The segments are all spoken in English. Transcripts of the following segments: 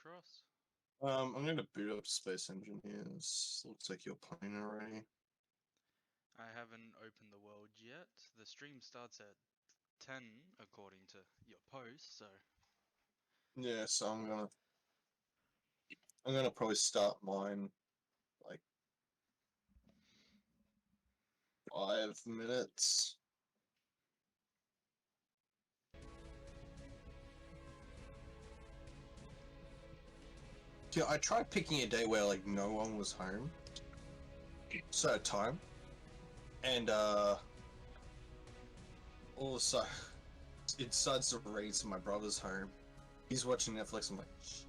across? I'm gonna boot up Space Engineers. Looks like you're playing already. I haven't opened the world yet. The stream starts at 10 according to your post, so Yeah, so I'm gonna probably start mine like 5 minutes. Yeah, I tried picking a day where like no one was home, so at time, and all of a sudden it decides to raid to my brother's home. He's watching Netflix. I'm like, shit.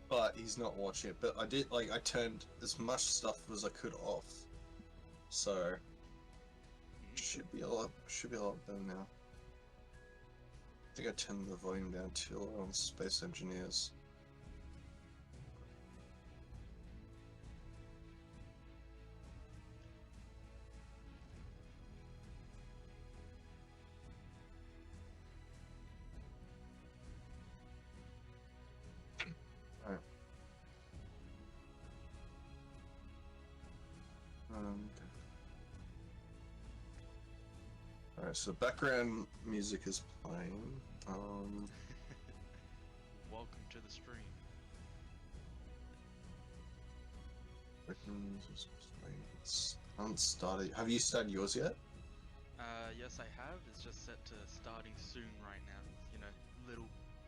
But he's not watching it. But I did I turned as much stuff as I could off, so should be a lot better now. I think I turned the volume down too low on Space Engineers. Alright. Okay. Alright, so background music is playing. welcome to the stream. Background music is playing. I haven't started. Have you started yours yet? Yes, I have. It's just set to starting soon right now. You know, little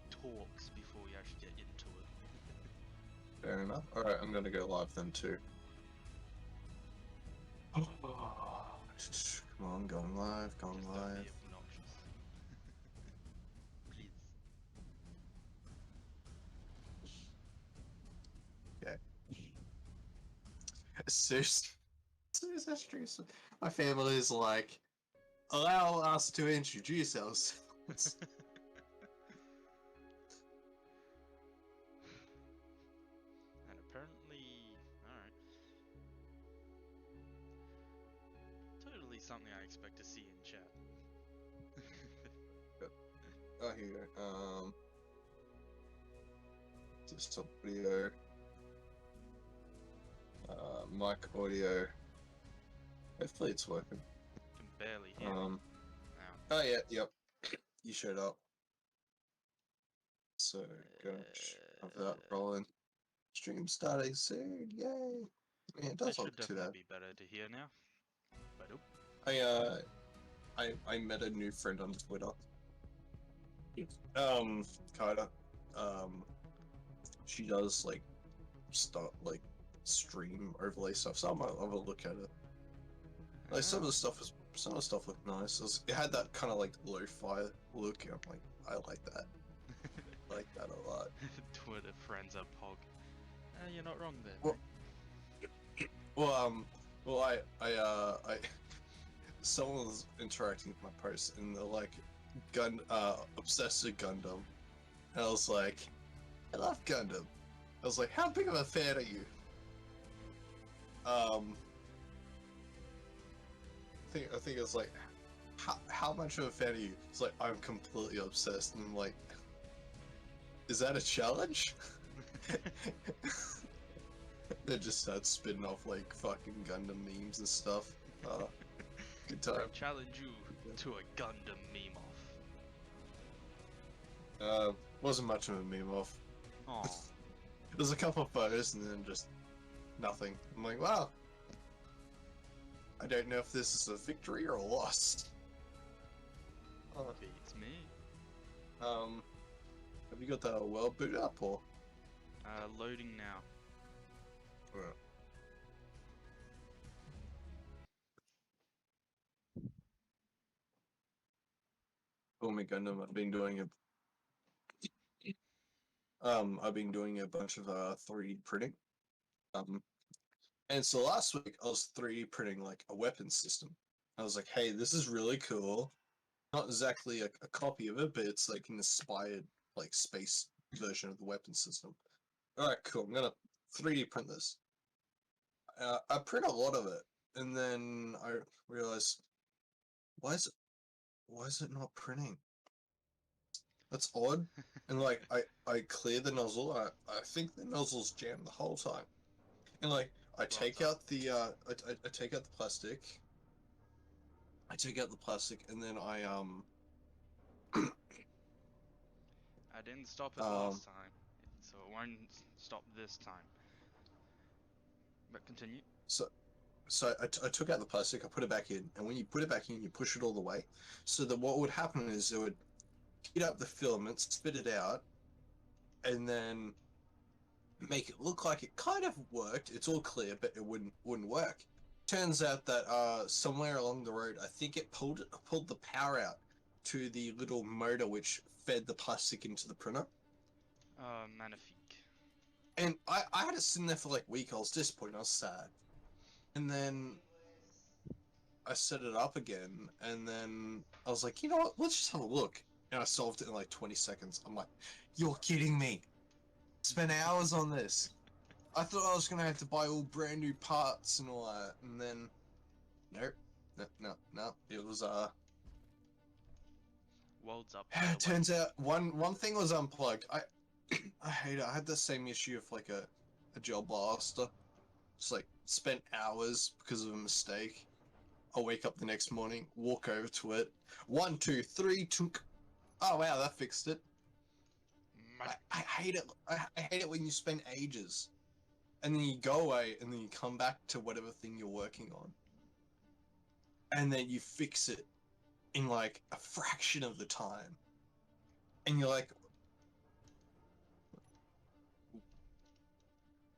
talks before we actually get into it. Fair enough. Alright, I'm gonna go live then too. Come on, going live, going Just don't be live. obnoxious. Please. Okay. As soon as I stream, my family is like, allow us to introduce ourselves. And apparently, alright. Totally something I expect to see in chat. Oh, here. Just audio. Mic audio. Hopefully it's working. Can barely hear me. Now. Oh yeah, yep. You showed up. So go have that rolling. Stream starting soon, yay! I mean, it That does should look too definitely bad. be better to hear now. But oop. I I met a new friend on Twitter. Kyda. She does stream overlay stuff, so I might have a look at it. Like some of the stuff looked nice. It had that kind of like lo-fi look, and I'm like, I like that. I like that a lot. Twitter friends are pog. You're not wrong there, Well, mate. well, I someone was interacting with my post, and they're like, obsessed with Gundam, and I was like, I love Gundam. I was like, how big of a fan are you? I think it was like, how much of a fan are you? It's like, I'm completely obsessed, and I'm like, is that a challenge? They just start spitting off like fucking Gundam memes and stuff. Good I time. challenge you to a Gundam meme off. Wasn't much of a meme off. Oh, There's a couple of photos and then just nothing. I'm like, wow. I don't know if this is a victory or a loss. beats me. Have you got the world boot up or? Loading now. Alright. Oh my Gundam, I've been doing a bunch of 3D printing. And so last week I was 3D printing like a weapon system. I was like, hey, this is really cool. Not exactly a copy of it, but it's like an inspired like space version of the weapon system. Alright, cool. I'm gonna 3D print this. I print a lot of it, and then I realized, why is it not printing? That's odd. And like I clear the nozzle. I think the nozzle's jammed the whole time. And like I Well take done. out the I take out the plastic. I take out the plastic and then I didn't stop it um last time, so it won't stop this time. But continue. so I took out the plastic, I put it back in, and when you put it back in, you push it all the way. So that what would happen is it would heat up the filament, spit it out, and then make it look like it kind of worked. It's all clear, but it wouldn't work. Turns out that somewhere along the road, I think it pulled the power out to the little motor which fed the plastic into the printer. Magnifique. And I had it sitting there for like a week. I was disappointed. I was sad. And then I set it up again, and then I was like, you know what? Let's just have a look. And I solved it in like 20 seconds. I'm like, you're kidding me. Spent hours on this. I thought I was gonna have to buy all brand new parts and all that, and then nope, no. It was World's up, by the it way. turns out one thing was unplugged. I hate it. I had the same issue of like a gel blaster. Just like spent hours because of a mistake. I'll wake up the next morning, walk over to it. 1, 2, 3, tunk. Oh wow, that fixed it. I hate it. I hate it when you spend ages, and then you go away, and then you come back to whatever thing you're working on, and then you fix it in like a fraction of the time, and you're like,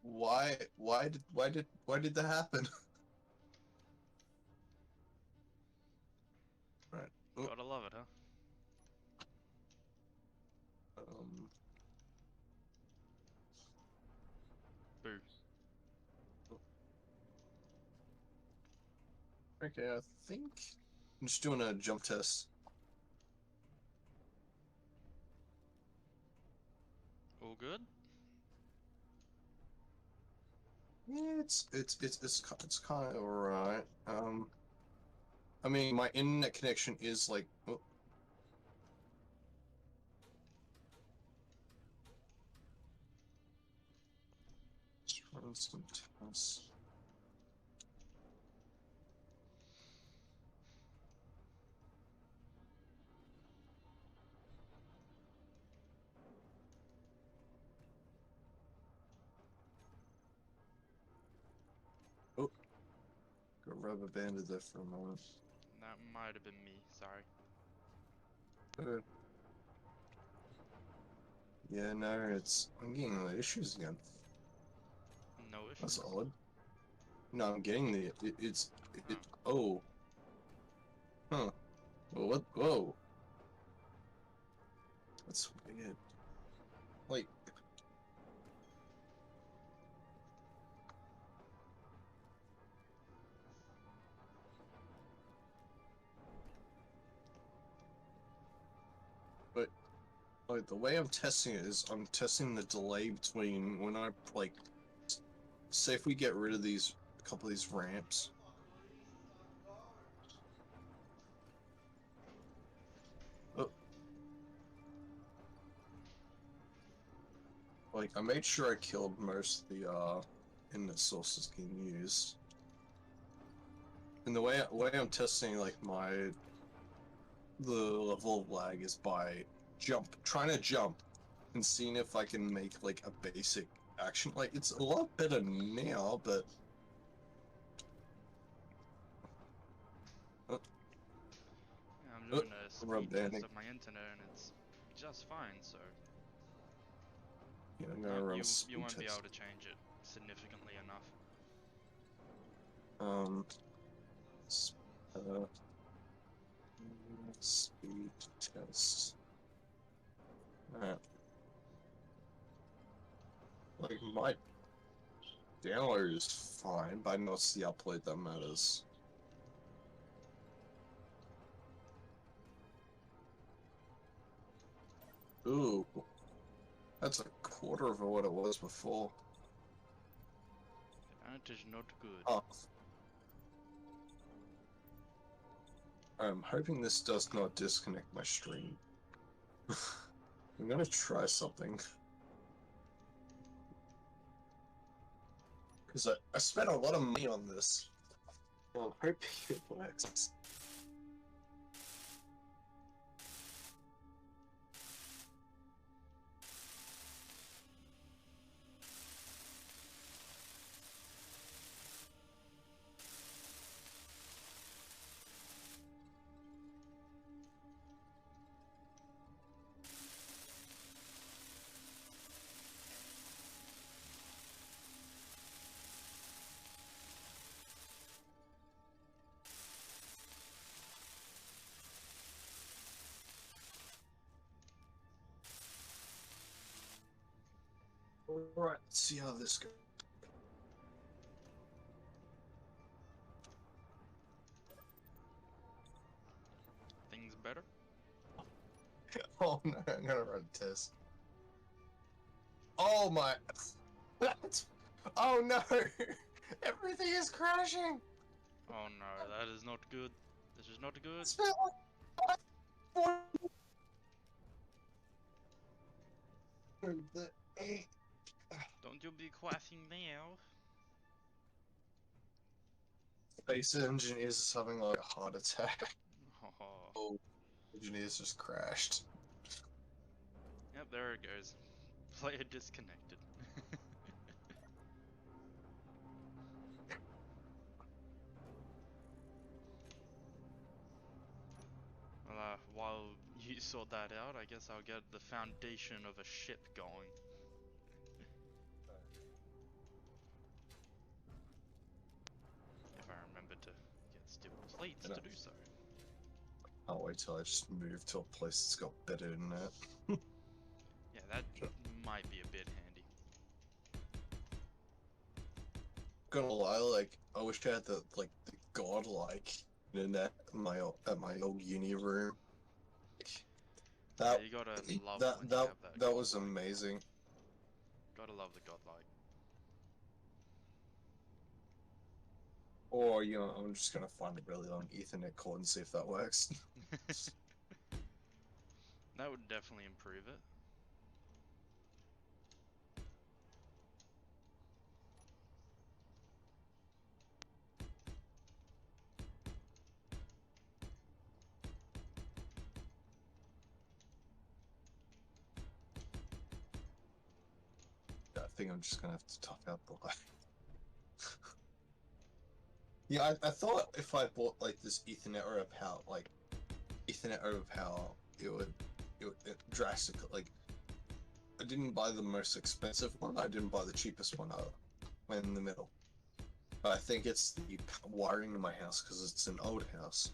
why did that happen? Right. Oh, Gotta love it, huh? um, Boo. okay, I think I'm just doing a jump test. All good? Yeah, it's kind of alright. I mean, my internet connection is like, oh, let's run some tests. Oh, got rubber banded there for a moment. That might have been me, sorry. Uh, yeah, no, I'm getting the issues again. No That's issues? odd. No, I'm getting Oh. oh, huh. Well, what? Whoa, that's weird. Like, but like the way I'm testing it is I'm testing the delay between when I like, say if we get rid of these a couple of these ramps. Oh, like I made sure I killed most of the internet sources getting used. And the way I'm testing like the level of lag is by trying to jump and seeing if I can make like a basic action. Like it's a lot better now, but uh, Yeah, I'm doing a speed rub test banding. of my internet and it's just fine, so Yeah, I'm gonna run a you speed won't be able test. to change it significantly enough. Um, s- uh, speed test. Alright. Like my download is fine, but I know it's the upload that matters. Ooh, that's a quarter of what it was before. That is not good. Oh, I'm hoping this does not disconnect my stream. I'm gonna try something. Because I spent a lot of money on this. I'm hoping it works. Alright, let's see how this goes. Things better? Oh no, I'm gonna run a test. Oh my... Oh no! Everything is crashing! Oh no, that is not good. This is not good. It's been like 40... Don't you be crashing now. Space engineers is having like a heart attack. Oh. Oh, engineers just crashed. Yep, there it goes. Player disconnected. Well, while you sort that out, I guess I'll get the foundation of a ship going. If I remember to get steel plates to do so. I'll wait till I just move to a place that's got better internet. Yeah, that might be a bit handy. Gonna lie, like I wish I had the godlike internet at my old uni room. That Yeah, you gotta love that when you that have that. that was godlike. amazing. Gotta love the godlike. Or I'm just gonna find a really long Ethernet cord and see if that works. That would definitely improve it. I think I'm just gonna have to tough out the line. Yeah, I thought if I bought like this Ethernet or a power Ethernet over power, it would drastically like. I didn't buy the most expensive one. I didn't buy the cheapest one. I went in the middle. But I think it's the wiring in my house because it's an old house.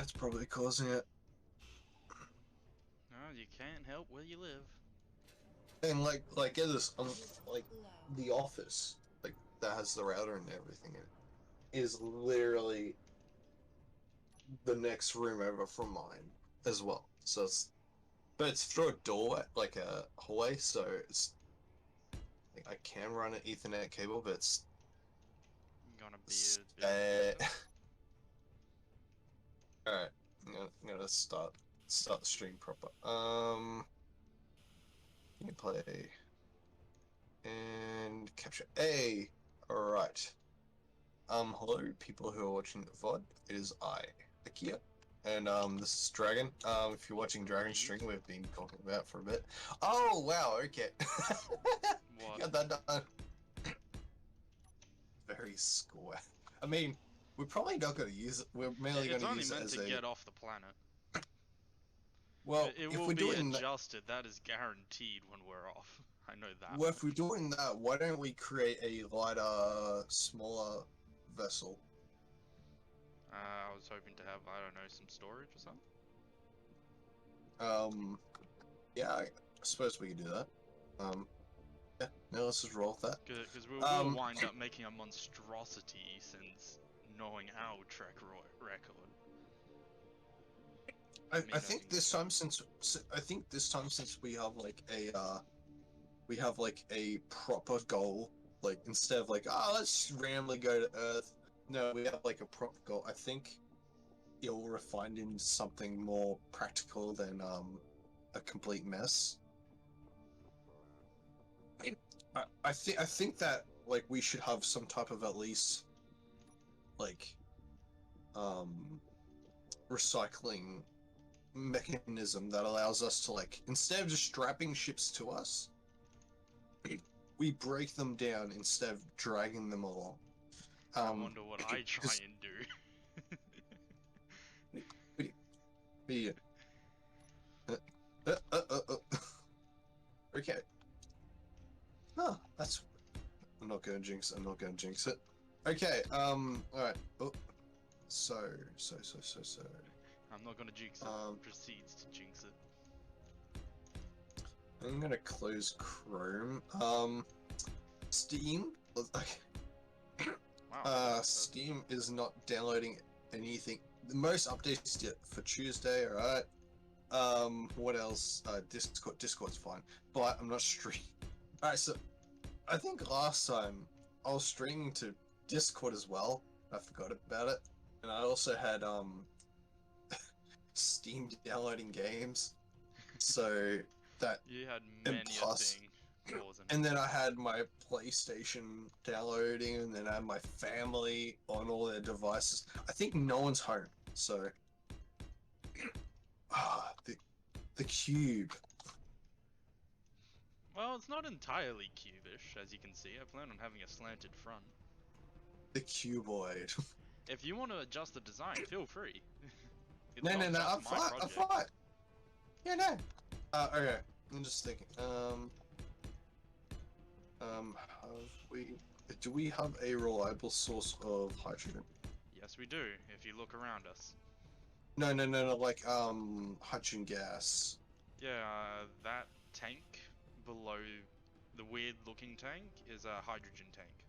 It's probably causing it. No, you can't help where you live. And get this, like the office, like that has the router and everything in it, is literally the next room over from mine as well. So but it's through a doorway, like a hallway, so it's like I can run an Ethernet cable, but it's Gonna be a bit. all right. I'm gonna start the stream proper. You play and capture A. All right. Hello, people who are watching the VOD. It is I, Akio, and this is Dragon. If you're watching Dragon stream, we've been talking about for a bit. Oh wow, okay. What? Got that done. Very square. I mean, we're probably not going to use it. We're mainly going to use it as It's only meant to get off the planet. Well, It if will we're be doing adjusted. That is guaranteed when we're off. I know that. well, if we're doing that, why don't we create a lighter, smaller vessel? I was hoping to have, I don't know, some storage or something. Yeah, I suppose we could do that. Yeah, no, let's just roll with that. Because we'll wind up making a monstrosity since knowing our track record. I think this time since we have like a proper goal, like instead of like let's randomly go to Earth. No, we have like a proper goal. I think you'll refine into something more practical than a complete mess. I think that like we should have some type of at least like recycling mechanism that allows us to, like, instead of just strapping ships to us, we break them down instead of dragging them along. I wonder what I try and do. Yeah. Okay. No, that's. I'm not gonna jinx it. I'm not gonna jinx it. Okay. All right. Oh. So. I'm not gonna jinx it. Proceeds to jinx it. I'm gonna close Chrome. Steam. Wow. Steam is not downloading anything. The most updates yet for Tuesday. All right. What else? Discord's fine, but I'm not streaming. All right. So, I think last time I was streaming to Discord as well. I forgot about it, and I also had Steam downloading games. So that you had many a thing causing. And then I had my PlayStation downloading, and then I had my family on all their devices. I think no one's home, so the cube. Well, it's not entirely cubish, as you can see. I plan on having a slanted front. The cuboid. If you want to adjust the design, feel free. No, I'm fine. Yeah, no. Okay. I'm just thinking. Do we have a reliable source of hydrogen? Yes, we do. If you look around us. No. Like hydrogen gas. Yeah, that tank below the weird-looking tank is a hydrogen tank.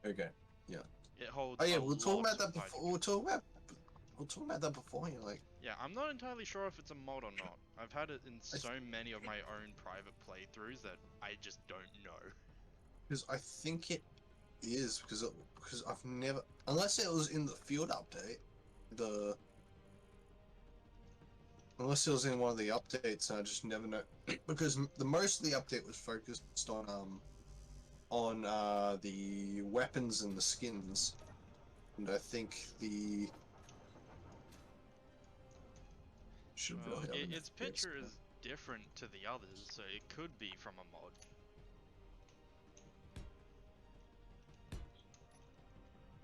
Okay. Yeah. It holds. Oh yeah, we'll talk about that before. We'll talk about that before. You like. Yeah, I'm not entirely sure if it's a mod or not. I've had it in so many of my own private playthroughs that I just don't know. Because I think it is because I've never, unless it was in the field update, unless it was in one of the updates, and I just never know. Because the most of the update was focused on the weapons and the skins, and I think the well, its picture is different to the others, so it could be from a mod.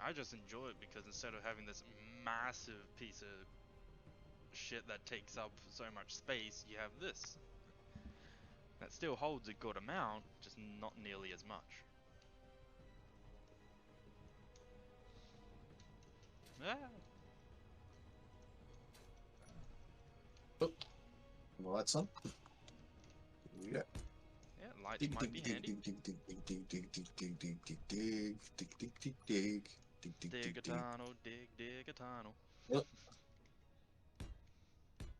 I just enjoy it because instead of having this massive piece of shit that takes up so much space, you have this. That still holds a good amount, just not nearly as much. Ah. Oh, lights on. Yeah. Yeah, lights might be handy. Dig a tunnel, dig a tunnel. Yep.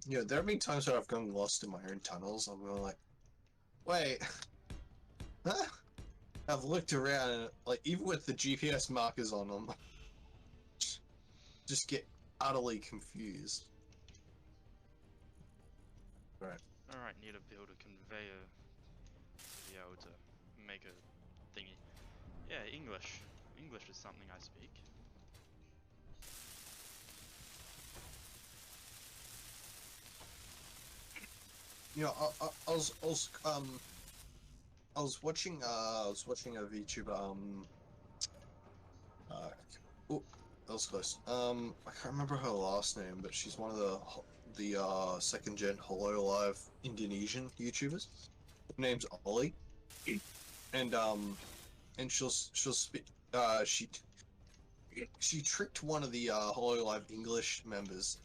Yeah, there have been times where I've gone lost in my own tunnels. I'm going like, wait, huh? I've looked around and, like, even with the GPS markers on them, just get utterly confused. Right. Alright, need to build a conveyor to be able to make a thingy. Yeah, English. English is something I speak. You know, I was watching a VTuber oh, that was close. I can't remember her last name, but she's one of the second gen Hololive Indonesian YouTubers. Her name's Ollie, and she'll speak. She tricked one of the Hololive English members.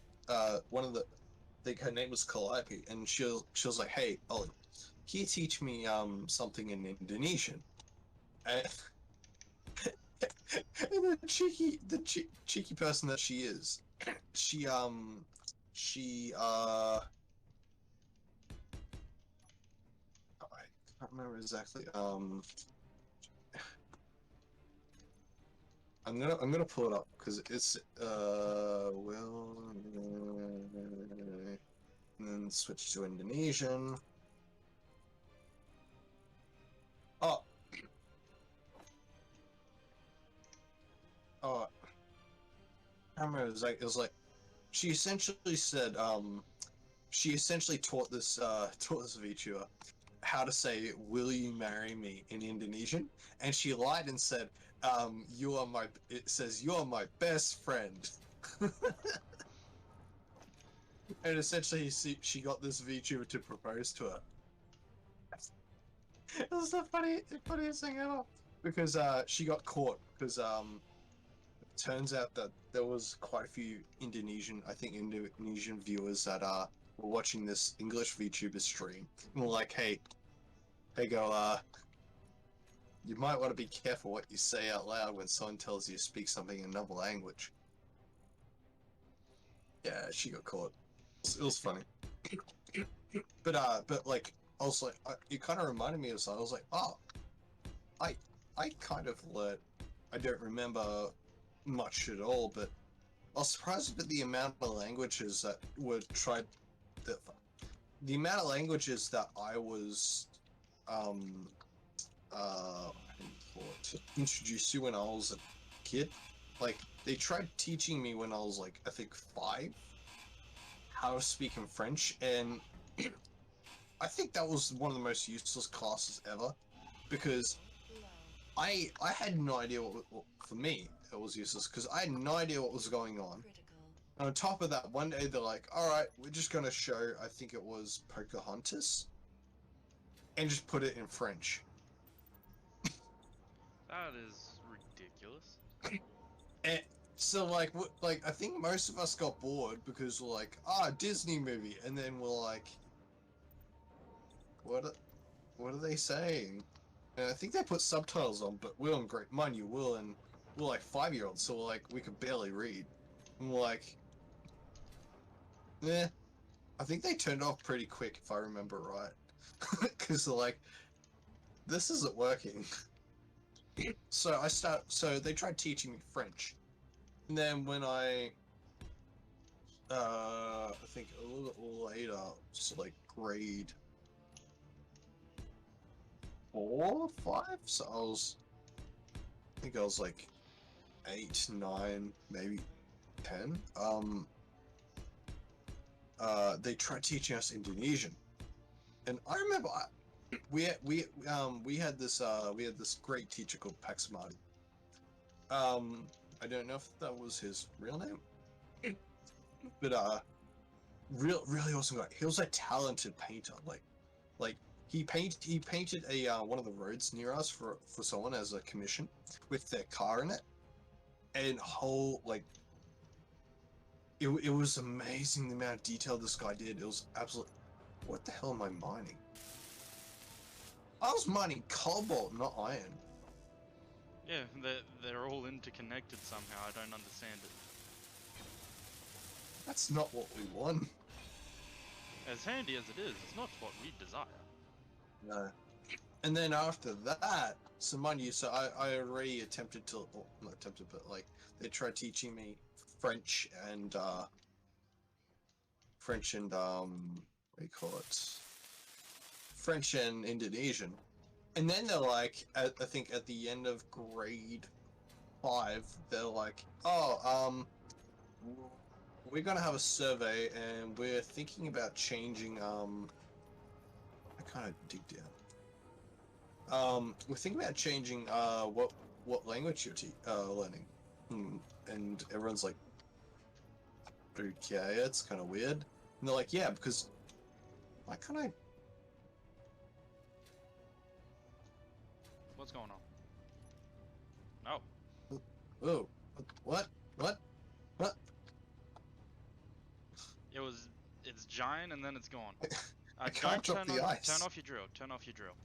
One of the, I think her name was Calliope, and she was like, "Hey, Ollie, can you teach me something in Indonesian?" And, and the cheeky person that she is, she I can't remember exactly. I'm gonna pull it up because it's well, and then switch to Indonesian. Oh, oh, I remember it was like she essentially said she essentially taught this VTuber how to say "Will you marry me" in Indonesian, and she lied and said you are my it says you are my best friend. And essentially she got this VTuber to propose to her. It was the funniest thing ever because she got caught because it turns out that there was quite a few Indonesian viewers that were watching this English VTuber stream and were like, hey girl, you might want to be careful what you say out loud when someone tells you to speak something in another language. Yeah, she got caught. It was funny. But like I was like, it kind of reminded me of something. I was like, oh, I I kind of learnt. I don't remember much at all, but I was surprised at the amount of languages that were tried. The amount of languages that I was um introduced to when I was a kid. Like they tried teaching me when I was like I think 5 how to speak in French, and I think that was one of the most useless classes ever because I had no idea what for me it was useless because I had no idea what was going on. And on top of that, one day they're like, "All right, we're just gonna show." I think it was Pocahontas, and just put it in French. That is ridiculous. And so like I think most of us got bored because we're like, Disney movie, and then we're like, what are, what are they saying? And I think they put subtitles on, but Will and great mind you, Will and we're like 5-year-olds, so we're like we could barely read. And we're like, eh. I think they turned off pretty quick if I remember right, because they're like, this isn't working. So they tried teaching me French, and then when I think a little bit later, so like grade 4, 5. So I think I was like 8, 9, maybe 10. They tried teaching us Indonesian, and I remember we had this great teacher called Paxmati. I don't know if that was his real name, but really awesome guy. He was a talented painter. Like he painted a one of the roads near us for someone as a commission with their car in it, and whole like it was amazing the amount of detail this guy did. It was absolute. What the hell am I mining? I was mining cobalt, not iron. Yeah, they're all interconnected somehow. I don't understand it. That's not what we want. As handy as it is, it's not what we desire. No. And then after that, so mind you, so I already attempted to, well, not attempted, but like they tried teaching me French and what do you call it? French and Indonesian. And then they're like, I think at the end of grade 5, they're like, oh, we're gonna have a survey and we're thinking about changing, I kind of dig down. We're thinking about changing what language you're learning, and everyone's like, okay, it's kind of weird. And they're like, yeah, because why can't I? What's going on? No. Oh, what? What? What? It's giant and then it's gone. I can't drop the ice. Turn off your drill. Turn off your drill.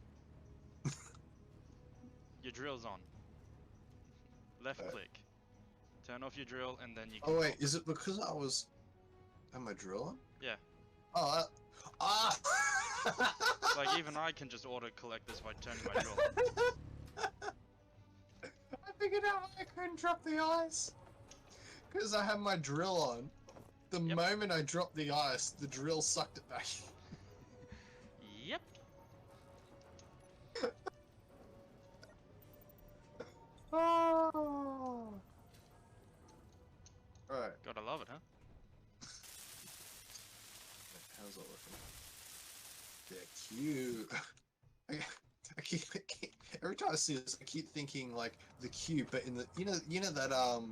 Your drill's on. Left click. Turn off your drill and then you can. Oh wait, is it because I was? Am I drilling? Yeah. Oh, Like even I can just auto collect this by turning my drill on. I figured out why I couldn't drop the ice. Because I had my drill on. The Yep. moment I dropped the ice, the drill sucked it back. Yep. Oh. Alright. Gotta love it, huh? How's it looking? They're cute. I keep every time I see this, I keep thinking like the cube, but in the you know that the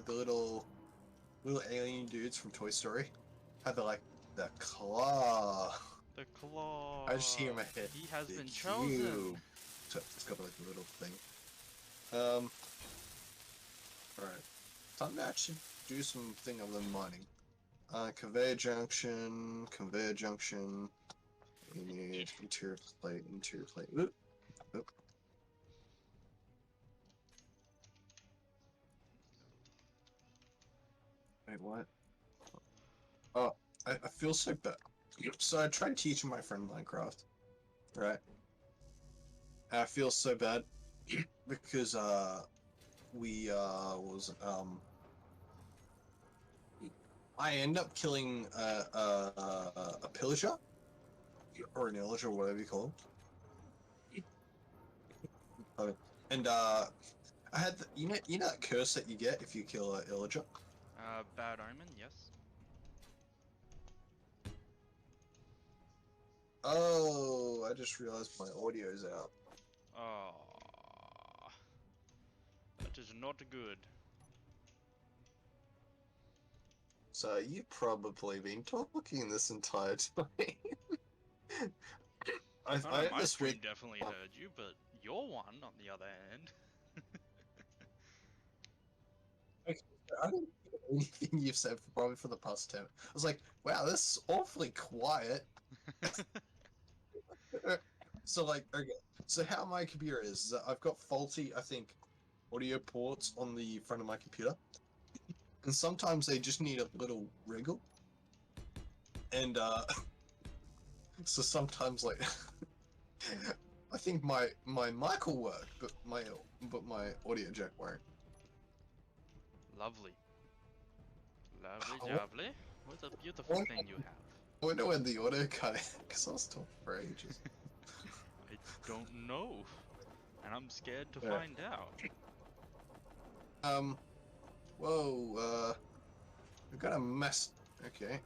little alien dudes from Toy Story, how they're like the claw. The claw. I just hear in my head. He has the been cube. chosen. So it's got like a little thing. Alright. Time to actually do something other than mining. Conveyor junction. You need interior plate. Oop. Oop. Wait, what? Oh, I feel so bad. So I tried teaching my friend Minecraft, right? And I feel so bad because I end up killing a pillager or an illager or whatever you call them. And I had you know that curse that you get if you kill an illager. Bad omen, yes. Oh, I just realized my audio's out. Oh, that is not good. So you've probably been talking this entire time. I know have my this stream weird. definitely heard you, but your one, on the other hand. I didn't hear anything you've said probably for the past 10. I was like, wow, this is awfully quiet. So like, okay, so how my computer is that I've got faulty, I think, audio ports on the front of my computer, and sometimes they just need a little wriggle, and so sometimes like, I think my mic will work, but my audio jack won't. Lovely. Lovely, I lovely. What a beautiful thing you have. wonder when the audio cut out, because I was talking for ages. I don't know. And I'm scared to Yeah. find out. Whoa, we've got a mess. Okay,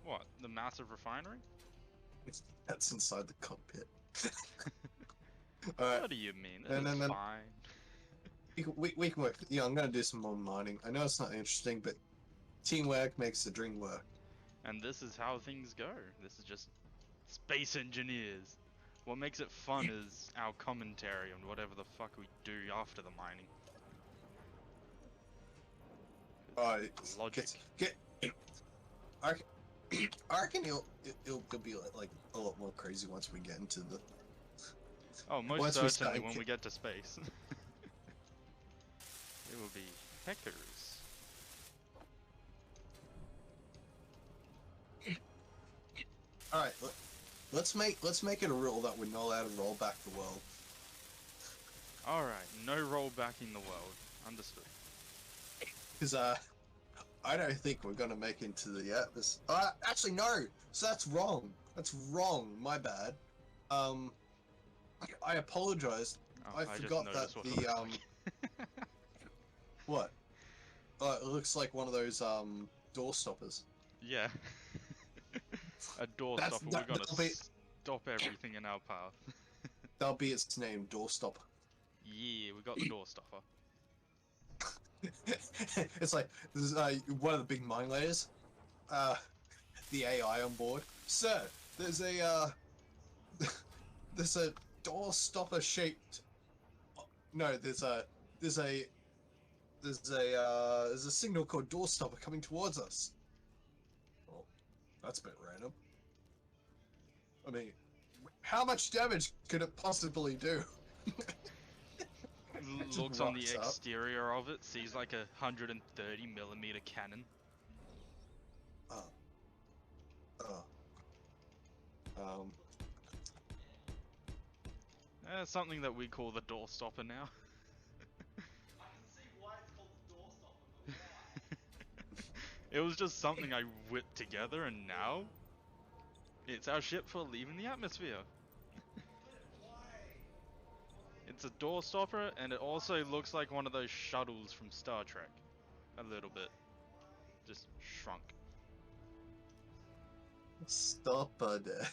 What? The massive refinery? that's inside the cockpit. Alright, What do you mean? and It's then fine. we can work. Yeah, I'm gonna do some more mining. I know it's not interesting, but teamwork makes the dream work. And this is how things go. This is just space engineers. What makes it fun is our commentary on whatever the fuck we do after the mining. Logic. I reckon it'll be like a lot more crazy once we get into the. Oh, most Once certainly we when we get to space. It will be heckers. All right, let's make it a rule that we're not allowed to roll back the world. Alright, no rollback in the world. Understood. Because I don't think we're gonna make it into the atmosphere. Actually no. So that's wrong. That's wrong. My bad. I apologize. Oh, I just forgot that noticed what it the looked like. what? It looks like one of those door stoppers. Yeah. A door stopper. We're gonna stop everything in our path. That'll be its name, door stopper. Yeah, we got the door stopper. It's like this is one of the big mine layers. The AI on board. Sir, there's a there's a door stopper shaped. No, there's a signal called door stopper coming towards us. Well, that's a bit random. I mean, how much damage could it possibly do? Looks on the rocks up. exterior of it, sees like 130mm cannon. Oh. Something that we call the door stopper now. It was just something I whipped together, and now it's our ship for leaving the atmosphere. It's a door stopper, and it also looks like one of those shuttles from Star Trek. A little bit. Just shrunk. Stop there.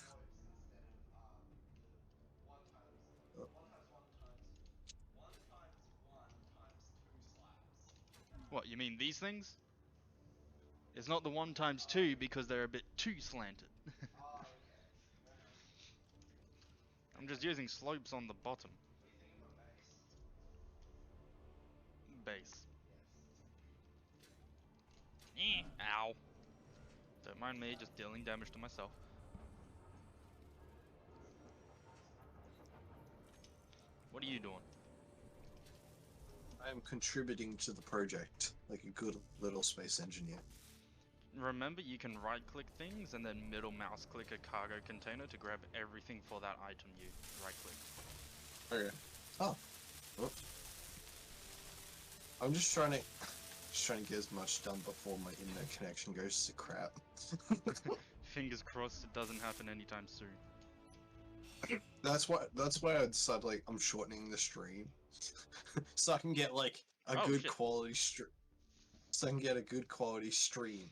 What, you mean these things? It's not the 1 times 2 because they're a bit too slanted. I'm just using slopes on the bottom. Base. Ow. Don't mind me just dealing damage to myself. What are you doing? I am contributing to the project like a good little space engineer. Remember, you can right click things and then middle mouse click a cargo container to grab everything for that item you right click. Okay. Oh. Whoops. I'm just trying to get as much done before my internet connection goes to crap. Fingers crossed it doesn't happen anytime soon. That's why I decided like I'm shortening the stream so I can get like a good shit. quality stream. So I can get a good quality stream.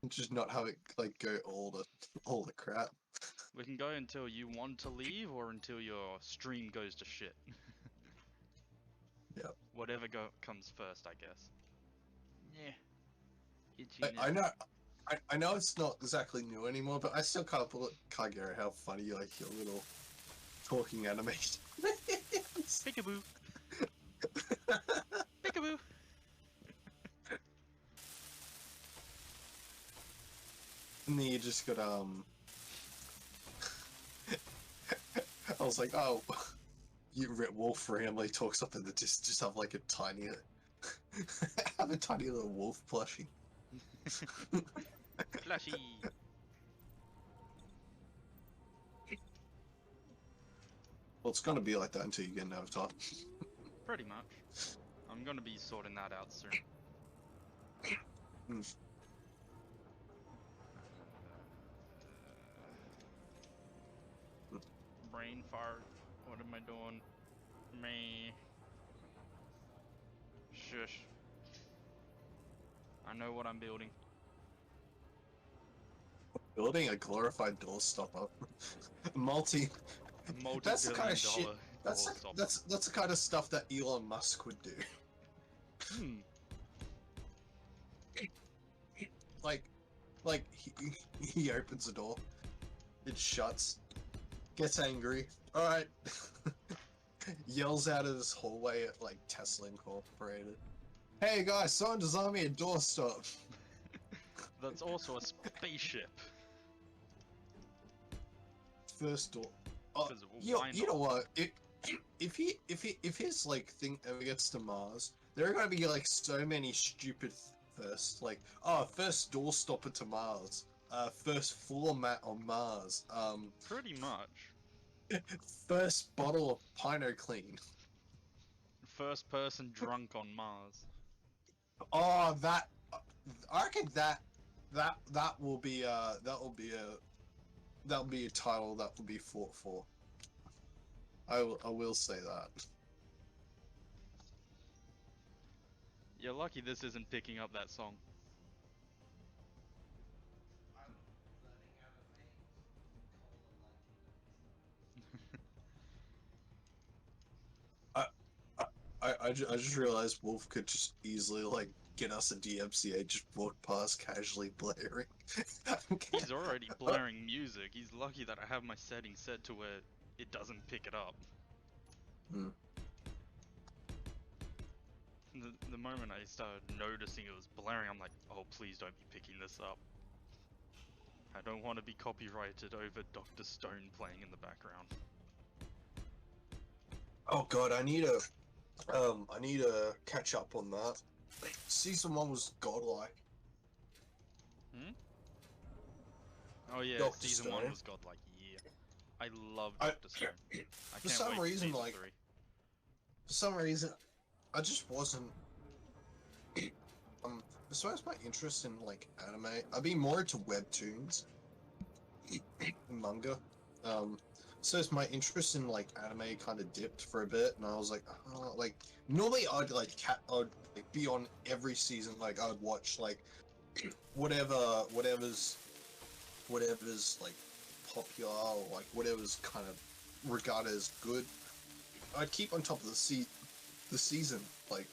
Just not have it like go all the crap. We can go until you want to leave or until your stream goes to shit. Yep. Whatever comes first, I guess. Yeah. I know it's not exactly new anymore, but I still can't get over how funny like your little talking animation is. Peekaboo. Peekaboo. And then you just got I was like, oh, you Wolf randomly talks up in the just have like a tiny have a tiny little wolf plushie. Flashy. Well, it's gonna be like that until you get an avatar. Pretty much. I'm gonna be sorting that out soon. Brain fart. What am I doing? Me. Shush. I know what I'm building. Building a glorified door stopper. That's the kind of shit. That's the kind of stuff that Elon Musk would do. Like he opens the door, it shuts, gets angry. All right, yells out of this hallway at like Tesla Incorporated. Hey guys, someone design me a doorstop. That's also a spaceship. First door. Oh, you know what? If his like thing ever gets to Mars, there are gonna be like so many stupid first, like first door stopper to Mars, first floor mat on Mars, Pretty much. first bottle of Pino Clean. First person drunk on Mars. Oh, I reckon that will be a title that will be fought for. I will say that. You're lucky this isn't picking up that song. I just realized Wolf could just easily like get us a DMCA just walk past casually blaring. He's already blaring music. He's lucky that I have my settings set to where it doesn't pick it up. Hmm. The moment I started noticing it was blaring, I'm like, oh, please don't be picking this up. I don't want to be copyrighted over Dr. Stone playing in the background. Oh god, I need to catch up on that. Season 1 was godlike. Oh yeah, Dr. season Stone. 1 was godlike, yeah. I love Dr. Stone. I For can't some wait for reason, season like, 3. for some reason, I just wasn't. besides my interest in like anime, I've been more into webtoons and manga. So it's my interest in like anime kind of dipped for a bit, and I was like, like normally I'd like be on every season, like I'd watch like whatever's like popular or like whatever's kind of regarded as good. I'd keep on top of the season. Like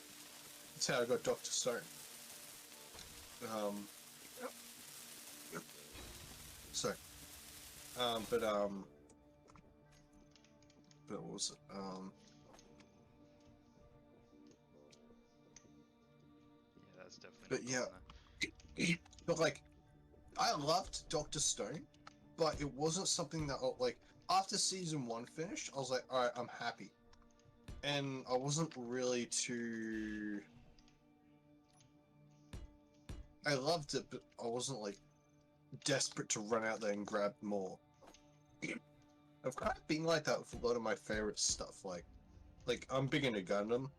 that's how I got Doctor Stone. Um, so, but what was it? Yeah, that's definitely But not yeah, going there. but like I loved Doctor Stone, but it wasn't something that like after season 1 finished, I was like, all right, I'm happy, and I wasn't really too. I loved it, but I wasn't like desperate to run out there and grab more. I've kind of been like that with a lot of my favorite stuff. Like I'm big into Gundam,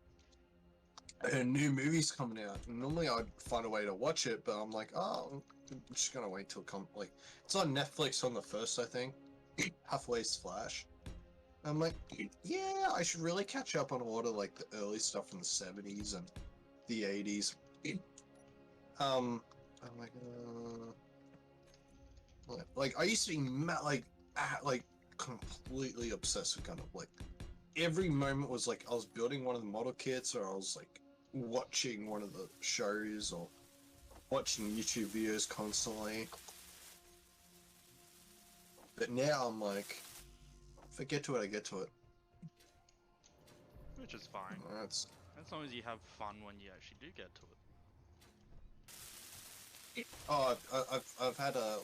and new movies coming out. And normally I'd find a way to watch it, but I'm like, oh, I'm just gonna wait till it come. Like it's on Netflix on the first, I think. Halfway's Flash. I'm like, yeah, I should really catch up on a lot of like the early stuff from the '70s and the '80s. I'm like I used to be like completely obsessed with Gundam. Like every moment was like I was building one of the model kits, or I was like watching one of the shows, or watching YouTube videos constantly. But now I'm like, if I get to it, I get to it. Which is fine. That's As long as you have fun when you actually do get to it. oh, I've had a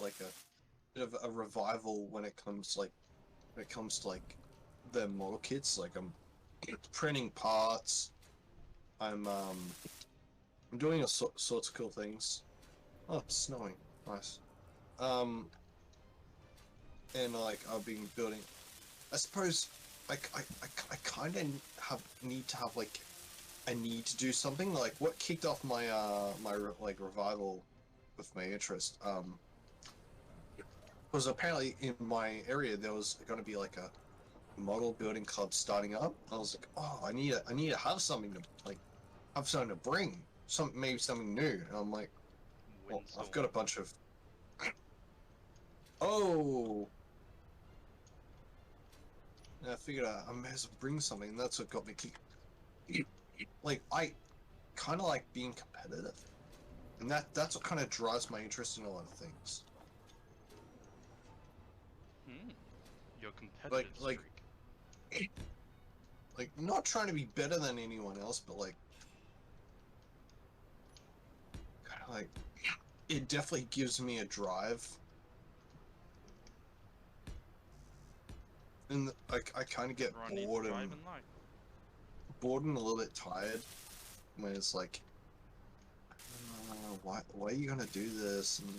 bit of a revival when it comes to like the model kits. Like I'm printing parts. I'm doing sorts of cool things. Oh, it's snowing. Nice. Um, and like I've been building. I suppose like I kind of need to have like I need to do something. Like what kicked off my like revival with my interest was apparently in my area there was going to be like a model building club starting up. I was like, oh, I need to have something to like have something to bring, maybe something new. And I'm like, well, I've got a Windstorm. bunch of oh. And I figured I may as well bring something, and that's what got me. Like I kind of like being competitive, and that's what kind of drives my interest in a lot of things. Your competitive streak. Like not trying to be better than anyone else, but like kind of like it definitely gives me a drive, and like I kind of get bored and a little bit tired when it's like, why are you gonna do this? And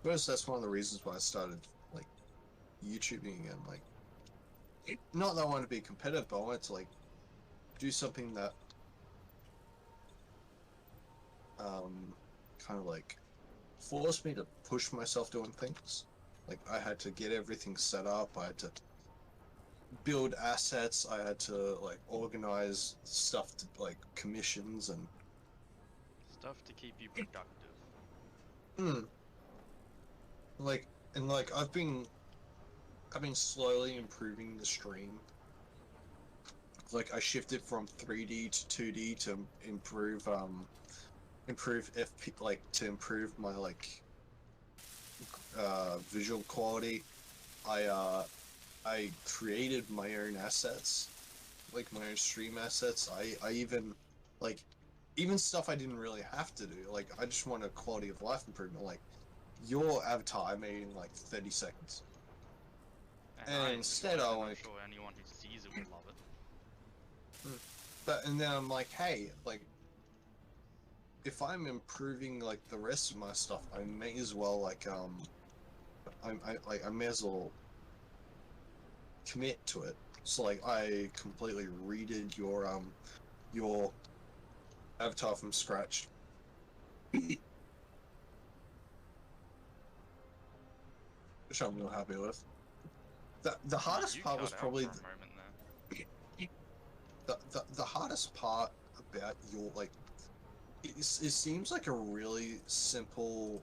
that's one of the reasons why I started like YouTubing again. Like, not that I wanted to be competitive, but I wanted to like do something that kind of like forced me to push myself doing things. Like I had to get everything set up. I had to build assets. I had to like organize stuff to like commissions and stuff to keep you productive. Like and like I've been slowly improving the stream. Like I shifted from 3D to 2D to improve FP, like to improve my like visual quality. I created my own assets, like my own stream assets. I even like even stuff I didn't really have to do. Like I just want a quality of life improvement. Like your avatar I made in like 30 seconds. And instead I like, I'm sure anyone who sees it will love it. But and then I'm like, hey, like if I'm improving like the rest of my stuff, I may as well like I may as well commit to it. So like I completely redid your avatar from scratch. Which I'm real happy with. The hardest You part was cut out probably for a moment there. the hardest part about your like it seems like a really simple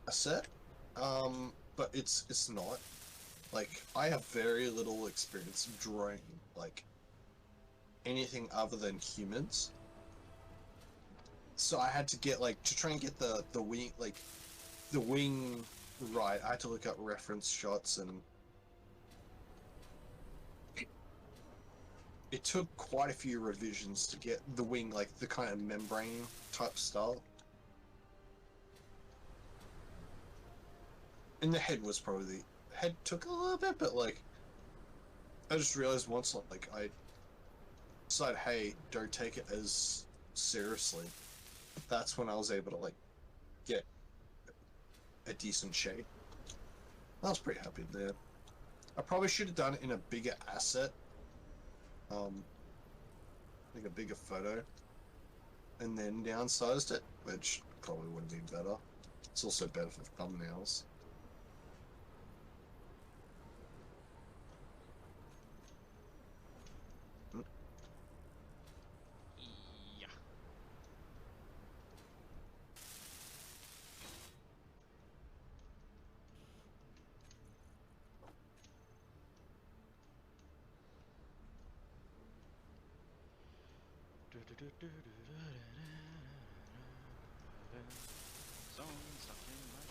asset, but it's not. Like I have very little experience drawing like anything other than humans, so I had to get like to try and get the wing the wing right. I had to look up reference shots, and it took quite a few revisions to get the wing like the kind of membrane type style. And the head was probably the head took a little bit, but like I just realized once like I decided, hey, don't take it as seriously. That's when I was able to like get a decent shape. I was pretty happy there. I probably should have done it in a bigger asset, like a bigger photo, and then downsized it, which probably would have been better. It's also better for thumbnails. Yeah. Songs stuck in my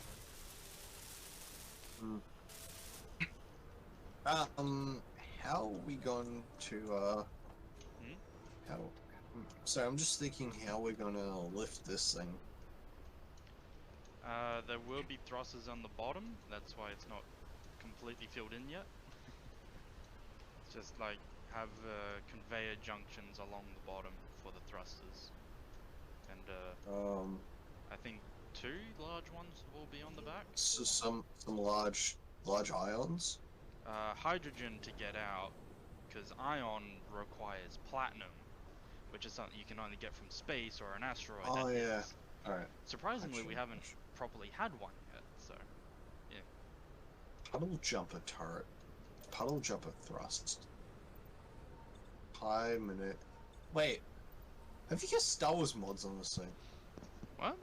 Mm. How are we going to head. how? So I'm just thinking how we're gonna lift this thing. There will be thrusters on the bottom. That's why it's not completely filled in yet. It's just like have conveyor junctions along the bottom for the thrusters, and I think 2 large ones will be on the back. So some large ions. Hydrogen to get out, because ion requires platinum, which is something you can only get from space or an asteroid that Oh yeah. hits. All right. Surprisingly, we Actually, haven't properly had one yet, so yeah. puddle jumper turret. Puddle jumper thrust. High minute. Wait. Have you got Star Wars mods on this thing? What?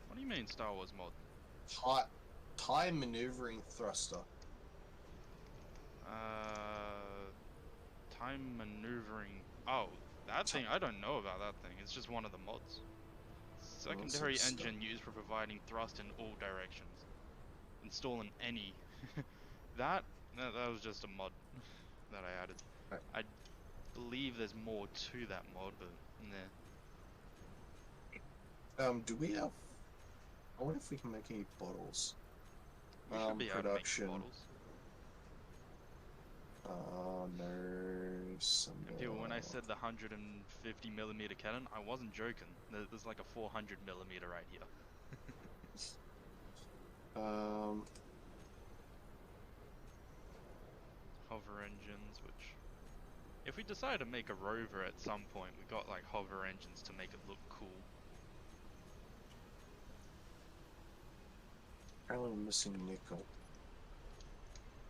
What do you mean Star Wars mod? Tie maneuvering thruster. Time maneuvering. Oh, that thing, I don't know about that thing. It's just one of the mods. Secondary engine used for providing thrust in all directions. Install in any. that was just a mod that I added. Right. I believe there's more to that mod, but nah. Do we have? I wonder if we can make any bottles. We should be able to make Production. bottles. No. And people, when I said the 150mm cannon, I wasn't joking. There's like a 400mm right here. Hover engines, which, if we decide to make a rover at some point, we got like hover engines to make it look cool. Apparently we're missing nickel.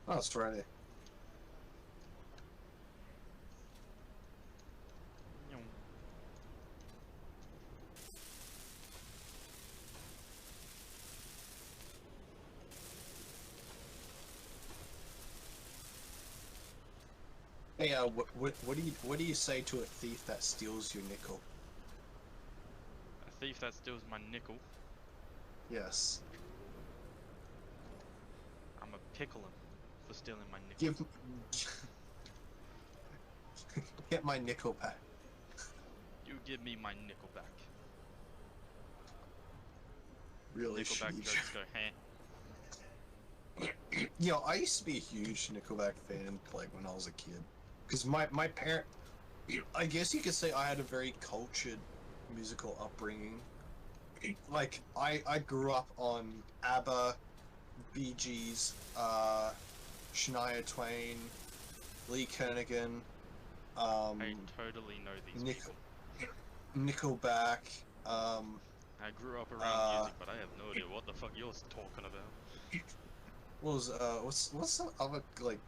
Oh, it's Friday. Hey, what do you say to a thief that steals your nickel? A thief that steals my nickel, Yes. I'ma pickle him for stealing my nickel. Get my nickel back. You give me my nickel back. Really Nickelback shitty. jokes go, heh. Yo, I used to be a huge Nickelback fan, like when I was a kid, because my parent, I guess you could say I had a very cultured musical upbringing. Like I grew up on ABBA, Bee Gees, Shania Twain, Lee Kernaghan, I totally know these Nickel, people. Nickelback. I grew up around music, but I have no idea what the fuck you're talking about. What's some other like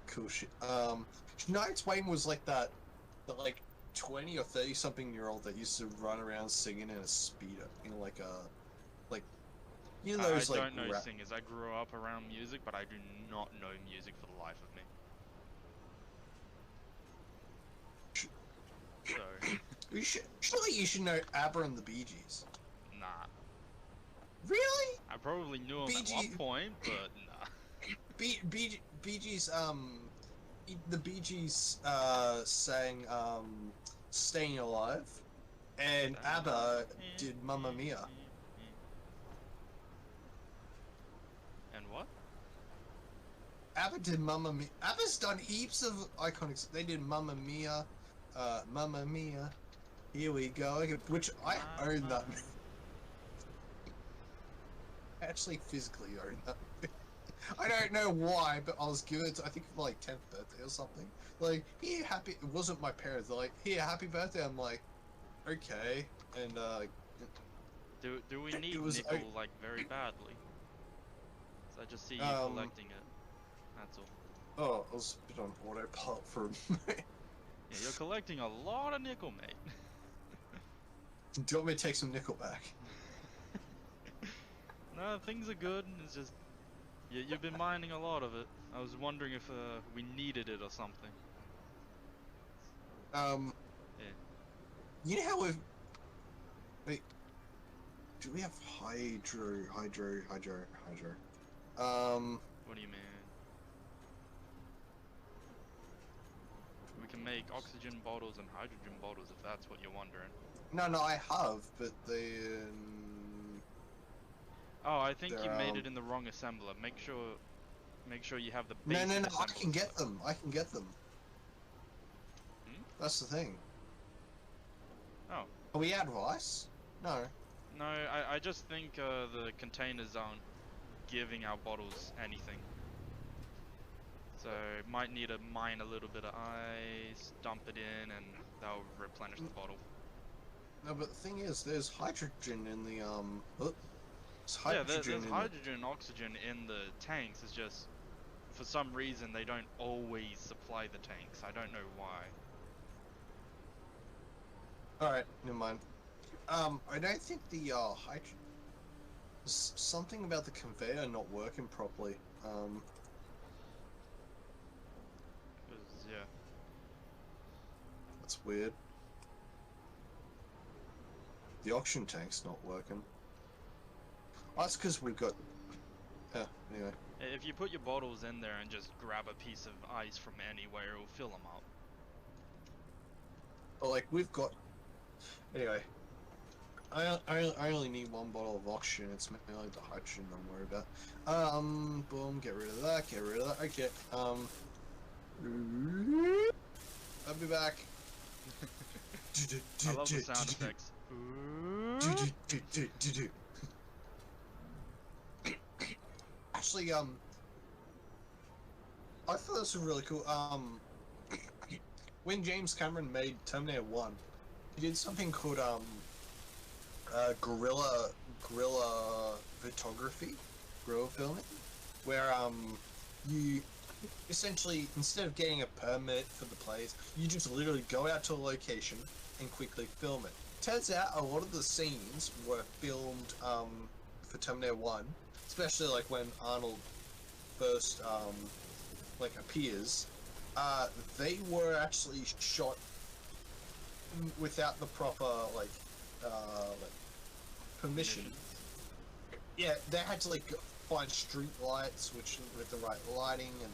cool shit? Shania Twain was like that like 20 or 30 something year old that used to run around singing in a speedo, like I those like don't know rap. singers. I grew up around music, but I do not know music for the life of me. So, Surely you should know ABBA and the Bee Gees. nah. Really? I probably knew them Bee at one Gees, point, but nah. Bee Gees, the Bee Gees, sang, Staying Alive, and ABBA did Mamma Mia. And what? ABBA did Mamma Mia. ABBA's done heaps of iconic. They did Mamma Mia, Mamma Mia. Here we go. Which I own that. I actually physically own that. I don't know why, but I was given it, I think, for like 10th birthday or something. Like, here, happy. It wasn't my parents. They're like, here, happy birthday. I'm like, okay. And Do we need nickel like very badly? So I just see you collecting it. That's all. Oh, I was a bit on autopilot for a minute. Yeah, you're collecting a lot of nickel, mate. Do you want me to take some nickel back? No, things are good. It's just you've been mining a lot of it. I was wondering if we needed it or something. Yeah. You know how we've... Wait. Do we have hydro? What do you mean? We can make oxygen bottles and hydrogen bottles if that's what you're wondering. No, I have, but then... Oh, I think you made it in the wrong assembler. Make sure you have the basic No, assembler. I can get them. Hmm? That's the thing. Oh. Are we out of ice? No. No, I just think the containers aren't giving our bottles anything. So might need to mine a little bit of ice, dump it in, and that'll replenish the bottle. No, but the thing is, there's hydrogen in the There's hydrogen and oxygen in the tanks. It's just for some reason they don't always supply the tanks. I don't know why. Alright, never mind. I don't think the hydrogen... Something about the conveyor not working properly. Yeah. That's weird. The oxygen tank's not working. Oh, that's because we've got... Yeah, anyway. If you put your bottles in there and just grab a piece of ice from anywhere, it'll fill them up. But like, we've got... Anyway. I only need one bottle of oxygen. It's mainly the hydrogen I'm worried about. Boom, get rid of that, Okay, I'll be back. I love the sound effects. Actually, I thought this was really cool. When James Cameron made Terminator 1, he did something called, guerrilla photography, guerrilla filming, where, you essentially, instead of getting a permit for the place, you just literally go out to a location and quickly film it. Turns out a lot of the scenes were filmed, for Terminator 1, especially like when Arnold first, like appears, they were actually shot without the proper, like permission. Yeah, they had to like find street lights, which with the right lighting and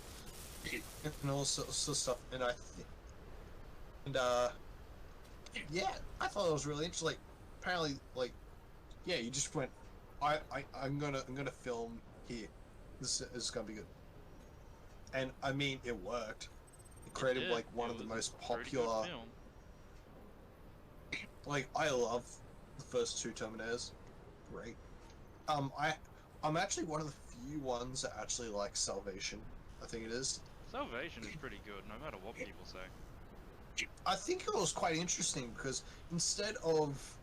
all sorts of stuff. And yeah, I thought it was really interesting. Like, apparently, like, yeah, you just went, I'm gonna film here. This is gonna be good. And I mean, it worked. It created like one of the most popular. Like, I love the first two Terminators. Great. I'm actually one of the few ones that actually like Salvation. I think it is. Salvation is pretty good, no matter what people say. I think it was quite interesting because instead of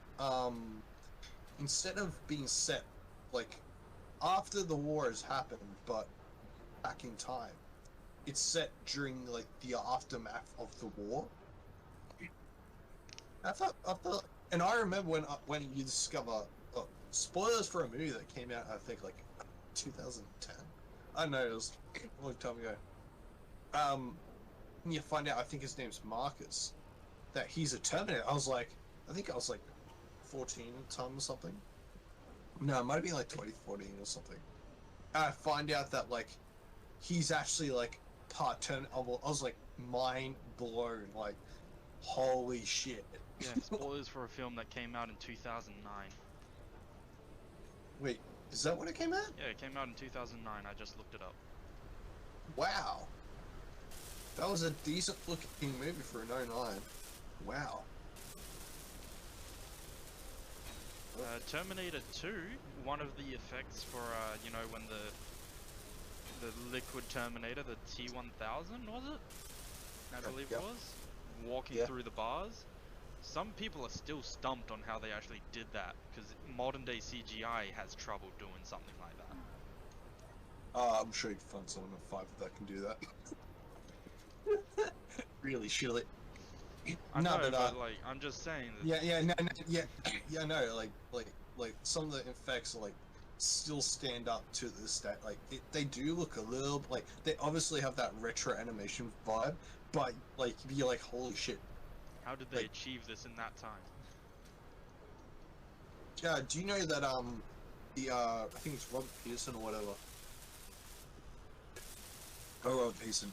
being set like after the war has happened, but back in time, it's set during like the aftermath of the war. I thought, and I remember when you discover spoilers for a movie that came out, I think like 2010. I don't know, it was a long time ago. And you find out, I think his name's Marcus, that he's a Terminator. I think I was like 14 at the time or something. No, it might have been like 2014 or something. And I find out that like he's actually like part Terminator. I was like mind blown. Like, holy shit. Yeah, spoilers for a film that came out in 2009. Wait, is that when it came out? Yeah, it came out in 2009, I just looked it up. Wow. That was a decent looking movie for an 09. Wow. Terminator 2, one of the effects for, you know, when the liquid Terminator, the T-1000, was it? I believe it was? Walking through the bars. Some people are still stumped on how they actually did that, because modern day CGI has trouble doing something like that. I'm sure you can find someone in 5 that can do that. Really shilly. I know, but like, I'm just saying that... like some of the effects like still stand up to this day. Like they do look a little like they obviously have that retro animation vibe, but like you'd be like, holy shit. How did they achieve this in that time? Yeah, do you know that I think it's Robert Peterson or whatever. Oh, Robert Peterson.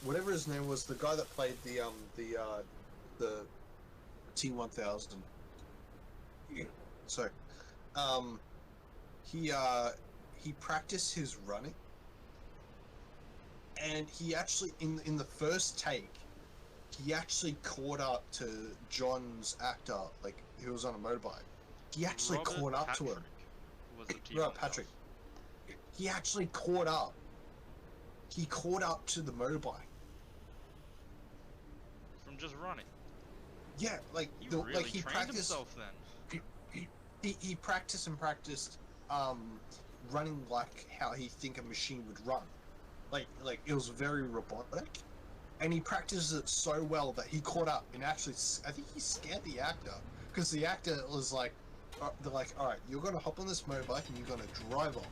Whatever his name was, the guy that played the T-1000. So, he practiced his running, and he actually in the first take, he actually caught up to John's actor, like he was on a motorbike. He actually caught up to him. Robert Patrick. He actually caught up. He caught up to the motorbike. From just running. Yeah, like he really he trained practiced himself then. He practiced and practiced running like how he think a machine would run. Like it was very robotic, and he practiced it so well that he caught up. And actually, I think he scared the actor, because the actor was like, they're like, all right, you're gonna hop on this motorbike and you're gonna drive off.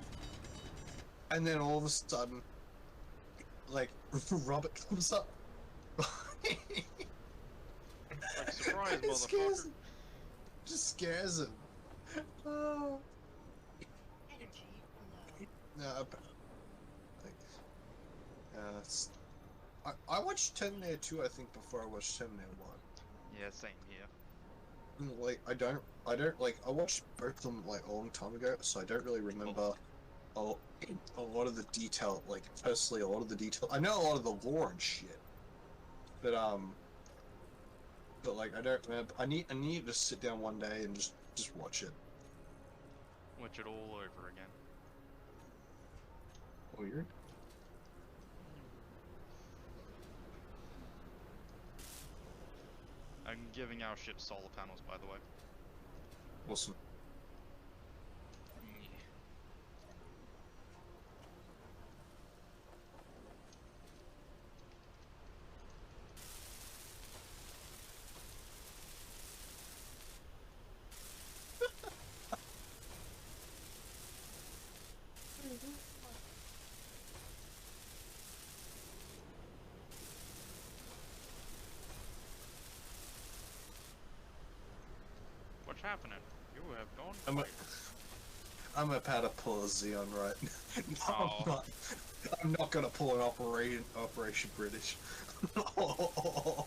And then all of a sudden, like Robert comes up. Like, surprise, motherfucker. Just scares him. Oh. No, I watched Terminator 2, I think, before I watched Terminator 1. Yeah, same here. Like, I don't, like, I watched both of them, like, a long time ago, so I don't really remember a lot of the detail, like, personally, a lot of the detail. I know a lot of the lore and shit, but, like, I don't remember. I need to sit down one day and just watch it. Watch it all over again. Weird. I'm giving our ship solar panels, by the way. Awesome. What's happening? You have gone. I'm about to pull a Xeon right now. Oh. I'm not gonna pull an Operation British. Because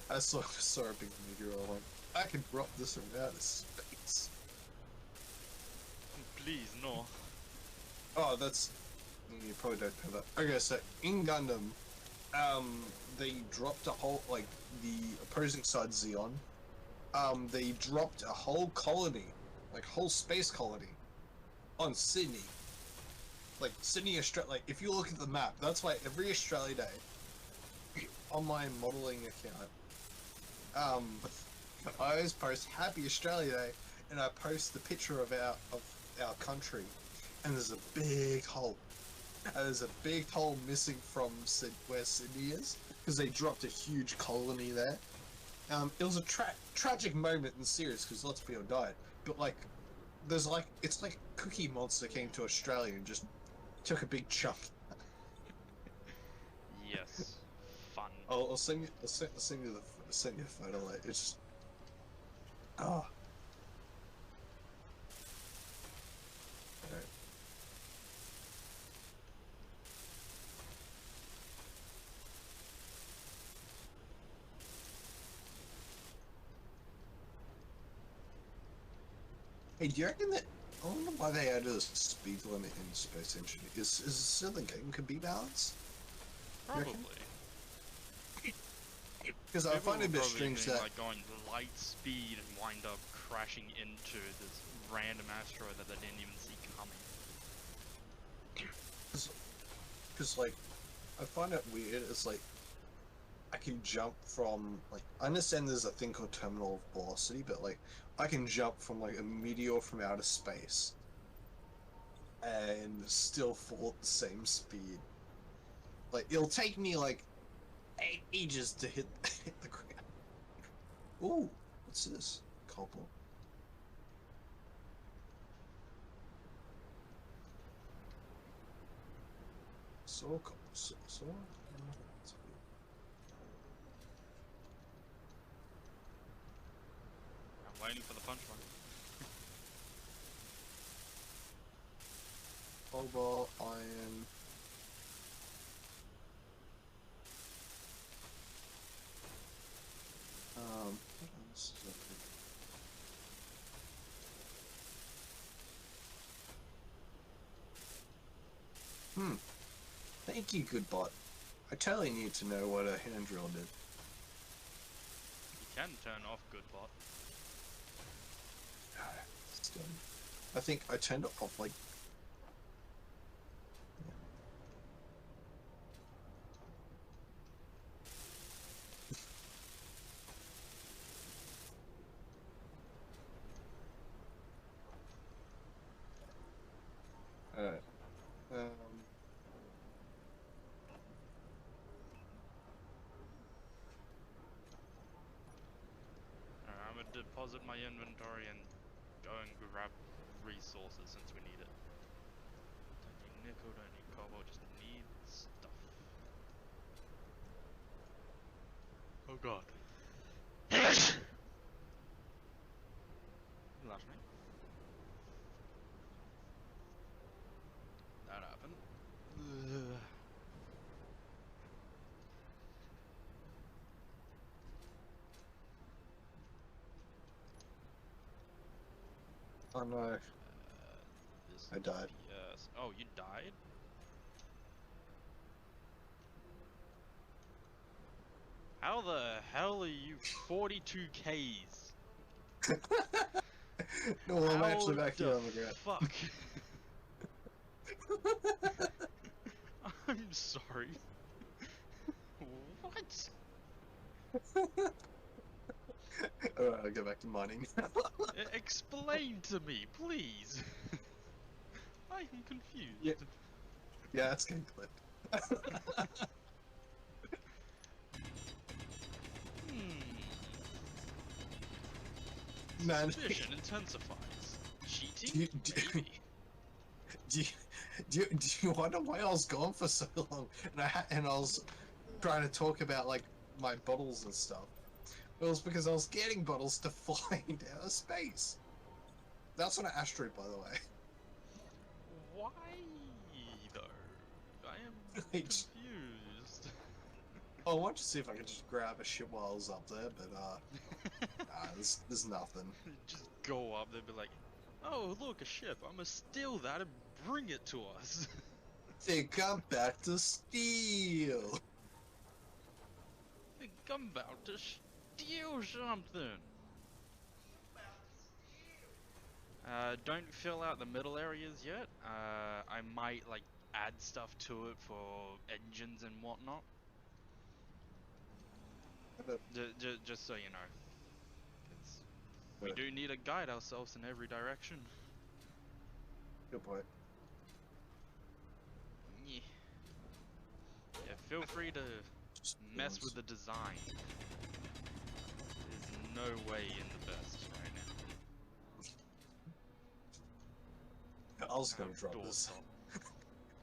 I saw a big meteor. I'm like, I can drop this from outer space. Please, no. Oh, that's... You probably don't know that. Okay, so in Gundam, they dropped a whole, like, the opposing side Xeon, they dropped a whole colony, like, whole space colony, on Sydney. like Sydney, Australia. Like if you look at the map, that's why every Australia Day on my modeling account, I always post Happy Australia Day, and I post the picture of our country, and there's a big hole. There's a big hole missing from where Sydney is because they dropped a huge colony there. It was a tragic moment in the series because lots of people died, but like, there's like it's like Cookie Monster came to Australia and just took a big chunk. Yes. Fun. I'll send you. I'll send you the photo later. It's just, oh. Alright. Hey, do you reckon that? I wonder why they added a speed limit in Space Engineer. Is so the game can be balanced? Probably. Because I find it a bit strange that like going light speed and wind up crashing into this random asteroid that they didn't even see coming. because like I find it weird. It's like I can jump from like I understand there's a thing called terminal velocity, but like I can jump from like a meteor from outer space and still fall at the same speed. Like it'll take me like ages to hit the ground. Ooh, what's this? Cobble. So. I'm waiting for the punchline. Cobalt, iron. What else is up here? Thank you, good bot. I totally need to know what a hand drill did. You can turn off good bot. Still, I think I turned it off like. Alright. I'm gonna deposit my inventory and go and grab resources since we need it. Don't need nickel, don't need cobalt, just need stuff. Oh god. Last name? That happened. Ugh. Oh no. This I died. Yes. Oh, you died? How the hell are you 42 Ks? No, I'm How actually back the here on the ground. fuck? I'm sorry. What? Alright, I'll go back to mining. Explain to me, please. I'm confused. Yeah. Yeah, it's getting clipped. Man, Suspicion intensifies. Cheating? do you, Maybe. do you wonder why I was gone for so long? And I was trying to talk about like my bottles and stuff. It was because I was getting bottles to fly into outer space. That's on an asteroid, by the way. Why though? I am confused. I wanted to see if I could just grab a ship while I was up there, but nah, there's nothing. Just go up there and be like, oh look, a ship, I'm gonna steal that and bring it to us. Think I'm back to steal. Think I'm about to steal something. Don't fill out the middle areas yet. I might like add stuff to it for engines and whatnot. Just so you know, because we do need to guide ourselves in every direction. Good point. Yeah. Yeah, feel free to Just mess with the design. There's no way in the best right now. I was gonna drop this.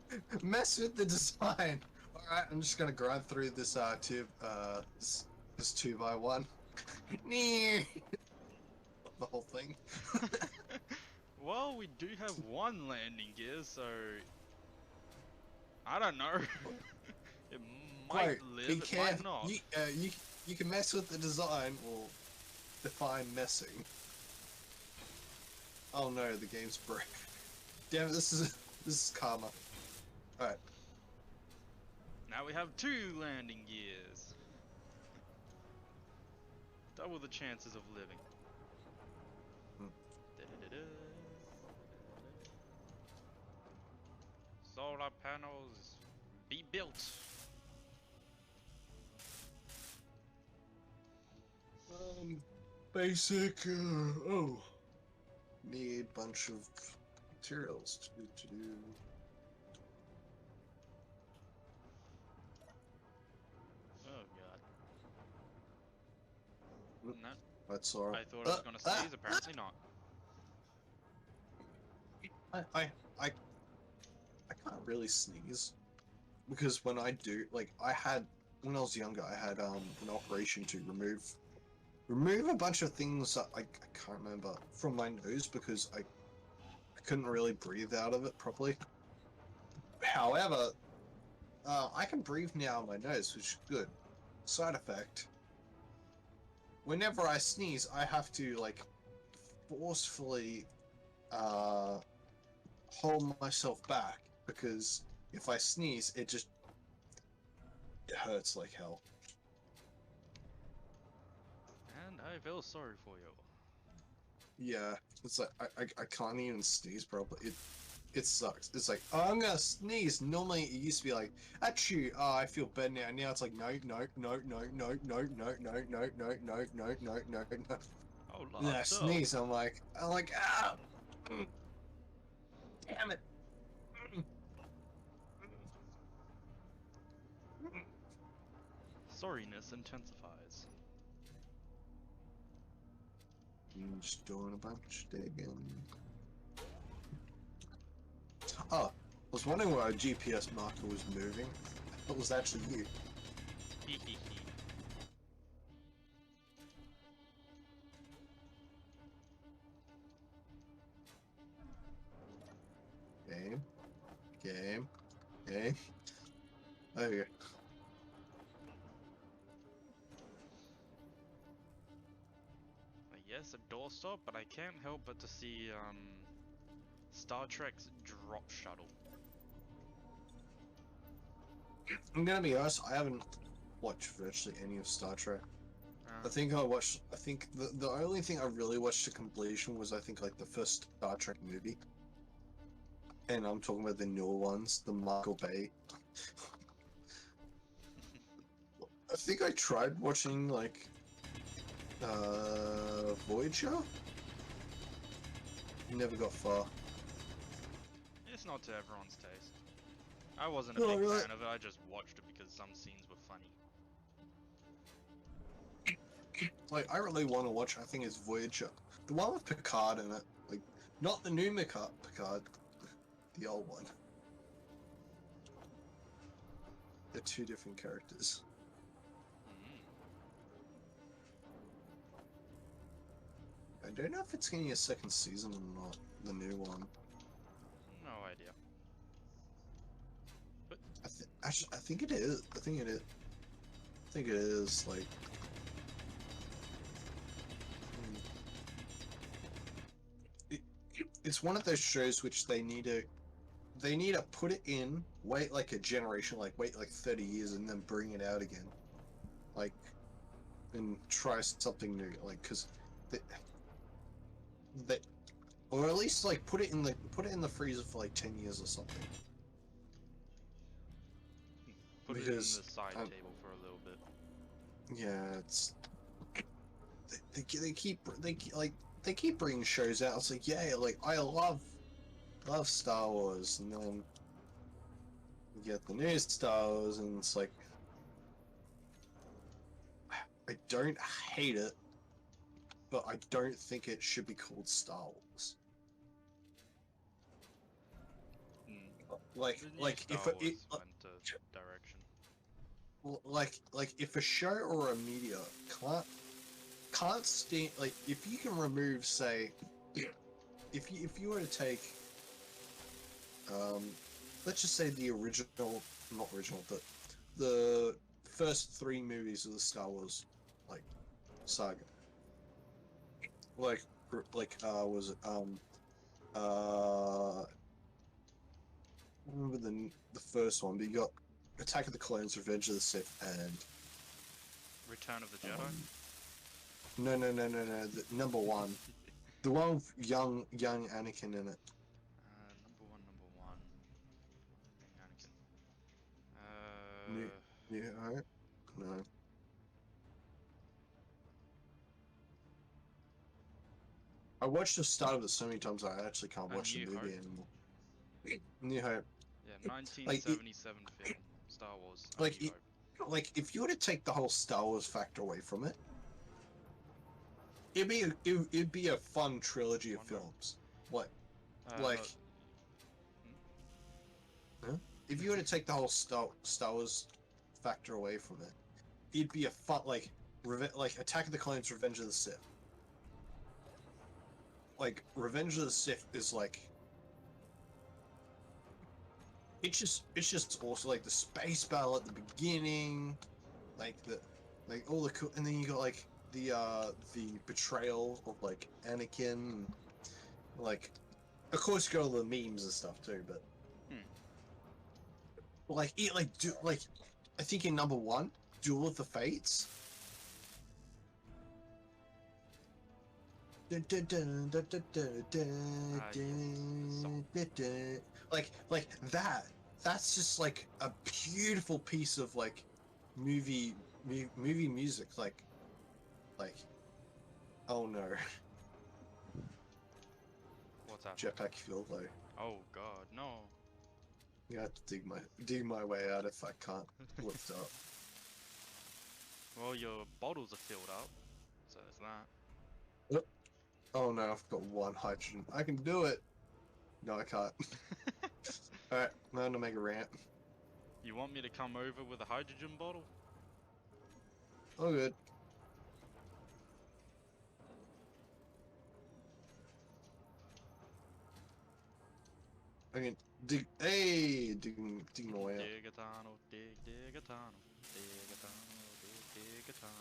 Doorstop. Mess with the design. All right, I'm just gonna grind through this this 2x1. the whole thing. Well, we do have one landing gear, so I don't know. It might Right, live, be it might careful. not. You can mess with the design or define messing. Oh no, the game's broke. Damn it, this is karma. Alright. Now we have 2 landing gears. Double the chances of living. Solar panels be built. Basic need bunch of materials to do. Oh god. No. That's alright. I thought I was gonna sneeze, apparently not. I can't really sneeze because when I do, like, when I was younger, I had an operation to remove a bunch of things that I can't remember from my nose because I couldn't really breathe out of it properly. However, I can breathe now on my nose, which is good. Side effect: whenever I sneeze, I have to like forcefully hold myself back because if I sneeze, it hurts like hell. And I feel sorry for you. Yeah, it's like I can't even sneeze properly. It sucks. It's like, oh, I'm gonna sneeze. Normally it used to be like, achoo, oh, I feel better now. Now it's like, no, no, no, no, no, no, no, no, no, no, no, no, no, no, no. Oh, And then I sneeze. I'm like, ah, damn it. Sorriness intensifies. I'm just doing a bunch of digging. Oh, I was wondering why a GPS marker was moving. It was actually you. Game. Game. Game. Okay. Yes, a doorstop, but I can't help but to see Star Trek's drop shuttle. I'm gonna be honest, I haven't watched virtually any of Star Trek. I think the only thing I really watched to completion was I think like the first Star Trek movie. And I'm talking about the newer ones, the Michael Bay. I think I tried watching like Voyager? Never got far. It's not to everyone's taste. I wasn't a Oh, big really? fan of it, I just watched it because some scenes were funny. Like, I really want to watch, I think it's Voyager. The one with Picard in it. Like, not the new Picard, the old one. They're 2 different characters. I don't know if it's getting a second season or not, the new one. No idea. But Actually, I think it is. I think it is, like... It's one of those shows which they need to put it in, wait like a generation, like wait like 30 years and then bring it out again. Like, and try something new, like, because they or at least like put it in the freezer for like 10 years or something. Put it in Because the side table for a little bit. yeah, it's they keep bringing shows out. It's like, yeah, like I love Star Wars, and then you get the new Star Wars, and it's like I don't hate it, but I don't think it should be called Star Wars. The new Star Wars went a direction. Like if a show or a media can't stand, like if you can remove, say, if you were to take let's just say the original, not original, but the first 3 movies of the Star Wars like saga, like was it I remember the first one, but you got Attack of the Clones, Revenge of the Sith, and Return of the Jedi? No, the number one. The one with young Anakin in it. Number one. Anakin. New Hope? No. I watched the start of it so many times I actually can't watch the New movie Hope? anymore. New Hope. Yeah, Like, 1977 film. Star Wars. like, New it, Hope. like, if you were to take the whole Star Wars factor away from it, it'd be a fun trilogy of films. What? Like, huh? If you were to take the whole Star Wars factor away from it, it'd be a fun, like Attack of the Clones, Revenge of the Sith. Like, Revenge of the Sith is like, it's just also like the space battle at the beginning, like all the cool, and then you got like the betrayal of like Anakin, like, of course you got all the memes and stuff too, but like I think in number 1, Duel of the Fates. Like that. That's just like a beautiful piece of like movie music. Like oh no, What's that? Jetpack Fuel though. Oh god, no. You have to dig my way out if I can't lift up. Well, your bottles are filled up, so there's that. Oh no, I've got 1 hydrogen. I can do it. No, I can't. Alright, I'm gonna make a ramp. You want me to come over with a hydrogen bottle? Oh, good. I can dig. Hey, digging my way out. Dig a tunnel, dig a tunnel, dig a tunnel, dig a tunnel.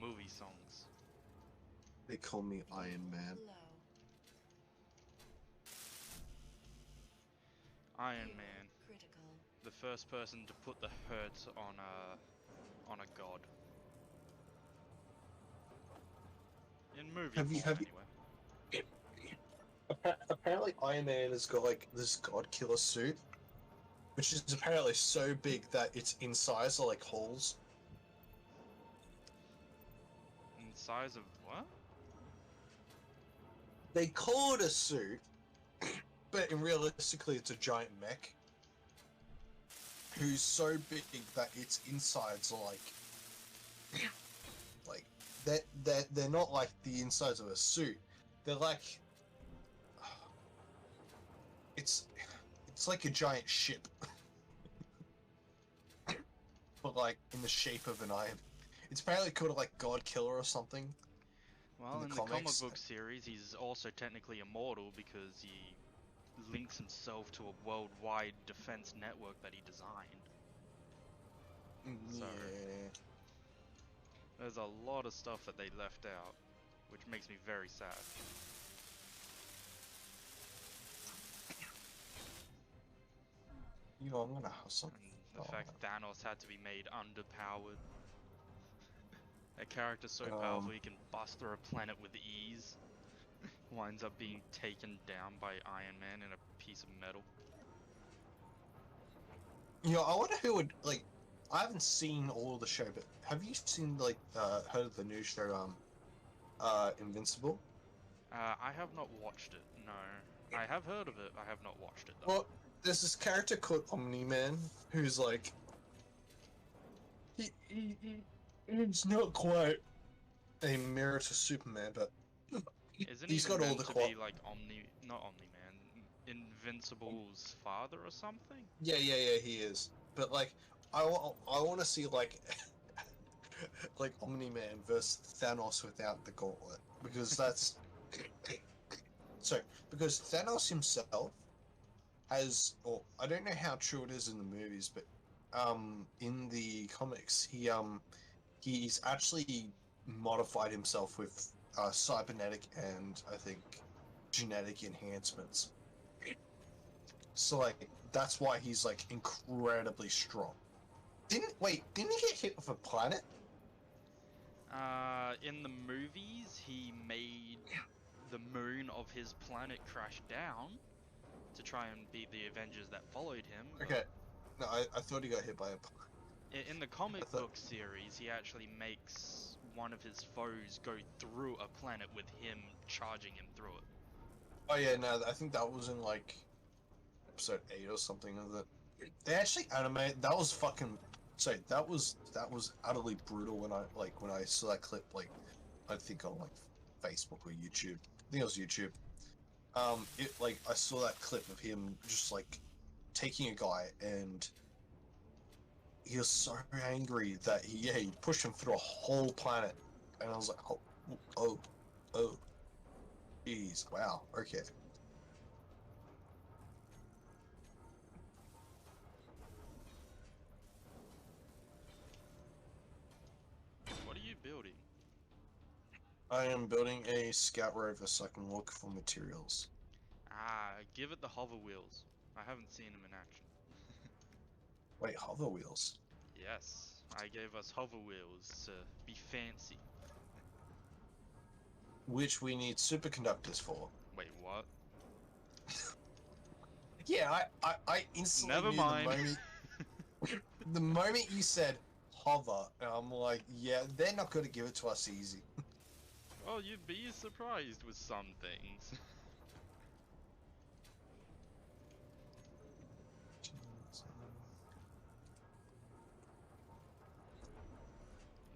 Movie songs. They call me Iron Man. Iron Man, the first person to put the hurt on a god. In movie form, anyway. Apparently, Iron Man has got like this god killer suit, which is apparently so big that its insides are like holes. In size of what? They call it a suit, but realistically, it's a giant mech who's so big that its insides are like they're not like the insides of a suit. They're like it's like a giant ship, but like in the shape of an iron. It's apparently called like God Killer or something. Well, in the comic book series, he's also technically immortal because he links himself to a worldwide defense network that he designed. Yeah. So, there's a lot of stuff that they left out, which makes me very sad. You know, I'm gonna have something. And the fact Thanos had to be made underpowered. A character so Um, powerful he can bust through a planet with ease, winds up being taken down by Iron Man in a piece of metal. you know, I wonder who would like. I haven't seen all of the show, but have you seen like heard of the new show Invincible? I have not watched it, no. I have heard of it, I have not watched it though. Well, there's this character called Omni-Man who's like he's not quite a mirror to Superman, but Isn't he he's got all meant the to be like not Omni-Man, Invincible's father or something? yeah, he is. But like, I want to see like like Omni-Man versus Thanos without the gauntlet, because that's so because Thanos himself has, or I don't know how true it is in the movies, but in the comics he's actually modified himself with cybernetic and I think genetic enhancements. So like that's why he's like incredibly strong. Didn't he get hit with a planet? In the movies, he made the moon of his planet crash down to try and beat the Avengers that followed him, but Okay. No, I thought he got hit by a in the I comic thought book series, he actually makes one of his foes go through a planet with him charging him through it. oh yeah, no, I think that was in like episode 8 or something of it. They actually animate that was fucking sorry, that was utterly brutal when I saw that clip like I think on like Facebook or YouTube. I think it was YouTube. It like I saw that clip of him just like taking a guy and he was so angry that he pushed him through a whole planet, and I was like, oh, oh, jeez, wow, okay. What are you building? I am building a scout rover so I can look for materials. Give it the hover wheels. I haven't seen them in action. Wait, hover wheels? Yes, I gave us hover wheels to be fancy. Which we need superconductors for. Wait, what? Yeah, I instantly Never knew the mind. moment the moment you said hover, and I'm like, yeah, they're not going to give it to us easy. Well, you'd be surprised with some things.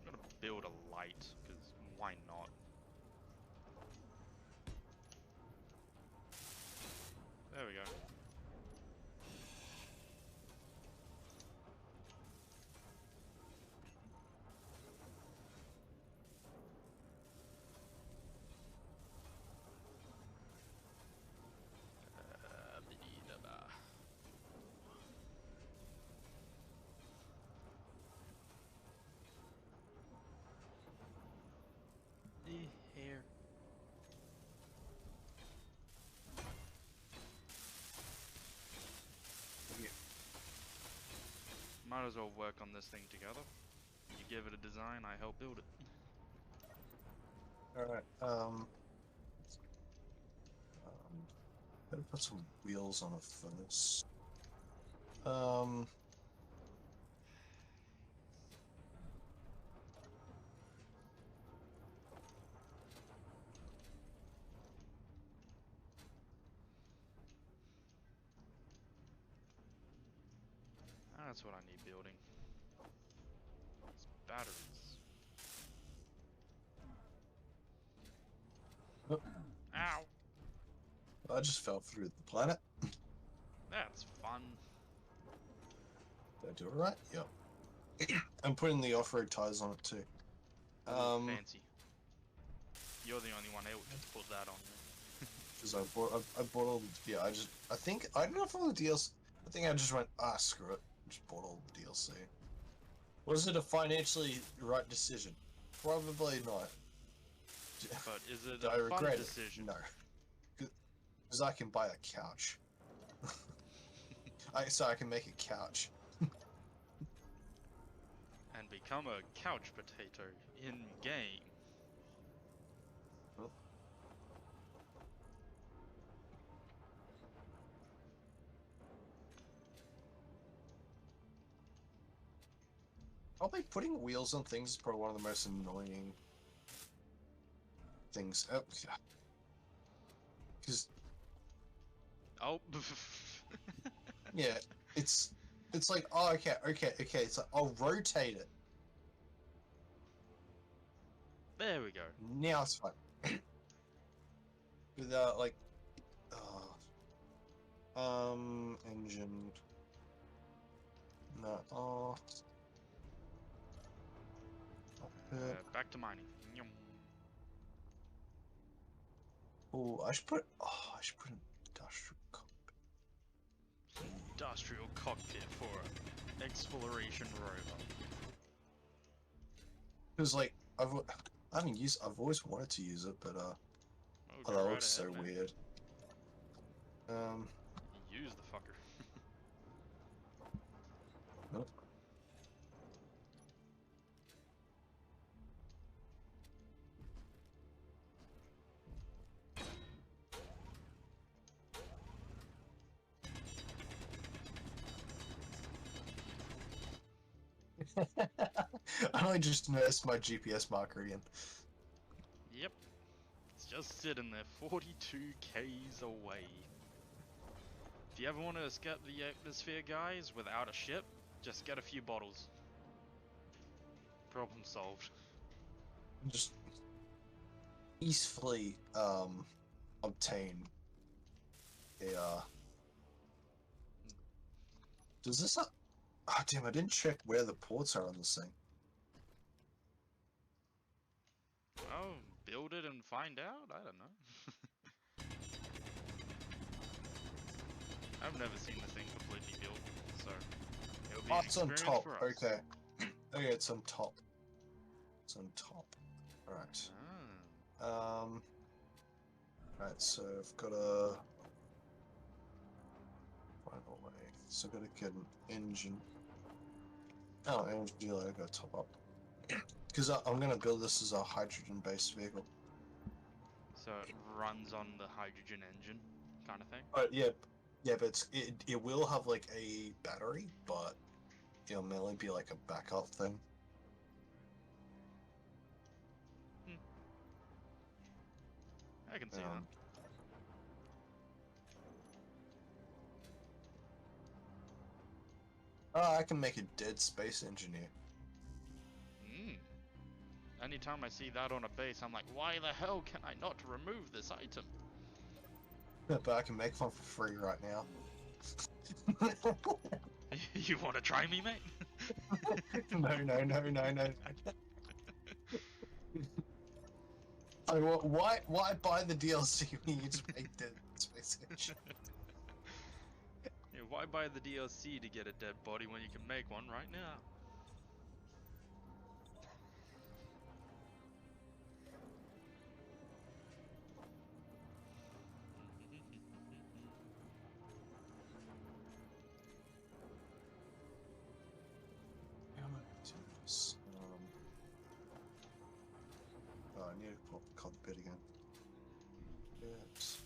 I'm gonna build a light, because why not? There we go. Here. Yeah. Might as well work on this thing together. You give it a design, I help build it. Alright, better put some wheels on it first. That's what I need building. It's batteries. Oh, Ow! I just fell through the planet. That's fun. Did I do it right? Yep. I'm putting the off-road tires on it too. Ooh, fancy. You're the only one able to put that on there. Because I bought all the, yeah, I don't know if all the DLC, I think I just went, screw it. Just bought all the DLC. Was it a financially right decision? Probably not. But is it Do I a fun regret decision? it? No. Because I can buy a couch. So I can make a couch. and become a couch potato in game. Oh. Probably putting wheels on things is probably one of the most annoying things. Oh, because Oh. yeah, it's like, oh, okay. It's like, I'll rotate it. There we go. Now it's fine. Without like, engine. No, Back to mining. Nyum. oh, I should put an industrial Industrial cockpit for exploration rover. Because like I haven't used. I've always wanted to use it, but Oh, oh, go that right looks so ahead, man. weird. Use the fucker. Nope. I only just noticed my GPS marker again. Yep. It's just sitting there 42 k's away. If you ever want to escape the atmosphere, guys, without a ship, just get a few bottles. Problem solved. Just peacefully obtain a Does this not? Oh damn! I didn't check where the ports are on this thing. Oh, build it and find out? I don't know. I've never seen the thing completely built, so it'll be Oh, an it's on experience top. for us. Okay. Okay, it's on top. It's on top. Alright. Ah. Right, so I've got to find a way. So I've got to get an engine. Oh, engine dealer, I got to top up. Because I'm going to build this as a hydrogen-based vehicle. So it runs on the hydrogen engine, kind of thing? But yeah, but it will have like a battery, but it'll mainly be like a backup thing. I can see that. I can make a dead space engineer. Anytime I see that on a base, I'm like, why the hell can I not remove this item? But I can make one for free right now. You want to try me, mate? No. I mean, why buy the DLC when you just make dead space engine? Yeah, why buy the DLC to get a dead body when you can make one right now? Oh, I need to put cockpit again. Yes.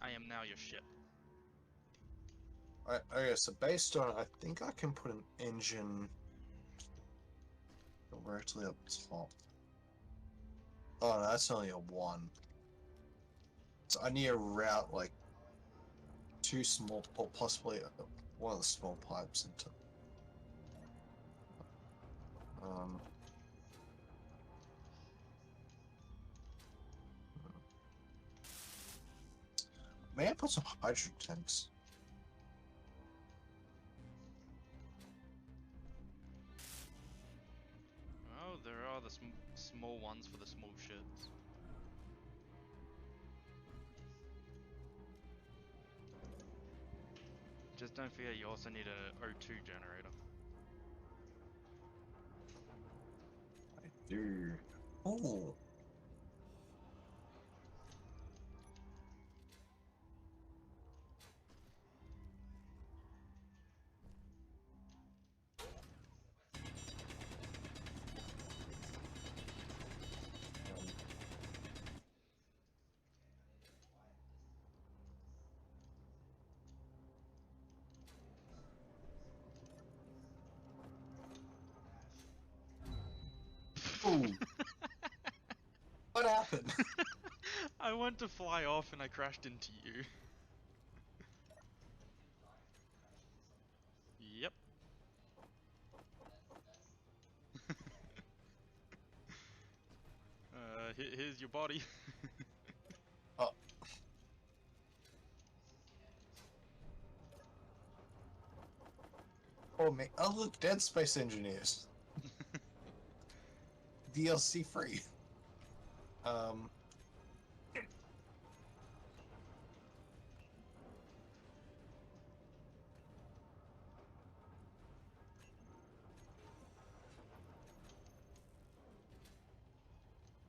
I am now your ship. Okay, so based on, I think I can put an engine directly up top. Oh, no, that's only a 1. So I need to route like 2 small, or possibly one of the small pipes into. May I put some hydrogen tanks? Oh, there are the small ones for the small ships. Just don't forget you also need a O2 generator. I do. Oh. Whoa! What happened? I went to fly off and I crashed into you. Yep. Here's your body. Oh. Oh, man. Oh, look, Dead Space Engineers. DLC free.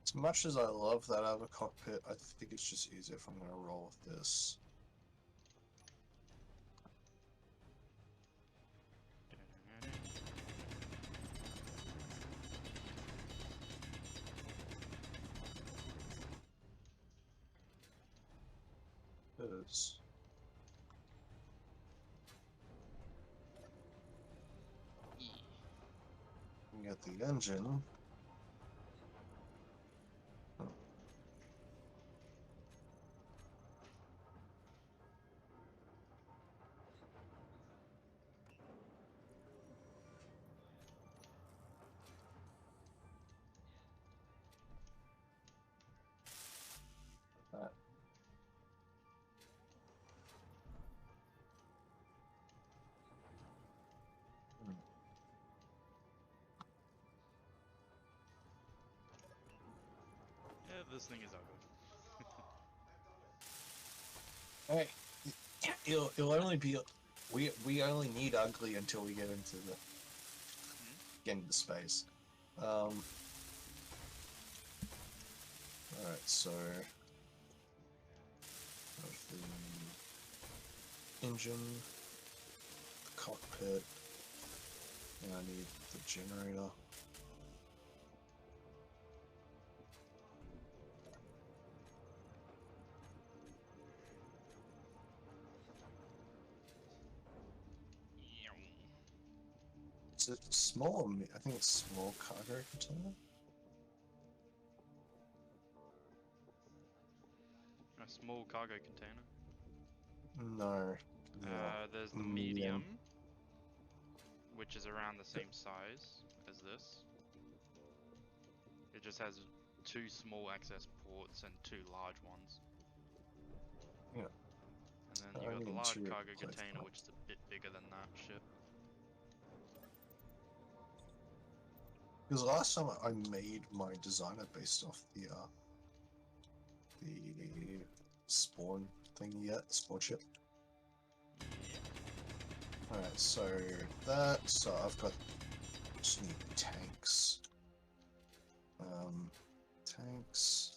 As much as I love that other cockpit, I think it's just easier if I'm going to roll with this. This. We got the engine. Oh. That. Hmm. Yeah, this thing is ugly. Hey, it'll only be we only need ugly until we get into the space. All right, so the engine, the cockpit, and I need the generator. Is it small? I think it's small cargo container. A small cargo container. No. There's the medium, which is around the same size as this. It just has 2 small access ports and 2 large ones. Yeah. And then you got the large cargo container, that. which is a bit bigger than that ship. Because last time I made my designer based off the spawn thing yet, spawn ship. Alright, so I've got just need tanks. Tanks.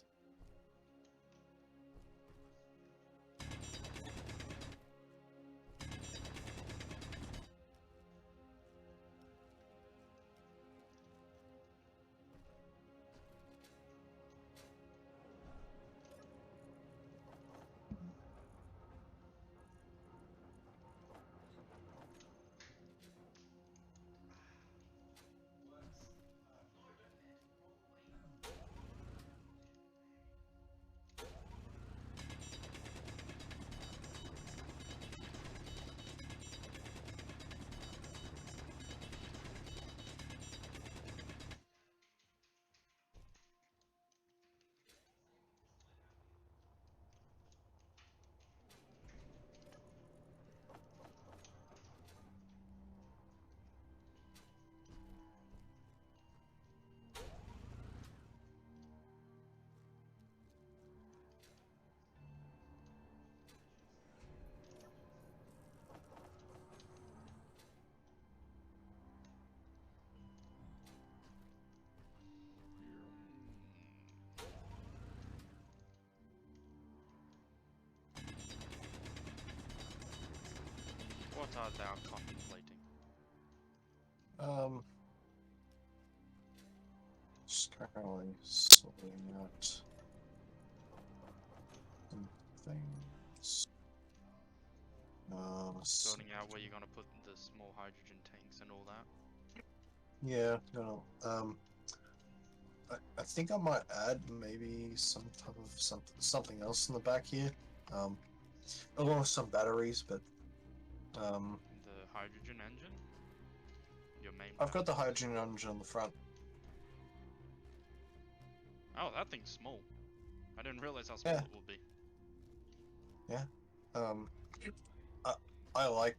What art thou contemplating? Just currently sorting out some things. Sorting out where you're gonna put the small hydrogen tanks and all that. Yeah, no. I think I might add maybe some type of something else in the back here, along with some batteries. But The hydrogen engine? Your main I've got the batteries? hydrogen engine on the front. Oh, that thing's small. I didn't realize how small Yeah, it would be. yeah. Um, I, I like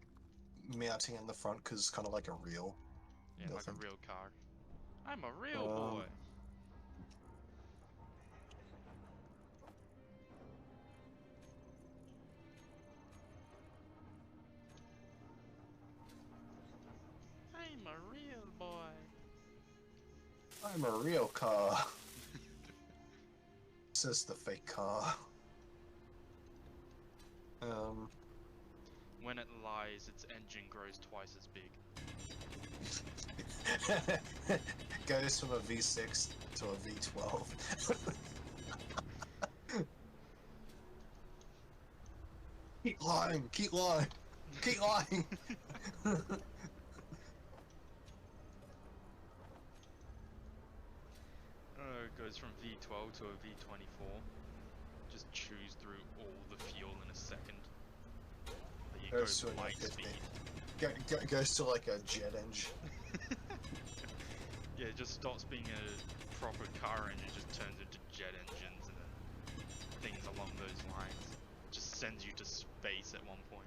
mounting in the front because it's kind of like a real. Yeah, I like a think. real car. I'm a real Um, boy. I'm a real boy. I'm a real car. Says the fake car. Um, When it lies, its engine grows twice as big. goes from a V6 to a V12. Keep lying, keep lying, keep lying. It goes from V12 to a V24. Just chews through all the fuel in a second. Like it Goes goes to an light F50. speed. Goes to like a jet engine. Yeah, it just stops being a proper car engine, just turns into jet engines and then things along those lines. Just sends you to space at one point.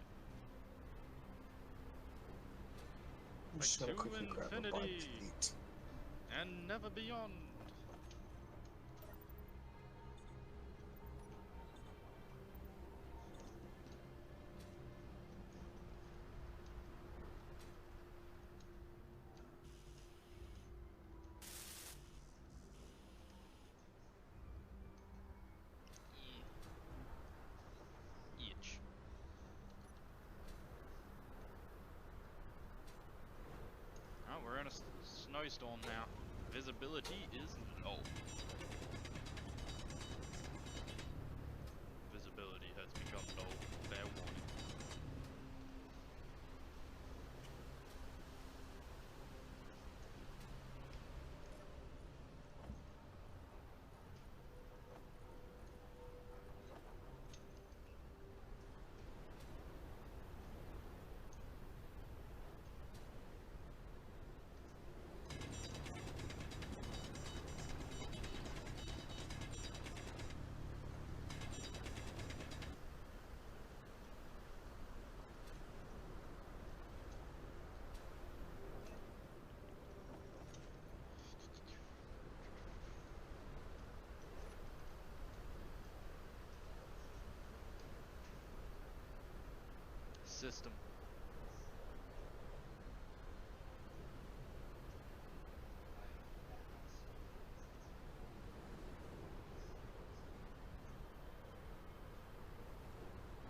I'm Like just to gonna quickly grab a bite infinity to eat. and never beyond. Each. Oh, we're in a snowstorm now. Visibility is low. Visibility has become low. Fair warning. System.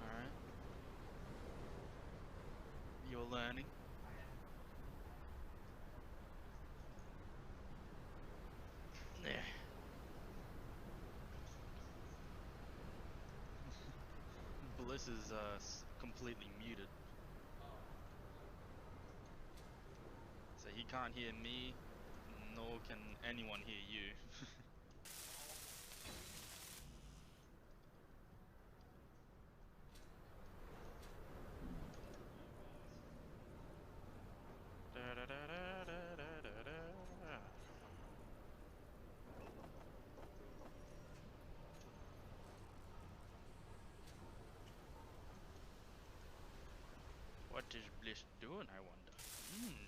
Alright. You're learning. Yeah. Bliss is completely muted. So he can't hear me, nor can anyone hear you. What is Bliss doing, I wonder? Hmm.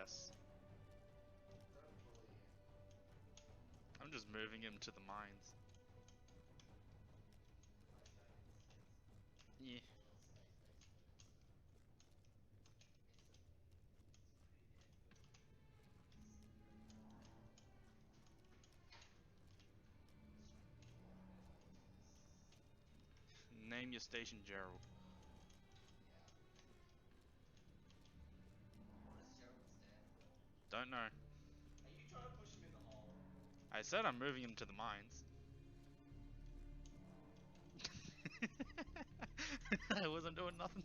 Yes. I'm just moving him to the mines. Yeah. Name your station, Gerald. Don't know. Are you trying to push him in the hole? I said I'm moving him to the mines. I wasn't doing nothing.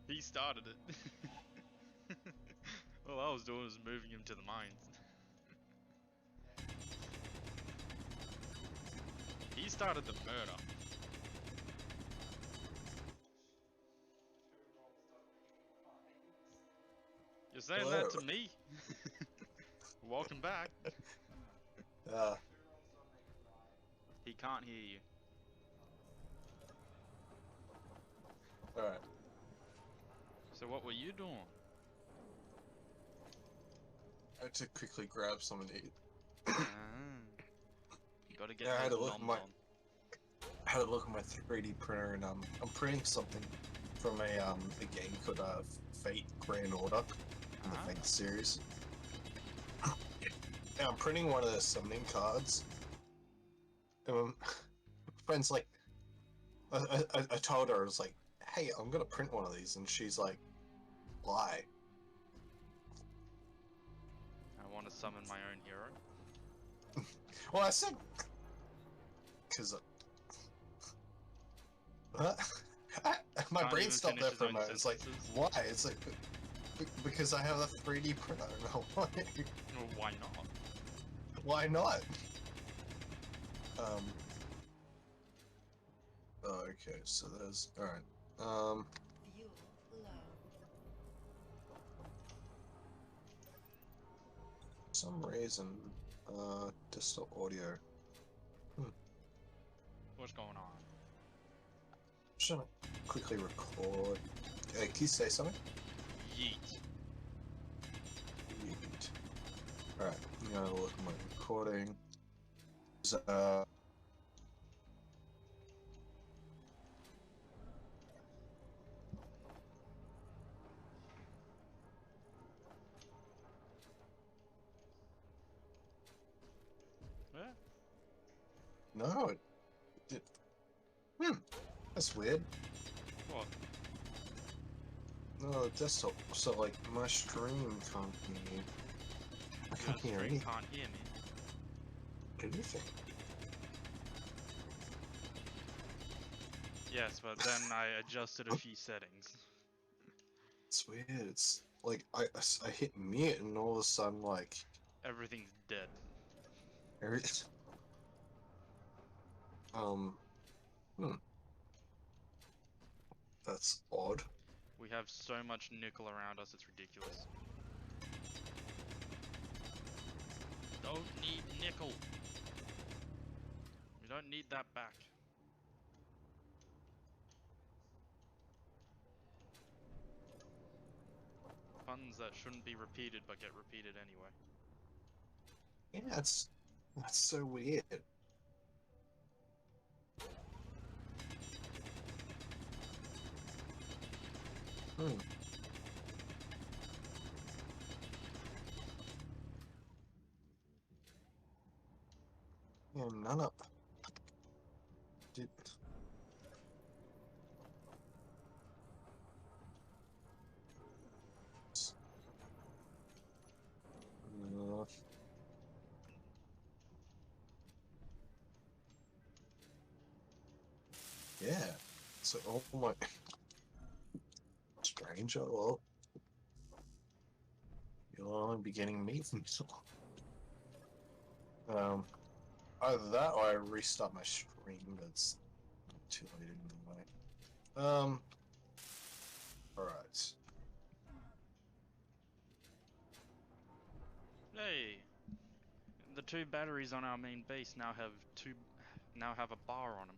He started it. All I was doing was moving him to the mines. He started the murder. You're saying Hello. that to me? Welcome back. Uh, He can't hear you. Alright. So what were you doing? I had to quickly grab something to eat. Ah, gotta get Yeah, I had those to look at noms my on. I had to look at my 3D printer, and I'm printing something from a game called Fate Grand Order in the Ah, Fate series. And I'm printing one of the summoning cards. And friends like, I told her, I was like, hey, I'm gonna print one of these, and she's like, why? I want to summon my own hero. Well, I said, because my Can't brain even stopped finish there his for a own moment. It's like, sentences. why? It's like, because I have a 3D printer. No, why? Well, why not? Why not? Um. Oh, okay, so there's alright. Fuel low. For some reason, desktop audio. What's going on? Just trying to quickly record. Can you say something? Yeet. Yeet. Alright, I'm gonna look at my recording. Yeah. No, it did. That's weird. What? No, desktop. So, like, my stream can't hear me. I Your can't hear stream anything. can't hear me. Anything. Yes, but then I adjusted a few settings. It's weird. It's like I hit mute and all of a sudden, like, Everything's dead. every, um, hmm, that's odd. We have so much nickel around us, it's ridiculous. Don't need nickel. We don't need that back. Puns that shouldn't be repeated but get repeated anyway. Yeah, that's so weird. Hmm. Yeah, none of did. Uh, yeah. So, oh my. Strange. Oh well. You'll only be getting me from so. Either that or I restart my stream, but it's too late anyway. Alright. Hey! the two batteries on our main base now have a bar on them.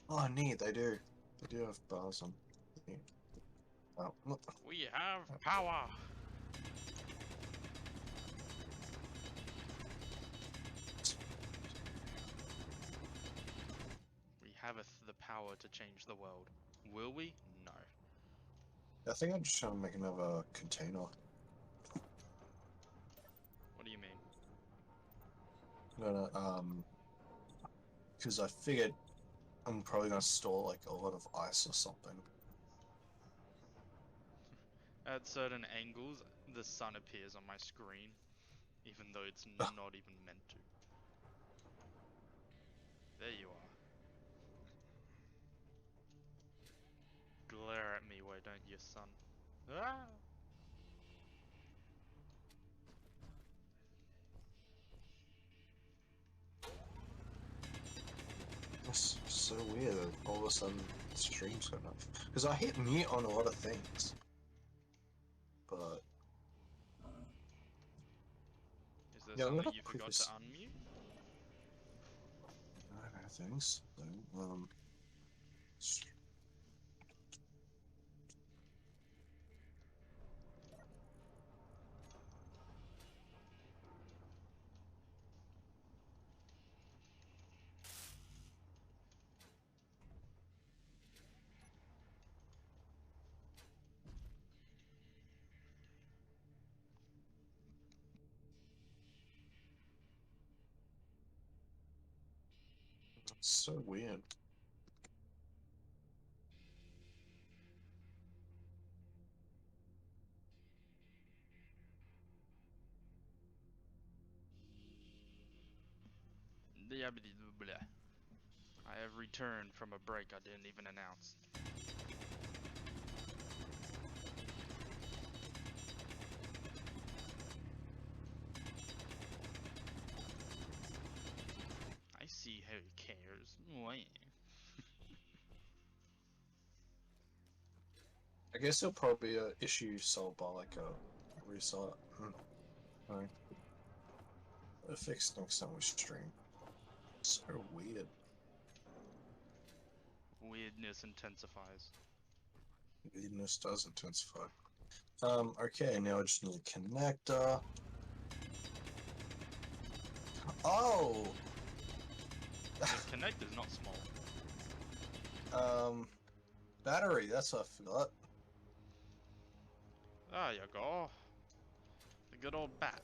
Oh, neat. They do. They do have bars on. Yeah. Oh, look. We have power. We haveth the power to change the world. Will we? No. I think I'm just trying to make another container. What do you mean? I'm gonna, because I figured I'm probably gonna store like a lot of ice or something. At certain angles, the sun appears on my screen, even though it's not even meant to. There you are. Glare at me, why don't you, son? Ah! It's so weird that all of a sudden the stream's going off. Because I hit mute on a lot of things. But Is there yeah, I'm something gonna you quickly forgot to unmute? I don't think so. S- It's so weird. Blah. I have returned from a break I didn't even announce. I see how he cares. Wait. I guess it'll probably be an issue solved by like a restart. Alright. I'll fix next time we stream. So weird. Weirdness intensifies. Weirdness does intensify. Okay, now I just need a connector. Oh! The connector's not small. Battery, that's what I forgot. There you go. The good old bat.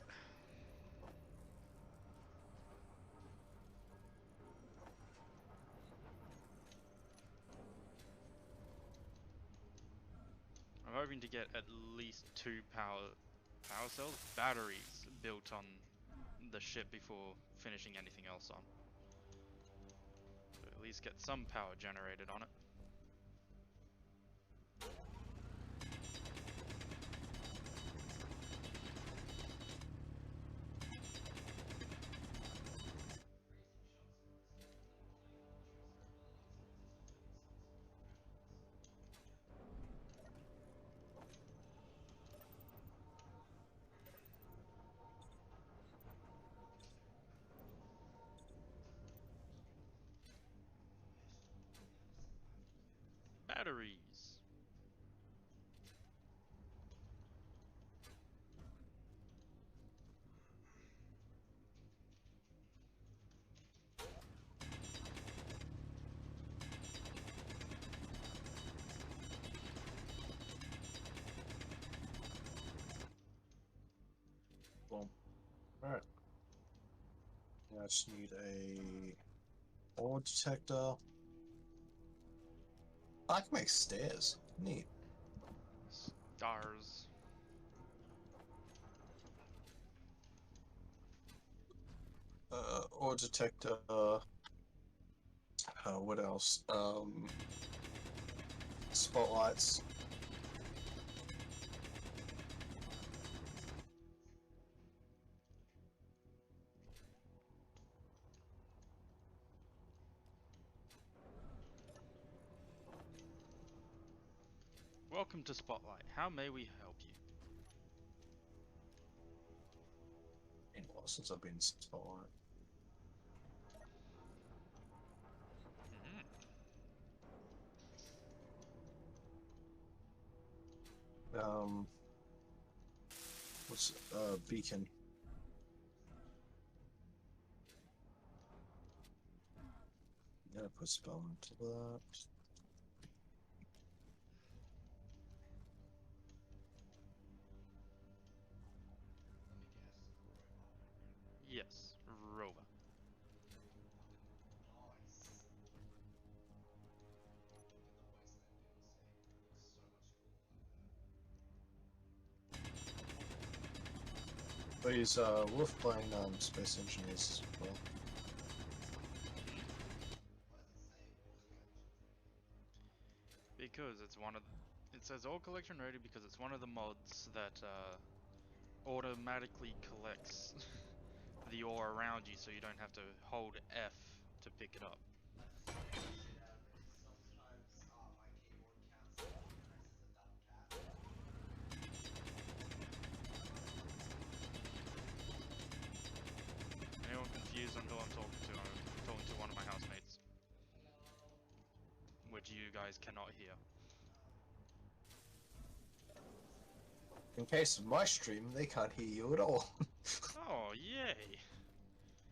I'm hoping to get at least 2 power cells, batteries built on the ship before finishing anything else on. So at least get some power generated on it. Batteries. Boom. Alright. Now I just need a ore detector. I can make stairs. Neat. Stars. Ore detector. What else? Spotlights. Welcome to Spotlight. How may we help you? Anyway. while since I've been in Spotlight. Mhm. What's Beacon? Yeah, put spell into that. Yes, Rover. But he's Wolf playing Space Engineers as well. Because it's one of it says all collection ready because it's one of the mods that automatically collects the ore around you so you don't have to hold F to pick it up. Anyone confused on who I'm talking to? I'm talking to one of my housemates, which you guys cannot hear. In case of my stream, they can't hear you at all. Oh, yay!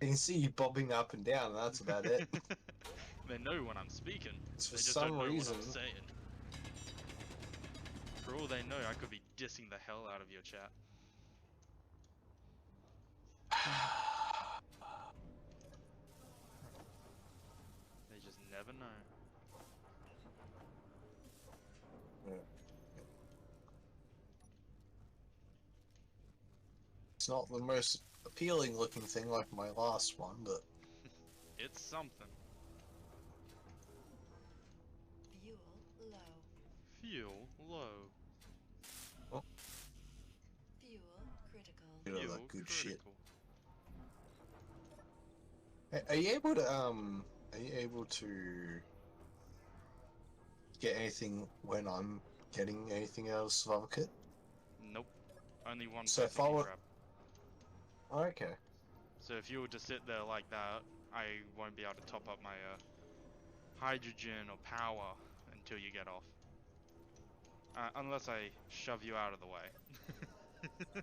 They can see you bobbing up and down, and that's about it. They know when I'm speaking. For They just some don't know reason, what I'm saying. For all they know, I could be dissing the hell out of your chat. They just never know. it's not the most appealing looking thing like my last one, but It's something. Fuel low. Fuel low. Fuel critical. you know, Fuel that good shit. critical. Hey, are you able to get anything when I'm getting anything out of Survival Kit? Nope. Only one So if person I can were- grab. Okay. So if you were to sit there like that, I won't be able to top up my hydrogen or power until you get off. Unless I shove you out of the way.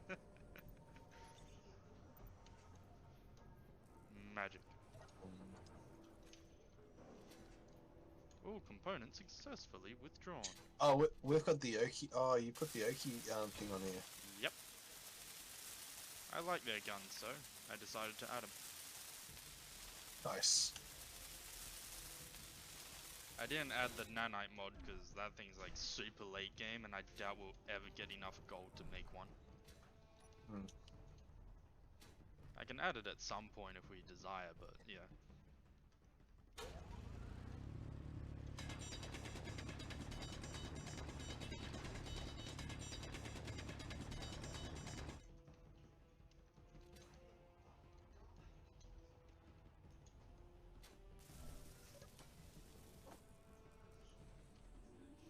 Magic. All components successfully withdrawn. Oh, we've got the Oki. Oh, you put the Oki thing on here. Yep. I like their guns, so I decided to add them. Nice. I didn't add the nanite mod because that thing's like super late game and I doubt we'll ever get enough gold to make one. Hmm. I can add it at some point if we desire, but yeah.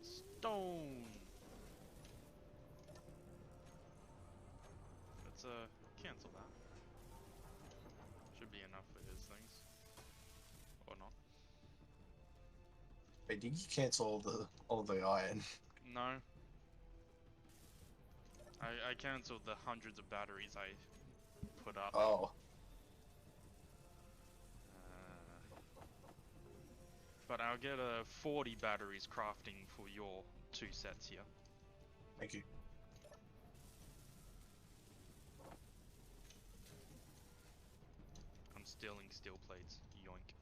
Stone! Let's cancel that. Should be enough for his things. Or not. Wait, did you cancel all the iron? No. I cancelled the hundreds of batteries I put up. Oh, But I'll get 40 batteries crafting for your 2 sets here. thank you. I'm stealing steel plates. Yoink.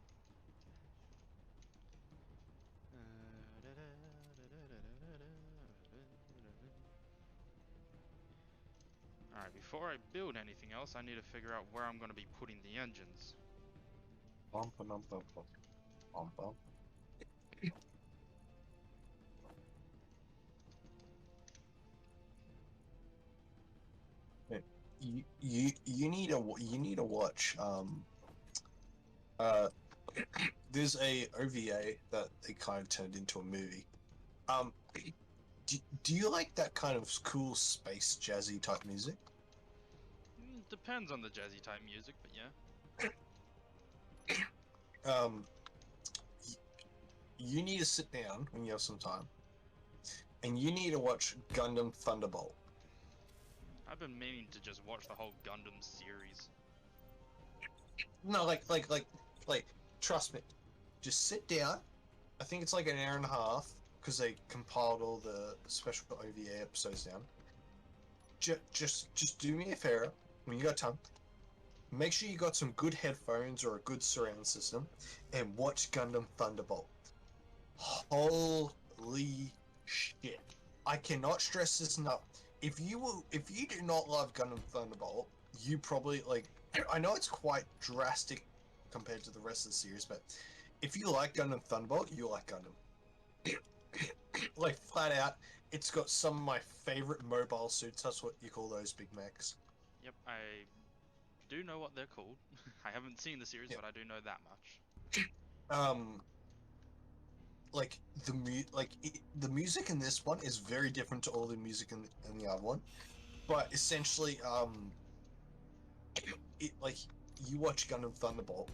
Alright, before I build anything else, I need to figure out where I'm going to be putting the engines. Bump, bump, bump, bump, bump, bump. You need to watch uh there's a OVA that they kind of turned into a movie. Um do you like that kind of cool space jazzy type music? depends on the jazzy type music, but yeah. Y- you need to sit down when you have some time, and you need to watch Gundam Thunderbolt. I've been meaning to just watch the whole Gundam series. No, like, trust me. Just sit down. I think it's like an hour and a half because they compiled all the special OVA episodes down. Just do me a favor when you got time. Make sure you got some good headphones or a good surround system, and watch Gundam Thunderbolt. Holy shit! I cannot stress this enough. If you do not love Gundam Thunderbolt, you probably like. I know it's quite drastic compared to the rest of the series, but if you like Gundam Thunderbolt, you like Gundam. Like flat out, it's got some of my favorite mobile suits. That's what you call those big mechs. Yep, I do know what they're called. I haven't seen the series, Yep. but I do know that much. Like the music in this one is very different to all the music in the other one, but essentially, it like you watch Gundam Thunderbolt,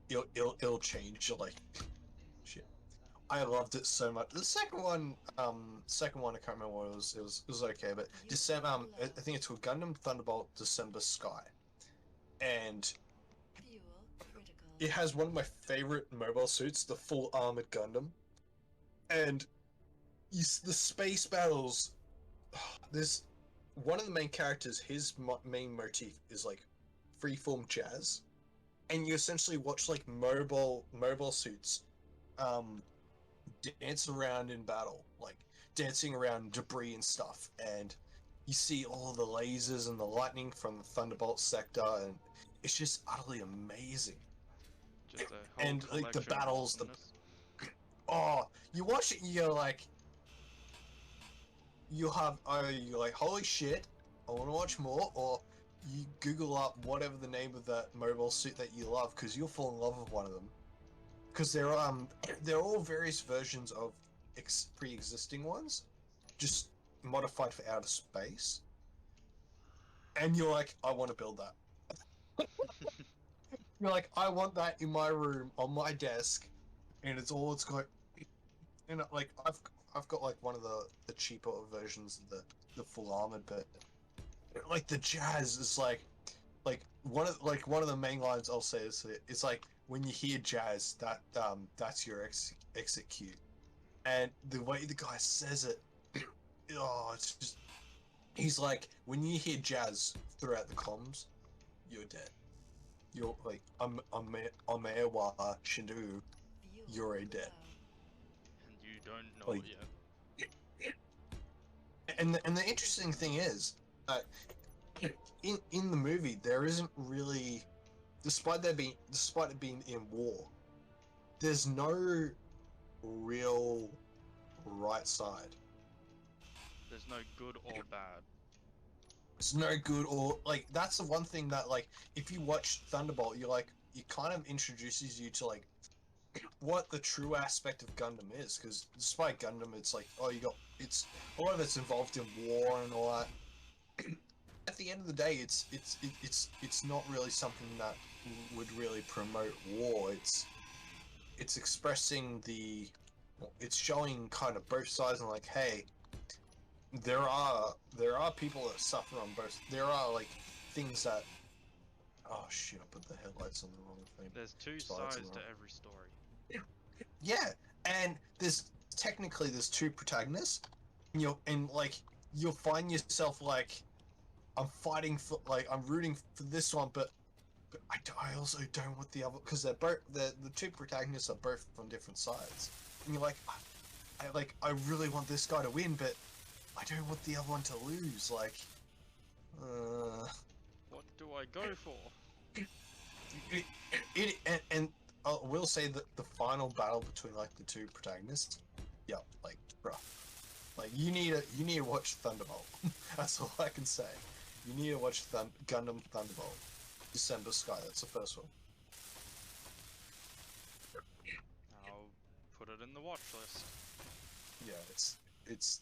it'll change. You're like, shit. I loved it so much. The second one I can't remember what it was. It was okay, but December. I think it's called Gundam Thunderbolt December Sky, and Fuel critical. it has one of my favorite mobile suits, the full armored Gundam, and the space battles. There's one of the main characters. His main motif is like freeform jazz, and you essentially watch like mobile suits, dance around in battle, like dancing around debris and stuff, and you see all the lasers and the lightning from the Thunderbolt sector, and it's just utterly amazing. Just a whole And like the collection of battles, awesomeness. you watch it, and you're like, you're like, holy shit, I want to watch more, or you Google up whatever the name of that mobile suit that you love, because you'll fall in love with one of them. Because they're all various versions of pre-existing ones, just modified for outer space. And you're like, I want to build that. You're like, I want that in my room on my desk, and it's got. And like I've got like one of the cheaper versions of the full armored, but like the jazz is like one of the main lines I'll say is it's like when you hear jazz that's your exit cue, and the way the guy says it, oh, it's just he's like, when you hear jazz throughout the comms, you're dead. You're like Amewa Shindu, Fuel you're a dead. And you don't know Like, it yet. and the interesting thing is that in the movie there isn't really, despite it being in war, there's no real right side. There's no good or bad. It's no good, or like that's the one thing that, like, if you watch Thunderbolt, you're like, it kind of introduces you to like what the true aspect of Gundam is, because despite Gundam, it's like, oh, it's a lot of it's involved in war and all that. At the end of the day, it's not really something that would really promote war. It's expressing it's showing kind of both sides, and like, hey, there are people that suffer on both. There are like things that, oh shit, I put the headlights on the wrong thing. There's two Spotlights on sides the to wrong. every story. Yeah, and there's two protagonists, and like you'll find yourself like, I'm fighting for, like, I'm rooting for this one, but I also don't want the other, because the two protagonists are both on different sides, and you're like, I really want this guy to win, but I don't want the other one to lose. Like, What do I go for? and I will say that the final battle between like the two protagonists, yeah, like, bruh, like you need to watch Thunderbolt. That's all I can say. You need to watch Gundam Thunderbolt, December Sky. That's the first one. I'll put it in the watch list. Yeah, it's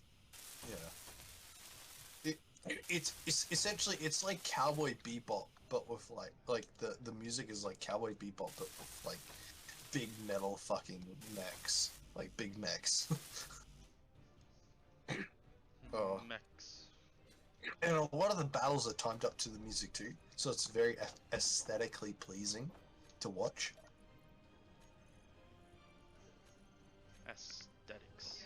yeah. It's essentially it's like Cowboy Bebop, but with like the music is like Cowboy Bebop, but with like big metal fucking mechs, like big mechs. Oh, Mechs. and a lot of the battles are timed up to the music too, so it's very aesthetically pleasing to watch. Aesthetics.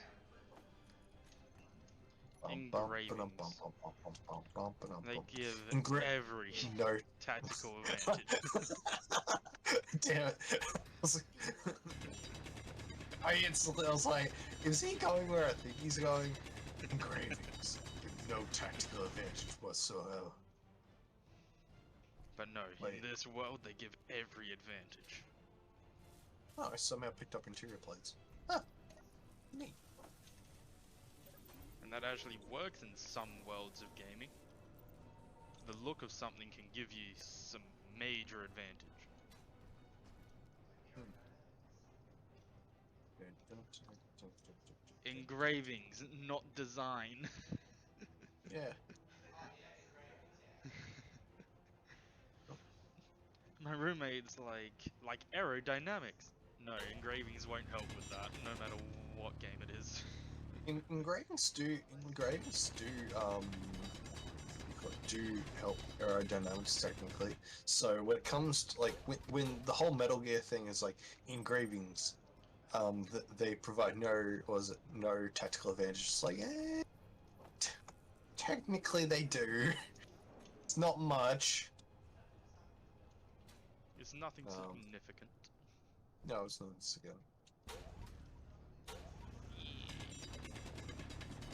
Bum, Engravings. bum, bum, bum, bum, bum, bum, bum, bum, They bum. give every No. tactical advantage. Damn it. I instantly I was like, is he going where I think he's going? Engravings. Give no tactical advantage whatsoever. But no, Wait. in this world they give every advantage. Oh, I somehow picked up interior plates. Huh. Neat. And that actually works in some worlds of gaming. The look of something can give you some major advantage. Engravings, not design. Yeah. My roommate's like aerodynamics. No, engravings won't help with that, no matter what game it is. Engravings do do help aerodynamics technically. So when it comes to like when the whole Metal Gear thing is like engravings, they provide no tactical advantage. It's like technically they do. It's not much. It's nothing significant. No, it's not. It's again.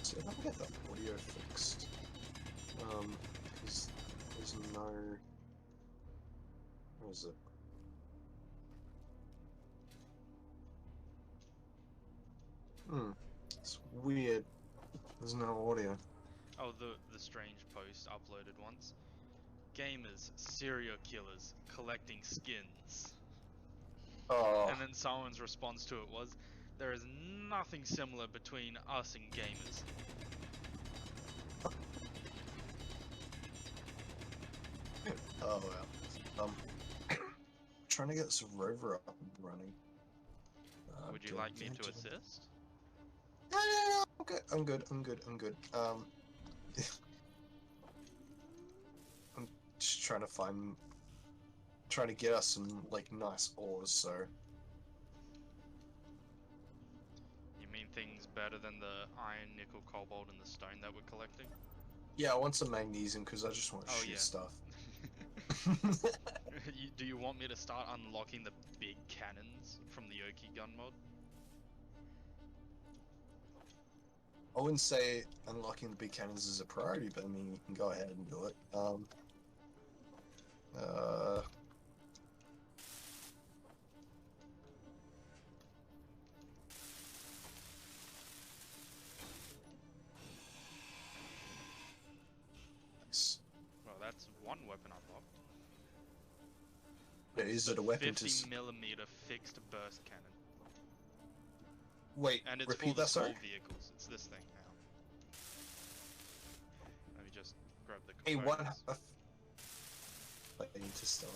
See if I can get the audio fixed. Because there's no. Where is it? It's weird. There's no audio. Oh, the strange post uploaded once. Gamers, serial killers, collecting skins. Oh. And then someone's response to it was, there is nothing similar between us and gamers. Oh well. Trying to get this rover up and running. Would you like me to assist? No, I'm good. I'm good. I'm just trying to get us some like nice ores. So You mean things better than the iron, nickel, cobalt, and the stone that we're collecting? yeah, I want some magnesium because I just want to shoot stuff. Do you want me to start unlocking the big cannons from the Oki gun mod? I wouldn't say unlocking the big cannons is a priority, but I mean you can go ahead and do it. Nice. Well, that's one weapon unlocked. Is it a weapon 50mm fixed burst cannon. Wait, And it's repeat for the that, sorry? small vehicles. It's this thing now. Let me just grab the Hey, components. I need to start.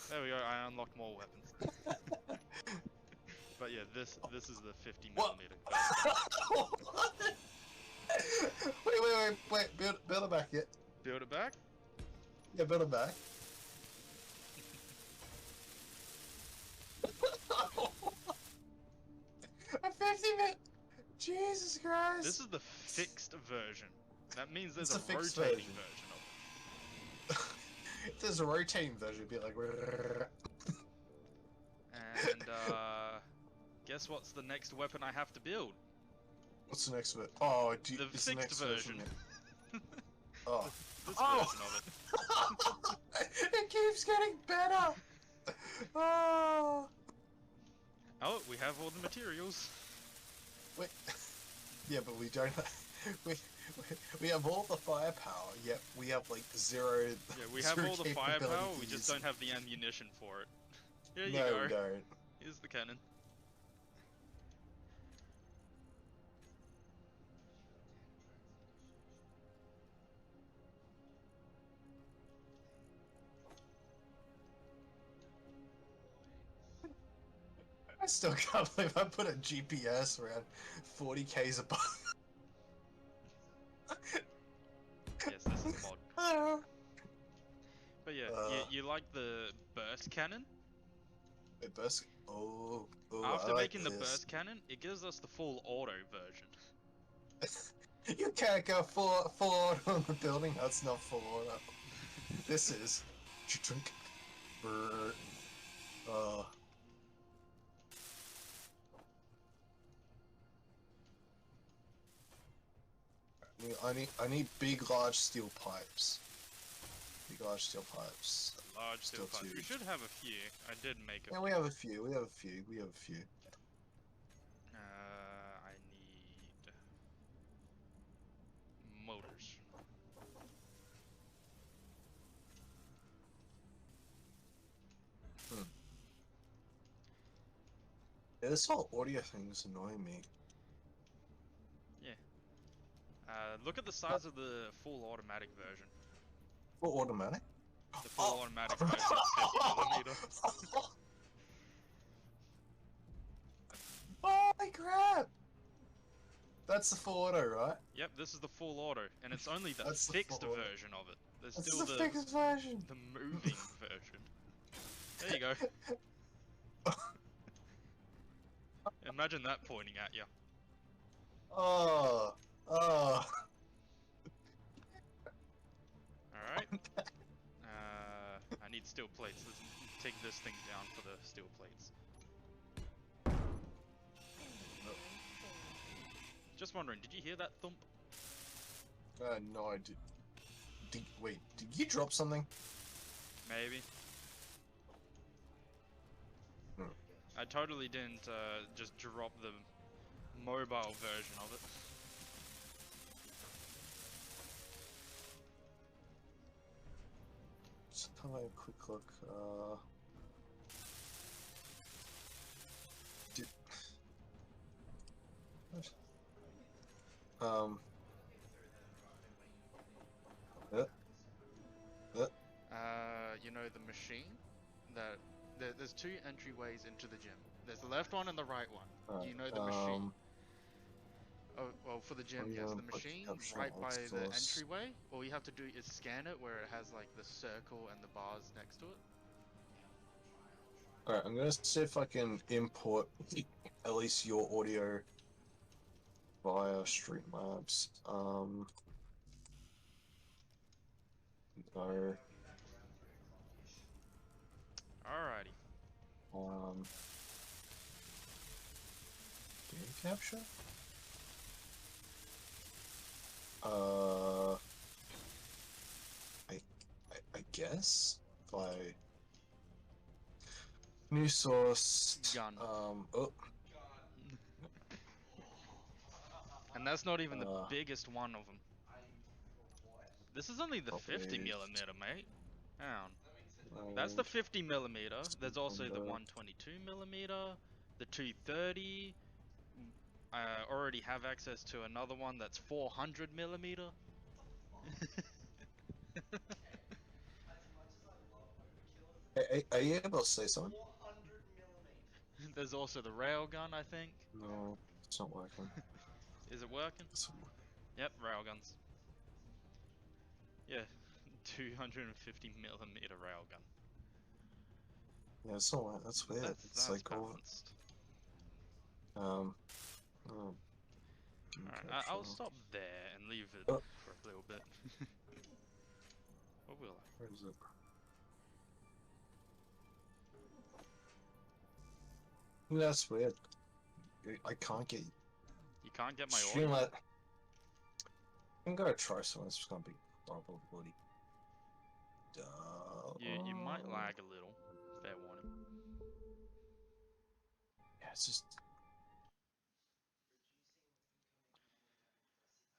There we go, I unlocked more weapons. But yeah, this is the 50mm. Wait, build it back yet. Build it back? Yeah, build it back. A 50mm! Jesus Christ! This is the fixed version. That means there's It's a a fixed rotating version. version of it. If there's a rotating version, it'd be like. And guess what's the next weapon I have to build? What's the next bit? Oh, The it's fixed the next version. Oh. This version of it. It keeps getting better! Oh! Oh, we have all the materials. Wait. Yeah, but we don't have... We have all the firepower, yet we have like zero... Yeah, we have all the firepower, we just don't have the ammunition for it. Here you go. No, we don't. Here's the cannon. still can't believe I put a GPS around 40 k's above. Yes, this is mod. Ah. But yeah, Uh. you like the burst cannon? Wait, burst. Oh, After I like making the this. burst cannon, it gives us the full auto version. You can't go full auto on the building. That's not full auto. This is. Chunk. Brr. I need big, large steel pipes. Big, large steel pipes. Large steel Still pipes. We two. should have a few. I did make a Yeah, few. we have a few. We have a few. We have a few. I need motors. Yeah, this whole audio thing is annoying me. Look at the size of the full automatic version. Full automatic? The full automatic version is 50mm. Holy crap! That's the full auto, right? Yep, this is the full auto, and it's only the That's the fixed full auto. version of it. There's That's still the fixed version. the moving version. There you go. Imagine that pointing at you. Oh. Alright. I need steel plates. Let's take this thing down for the steel plates. Just wondering, did you hear that thump? No, I did. Wait, did you drop something? Maybe. Hmm. I totally didn't just drop the mobile version of it. Just have a quick look. Did... You know the machine? There's two entryways into the gym. There's the left one and the right one. You know the machine? Oh, well, for the gym, yes. The machine right by the entryway. All you have to do is scan it where it has like the circle and the bars next to it. Alright, I'm gonna see if I can import at least your audio via Streamlabs. No. Alrighty. Game capture? I guess if I new source Gun. Oh. And that's not even the biggest one of them. This is only the 50mm, mate. Hang on. That's the 50mm. There's also the 122mm, the 230. I already have access to another one that's 400mm. Are you able to say something? There's also the railgun, I think. No, it's not working. Is it working? Yep, railguns. Yeah, 250mm railgun. Yeah, it's not. That's weird. It's like balanced. Alright, I'll stop there and leave it for a little bit. What will I? Where is it? That's weird. I can't get. You can't get my Streamlet. audio? I'm gonna try something. It's gonna be probably. You might lag a little. Fair warning. Yeah, it's just.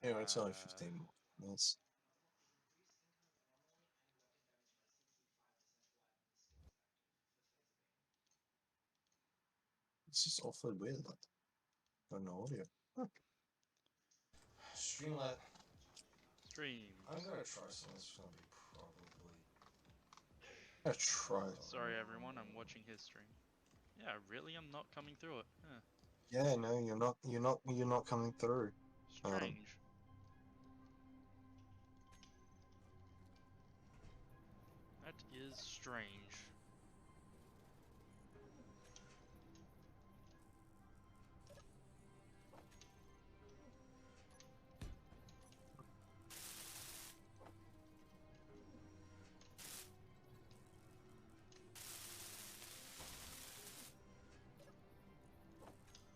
Anyway, it's only 15 minutes. It's just awfully weird, like, got no audio. Huh. Streamlet. Stream. I'm gonna try something. It's gonna be probably. I'm gonna try. Sorry everyone, I'm watching his stream. Yeah, really, I'm not coming through it. Huh. Yeah, no, you're not. You're not coming through. Strange. That is strange.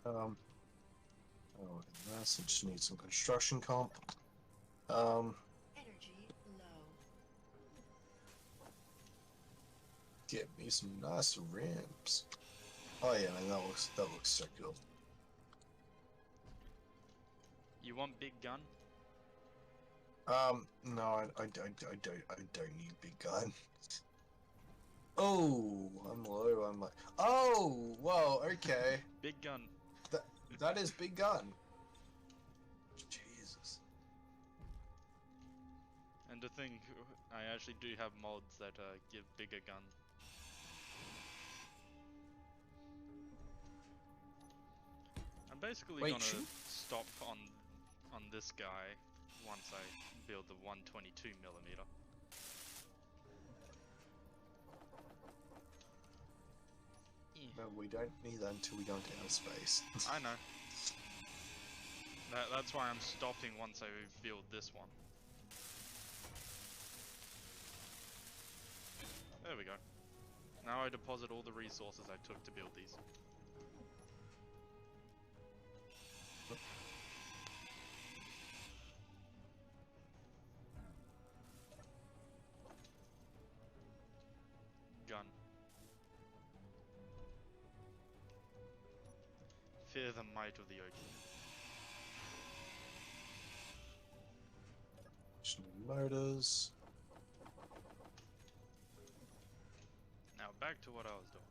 Oh, I just need some construction comp. Energy low. Get me some nice ramps. Oh yeah, man, that looks so cool. You want big gun? No, I don't need big gun. Oh, I'm low. I'm like, oh, whoa, okay. Big gun. That is big gun. Jesus. And to think, I actually do have mods that give bigger gun. I'm basically Wait, gonna stop on this guy once I build the 122mm. No, we don't need that until we go into outer space. I know. That's why I'm stopping once I build this one. There we go. Now I deposit all the resources I took to build these. Gun. Fear the might of the ocean. Motors. Now back to what I was doing.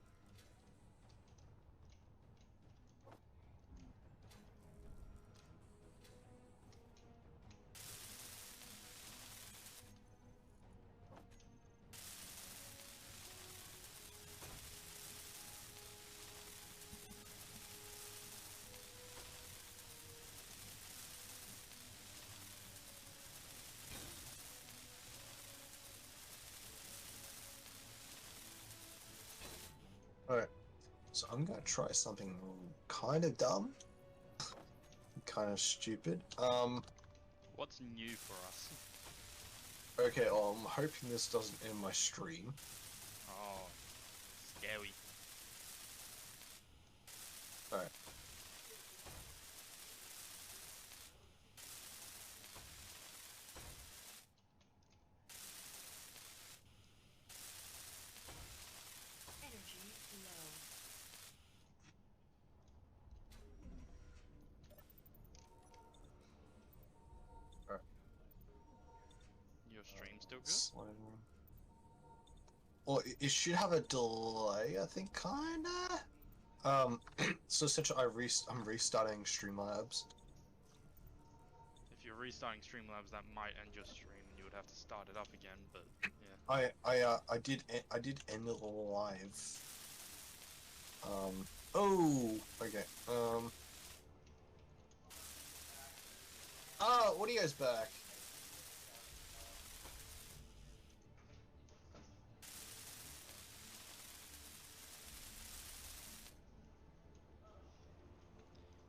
Alright, so I'm gonna try something kind of dumb, kind of stupid. What's new for us? Okay, I'm hoping this doesn't end my stream. Oh, scary. Alright. Energy low. Your stream still good? Slowly. Well, it should have a delay, I think, kinda. So essentially, I'm restarting Streamlabs. If you're restarting Streamlabs, that might end your stream, and you would have to start it up again. But yeah. I did end it live. Oh, okay. Oh, audio's back.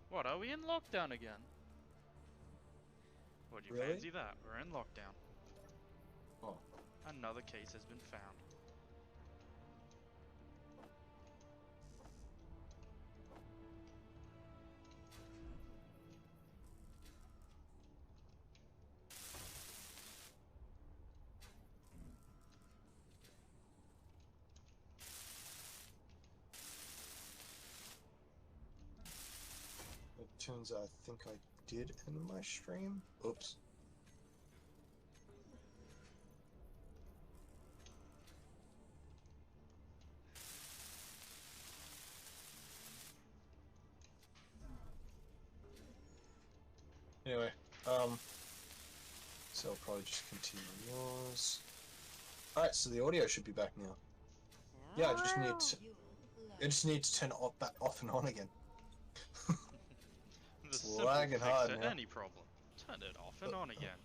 What, are we in lockdown again? Would you Really? fancy that? We're in lockdown. Oh. Another case has been found. It turns out I think I did end my stream. Oops. Anyway, so I'll probably just continue yours. Alright, so the audio should be back now. Yeah, I just need to, Fuel low. I just need to turn it off and on again. The It's simple lagging fix hard to now. any problem. Turn it off and on again.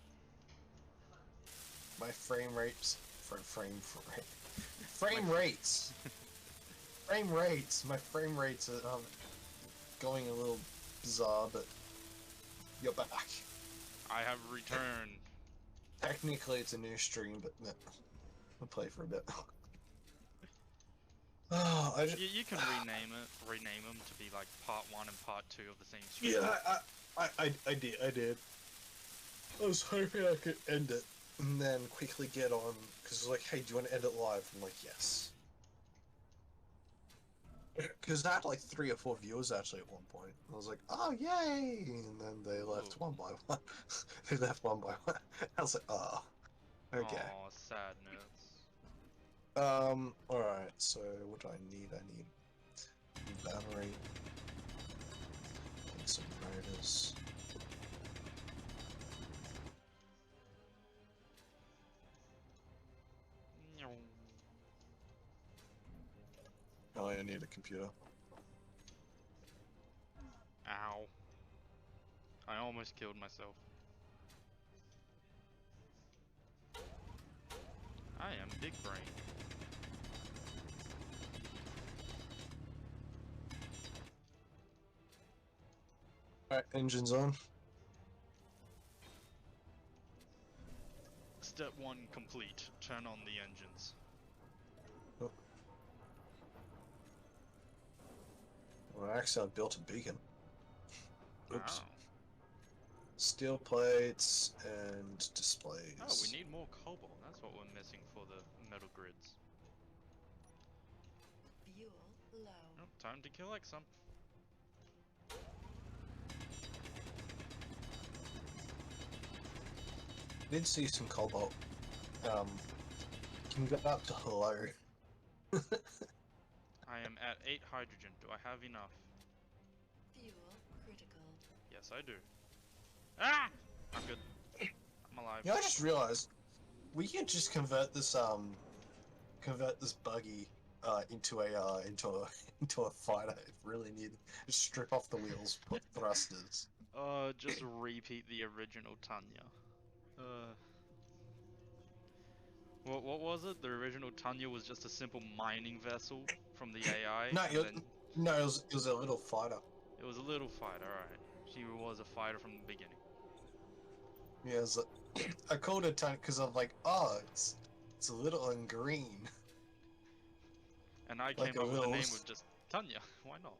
My frame rates, frame rates, my frame rates are going a little bizarre, but you're back. I have returned. Technically, it's a new stream, but we'll play for a bit. Oh, You can rename them to be like part 1 and part 2 of the same stream. yeah, I did. I was hoping I could end it and then quickly get on, because it's like, hey, do you want to end it live? I'm like, yes. Because I had like 3 or 4 viewers actually at one point. I was like, oh, yay! And then they left one by one. They left one by one. I was like, oh, okay. Aw, sadness. Alright, so what do I need? I need battery and some motors. Oh, I need a computer. Ow. I almost killed myself. I am big brain. Alright, engine's on. Step 1 complete. Turn on the engines. Oh. Well, actually, I built a beacon. Oops. Ow. Steel plates and displays. Oh, we need more cobalt. That's what we're missing for the metal grids. Fuel low. Oh, time to collect some. Did see some cobalt. Can get up to hello. I am at 8 hydrogen. Do I have enough? Fuel critical. Yes, I do. Ah! I'm good. I'm alive. Yeah, I just realized we can just convert this buggy into a fighter if really needed. Just strip off the wheels, put thrusters. Just repeat the original Tanya. What was it? The original Tanya was just a simple mining vessel from the AI, No, and then no, it was a little fighter. it was a little fighter. Alright, she was a fighter from the beginning. Yeah, I called it Tanya because I'm like, oh, it's a little and green. And I Like came a up with the little. name of just Tanya. Why not?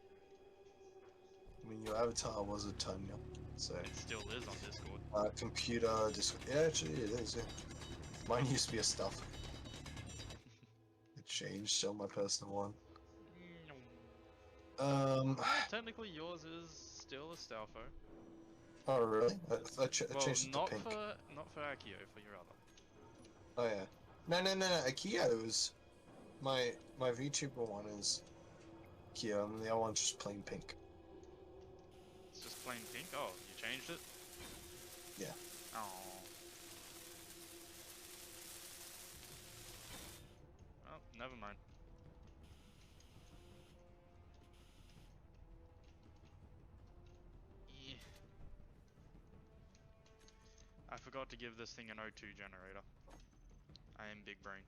I mean, your avatar was a Tanya, so. It still is on Discord. Computer, yeah, actually it is, yeah. Mine used to be a stuff. It changed, still my personal one. Technically, yours is still a Stalfo. Oh really? I Well, changed it to not pink. for Akio, for your other. Oh yeah. No, Akio's my VTuber one is Akio, and the other one's just plain pink. It's just plain pink? Oh, you changed it? Yeah. Oh. Well, never mind. Yeah. I forgot to give this thing an O2 generator. I am big brain.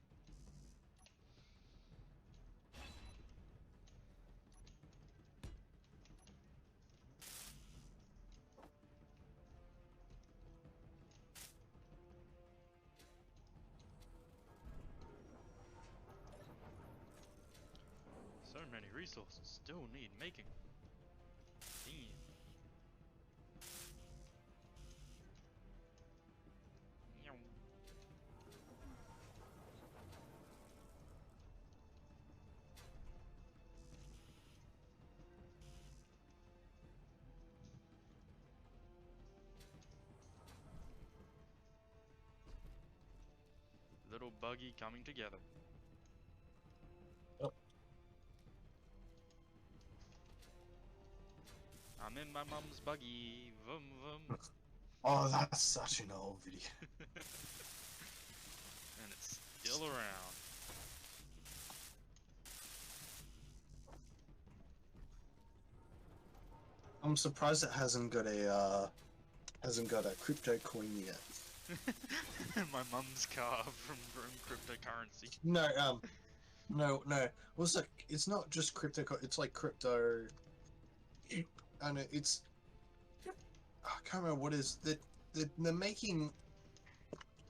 So many resources still need making. Damn. Meow. Little buggy coming together. Oh. I'm in my mum's buggy. Vum vum. Oh, that's such an old video. And it's still around. I'm surprised it hasn't got a crypto coin yet. My mum's car from cryptocurrency. No, no. Well, it's not just crypto. It's like crypto. I know it's. I can't remember what is that. They're making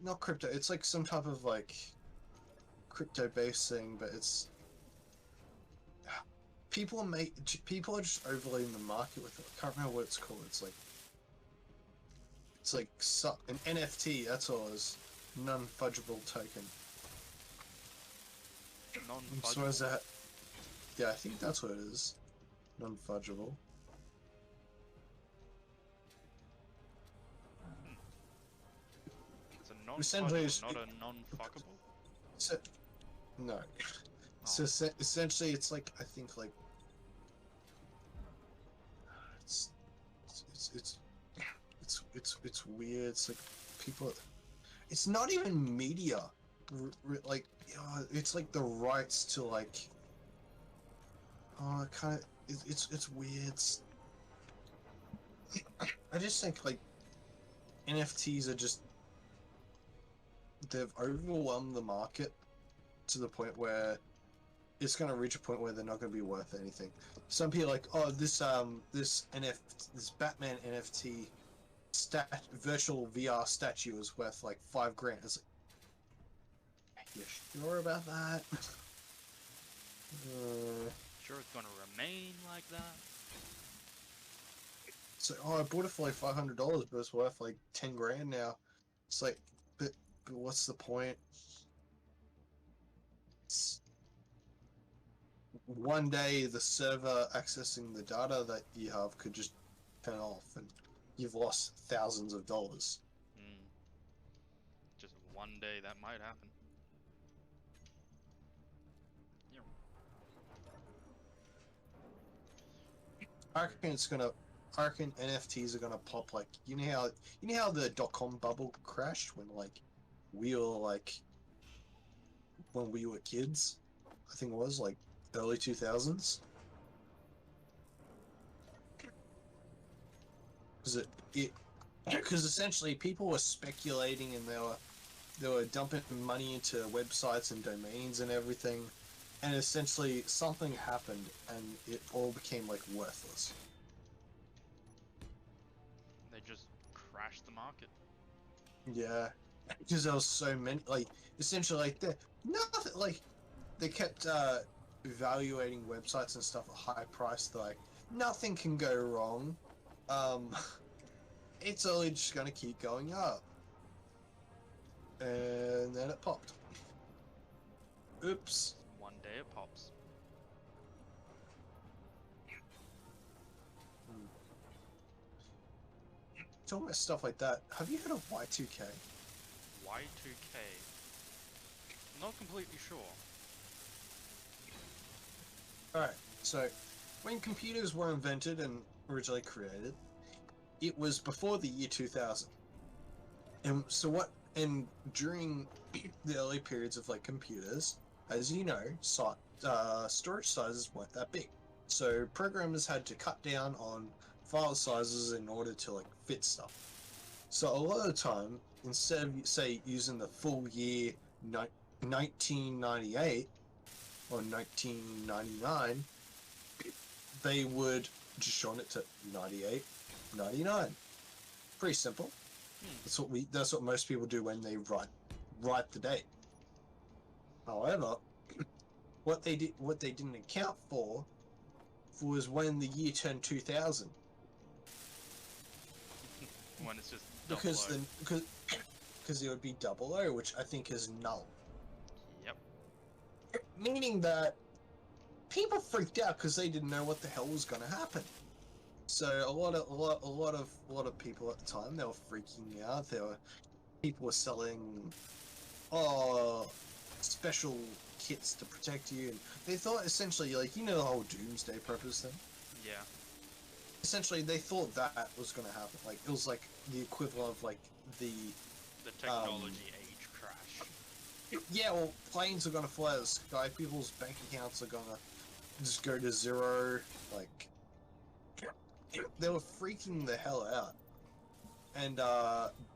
not crypto. It's like some type of like crypto-based thing, but it's people are just overlaying the market with it. I can't remember what it's called. It's like an NFT. That's all it is. Non-fungible token. So is that? Yeah, I think that's what it is. Non-fungible. It's a Essentially, non-fungible, not a non-fuckable. So, no. So essentially, it's like I think like it's it's weird. It's like people. It's not even media. Like it's like the rights to like. Oh, kind of. It's weird. I just think like NFTs are just they've overwhelmed the market to the point where it's going to reach a point where they're not going to be worth anything. Some people are like, oh, this Batman NFT virtual VR statue is worth like $5,000. It's like, you sure about that? Sure, it's gonna remain like that. So, I bought it for like $500, but it's worth like $10,000 now. It's like, but what's the point? One day the server accessing the data that you have could just turn off and you've lost thousands of dollars. Just one day that might happen. Yeah. I reckon NFTs are gonna pop like you know how the .com bubble crashed when like we were like when we were kids. I think it was like early 2000s. Because essentially people were speculating and they were dumping money into websites and domains and everything, and essentially something happened and it all became like worthless. They just crashed the market. Yeah, because there was so many like essentially like nothing like they kept evaluating websites and stuff at high price. They're like nothing can go wrong. It's only just gonna keep going up. And then it popped. Oops. One day it pops. Talking about stuff like that, have you heard of Y2K? Y2K. Not completely sure. Alright, so when computers were invented and originally created, it was before the year 2000. And so during the early periods of like computers, as you know, storage sizes weren't that big. So programmers had to cut down on file sizes in order to like fit stuff. So a lot of the time, instead of say using the full year 1998 or 1999, they would just shorten it to 98, 99. Pretty simple. That's what most people do when they write the date. However, what they didn't account for was when the year turned 2000. When it's just Because it would be 00, which I think is null. Yep. Meaning that people freaked out because they didn't know what the hell was going to happen. So a lot of people at the time, they were freaking out. People were selling special kits to protect you, and they thought essentially like the whole doomsday preppers thing. Yeah. Essentially, they thought that was going to happen. Like it was like the equivalent of like the technology age crash. Yeah, well, planes are going to fly out of the sky. People's bank accounts are going to just go to zero. Like they were freaking the hell out. And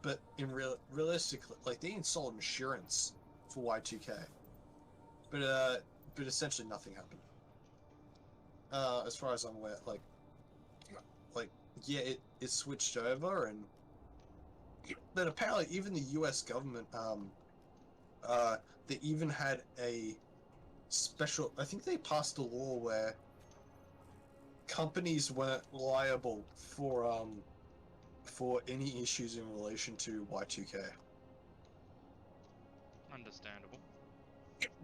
but in realistically, like they installed insurance for Y2K, but essentially nothing happened. As far as I'm aware, like yeah, it switched over, and then apparently even the U.S. government, they even had a special. I think they passed a law where companies weren't liable for any issues in relation to Y2K. Understandable.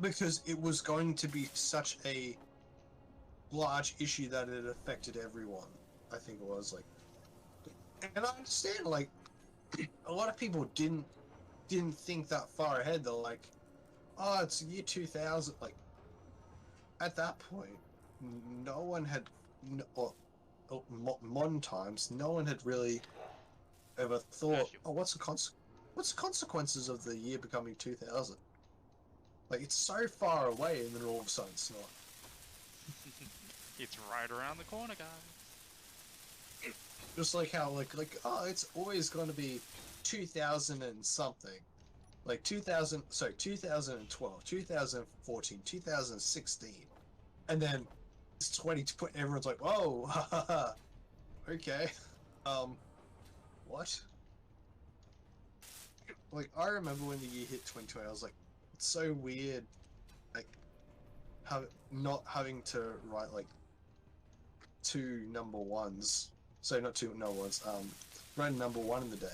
Because it was going to be such a large issue that it affected everyone. I think it was like, and I understand like a lot of people didn't think that far ahead. They're like, oh, it's year 2000. Like at that point, no one had, or modern times, no one had really ever thought, oh, what's the consequences of the year becoming 2000? Like it's so far away, and then all of a sudden it's not. It's right around the corner, guys. Just like how like oh, it's always going to be 2000 and something, like 2000. So 2012, 2014, 2016, and then it's 2020. Everyone's like, whoa, okay, what? Like I remember when the year hit 2020, I was like, it's so weird, like not having to write like two number ones. So not two number ones. Write number one in the day.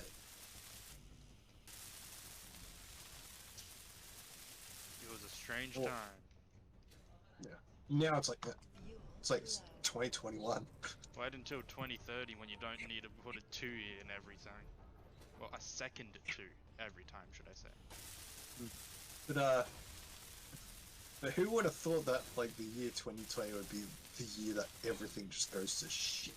It was a strange time. Yeah. Now it's like Fuel it's like low. 2021. Wait until 2030 when you don't need to put a 2 in everything. Well, a second 2 every time, should I say. But who would have thought that like the year 2020 would be the year that everything just goes to shit?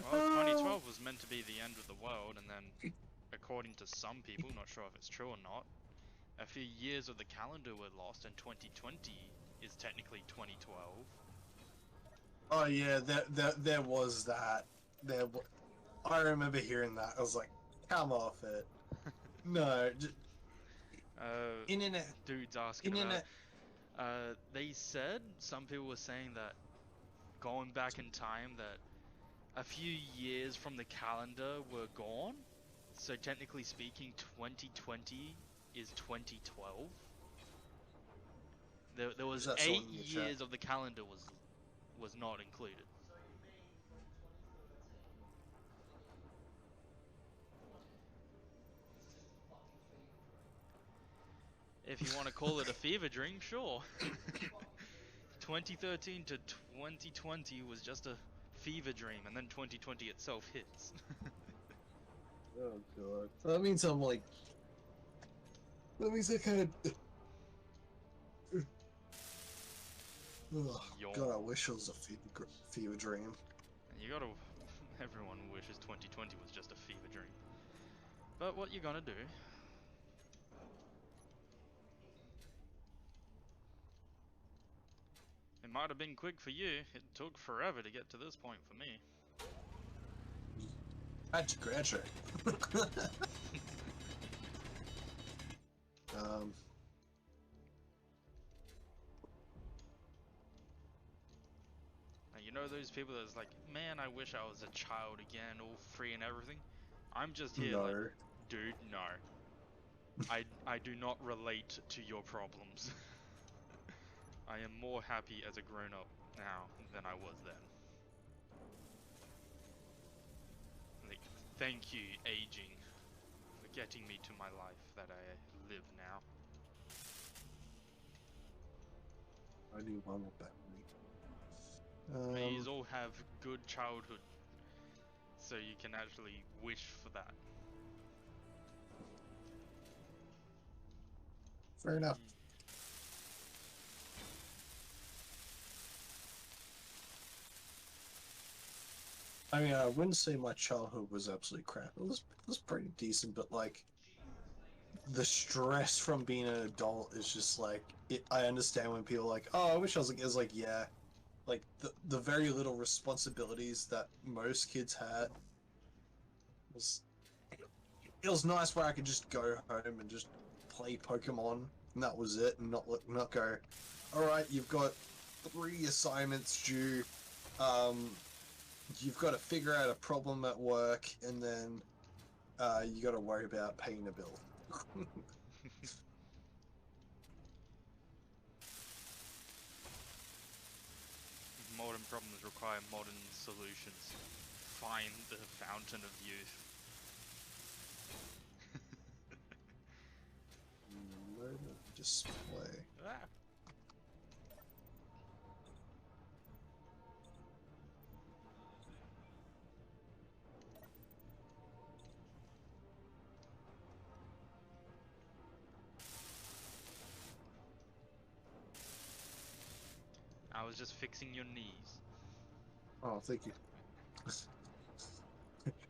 Well, 2012 was meant to be the end of the world, and then, according to some people, not sure if it's true or not, a few years of the calendar were lost, and 2020 is technically 2012. Oh yeah, there was that. I remember hearing that. I was like, come off it. No, internet. Dude's asking Internet. about. They said, some people were saying that going back in time, that a few years from the calendar were gone. So technically speaking, 2020 is 2012. There was that 8 someone in the chat? years of the calendar was not included. If you want to call it a fever dream, sure. 2013 to 2020 was just a fever dream, and then 2020 itself hits. Oh god. So that means I'm like. That means I kind of. Oh, God, I wish it was a fever dream. You gotta. Everyone wishes 2020 was just a fever dream. But what you gonna do? It might have been quick for you. It took forever to get to this point for me. I had to graduate. And you know those people that's like, man, I wish I was a child again, all free and everything? I'm just here No. like, dude, no. I do not relate to your problems. I am more happy as a grown-up now than I was then. Like, thank you, aging, for getting me to my life that I live now. I need one more battery. May you all have good childhood, so you can actually wish for that. Fair enough. I mean, I wouldn't say my childhood was absolutely crap. It was pretty decent, but like the stress from being an adult is just like I understand when people are like, oh, I wish I was like, it's like yeah, like the very little responsibilities that most kids had. Was it was nice where I could just go home and just play Pokemon, and that was it, and not go, all right, you've got 3 assignments due, you've got to figure out a problem at work, and then you got to worry about paying a bill. Modern problems require modern solutions. Find the fountain of youth. Load of display. Ah. I was just fixing your knees. Oh, thank you.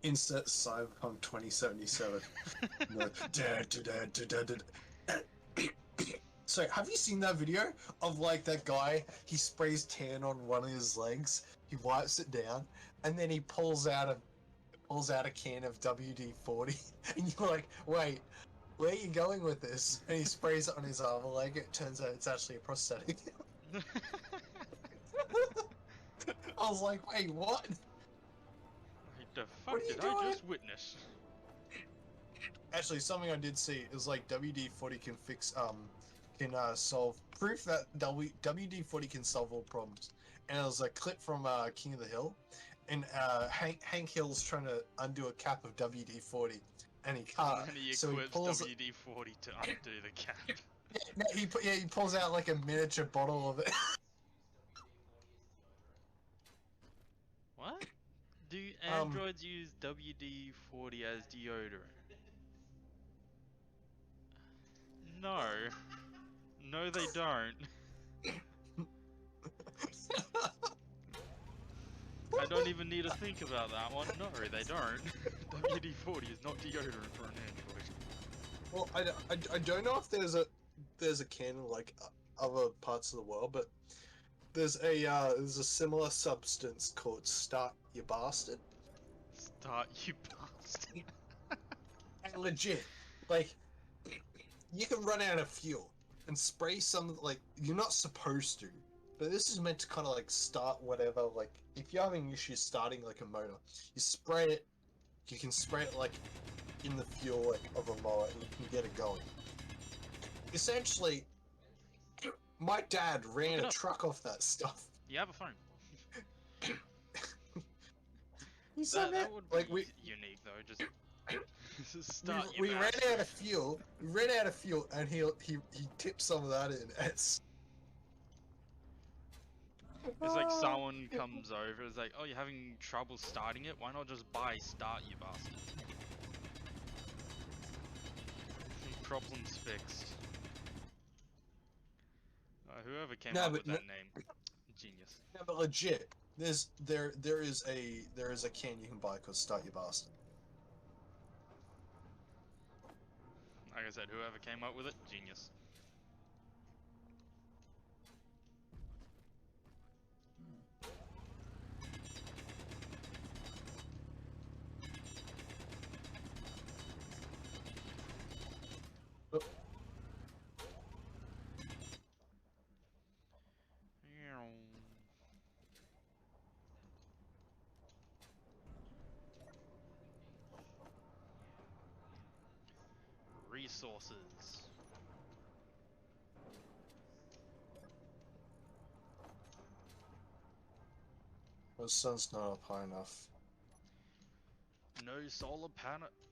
Insert Cyberpunk 2077. No. So, have you seen that video of like that guy? He sprays tan on one of his legs. He wipes it down, and then he pulls out a can of WD-40, and you're like, wait, where are you going with this? And he sprays it on his other leg. It turns out it's actually a prosthetic. I was like, wait, what? Like the fuck What are you did I doing? just witness? Actually, something I did see is like WD-40 can fix solve proof that WD-40 can solve all problems. And it was a clip from King of the Hill, and Hank Hill's trying to undo a cap of WD-40, and he can't. And he So he equips pulls WD-40 to undo the cap. he pulls out like a miniature bottle of it. What? Do Um, androids use WD-40 as deodorant? No. No, they don't. I don't even need to think about that one. No, they don't. WD-40 is not deodorant for an android. Well, I don't know if there's a canon like other parts of the world, but there's a similar substance called Start You Bastard. Start, you bastard. And legit, like, you can run out of fuel and spray some, like, you're not supposed to, but this is meant to kind of like start whatever, like, if you're having issues starting like a motor, you can spray it like in the fuel like, of a mower, and you can get it going. Essentially, my dad ran a truck off that stuff. You have a phone. He said That would be like unique though. Just start. we ran out of fuel. We ran out of fuel, and he tipped some of that in. It's like someone comes over. It's like, oh, you're having trouble starting it. Why not just buy Start, you bastard? Problems fixed. Whoever came up with that name, genius. Yeah, but legit, there is a can you can buy called Start You Bastard. Like I said, whoever came up with it, genius. Oh. Resources. The sun's not up high enough. No solar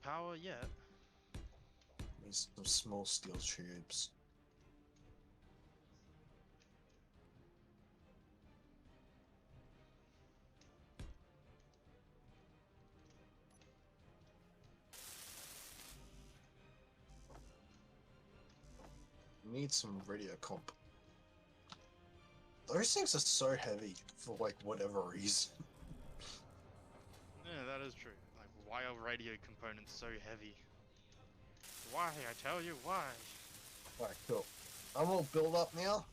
power yet. Need some small steel tubes. Need some radio comp. Those things are so heavy for like whatever reason. Yeah, that is true. Like, why are radio components so heavy? Why? I tell you why. Alright, cool. I'm all built up now.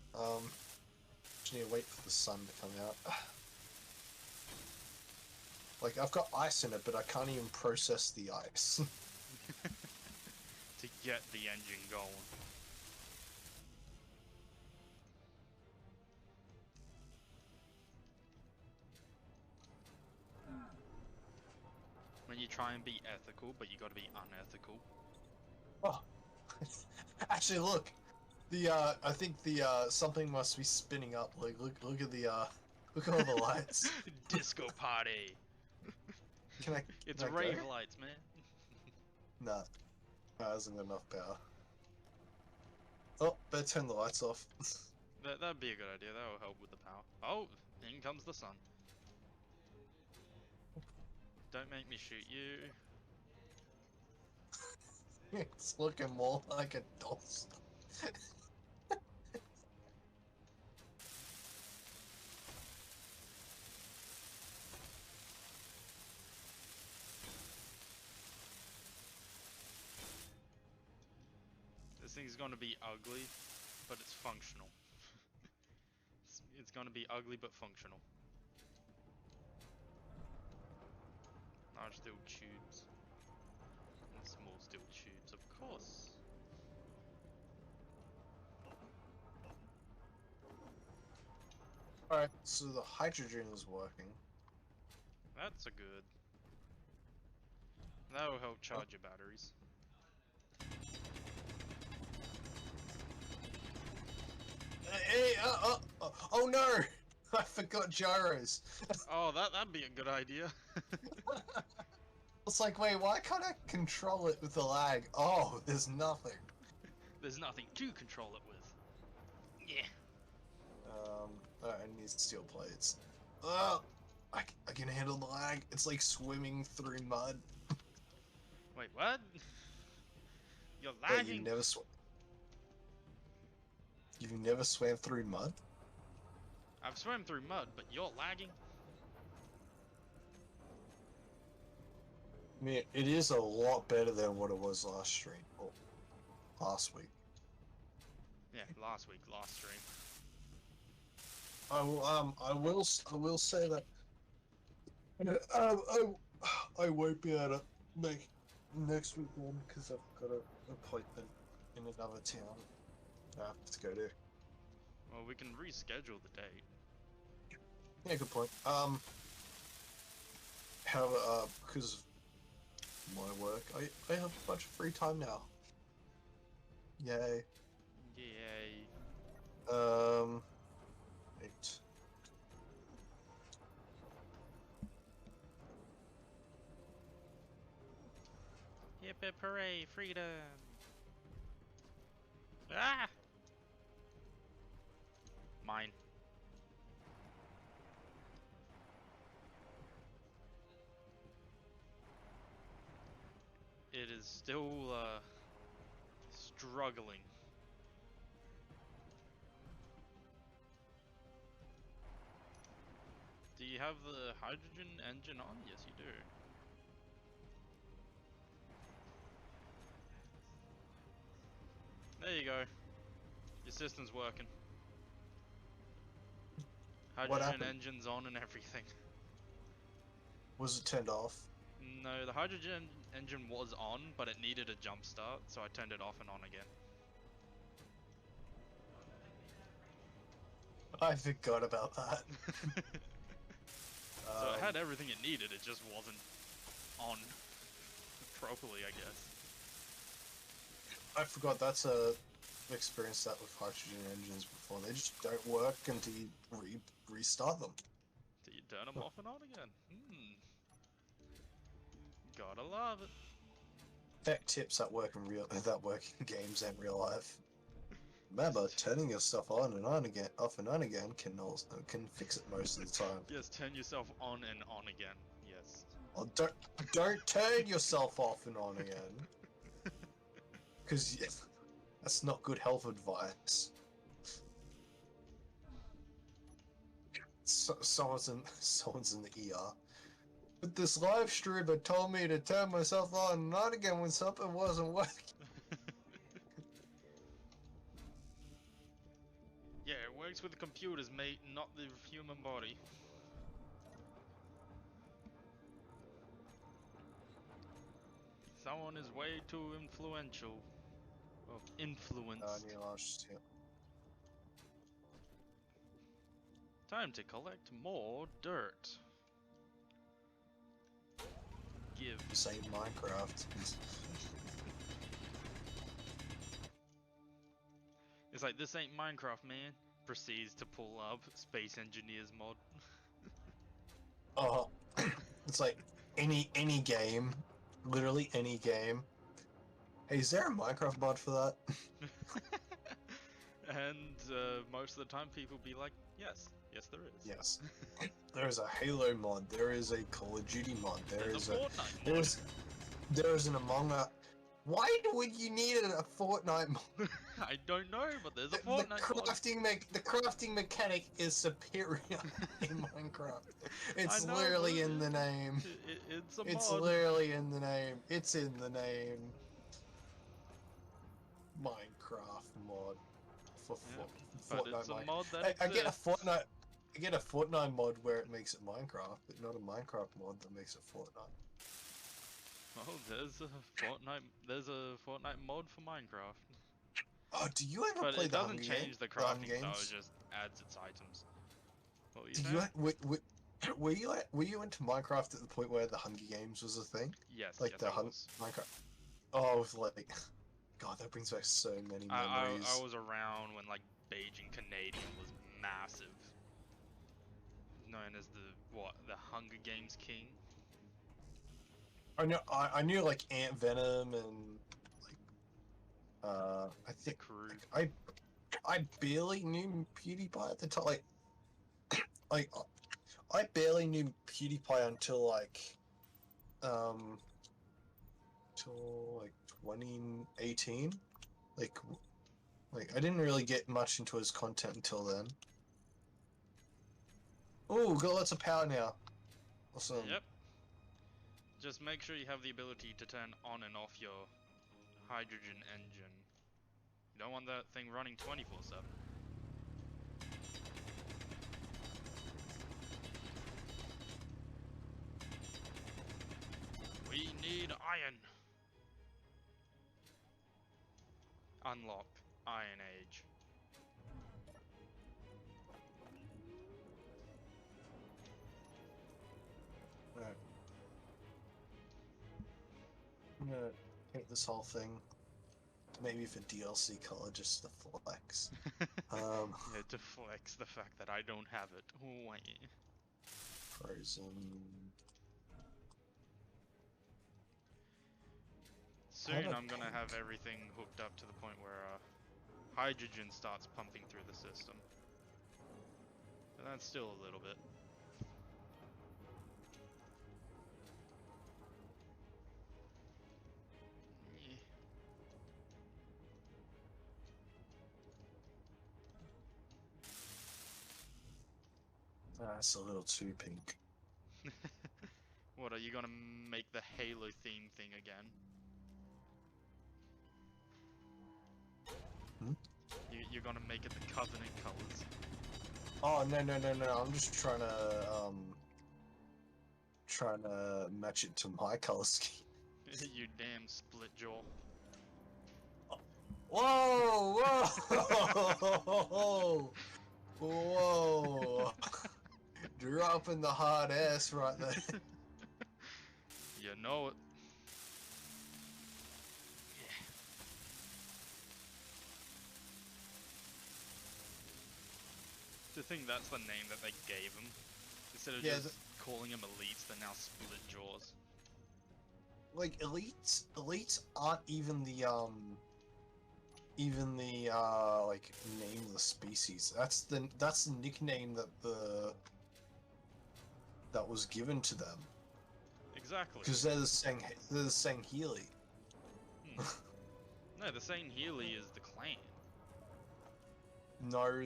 Just need to wait for the sun to come out. Like, I've got ice in it, but I can't even process the ice. To get the engine going. When you try and be ethical, but you gotta be unethical. Oh. Actually, look. I think something must be spinning up. Like, look at look at all the lights. Disco party! Can I? It's Can I rave go? lights, man. Nah. That hasn't got enough power. Oh, better turn the lights off. That'd be a good idea, that will help with the power. Oh, in comes the sun. Don't make me shoot you. It's looking more like a DOS. This thing's gonna be ugly, but it's functional. It's gonna be ugly but functional. Large steel tubes. And small steel tubes, of course. Alright, so the hydrogen is working. That's a good. That will help charge your batteries. Hey, oh no! I forgot gyros. Oh, that'd be a good idea. It's like, wait, why can't I control it with the lag? Oh, there's nothing. There's nothing to control it with. Yeah. Alright, I need steel plates. I can handle the lag. It's like swimming through mud. Wait, what? You're Hey, lagging. You've never swam through mud? I've swam through mud, but you're lagging. I mean, it is a lot better than what it was last stream. Or last week. Yeah, last stream. I will say that I won't be able to make next week one because I've got an appointment in another town I have to go to. Well, we can reschedule the date. Yeah, good point. However, because of my work, I have a bunch of free time now. Yay. Yay. Eight. Hip hip hooray, freedom! Ah! Mine. It is still, struggling. Do you have the hydrogen engine on? Yes, you do. There you go. Your system's working. Hydrogen happened? engine's on and everything. Was it turned off? No, the hydrogen engine was on, but it needed a jump start, so I turned it off and on again. I forgot about that. So it had everything it needed, it just wasn't on properly, I guess. I forgot that's experienced that with hydrogen engines before. They just don't work until you restart them. Do you turn them off and on again? Gotta love it. Tech tips that work in games and real life. Remember, turning your stuff on and on again, off and on again, can fix it most of the time. Yes, turn yourself on and on again. Yes. Oh, don't turn yourself off and on again, because that's not good health advice. Someone's in the ER. But this live streamer told me to turn myself on and on again when something wasn't working. Yeah, it works works with computers, mate, not the human body. Someone is way too influential. Well, influenced. Near large scale. Time to collect more dirt. Give. Say Minecraft. It's like, this ain't Minecraft, man. Proceeds to pull up Space Engineers mod. Oh, it's like any game, literally any game. Hey, is there a Minecraft mod for that? And most of the time people be like, yes, yes there is. Yes. There is a Halo mod. There is a Call of Duty mod. There's a Fortnite mod. There is an Among Us. Why would you need a Fortnite mod? I don't know, but there's a The Fortnite mod. the crafting mechanic is superior in Minecraft. It's I know, literally but in the name. It's a It's mod. literally in the name. It's in the name. Minecraft mod for Yeah, but Fortnite. it's a mod that I get a exists. Fortnite. I get a Fortnite mod where it makes it Minecraft, but not a Minecraft mod that makes it Fortnite. Oh, there's a Fortnite mod for Minecraft. Oh, do you ever But play it the doesn't Hunger change the the Hunger crafting style, it games? just adds its items. What were you Do saying? you were you into Minecraft at the point where the Hunger Games was a thing? Yes, Like yes the I was. Minecraft. Oh, with like, God, that brings back so many memories. I was around when like Beijing Canadian was massive. Known as the Hunger Games King. I knew like Ant Venom and like I The think crew. I barely knew PewDiePie at the time. Like I barely knew PewDiePie until um till like 2018. Like I didn't really get much into his content until then. Oh, got lots of power now. Awesome. Yep. Just make sure you have the ability to turn on and off your hydrogen engine. You don't want that thing running 24/7. We need iron. Unlock Iron Age. Right. I'm gonna paint this whole thing. Maybe for DLC color, just the flex. Yeah, to flex the fact that I don't have it. Wait. Frozen. Soon I'm gonna have everything hooked up to the point where hydrogen starts pumping through the system. But that's still a little bit. Yeah. That's a little too pink. What, are you gonna make the Halo theme thing again? Hmm? You're gonna make it the Covenant colors. Oh no! I'm just trying to match it to my color scheme. You damn split jaw. Whoa! Whoa! Whoa! Dropping the hard ass right there. You know it. To think that's the name that they gave them. Instead of just calling them elites, they're now split jaws. Like elites aren't even the like name of the species. That's the nickname that was given to them. Exactly. Because they're the Sangheli. No, the Sangheli is the clan. No,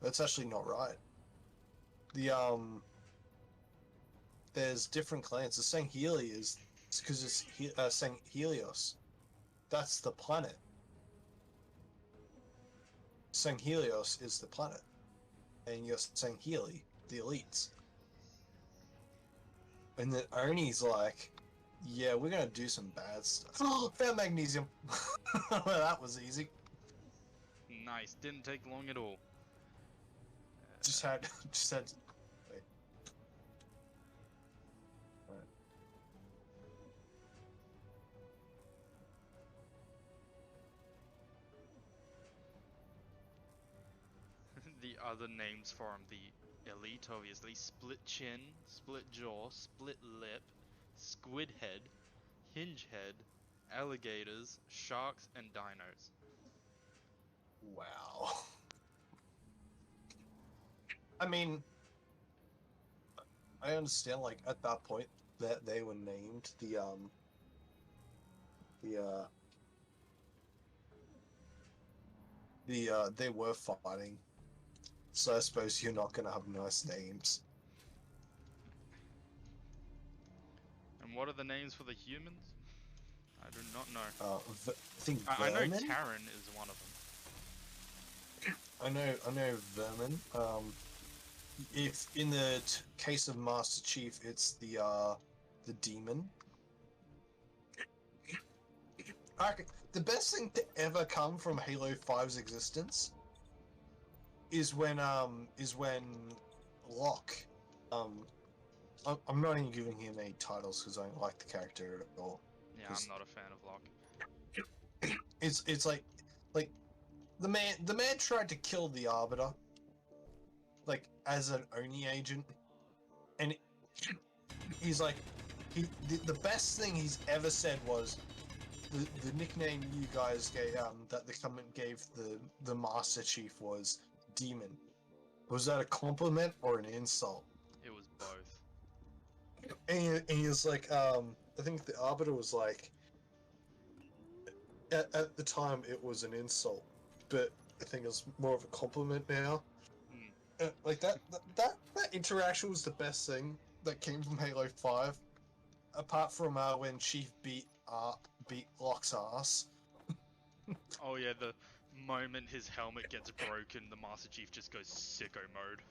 that's actually not right. There's different clans. The Sangheli is because it's Sanghelios. That's the planet. Helios is the planet, and you're Healy, the elites. And then Oni's like, yeah, we're gonna do some bad stuff. Oh, found magnesium. Well, that was easy. Nice. Didn't take long at all. Just had, just had. Wait. Right. The other names for him, the elite, obviously: split chin, split jaw, split lip, squid head, hinge head, alligators, sharks, and dinos. Wow. I mean, I understand. Like at that point, that they were named they were fighting. So I suppose you're not gonna have nice names. And what are the names for the humans? I do not know. I think I know Vermin. Terran is one of them. I know Vermin. If in the case of Master Chief, it's the demon. The best thing to ever come from Halo 5's existence is when Locke. I'm not even giving him any titles because I don't like the character at all. Yeah, I'm not a fan of Locke. It's like the man tried to kill the Arbiter, like as an Oni agent, and he's like the best thing he's ever said was the nickname you guys gave that the comment gave the Master Chief was Demon. Was that a compliment or an insult? It was both. And he was like, I think the Arbiter was like, at the time it was an insult, but I think it's more of a compliment now. Like that interaction was the best thing that came from Halo 5, apart from when Chief beat Locke's ass. Oh yeah, the moment his helmet gets broken, the Master Chief just goes sicko mode.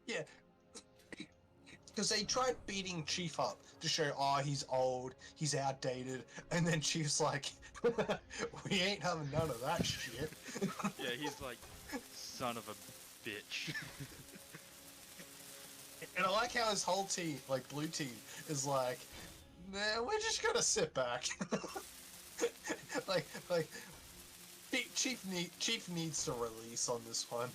Yeah. Because they tried beating Chief up to show, oh, he's old, he's outdated, and then Chief's like, we ain't having none of that shit. Yeah, he's like, son of a bitch. And I like how his whole team, like blue team, is like, nah, we're just gonna sit back. like, Chief needs to release on this one.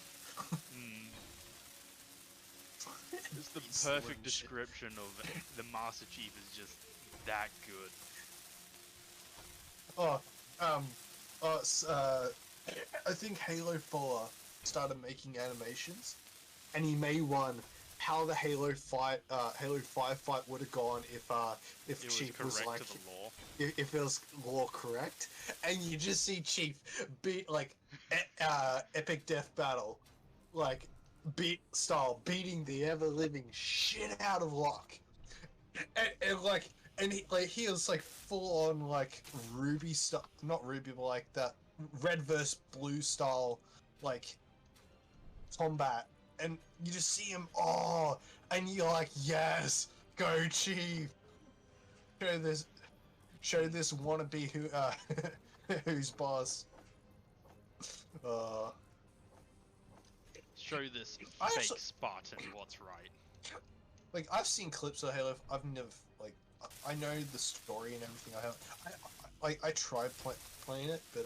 It's the perfect description of the Master Chief is just that good. I think Halo 4 started making animations, and he made one how the Halo 5 fight would have gone if It Chief was was correct like to the law. if it was law correct, and you just see Chief beat like epic death battle, like beating the ever living shit out of Locke, and he was like full on like Ruby stuff, not Ruby, but like that red versus blue style like combat, and you just see him, and you're like, yes, go Chief, show this wannabe who's boss. Show this I fake actually- Spartan what's right. Like I've seen clips of Halo. I've never like I know the story and everything. I tried playing it, but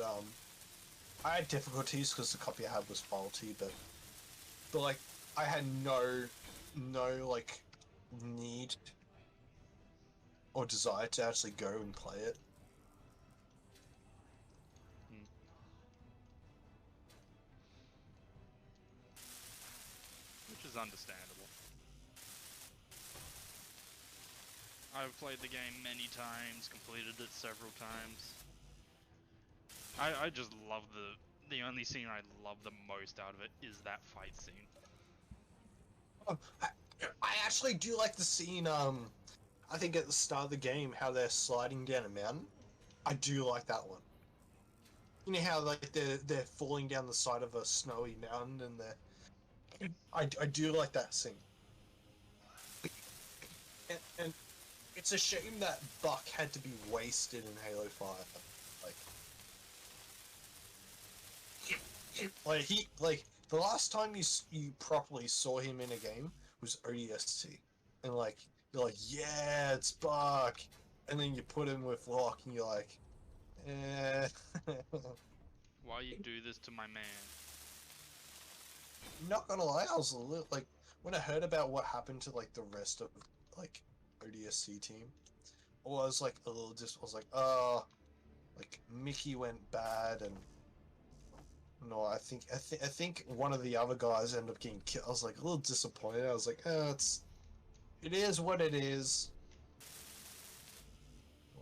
I had difficulties because the copy I had was faulty. But like I had no like need or desire to actually go and play it. Which is understandable. I've played the game many times, completed it several times. I just love the only scene I love the most out of it is that fight scene. I actually do like the scene. I think at the start of the game, how they're sliding down a mountain. I do like that one. You know how like they're falling down the side of a snowy mountain and they're. I do like that scene. And it's a shame that Buck had to be wasted in Halo 5. Like the last time you properly saw him in a game was ODST, and like you're like, yeah, it's Buck, and then you put him with Locke, and you're like, eh. Why you do this to my man? Not gonna lie, I was a little like when I heard about what happened to like the rest of like ODST team, I was like a little I was like, like Mickey went bad and. No, I think one of the other guys ended up getting killed. I was like a little disappointed. I was like, it is what it is.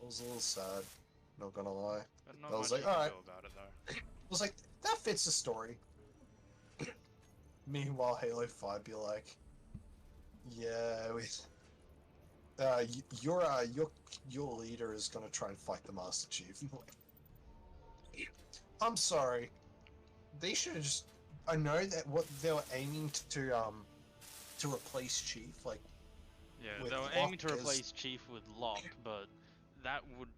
I was a little sad. Not gonna lie. But not I much was like, you can alright. do about it though. I was like, that fits the story. Meanwhile, Halo 5 be like, yeah, your leader is gonna try and fight the Master Chief. I'm sorry. They should have just. I know that what they were aiming to replace Chief, like. Yeah, With they were Locke aiming to as- replace Chief with Locke, but that would.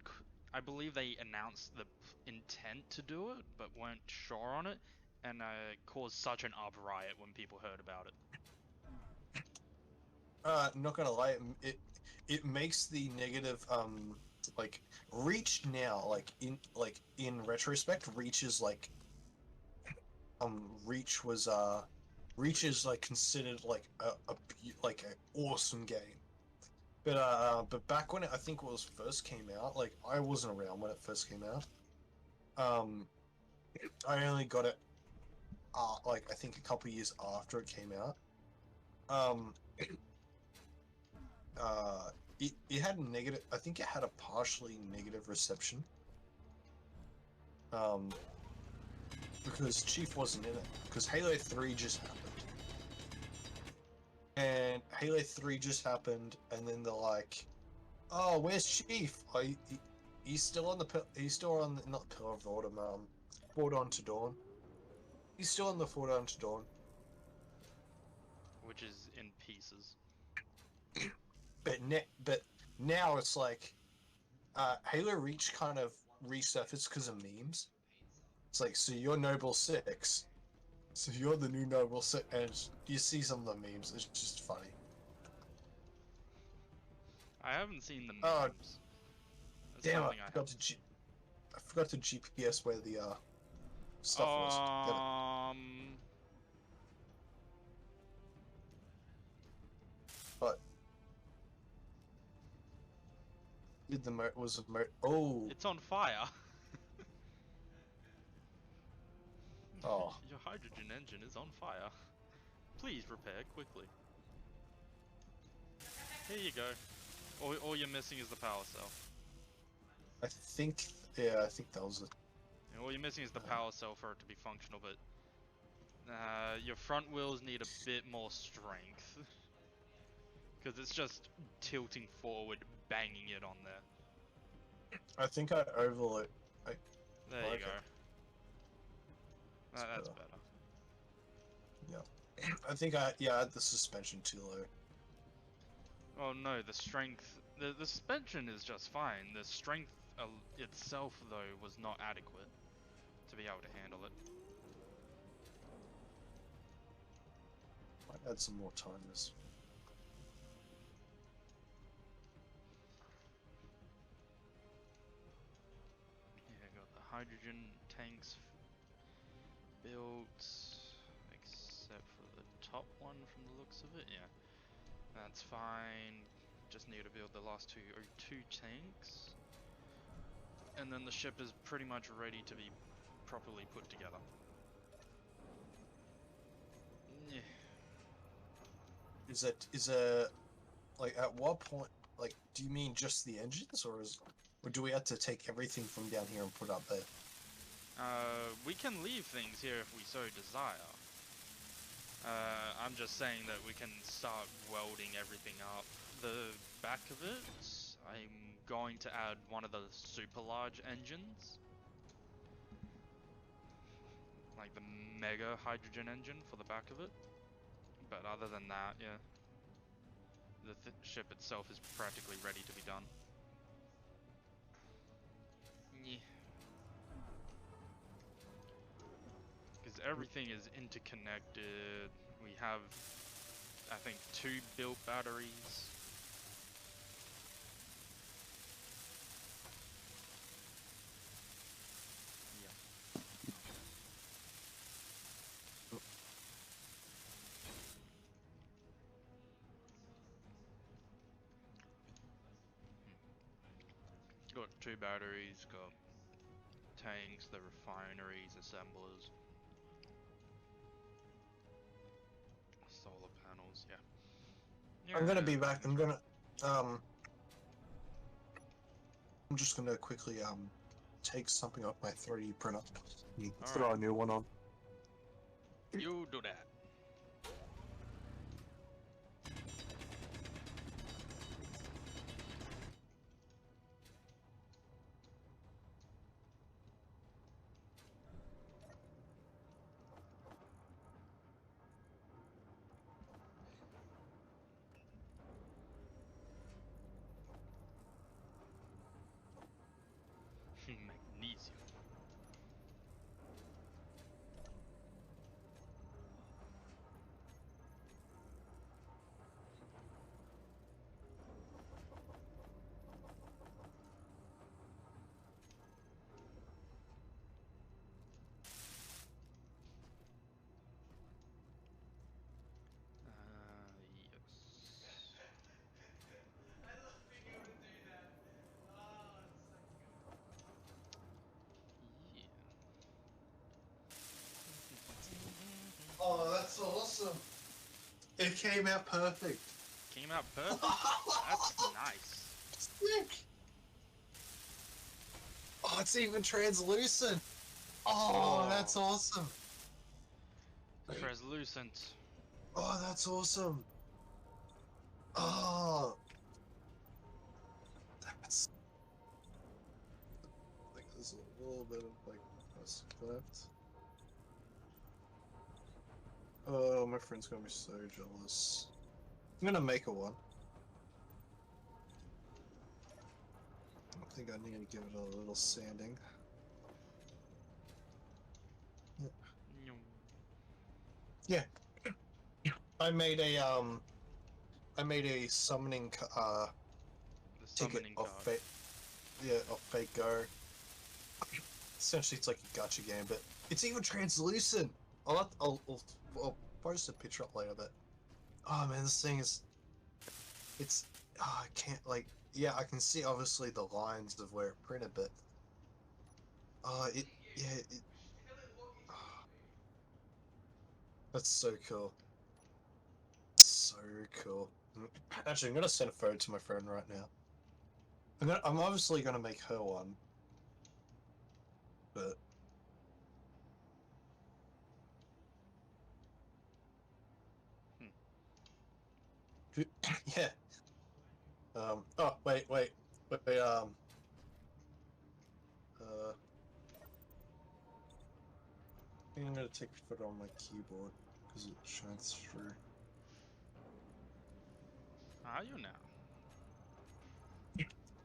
I believe they announced the intent to do it, but weren't sure on it, and caused such an uproar when people heard about it. Not gonna lie, it makes the negative like Reach now in retrospect, Reach is like Reach was Reach is like considered like like an awesome game. But back when I think it was first came out, like I wasn't around when it first came out. Um, I only got it like I think a couple years after it came out. Um, uh, it had a negative. I think it had a partially negative reception. Um, because Chief wasn't in it. Because Halo 3 just happened. And Halo 3 just happened, and then they're like, "Oh, where's Chief? He's still on the he's still on the, not Pillar of Autumn. Forward on to Dawn. He's still on the Forward on to Dawn." Which is in pieces. But now it's like, Halo Reach kind of resurfaced because of memes. It's like, so you're Noble 6. So you're the new Noble 6. And you see some of the memes. It's just funny. I haven't seen the Oh, memes. That's damn it. something I have. I forgot to GPS where the stuff was. Damn it. But did the oh. It's on fire. Oh. Your hydrogen engine is on fire. Please repair quickly. Here you go. All you're missing is the power cell. I think that was it. And all you're missing is the power cell for it to be functional, but your front wheels need a bit more strength. Because it's just tilting forward, banging it on there. I think I overload. There you go. That's better. Yeah. I think I had the suspension too low. Oh no, the strength... The suspension is just fine. The strength itself, though, was not adequate to be able to handle it. Might add some more timers. Yeah, got the hydrogen tanks built, except for the top one from the looks of it. Yeah, that's fine. Just need to build the last two O2 tanks, and then the ship is pretty much ready to be properly put together. Yeah. Is like at what point? Like, do you mean just the engines, or do we have to take everything from down here and put up there? We can leave things here if we so desire. I'm just saying that we can start welding everything up. The back of it, I'm going to add one of the super large engines. like the mega hydrogen engine for the back of it. But other than that, yeah, the ship itself is practically ready to be done. Because everything is interconnected. We have, I think, 2 built batteries. Got 2 batteries, got tanks, the refineries, assemblers, solar panels, yeah. I'm gonna be everything's back. I'm right. gonna I'm just gonna quickly take something off my 3D printer and throw Alright. a new one on. You do that. Magnesium. Yes. Yeah. Oh, that's awesome! It came out perfect. Came out perfect. That's nice. Sick. Oh, it's even translucent. Oh, that's awesome. Translucent. Oh, that's awesome. Oh, that's. I think there's a little bit of like plastic left. Oh, my friend's gonna be so jealous. I'm gonna make her one. I think I need to give it a little sanding. Yeah. I made a summoning The ticket summoning of card. Fate Go. Essentially, it's like a gacha game, but it's even translucent. I'll post a picture up later, but oh man, this thing is, it's, I can't, like, yeah, I can see obviously the lines of where it printed, but yeah, that's so cool. So cool. Actually, I'm gonna send a photo to my friend right now. I'm obviously gonna make her one, but yeah. Oh wait. Uh, I think I'm gonna take a photo on my keyboard because it shines through. Are you now?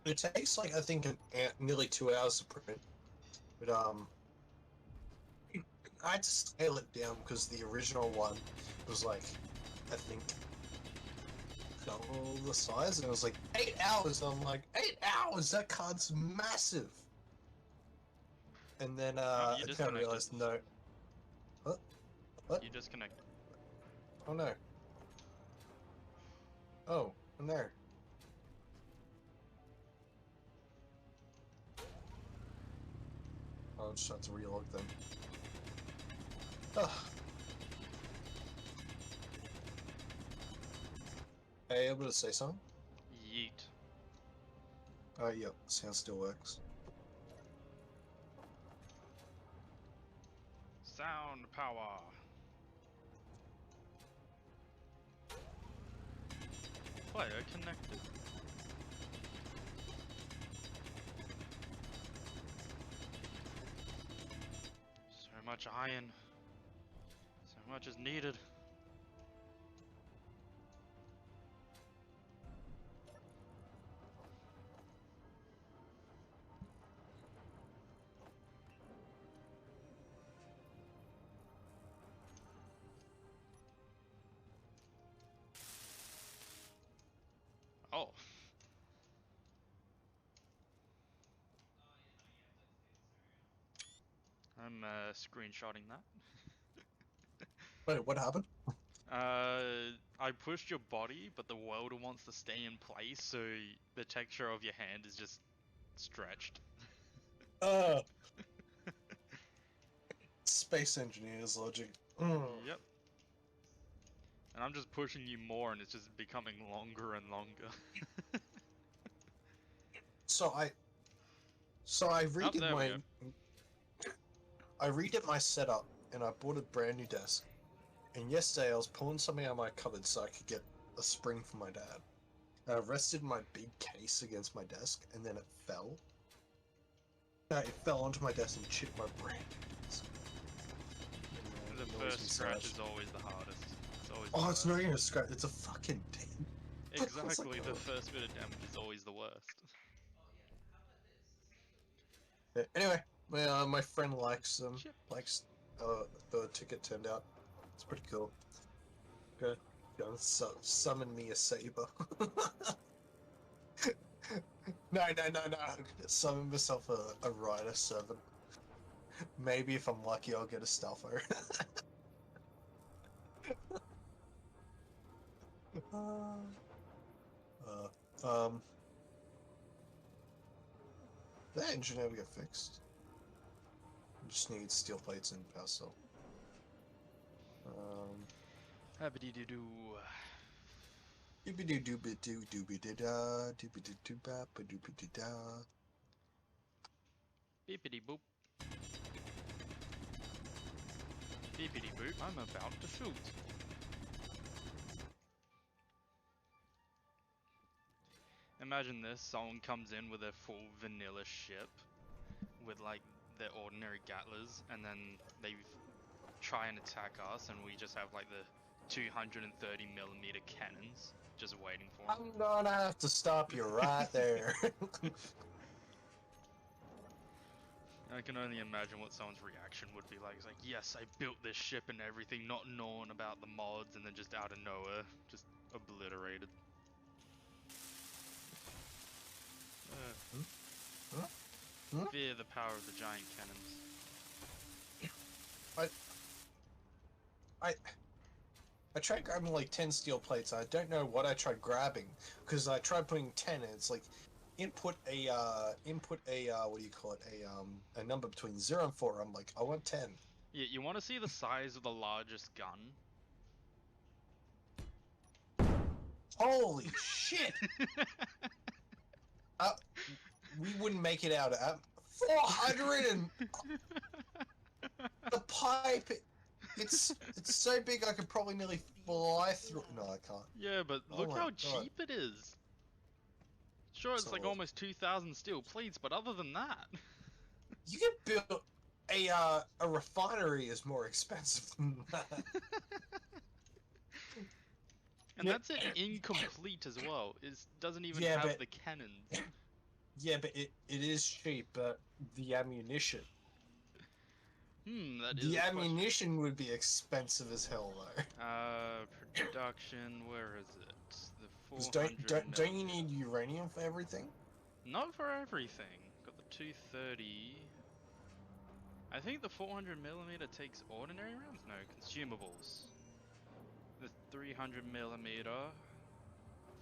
It takes like I think nearly 2 hours to print, but I had to scale it down because the original one was like, I think, double the size, and it was like 8 hours. I'm like, 8 hours? That card's massive. And then Oh, I you kind of disconnected. realized, no. What? You disconnected. Oh no. Oh, no. I'll just have to relog them. Ugh. Are you able to say something? Yeet. Oh, yep. Sound still works. Sound power. Player connected. So much iron. much is needed. Oh. I'm screenshotting that. Wait, what happened? I pushed your body, but the welder wants to stay in place, so the texture of your hand is just stretched. Space engineers logic. Mm. Yep. And I'm just pushing you more, and it's just becoming longer and longer. So I Oh, redid there we my go. my setup, and I bought a brand new desk. And yesterday I was pulling something out of my cupboard so I could get a spring for my dad. And I rested my big case against my desk, and then it fell. It fell onto my desk and chipped my brand new desk. And, The it annoys first me so scratch much. is always the hardest. It's always Oh, the it's worst. not even a scratch. It's a fucking dent. Exactly, the oh. first bit of damage is always the worst. Yeah, anyway, my friend likes them. Chip. Likes the ticket turned out. It's pretty cool. Go summon me a saber. No. Summon myself a rider 7. Maybe if I'm lucky, I'll get a Stalfo. That engine ever get fixed? Just need steel plates and power cell. Habity-doo-doo. Doobie doo doobie doo doobie doo da doobie doo doo ba ba doobie doo da. Beepity boop. Beepity boop, I'm about to shoot. Imagine this, someone comes in with a full vanilla ship with like their ordinary gattlers, and then they try and attack us, and we just have like the 230mm cannons just waiting for them. I'm gonna have to stop you right there. I can only imagine what someone's reaction would be like. It's like, yes, I built this ship and everything, not knowing about the mods, and then just out of nowhere, just obliterated. Fear the power of the giant cannons. I tried grabbing like 10 steel plates. I don't know what I tried grabbing because I tried putting 10 and it's like input a what do you call it, a number between 0 and 4. I'm like, I want 10. Yeah, you want to see the size of the largest gun? Holy shit! We wouldn't make it out at 400 and the pipe. It's so big I could probably nearly fly through. No, I can't. Yeah, but Oh look my how God. cheap it is. Sure, it's So like what? almost 2,000 steel plates, but other than that... You can build a refinery is more expensive than that. And that's it incomplete as well. It doesn't even Yeah, have but- the cannons. Yeah, but it is cheap, but the ammunition. That is The a question. ammunition would be expensive as hell, though. Production, where is it? The 'Cause 400 don't you need uranium for everything? Not for everything. Got the 230. I think the 400mm takes ordinary rounds? No, consumables. The 300mm.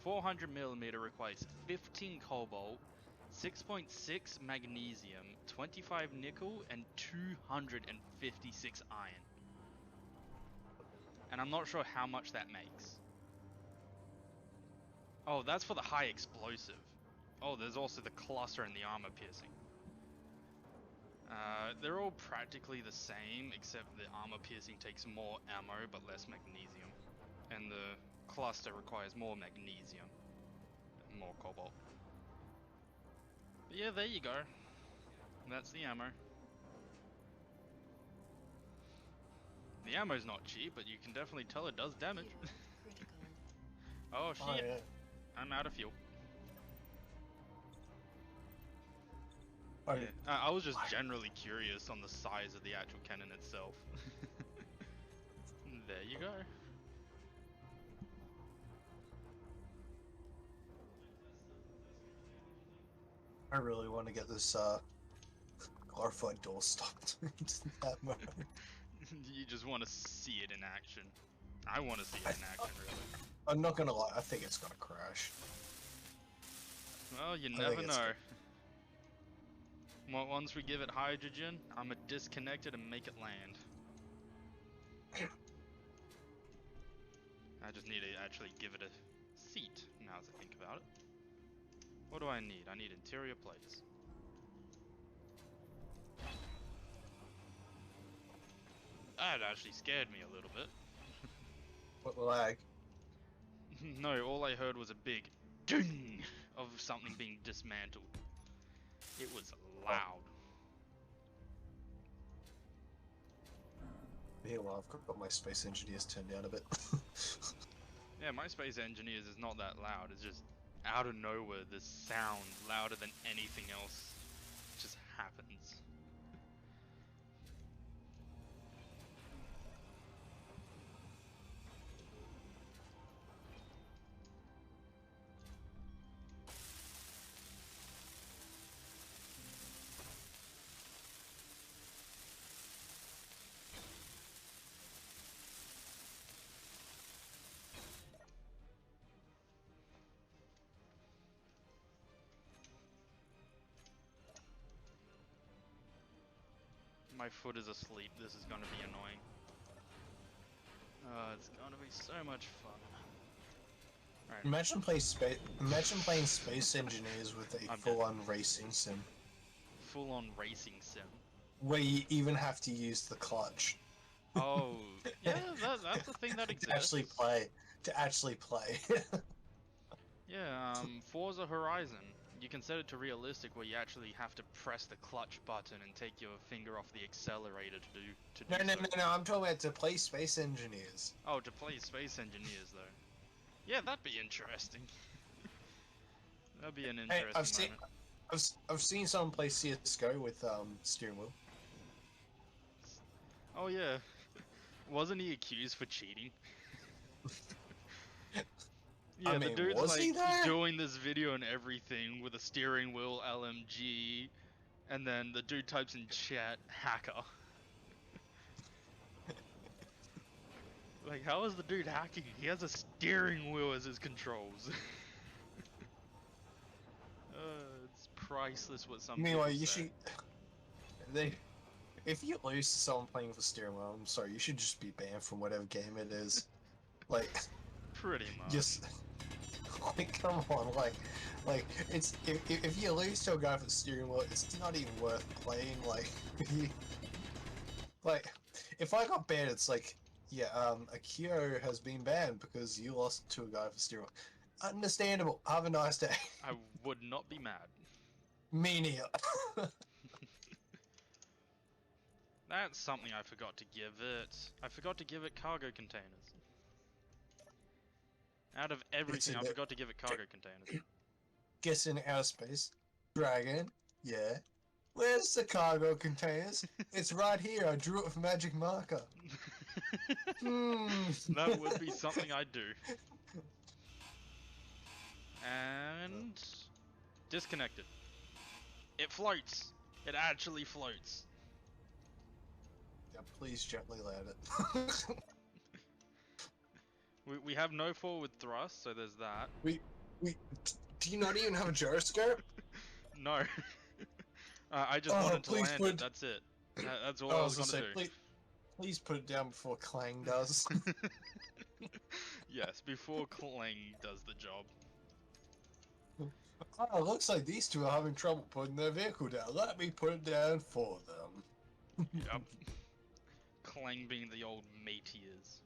400mm requires 15 cobalt, 6.6 magnesium, 25 nickel, and 256 iron. And I'm not sure how much that makes. Oh, that's for the high explosive. Oh, there's also the cluster and the armor piercing. They're all practically the same, except the armor piercing takes more ammo but less magnesium. And the cluster requires more magnesium and more cobalt. But yeah, there you go. That's the ammo. The ammo's not cheap, but you can definitely tell it does damage. Fuel critical. Oh Oh shit! yeah. I'm out of fuel. Oh, Yeah, I was just generally curious on the size of the actual cannon itself. There you go. I really want to get this glorified door stopped into that mode. You just want to see it in action. I want to see it in action, really. I'm not gonna lie, I think it's gonna crash. Well, you I never think it's know. Once we give it hydrogen, I'ma disconnect it and make it land. I just need to actually give it a seat, now as I think about it. What do I need? I need interior plates. That actually scared me a little bit. What lag? No, all I heard was a big ding of something being dismantled. It was loud. Meanwhile, I've got my space engineers turned down a bit. Yeah, my Space Engineers is not that loud. It's just out of nowhere, this sound louder than anything else just happens. My foot is asleep. This is gonna be annoying. It's gonna be so much fun. Alright, Imagine playing space engineers with a I'm dead. full-on racing sim, Full-on racing sim. where you even have to use the clutch Oh, yeah, that's a thing that exists. to actually play. Yeah, Forza Horizon. You can set it to realistic where you actually have to press the clutch button and take your finger off the accelerator to do so. No, I'm talking about to play space engineers. Oh, to play Space Engineers though. Yeah, that'd be interesting. That'd be an Hey, interesting moment. I've seen someone play CS:GO with steering wheel. Oh yeah, wasn't he accused for cheating? Yeah, I the mean, dude's was he like there? doing this video and everything with a steering wheel LMG, and then the dude types in chat, hacker. Like, how is the dude hacking? He has a steering wheel as his controls. It's priceless what some Meanwhile, people you say. should. They, if you lose to someone playing with a steering wheel, I'm sorry, you should just be banned from whatever game it is. Like, Pretty much. just like, come on, like it's if you lose to a guy with a steering wheel, it's not even worth playing. Like, like if I got banned, it's like, yeah, Akio has been banned because you lost to a guy with a steering wheel. Understandable. Have a nice day. I would not be mad. Me neither. That's something I forgot to give it. I forgot to give it cargo containers. Out of everything, in I the- forgot to give it cargo containers. Gets in outer space. Dragon. Yeah. Where's the cargo containers? It's right here. I drew it with a magic marker. That would be something I'd do. And disconnected. It floats. It actually floats. Yeah, please gently land it. We have no forward thrust, so there's that. we, do you not even have a gyroscope? No. I just Oh, wanted to please land it, that's it. That's all Oh, I was gonna say, do. please put it down before Clang does. Yes, before Clang does the job. Oh, looks like these two are having trouble putting their vehicle down. Let me put it down for them. Yep. Clang being the old mate he is.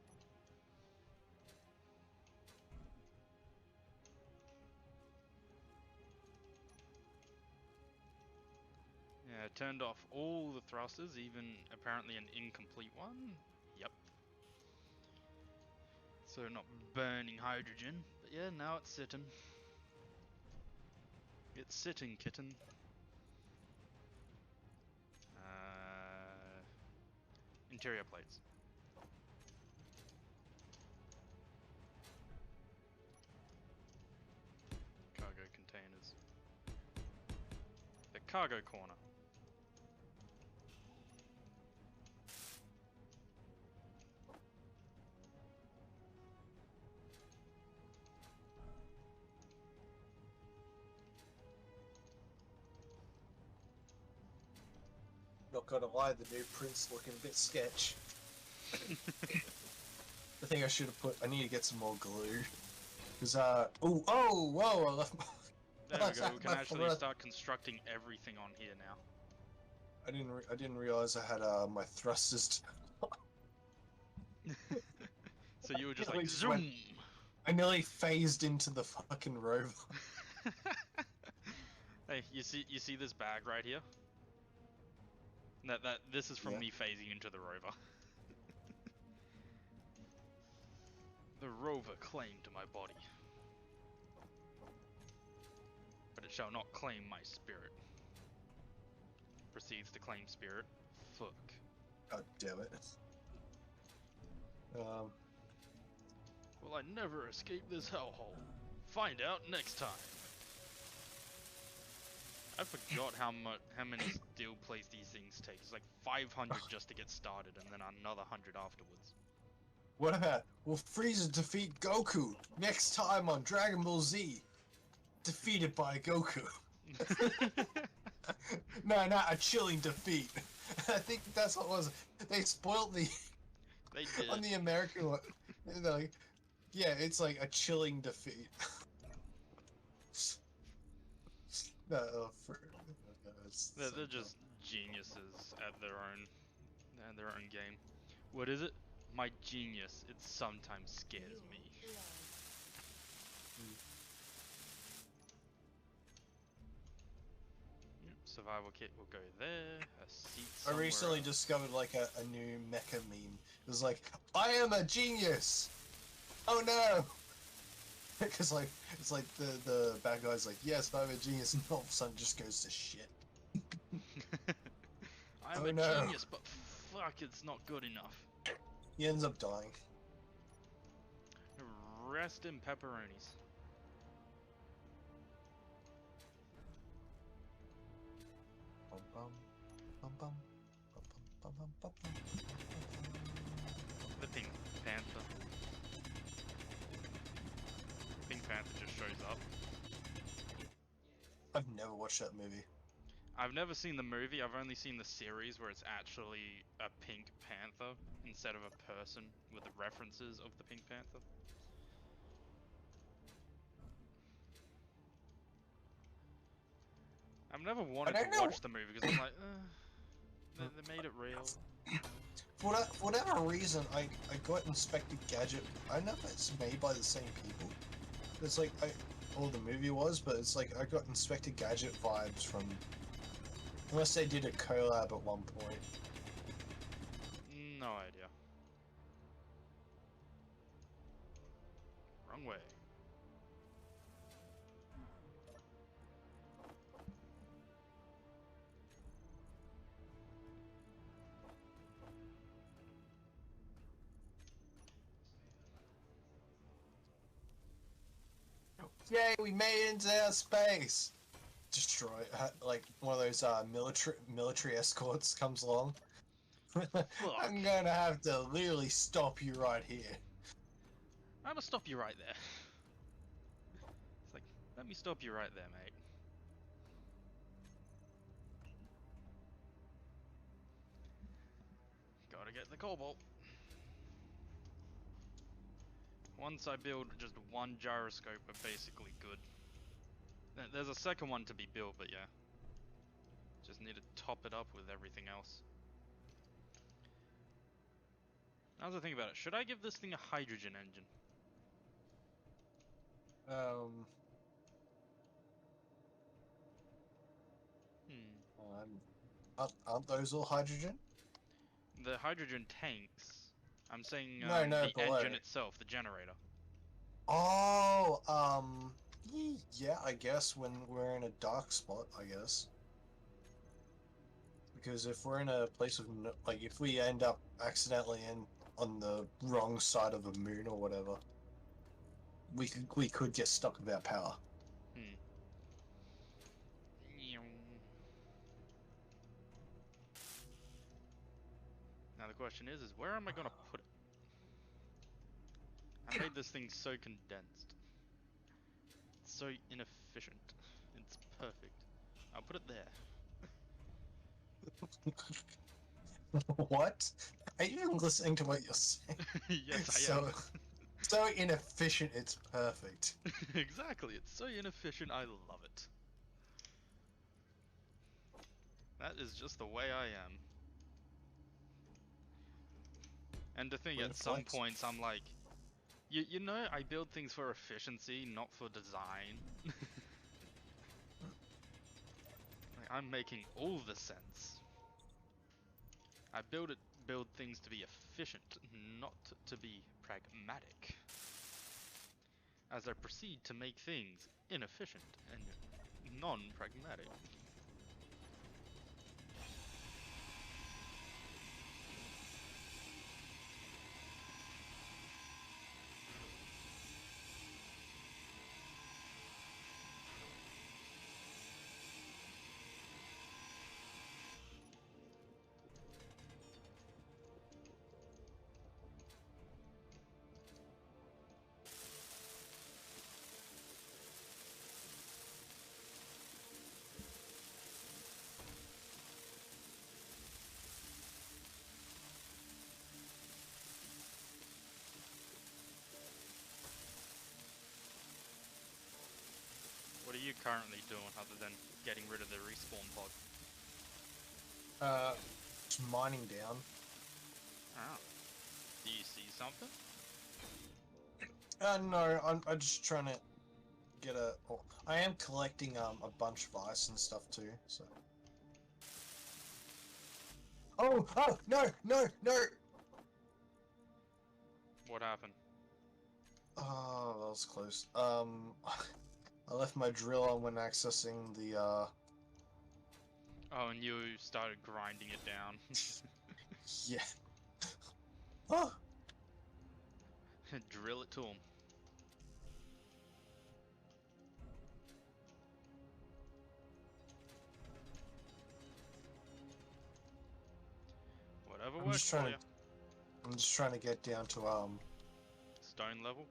Yeah, turned off all the thrusters, even apparently an incomplete one. Yep. So not burning hydrogen. But yeah, now it's sitting. It's sitting, kitten. Interior plates. Cargo containers. The cargo corner. Not gonna lie, the new print's looking a bit sketch. I think I should have put. I need to get some more glue. Cause oh whoa! I left my. There we go. We can my actually thread. start constructing everything on here now. I didn't realize I had my thrusters. So you were just Yeah, like we just zoom. went- I nearly phased into the fucking rover. Hey, you see this bag right here? This is from Yeah. me phasing into the rover. The rover claimed my body, but it shall not claim my spirit. Proceeds to claim spirit. Fuck. God damn it. Will I never escape this hellhole? Find out next time. I forgot how many steel plates these things take. It's like 500 just to get started, and then another 100 afterwards. What about will Frieza defeat Goku next time on Dragon Ball Z? Defeated by Goku. No, not a chilling defeat. I think that's what it was. They spoiled the They did. on the American one. They're like, yeah, it's like a chilling defeat. No, They're just geniuses at their own game. What is it? My genius. It sometimes scares me. Fuel low. Yep, survival kit will go there. A seat I somewhere recently else. discovered like a new mecha meme. It was like, I am a genius. Oh no. Because like it's like the bad guy's like, yes, I'm a genius, and all of a sudden just goes to shit. I'm Oh a no. genius, but fuck, it's not good enough. He ends up dying. Rest in pepperonis. Bum, bum, bum, bum, bum, bum, bum, bum, bum, The Pink Panther. Pink Panther just shows up. I've never watched that movie. I've never seen the movie, I've only seen the series where it's actually a Pink Panther instead of a person with the references of the Pink Panther. I've never wanted to don't know. watch the movie because I'm like, they made it real. For whatever reason, I got Inspector Gadget. I don't know if it's made by the same people. It's like or the movie was, but it's like I got Inspector Gadget vibes from. Unless they did a collab at one point. No idea. Wrong way. Yay, we made it into outer space! Destroy, like one of those military escorts comes along. I'm gonna have to literally stop you right here. I'm gonna stop you right there. It's like, let me stop you right there, mate. Gotta get the cobalt. Once I build just one gyroscope, we're basically good. There's a second one to be built, but yeah. Just need to top it up with everything else. Now the thing about it, should I give this thing a hydrogen engine? Aren't those all hydrogen? The hydrogen tanks I'm saying No, the below. engine itself, the generator. Oh, yeah, I guess when we're in a dark spot, I guess. Because if we're in a place of like, if we end up accidentally on the wrong side of a moon or whatever, we could get stuck without power. Hmm. Now the question is where am I gonna put it? I made this thing so condensed. It's so inefficient. It's perfect. I'll put it there. What? Are you even listening to what you're saying? Yes, I So, am. so inefficient, it's perfect. Exactly. It's so inefficient. I love it. That is just the way I am. And the thing, Way at to some flex. points, I'm like, you know, I build things for efficiency, not for design. Like, I'm making all the sense. I build things to be efficient, not to be pragmatic. As I proceed to make things inefficient and non-pragmatic. What are you currently doing other than getting rid of the respawn pod? Just mining down. Oh. Do you see something? No, I'm just trying to get a. Oh, I am collecting a bunch of ice and stuff too. So. Oh! Oh! No! No! No! What happened? Oh, that was close. I left my drill on when accessing the Oh, and you started grinding it down. Yeah. Oh! Drill it to him. Whatever I'm works just for trying you. to. I'm just trying to get down to Stone level?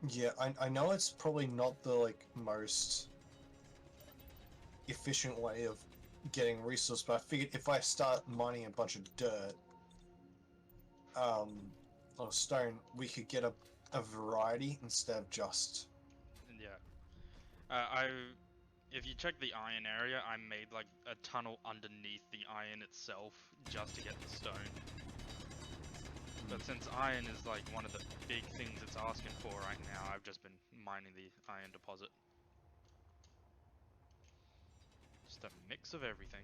Yeah, I know it's probably not the like most efficient way of getting resource, but I figured if I start mining a bunch of dirt, or stone, we could get a variety instead of just. Yeah. If you check the iron area, I made like a tunnel underneath the iron itself just to get the stone. But since iron is like one of the big things it's asking for right now, I've just been mining the iron deposit. Just a mix of everything.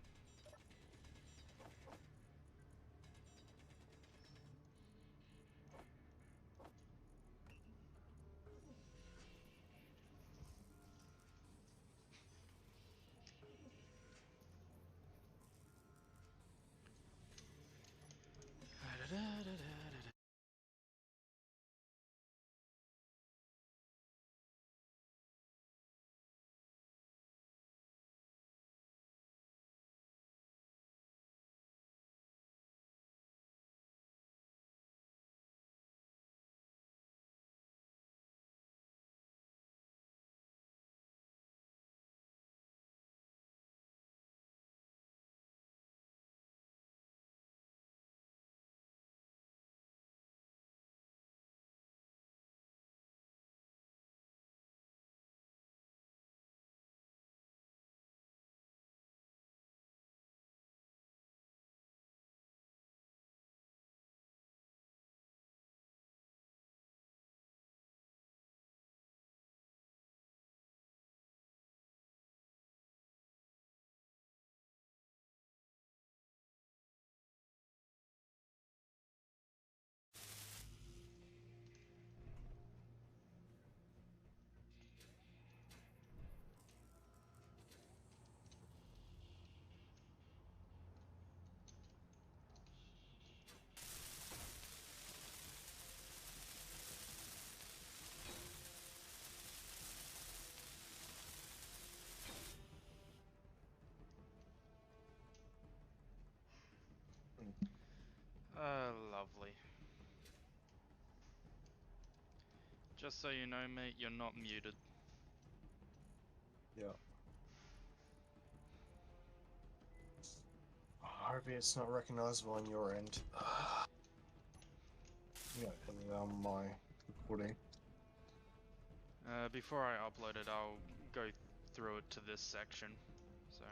Lovely. Just so you know, mate, you're not muted. Yeah. Hopefully it's not recognizable on your end. Yeah, on my recording. Before I upload it, I'll go through it to this section. So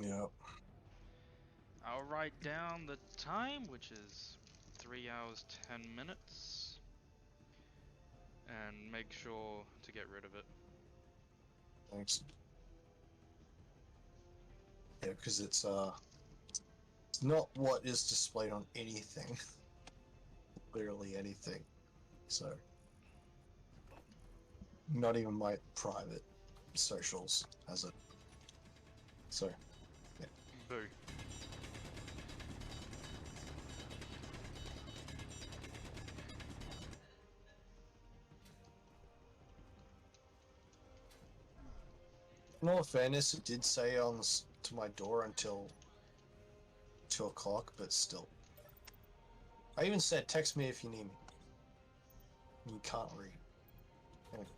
Yeah. I'll write down the time, which is 3 hours 10 minutes, and make sure to get rid of it. Thanks. Yeah, because it's not what is displayed on anything. Literally anything. So not even my private socials has it. So yeah. Boo. In all fairness, it did say on to my door until 2 o'clock, but still. I even said, text me if you need me. You can't read. Anyway.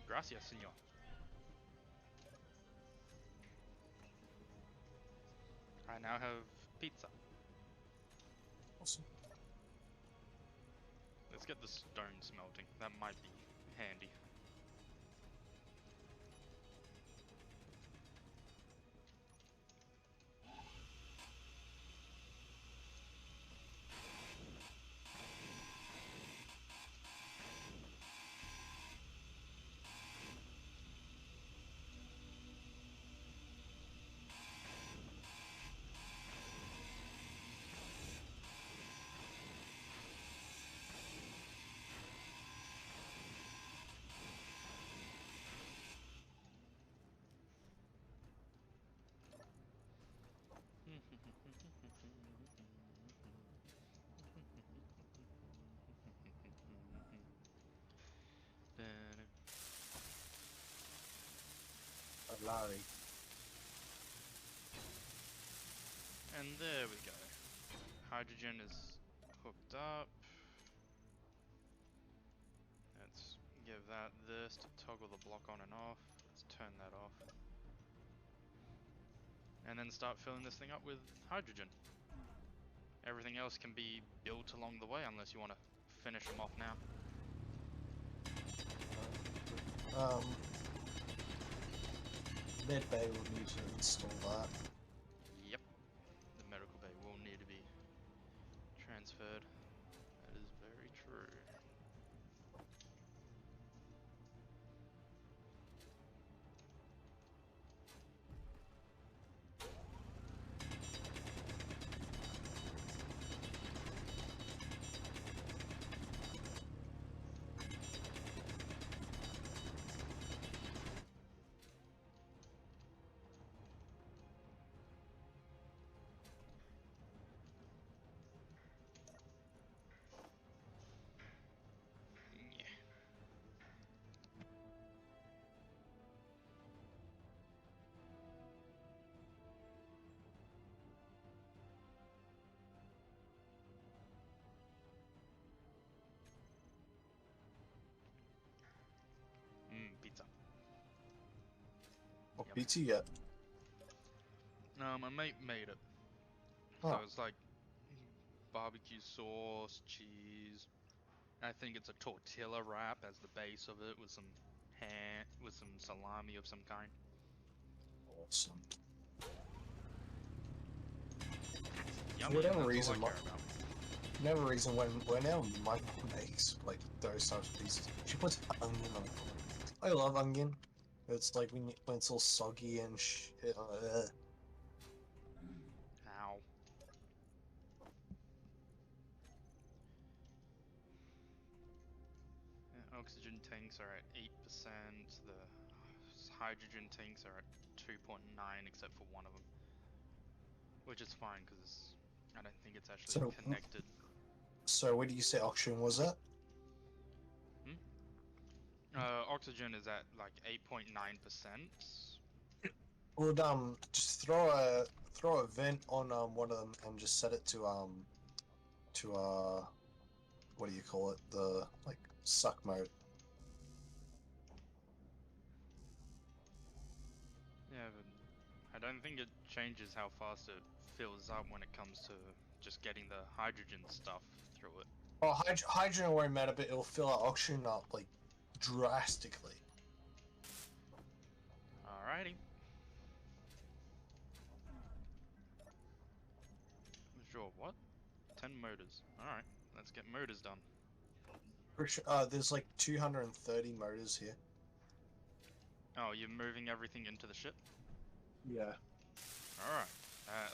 Gracias, señor. I now have pizza. Awesome. Let's get the stone smelting. That might be handy. Larry. And there we go. Hydrogen is hooked up. Let's give that this to toggle the block on and off. Let's turn that off. And then start filling this thing up with hydrogen. Everything else can be built along the way unless you want to finish them off now. Med Bay will need to install that. Yep. The medical bay will need to be transferred. That is very true. Yeah. Pizza. What Yep. pizza yet? My mate made it. Oh. So it's like barbecue sauce, cheese. I think it's a tortilla wrap as the base of it with some ham, with some salami of some kind. Awesome. Yummy, whatever and that's reason, all I care about. Whatever reason, whenever my mom makes like those types of pieces, she puts onion on it. I love onion. It's like when it's all soggy and shit. Ow. Oxygen tanks are at 8%. The hydrogen tanks are at 2.9, except for one of them. which is fine because I don't think it's actually So- connected. So where do you say oxygen was at? Oxygen is at like 8.9%. Would just throw a vent on one of them and just set it to what do you call it? The like suck mode. Yeah, but I don't think it changes how fast it fills up when it comes to just getting the hydrogen stuff through it. Oh, hydrogen won't matter, but it'll fill our oxygen up like drastically. Alrighty. Sure, what? 10 motors. Alright, let's get motors done. There's like 230 motors here. Oh, you're moving everything into the ship? Yeah. Alright,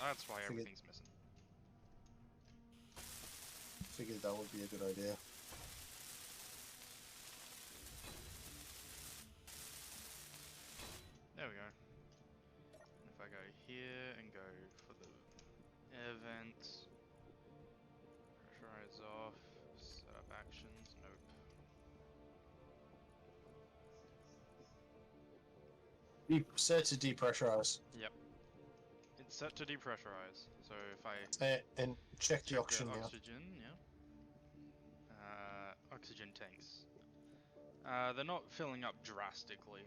that's why Figured- everything's missing. Figured that would be a good idea. There we go. And if I go here and go for the air vents, pressurize off, set up actions, nope. Set to depressurize. Yep. It's set to depressurize, so if I And check the check oxygen now. oxygen, yeah. Oxygen tanks. They're not filling up drastically.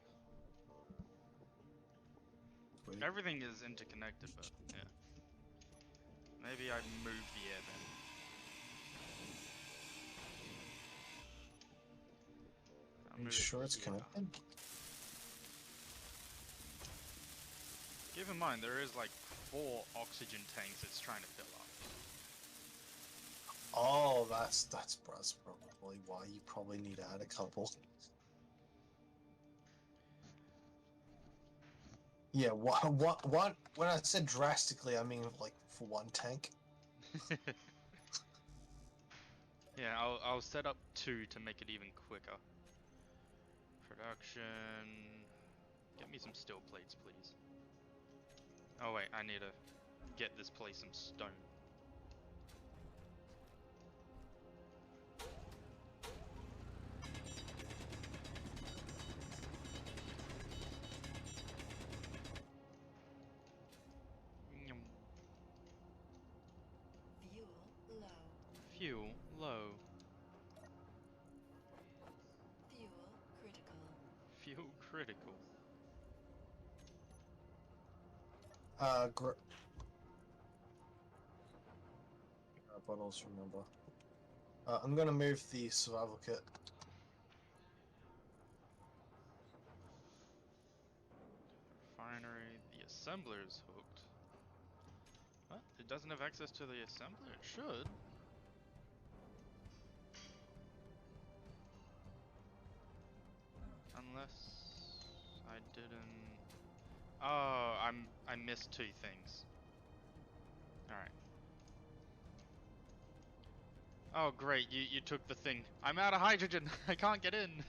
Sweet. Everything is interconnected, but yeah. Maybe I moved the air vent. I'll Are you move it sure it's here. connected? Keep in mind, there is like 4 oxygen tanks it's trying to fill up. Oh, that's probably why you probably need to add a couple. Yeah, what? When I said drastically, I mean like for one tank. Yeah, I'll set up 2 to make it even quicker. Production. Get me some steel plates, please. Oh wait, I need to get this place some stone. Nyum. Fuel low. Fuel low. Fuel critical. Fuel critical. Bottles, remember. I'm gonna move the survival kit. Refinery. The assembler's hooked. What? It doesn't have access to the assembler? It should. Unless I didn't. Oh, I missed 2 things. Alright. Oh great, you took the thing. I'm out of hydrogen. I can't get in.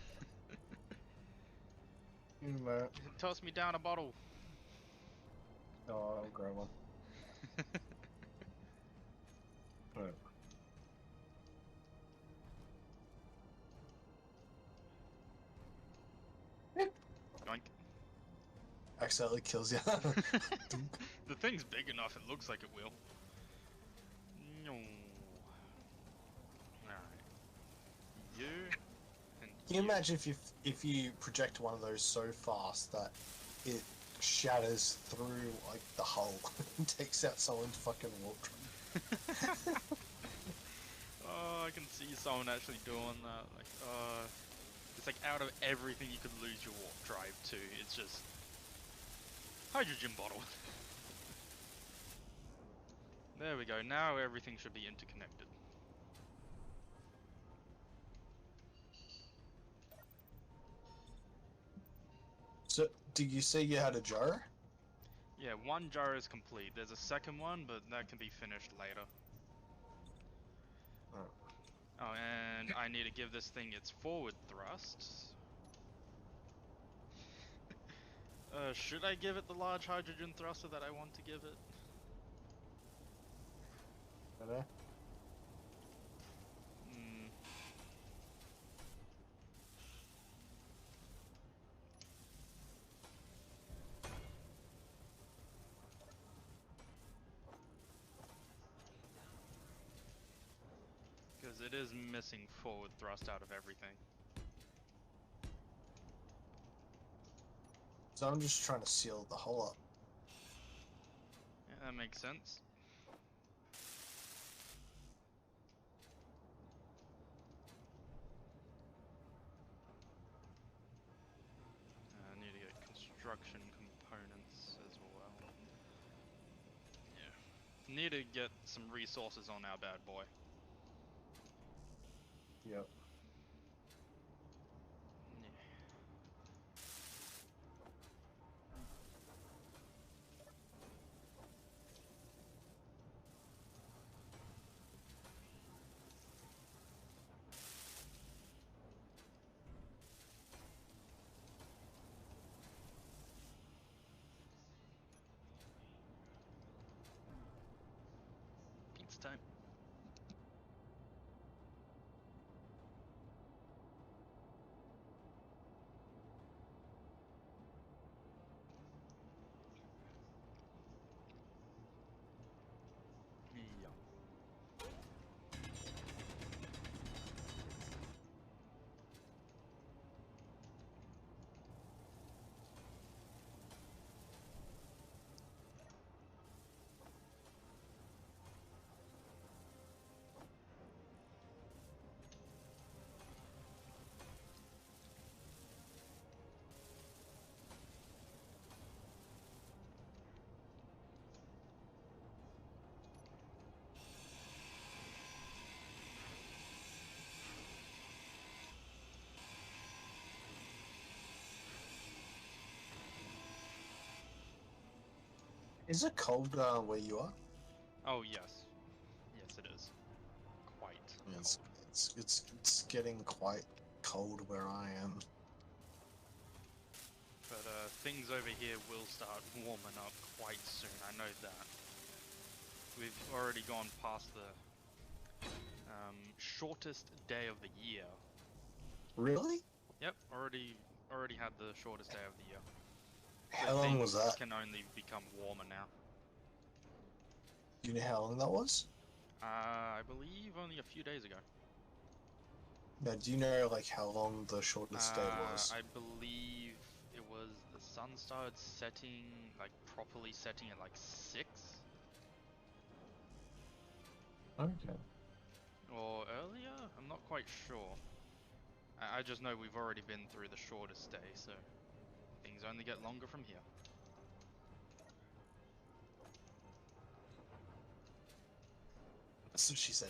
Toss me down a bottle. Oh, I'll grab one. Right. Yoink. Accidentally kills you. The thing's big enough, it looks like it will. No. Alright. You and Can you imagine if you project one of those so fast that it shatters through like the hull and takes out someone's fucking warp drive? Oh, I can see someone actually doing that. Like, it's like out of everything you could lose your warp drive to, it's just hydrogen bottle. There we go. Now everything should be interconnected. So, did you say you had a jar? Yeah, 1 jar is complete. There's a second one, but that can be finished later. Oh. Oh, and I need to give this thing its forward thrust. Should I give it the large hydrogen thruster that I want to give it? I know. Mm. Because it is missing forward thrust out of everything. So I'm just trying to seal the hole up. Yeah, that makes sense. I need to get construction components as well. Yeah. Need to get some resources on our bad boy. Yep. Yeah. Pizza time. Yeah. Is it cold where you are? Oh yes. Yes it is. Quite It's, cold. it's getting quite cold where I am. But things over here will start warming up quite soon, I know that. We've already gone past the shortest day of the year. Really? Yep, already had the shortest day of the year. So How long was things that? can only become warmer now. Do you know how long that was? I believe only a few days ago. Now, do you know like how long the shortest day was? I believe it was the sun started setting, like properly setting at like 6 Okay. or earlier. I'm not quite sure. I just know we've already been through the shortest day, so things only get longer from here. That's what she said.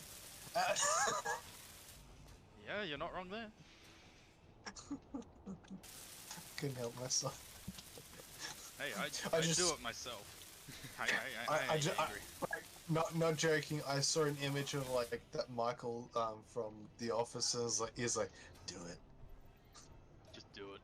Yeah, you're not wrong there. Couldn't help myself. Hey, I I just- do it myself. I ain't angry. Not joking. I saw an image of like that Michael from The Office. And he's like, do it. Just do it.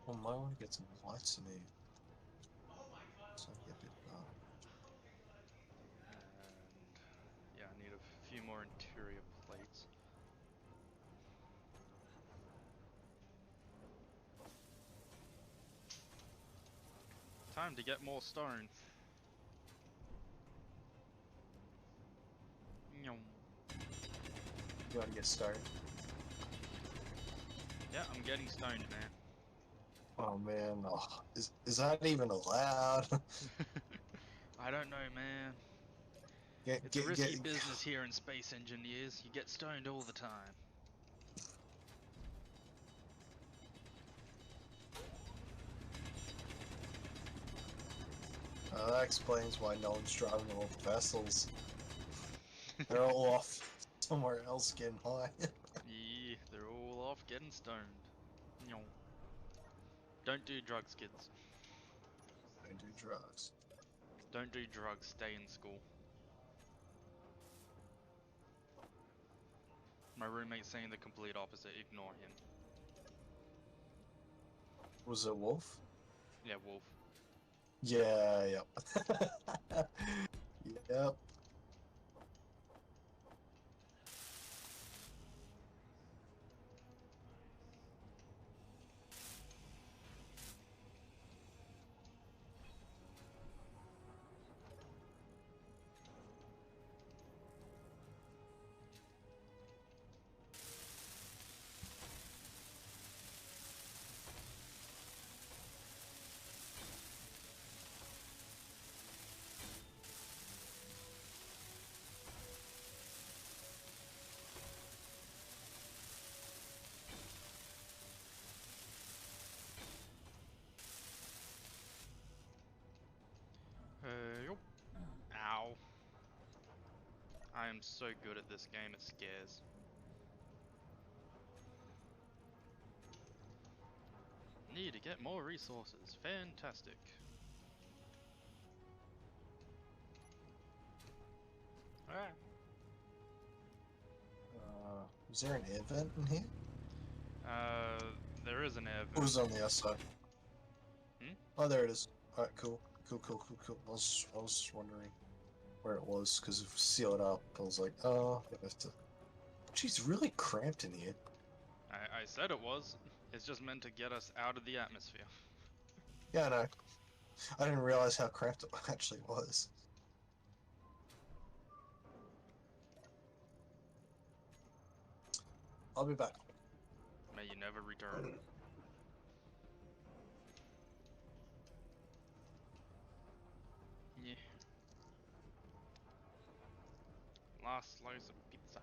Well, I want to get some lights in here. So I get a bit dark. And yeah, I need a few more interior plates. Time to get more stone. Nyom. You want to get started? Yeah, I'm getting stoned, man. Oh man, oh, is that even allowed? I don't know, man. It's a risky business here in Space Engineers. You get stoned all the time. That explains why no one's driving all the vessels. They're all off somewhere else getting high. Yeah, they're all off getting stoned. Nyom. Don't do drugs, kids. Don't do drugs. Don't do drugs. Stay in school. My roommate's saying the complete opposite. Ignore him. Was it Wolf? Yeah, Wolf. Yeah, yep. Yep. Yup. Ow. I am so good at this game, it scares. Need to get more resources. Fantastic. Alright. Is there an air vent in here? There is an air Or vent. is it on the outside? Hmm? Oh, there it is. Alright, cool. Cool. I was just wondering where it was, because if we seal it up, I was like, oh, I have to... Jeez, really cramped in here. I said it was. It's just meant to get us out of the atmosphere. Yeah, I know. I didn't realize how cramped it actually was. I'll be back. May you never return. Yeah. Last slice of pizza.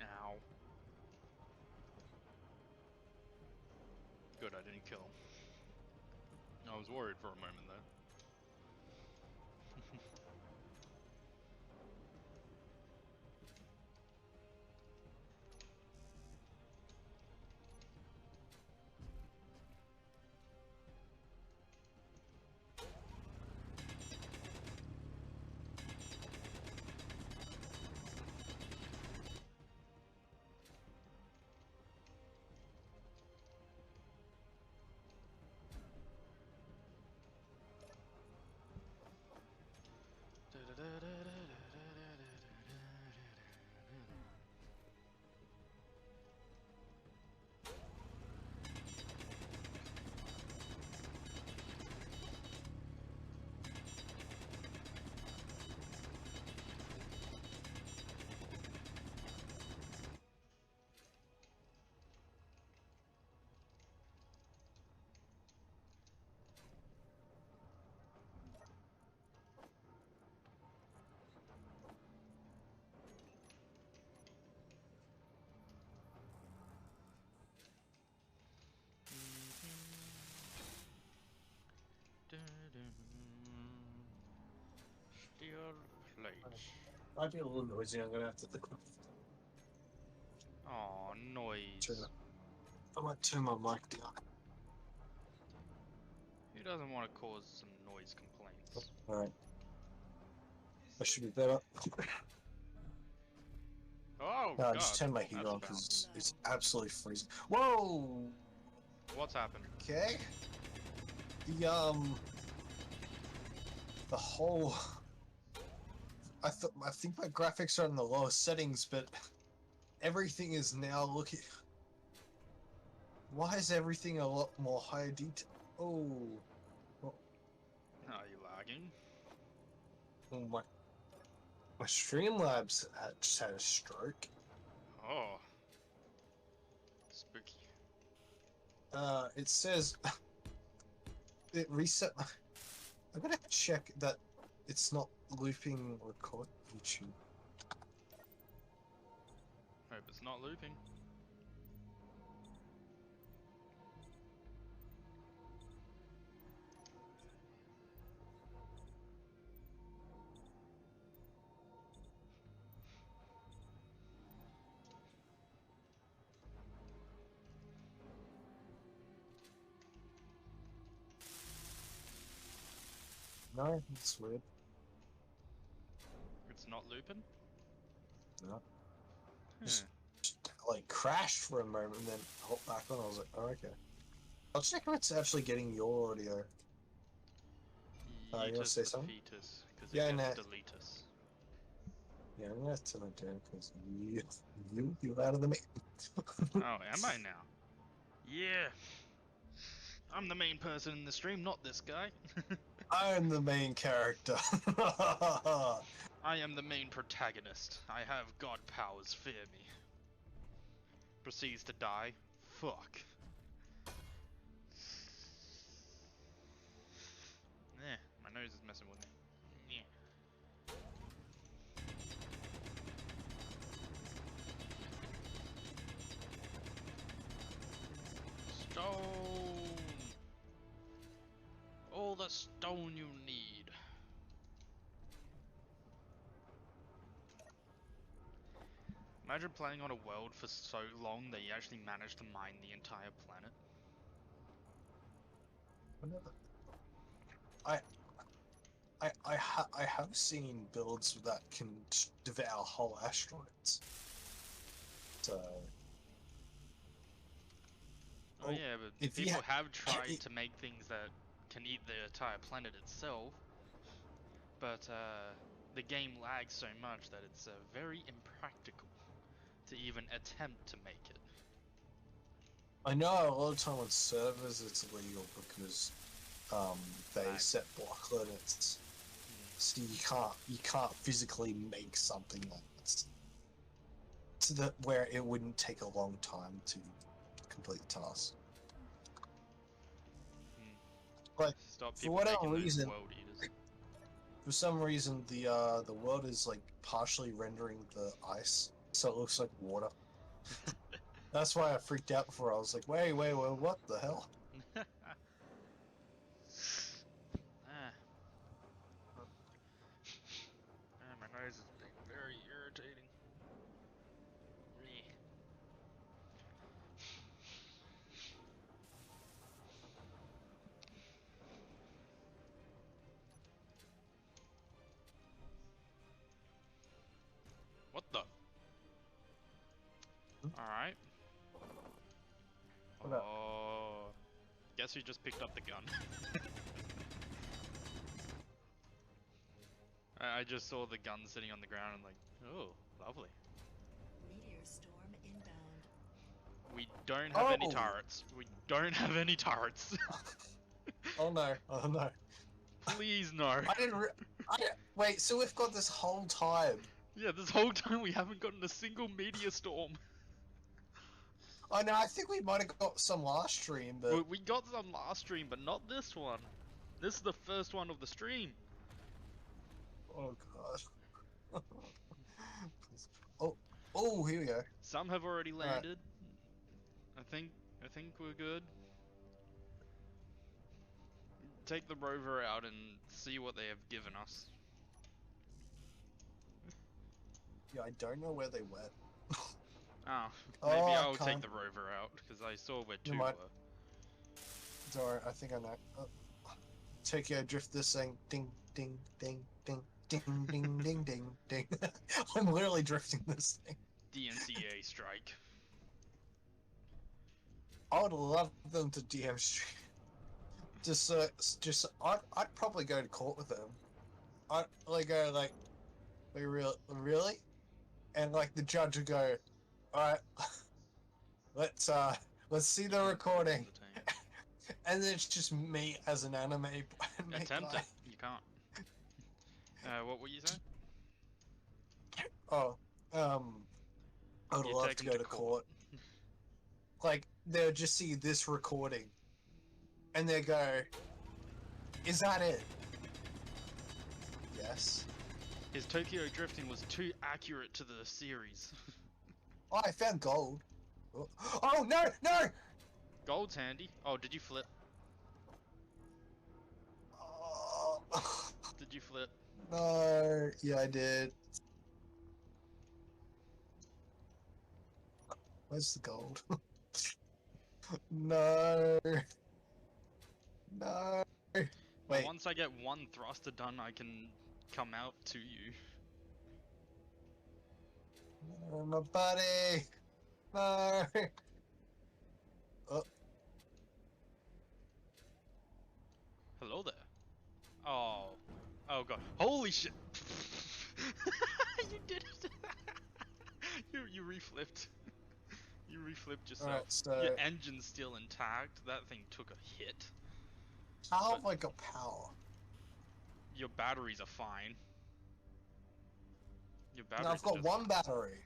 Ow. Good, I didn't kill him. I was worried for a moment though. Steel plates. Might be a little noisy, I'm gonna have to Aw, noise. I might turn my mic down. Who doesn't want to cause some noise complaints? Alright. I should be better. Oh No, I god, just turned my heat that's on about. because it's absolutely freezing. Whoa! What's happened? Okay. The the whole I think my graphics are in the lowest settings, but everything is now looking. Why is everything a lot more higher detail? Oh, Are you lagging? oh my Streamlabs just had a stroke. Oh. Spooky. It says it reset. I'm gonna check that it's not looping record YouTube. Hope it's not looping. No, it's weird. It's not looping? No. Hmm. Just like crashed for a moment and then hopped back on. I was like, oh, okay. I'll check if it's actually getting your audio. You wanna Yeetus say the something? fetus, because Yeah, it nah. gets deletus. Yeah, I'm gonna have to turn it down because you're out of the mix. Oh, am I now? Yeah! I'm the main person in the stream, not this guy. I'm the main character. I am the main protagonist. I have god powers, fear me. Proceeds to die. Fuck. My nose is messing with me. Stone! All the stone you need. Imagine playing on a world for so long that you actually manage to mine the entire planet. I have seen builds that can devour whole asteroids. So. Oh yeah, but if you people ha- have tried to make things that can eat the entire planet itself, but the game lags so much that it's very impractical to even attempt to make it. I know a lot of time on servers it's illegal because they Lag. set block limits, so you can't physically make something that's to the where it wouldn't take a long time to complete the task. Like Stop for people whatever making those reason, world eaters. for some reason the world is like partially rendering the ice, so it looks like water. That's why I freaked out before. I was like, wait, what the hell? Ah. My nose is being very irritating. Meh. What the? Alright. What up? Oh. Guess who just picked up the gun? I just saw the gun sitting on the ground and like, oh, lovely. Meteor storm inbound. We don't have any Oh! turrets. We don't have any turrets. Oh no! Oh no! Please no. I didn't. Wait. So we've got this whole time. Yeah, this whole time we haven't gotten a single meteor storm. I know. I think we might have got some last stream, but We got some last stream, but not this one. This is the first one of the stream. oh god. Oh, here we go. Some have already Right. landed. I think we're good. Take the rover out and see what they have given us. Yeah, I don't know where they went. Oh, maybe Oh, I'll take can't. the rover out because I saw where two You were. might. Sorry, I think I know. Tokyo drift this thing. Ding, ding, ding, ding, ding, ding, ding, ding, ding. I'm literally drifting this thing. DNCA strike. I would love them to DM stream. I'd probably go to court with them. I'd like go like, we really, and like the judge would go, all right, let's see the recording, and then it's just me as an anime Attempt guy. it. You can't. What were you saying? Oh, I would You're love to taken go to to court. court. Like they would just see this recording, and they go, "Is that it?" Yes. His Tokyo drifting was too accurate to the series. Oh, I found gold. Oh no, no! Gold's handy. Oh, did you flip? Oh, Did you flip? no. Yeah, I did. Where's the gold? No. No. Well, Wait. once I get one thruster done, I can come out to you. My buddy. No. Oh, Hello there. Oh. Oh god. Holy shit! You did it! You reflipped. You reflipped yourself. alright, Your so engine's still intact. That thing took a hit. how But have I got power? your batteries are fine. Your Now batteries I've are got just one fine. battery.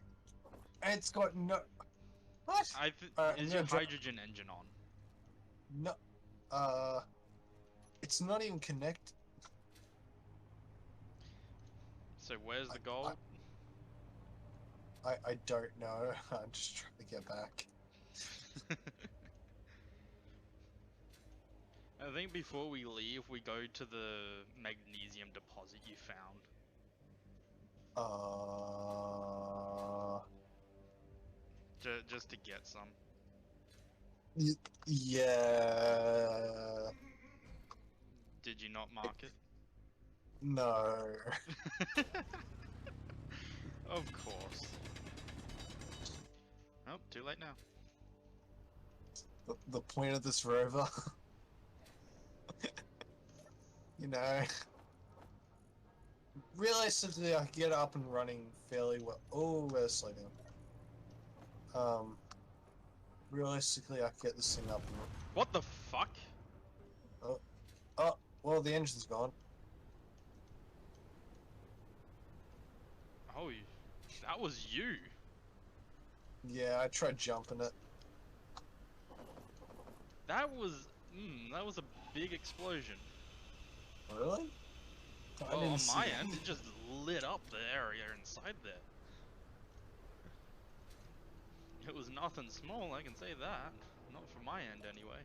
And it's got no. What? I'm Is your gonna drop. hydrogen engine on? No. Uh. It's not even connected. So where's the I, gold? I don't know. I'm just trying to get back. I think before we leave, we go to the magnesium deposit you found. Just to get some. Yeah. Did you not mark it? No. Of course. Oh, too late now. The point of this rover. You know. Realistically, I can get it up and running fairly well. Oh, where's slow down? Realistically, I can get this thing up and What the fuck? oh, well, the engine's gone. Oh, that was you. Yeah, I tried jumping it. That was a big explosion. Really? I Well, didn't on see my it. end, it just lit up the area inside there. It was nothing small, I can say that. Not from my end, anyway.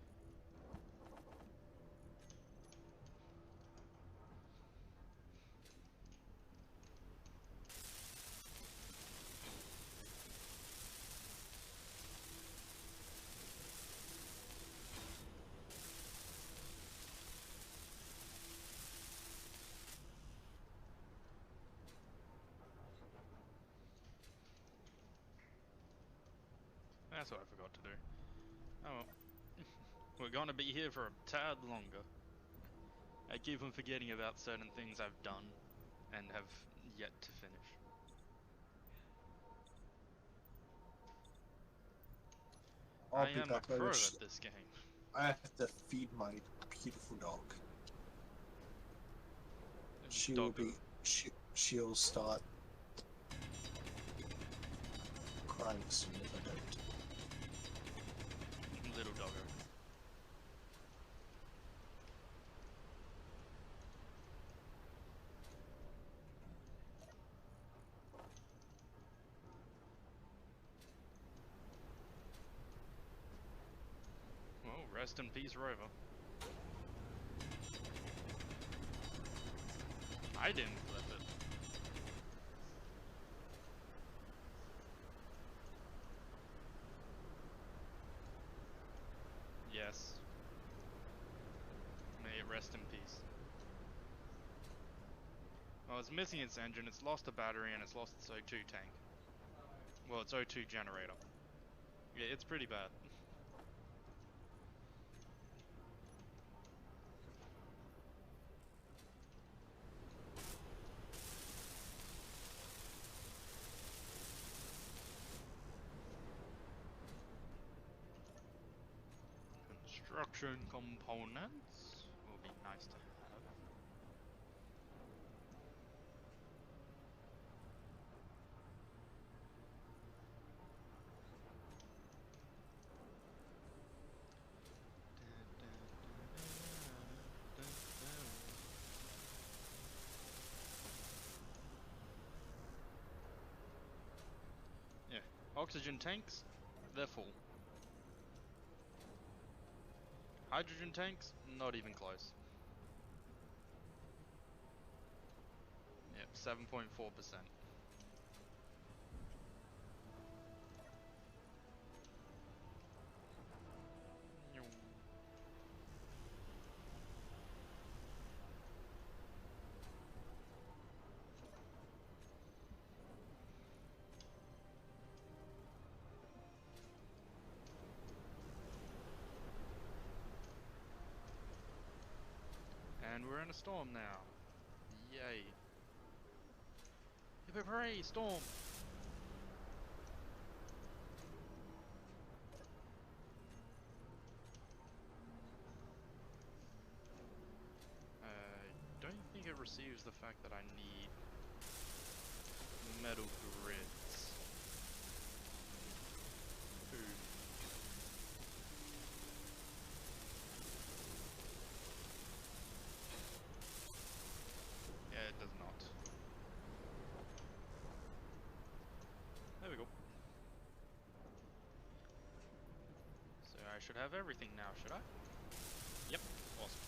That's what I forgot to do. Oh well. We're gonna be here for a tad longer. I keep on forgetting about certain things I've done and have yet to finish. I'll I be am a back pro later. at this game. I have to feed my beautiful dog. She will Doggo. be. She'll start crying soon if I don't. Little doggo. Well, rest in peace, Rover. I didn't flip it. Yes. May it rest in peace. Well, it's missing its engine, it's lost a battery, and it's lost its O2 tank. Well, its O2 generator. Yeah, it's pretty bad. Construction components will be nice to have. Oxygen tanks, they're full. Hydrogen tanks, not even close. Yep, 7.4%. And we're in a storm now. Yay. Hip hip hooray, storm! I don't think it receives the fact that I need metal grids. Ooh. Yeah, it does not. There we go. So I should have everything now, should I? Yep, awesome.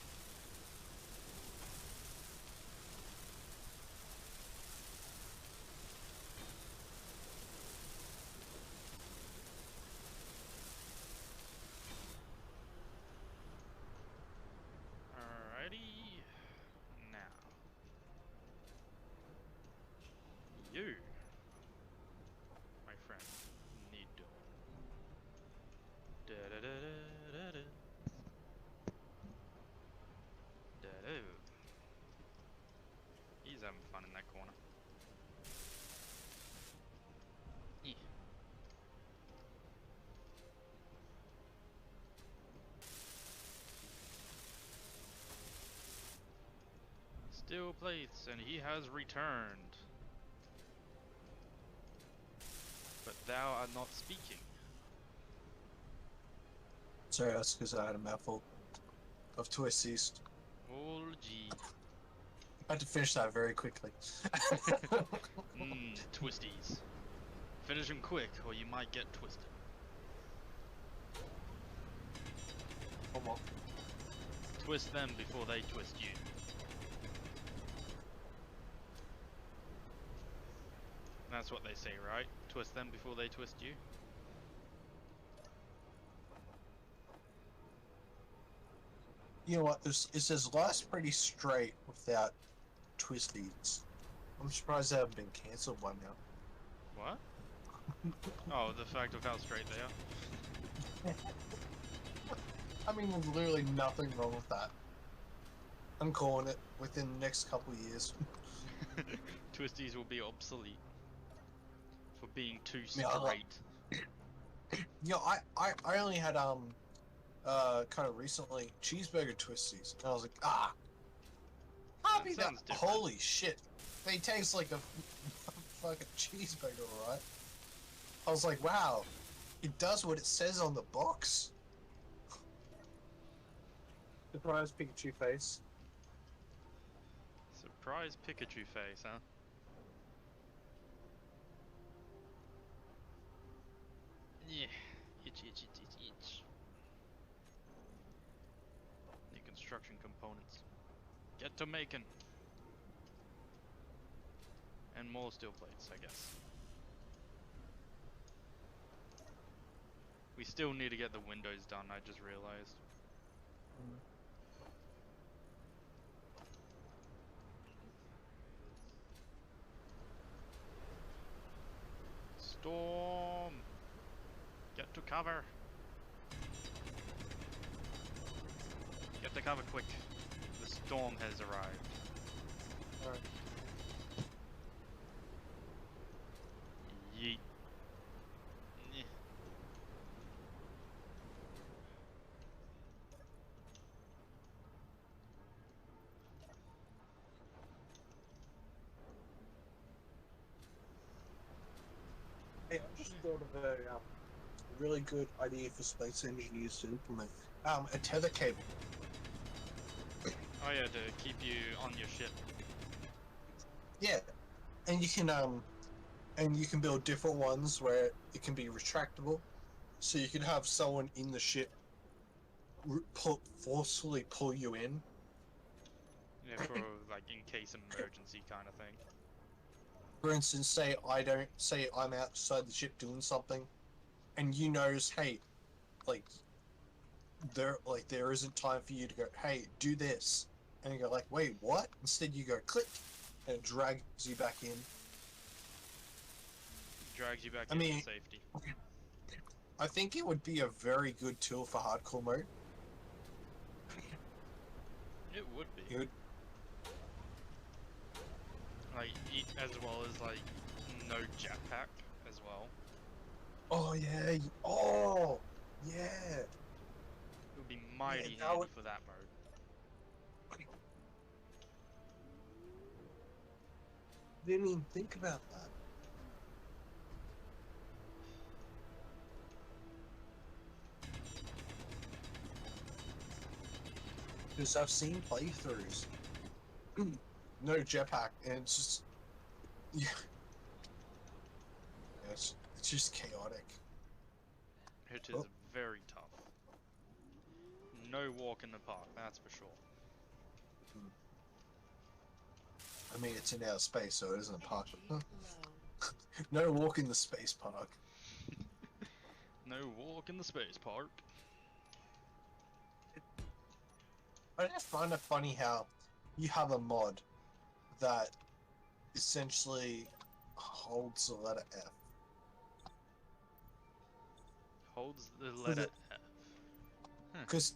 Alrighty. Now. You, my friend, need doing. Da da da da da da. Da da. He's having fun in that corner. Yeah. Steel plates, and he has returned. But thou art not speaking. Sorry, that's because I had a mouthful of twisties. Oh gee. I had to finish that very quickly. Twisties. Finish them quick, or you might get twisted. Come on. Twist them before they twist you. That's what they say, right? Twist them before they twist you. You know what? It says life's pretty straight without twisties. I'm surprised they haven't been cancelled by now. What? Oh, the fact of how straight they are. I mean, there's literally nothing wrong with that. I'm calling it within the next couple of years. Twisties will be obsolete for being too Yeah, straight. You know, I only had kind of recently cheeseburger twisties, and I was like, can't be that. sounds different. Holy shit, they taste like a fucking cheeseburger, right? I was like, wow, it does what it says on the box. Surprise Pikachu face. Surprise Pikachu face, huh? Yeah. Itch, itch, itch, itch, itch. New construction components. Get to making. And more steel plates, I guess. We still need to get the windows done, I just realized. Storm! Get to cover! Get to cover quick. The storm has arrived. Alright. Yeet. Eh. Hey, I just thought of a really good idea for space engineers to implement. A tether cable. Oh yeah, to keep you on your ship. Yeah, and you can and you can build different ones where it can be retractable, so you can have someone in the ship forcefully pull you in. Yeah, for like in case emergency kind of thing. For instance, say I'm outside the ship doing something, and you notice, hey, like there isn't time for you to go, hey, do this, and you go like, wait, what? Instead, you go click, and it drags you back in. Drags you back I into mean, safety. I think it would be a very good tool for hardcore mode. It would be. It would, Like, as well as like no jetpack as well. oh yeah, oh yeah. It would be mighty that handy would- for that mode. Didn't even think about that. Because I've seen playthroughs, no jetpack, and it's just, yeah, it's just chaotic. It is Oh. very tough. No walk in the park, that's for sure. I mean, it's in outer space, so it isn't a park. Energy low. No walk in the space park. No walk in the space park. I just find it funny how you have a mod that essentially holds the letter F. Holds the letter F. Because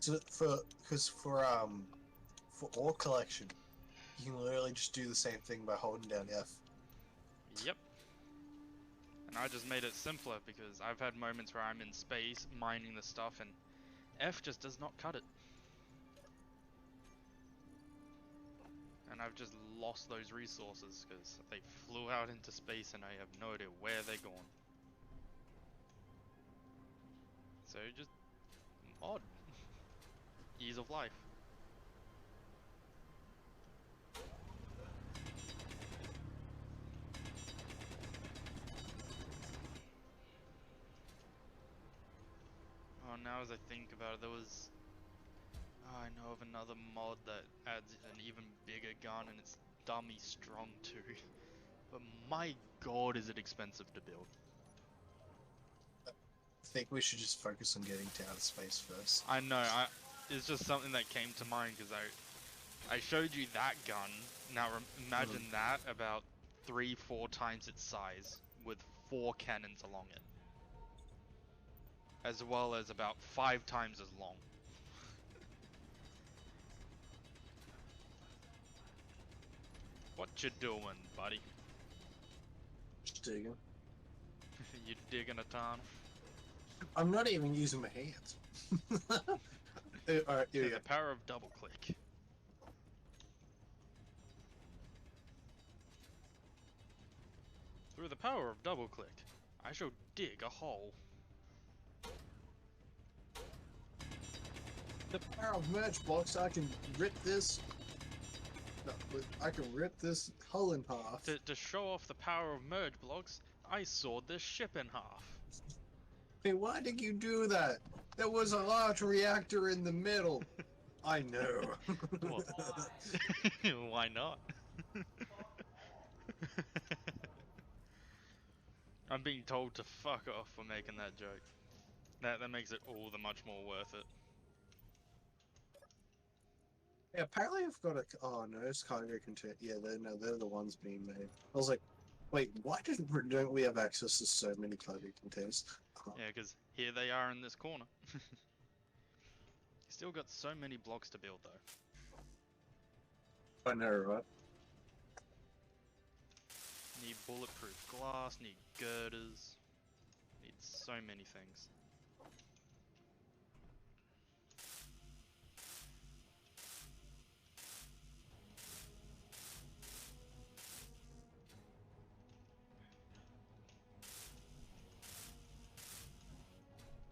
for ore collection, you can literally just do the same thing by holding down F. Yep. And I just made it simpler because I've had moments where I'm in space mining the stuff and F just does not cut it. And I've just lost those resources because they flew out into space and I have no idea where they're gone. So just odd. Ease of life. Oh, now as I think about it, there was... Oh, I know of another mod that adds an even bigger gun and it's dummy strong too. But my god is it expensive to build. I think we should just focus on getting to outer space first. I know, it's just something that came to mind because I showed you that gun. Now imagine that about 3-4 times its size with 4 cannons along it. As well as about 5 times as long. What you doing, buddy? Just digging. You digging a ton? I'm not even using my hands. Alright, here we go. The power of double click. Through the power of double click, I shall dig a hole. The power of merge blocks, I can rip this. No, I can rip this hull in half. To show off the power of merge blocks, I sawed this ship in half. Hey, why did you do that? There was a large reactor in the middle. I know. Well, why not? I'm being told to fuck off for making that joke. That makes it all the much more worth it. Yeah, apparently I've got a. Oh no, it's cargo container. Yeah, they're the ones being made. I was like, wait, why don't we have access to so many cargo containers? Yeah, because here they are in this corner. Still got so many blocks to build though. I know, right? Need bulletproof glass, need girders, need so many things.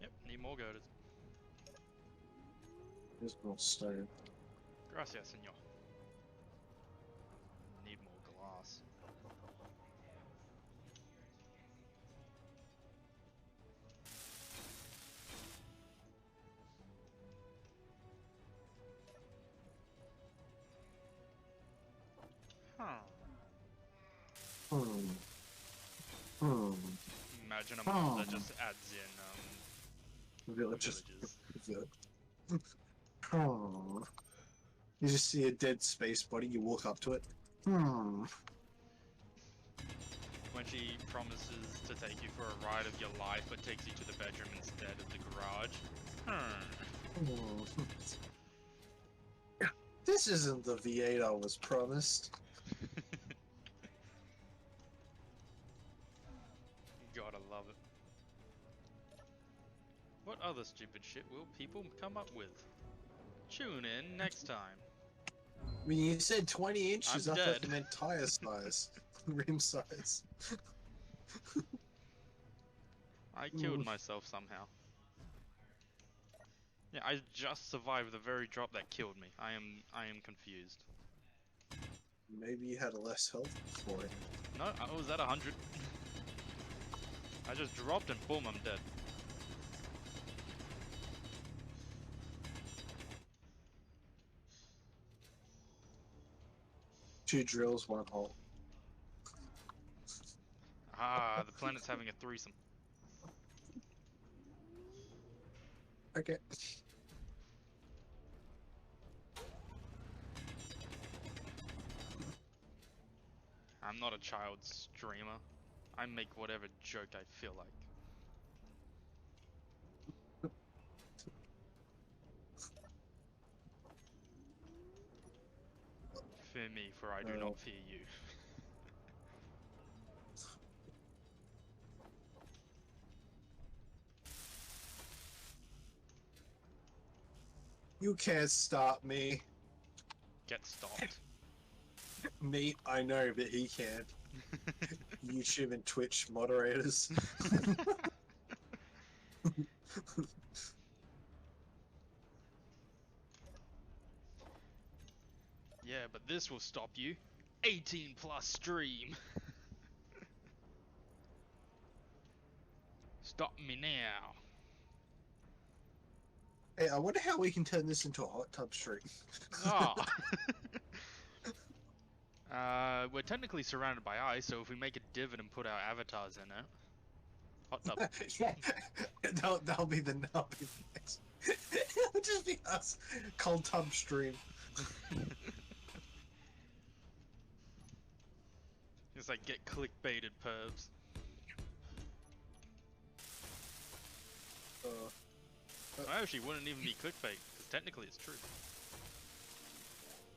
Yep, need more girders. There's more stone. Gracias, senor. Need more glass. Hmm. Hmm. Imagine a mod that just adds in Villages. villages. Hmm. You just see a dead space body, you walk up to it. Hmm. When she promises to take you for a ride of your life, but takes you to the bedroom instead of the garage. Hmm. This isn't the V8 I was promised. Gotta love it. What other stupid shit will people come up with? Tune in next time. When you said 20 inches, I'm I thought dead. you meant tire size. Rim size. I killed myself somehow. Yeah, I just survived the very drop that killed me. I am confused. Maybe you had less health for it. No, I was at 100. I just dropped and boom, I'm dead. Two drills, one hole. Ah, the planet's having a threesome. Okay. I'm not a child streamer. I make whatever joke I feel like. Fear me, for I do not fear you. You can't stop me. Get stopped. Me, I know, but he can't. YouTube and Twitch moderators. Yeah, but this will stop you. 18 plus stream. Stop me now. Hey, I wonder how we can turn this into a hot tub stream. Ah. We're technically surrounded by ice, so if we make a divot and put our avatars in it. Hot tub. Yeah, that'll be the next. It'll just be us. Cold tub stream. It's like, get clickbaited, pervs. I actually wouldn't even be clickbait, because technically it's true.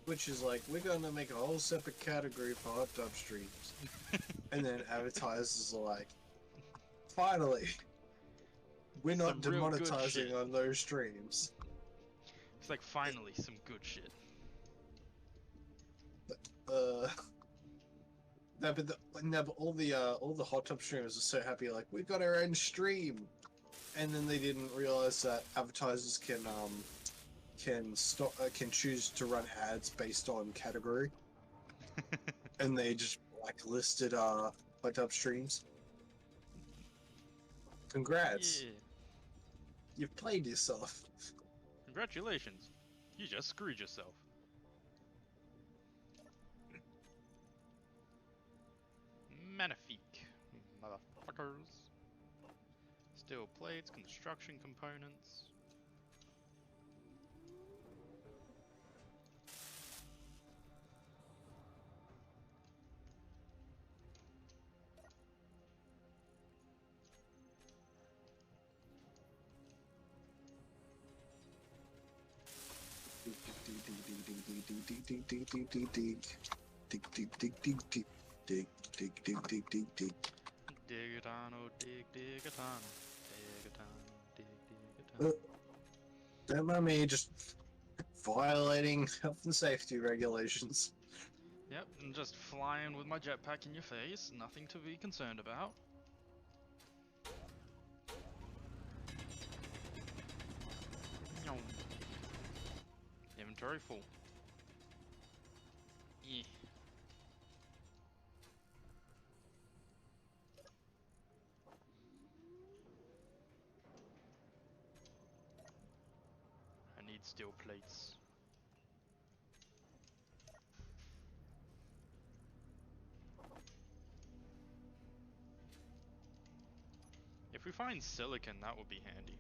Which is like, we're gonna make a whole separate category for hot tub streams. And then advertisers are like, finally, we're not Some real good demonetizing shit. on those streams. It's like, finally, some good shit. No, but all the hot tub streamers are so happy, like, we got our own stream, and then they didn't realize that advertisers can choose to run ads based on category, and they just blacklisted hot tub streams. Congrats, Yeah. you've played yourself. Congratulations. You just screwed yourself. Magnifique, motherfuckers. Steel plates, construction components. Dig-a-ton, oh dig, dig-a-ton. Dig-a-ton, dig, dig-a-ton. Don't mind me just violating health and safety regulations. Yep, and just flying with my jetpack in your face, nothing to be concerned about. Nyong. Inventory full. Yeah. I need steel plates. we find silicon, that would be handy.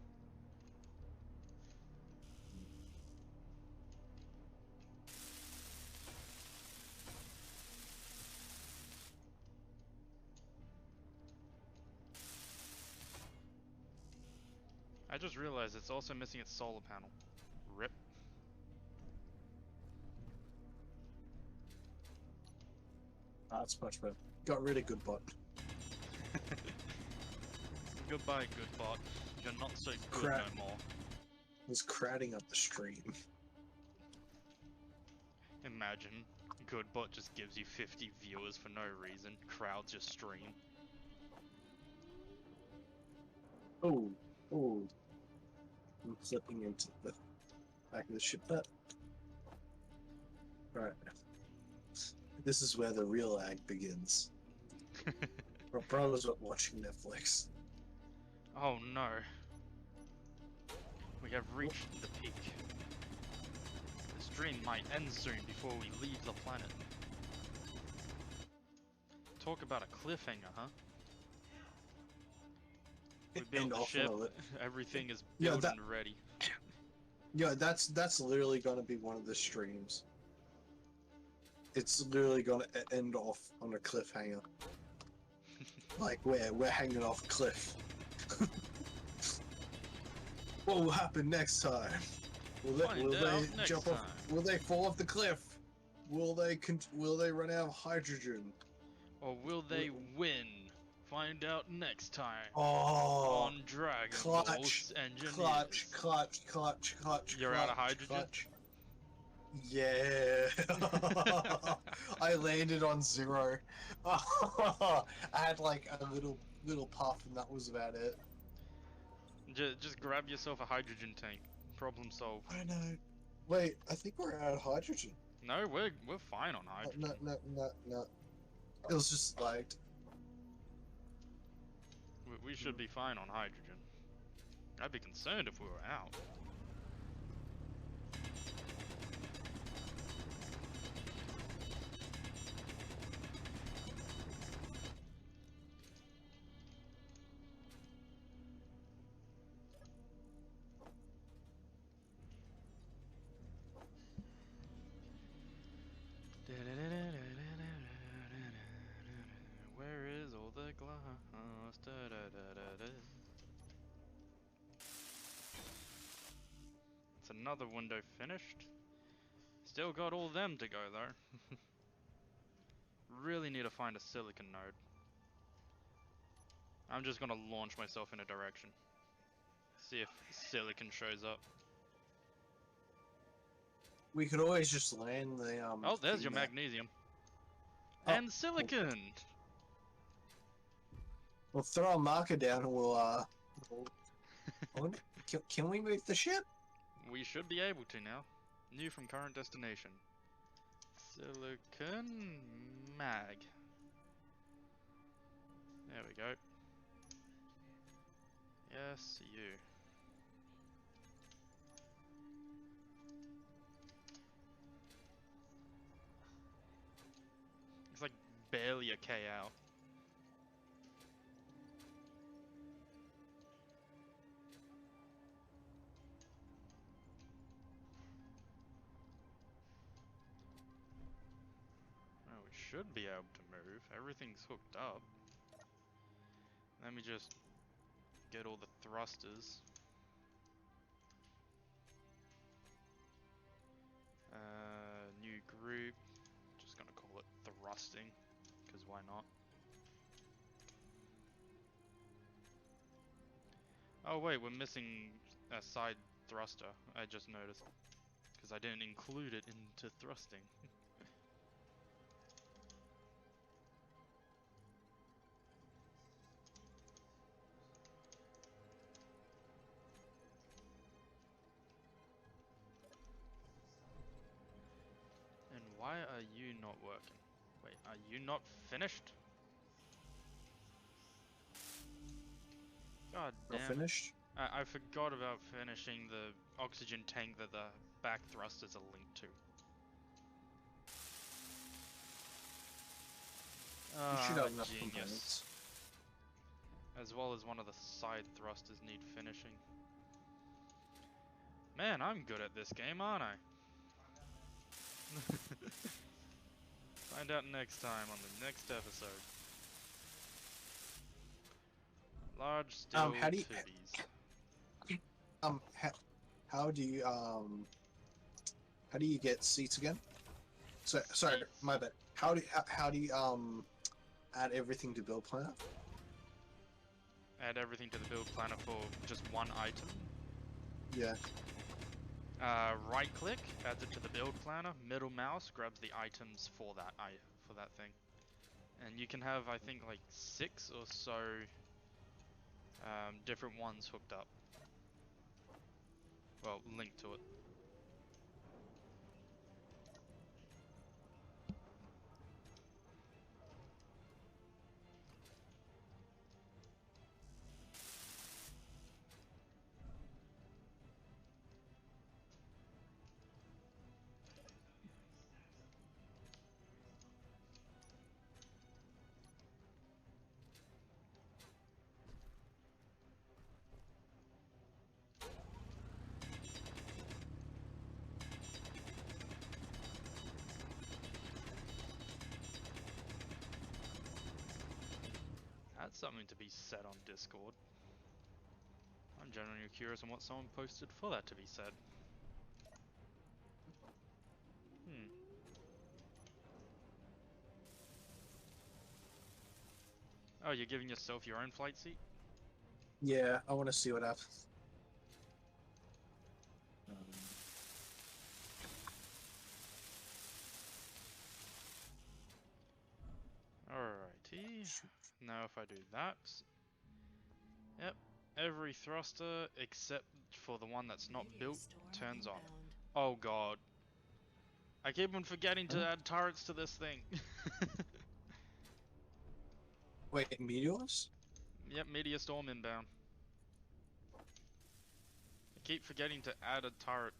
I just realized it's also missing its solar panel. Rip. That's much better. Got rid of good bot. Goodbye, good bot. You're not so good Crap. no more. Was crowding up the stream. Imagine, Goodbot just gives you 50 viewers for no reason, crowds your stream. Oh, oh. I'm flipping into the back of the ship that. Right. This is where the real lag begins. Problems with watching Netflix. Oh no. We have reached the peak. The stream might end soon before we leave the planet. Talk about a cliffhanger, huh? We built And the off ship, on a li- everything is Yeah, built that- and ready. Yeah, that's literally gonna be one of the streams. It's literally gonna end off on a cliffhanger. Like we're hanging off a cliff. What will happen next time? Will Find they out next jump off? time. Will they fall off the cliff? Will they run out of hydrogen? Or will they win? Find out next time Oh, on Dragon clutch, Balls clutch, Engineers. clutch. You're out of hydrogen? Clutch. Yeah. I landed on 0. I had like a little puff and that was about it. Just grab yourself a hydrogen tank. Problem solved. I know. Wait, I think we're out of hydrogen. No, we're fine on hydrogen. No. It was just lagged. We should be fine on hydrogen. I'd be concerned if we were out. Where is all the glass? It's another window finished. Still got all them to go though. Really need to find a silicon node. I'm just gonna launch myself in a direction. See if silicon shows up. We could always just land the Oh, there's your thing there. magnesium. Oh, And silicon! We'll throw a marker down and we'll can we move the ship? We should be able to now. New from current destination. Silicon mag. There we go. Yes, you. It's like barely a K out. Oh, we should be able to move. Everything's hooked up. Let me just get all the thrusters. New group. Just gonna call it thrusting, because why not? Oh wait, we're missing a side thruster. I just noticed, because I didn't include it into thrusting. And why are you not working? Wait, are you not finished? God Not damn. finished? I forgot about finishing the oxygen tank that the back thrusters are linked to. You should have enough Genius. components. As well as one of the side thrusters need finishing. Man, I'm good at this game, aren't I? Find out next time on the next episode. Large steel how do you titties. um how, how do you get seats again? So sorry, Seats. my bad. How do you add everything to build planner? Add everything to the build planner for just one item. Yeah. Right click adds it to the build planner. Middle mouse grabs the items for that thing. And you can have, I think, like 6 or so different ones hooked up. Well, linked to it. That's something to be said on Discord. I'm genuinely curious on what someone posted for that to be said. Oh, you're giving yourself your own flight seat? Yeah, I want to see what happens. Alrighty. Now if I do that... Yep. Every thruster, except for the one that's not Meteor built, storm turns on. inbound. Oh god. I keep on forgetting to Huh? add turrets to this thing. Wait, meteors? Yep, meteor storm inbound. I keep forgetting to add a turret.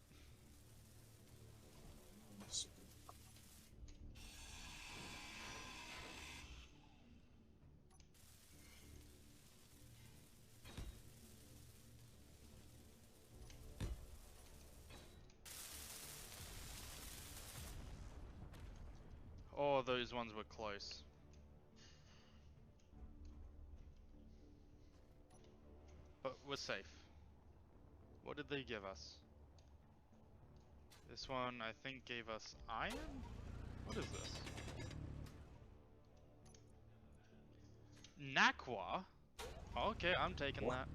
Oh, those ones were close. But we're safe. What did they give us? This one, I think, gave us iron? What is this? Nakwa? Okay, I'm taking What? that.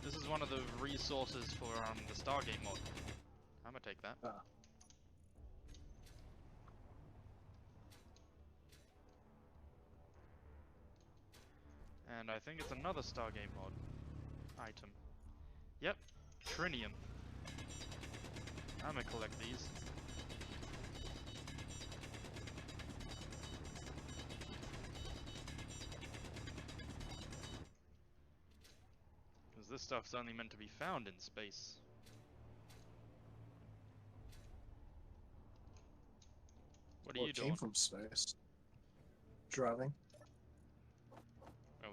This is one of the resources for the Stargate mod. I'm gonna take that. And I think it's another Stargate mod item. Yep, Trinium. I'm gonna collect these. Because this stuff's only meant to be found in space. What are Well, you it came doing? from space. Driving. Oh,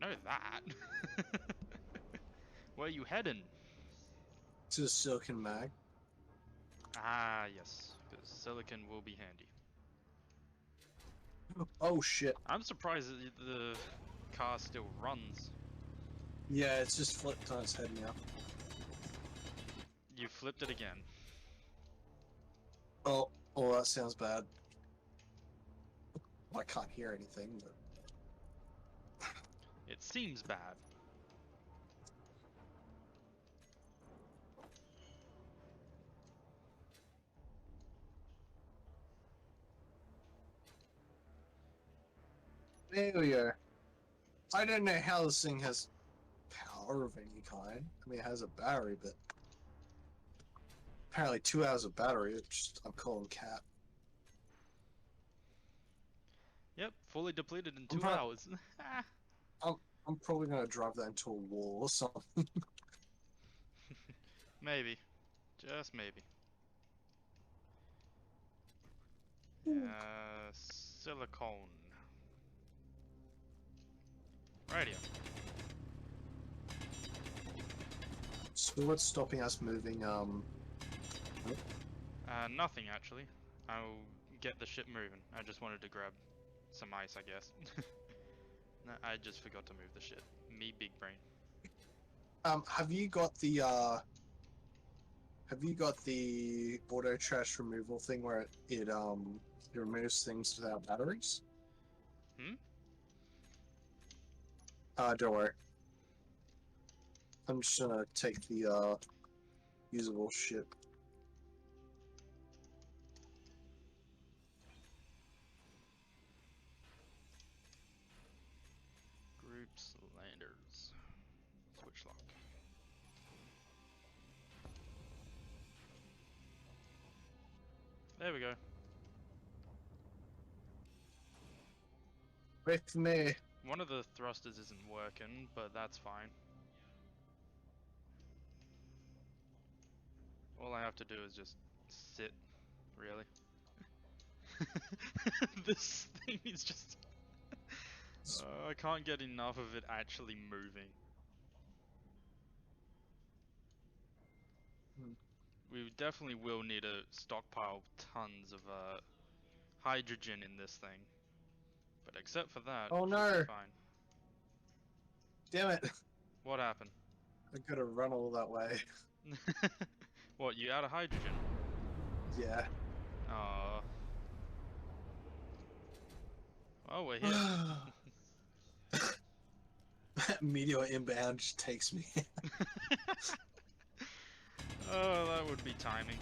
I know that. Where are you heading? To the silicon mag. Ah, yes, because silicon will be handy. Oh shit. I'm surprised that the car still runs. Yeah, it's just flipped on its head now. You flipped it again. Oh, that sounds bad. Well, I can't hear anything, but... It seems bad. There we go. I don't know how this thing has power of any kind. I mean, it has a battery, but... Apparently 2 hours of battery, which I'm calling cap. Yep, fully depleted in I'm 2 hours. I'm probably gonna drive that into a wall or something. Maybe. Just maybe. Silicone. Radio. So what's stopping us moving? Nothing actually. I'll get the ship moving. I just wanted to grab some ice, I guess. No, I just forgot to move the ship. Me, big brain. Have you got the auto trash removal thing where it removes things without batteries? Hmm? Don't worry. I'm just gonna take the usable ship. Groups, landers. Switch lock. There we go. Wait for me. One of the thrusters isn't working, but that's fine. All I have to do is just sit, really. This thing is just... I can't get enough of it actually moving. Hmm. We definitely will need to stockpile tons of hydrogen in this thing. But except for that, Oh, should no. be fine. Damn it! What happened? I gotta run all that way. What, you out of hydrogen? Yeah. Aww. Oh, we're here. Meteor inbound just takes me. Oh, that would be timing.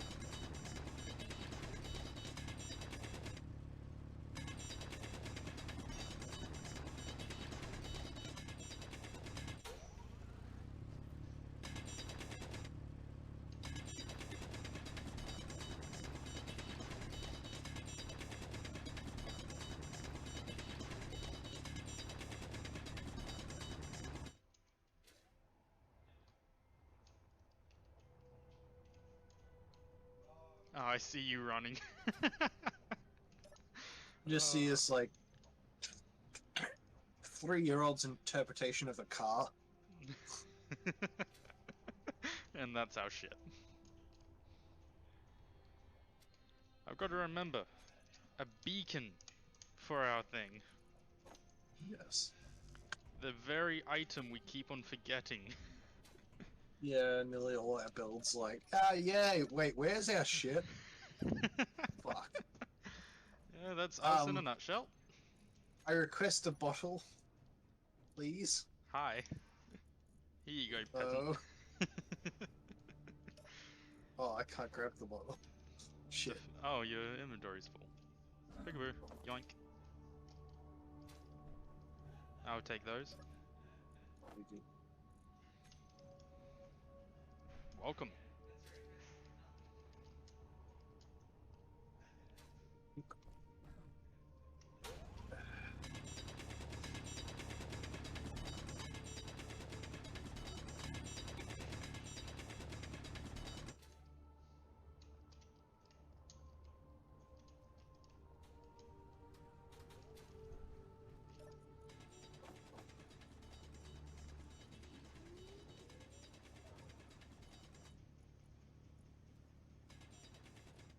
Oh, I see you running. Just see this like 3-year-old's interpretation of a car. And that's our shit. I've got to remember, a beacon for our thing. Yes. The very item we keep on forgetting. Yeah, nearly all our builds like, yeah, wait, where's our shit? Fuck. Yeah, that's us in a Um, nutshell. I request a bottle, please. Hi. Here you go, peasant. Oh. Oh, I can't grab the bottle. Shit. Oh, your inventory's full. Peekaboo. Yoink. I'll take those. Welcome.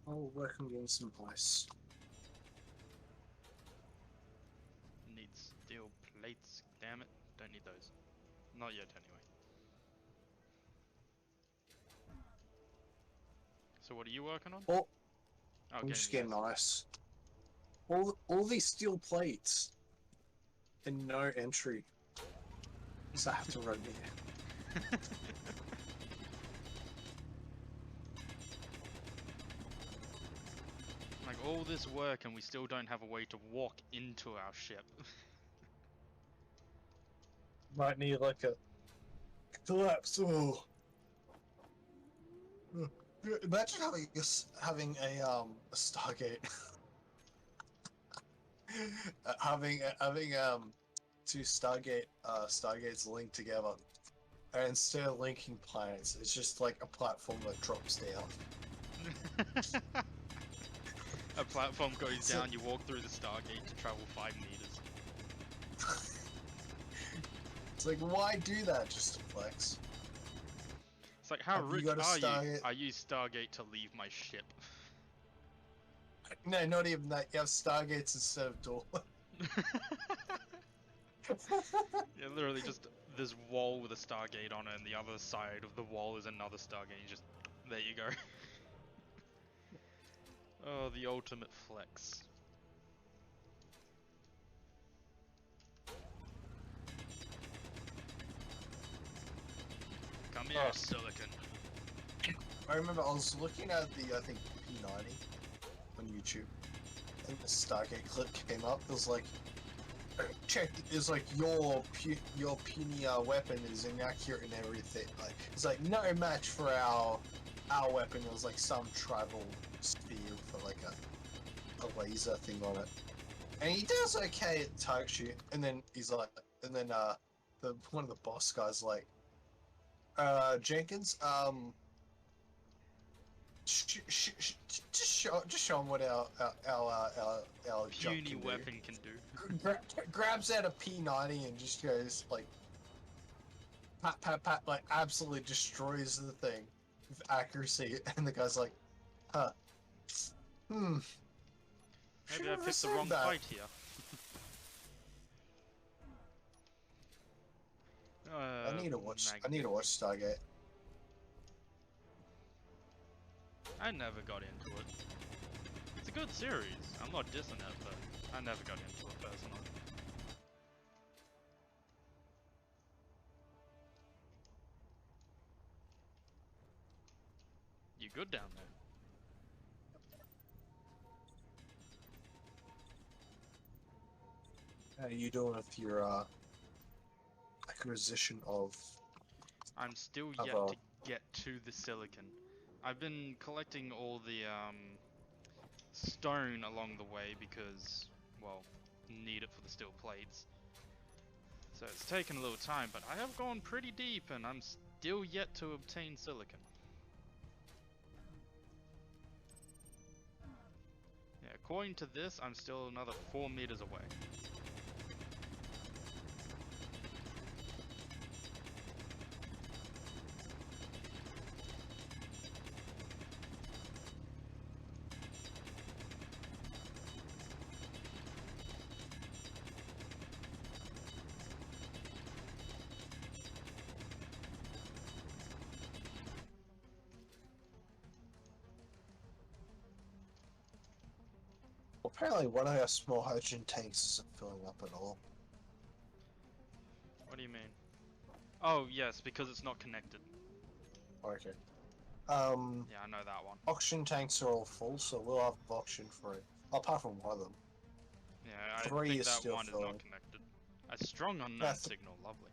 I'll work on getting some ice. Need steel plates. Damn it. Don't need those. Not yet, anyway. So what are you working on? Oh, Oh, I'm just the getting ice. ice. All these steel plates and no entry. So I have to run here. Like all this work and we still don't have a way to walk into our ship. Might need like a collapsible. Imagine having a Stargate, having two Stargates linked together, and instead of linking planets, it's just like a platform that drops down. A platform goes So- down, you walk through the Stargate to travel 5 meters. It's like, why do that just to flex? It's like, how Have you rich got a are you? Stargate? I use Stargate to leave my ship. No, not even that. You have Stargates instead of door. Yeah, literally just this wall with a Stargate on it, and the other side of the wall is another Stargate. You just, there you go. Oh, the ultimate flex. Come here, Oh. Silicon. I remember I was looking at the, I think, P90 on YouTube, and the Stargate clip came up. It was like, check, it's like, your puny weapon is inaccurate and everything. Like, it's like, no match for our weapon. It was like some tribal spear for like a laser thing on it. And he does okay at target shoot, and then he's like, and then the one of the boss guys like, Jenkins, just show him what our junk Puny can weapon do. can do. Grabs out a P90 and just goes like, pat pat pat, like absolutely destroys the thing with accuracy, and the guy's like, huh, Maybe I shouldn't have picked the said wrong that. fight here. I need to watch Magnesium. Stargate. I never got into it. It's a good series. I'm not dissing it, but I never got into it personally. You good down there? How you doing with your acquisition of I'm still yet other? to get to the silicon. I've been collecting all the stone along the way because, well, need it for the steel plates. So it's taken a little time, but I have gone pretty deep and I'm still yet to obtain silicon. Yeah, according to this, I'm still another 4 meters away. Apparently, one of our small hydrogen tanks isn't filling up at all. What do you mean? Oh, yes, because it's not connected. Okay. Yeah, I know that one. Oxygen tanks are all full, so we'll have oxygen for it. Apart from one of them. Yeah, I 3 think is that still one is filling. not connected. A strong unknown Yeah, signal, lovely.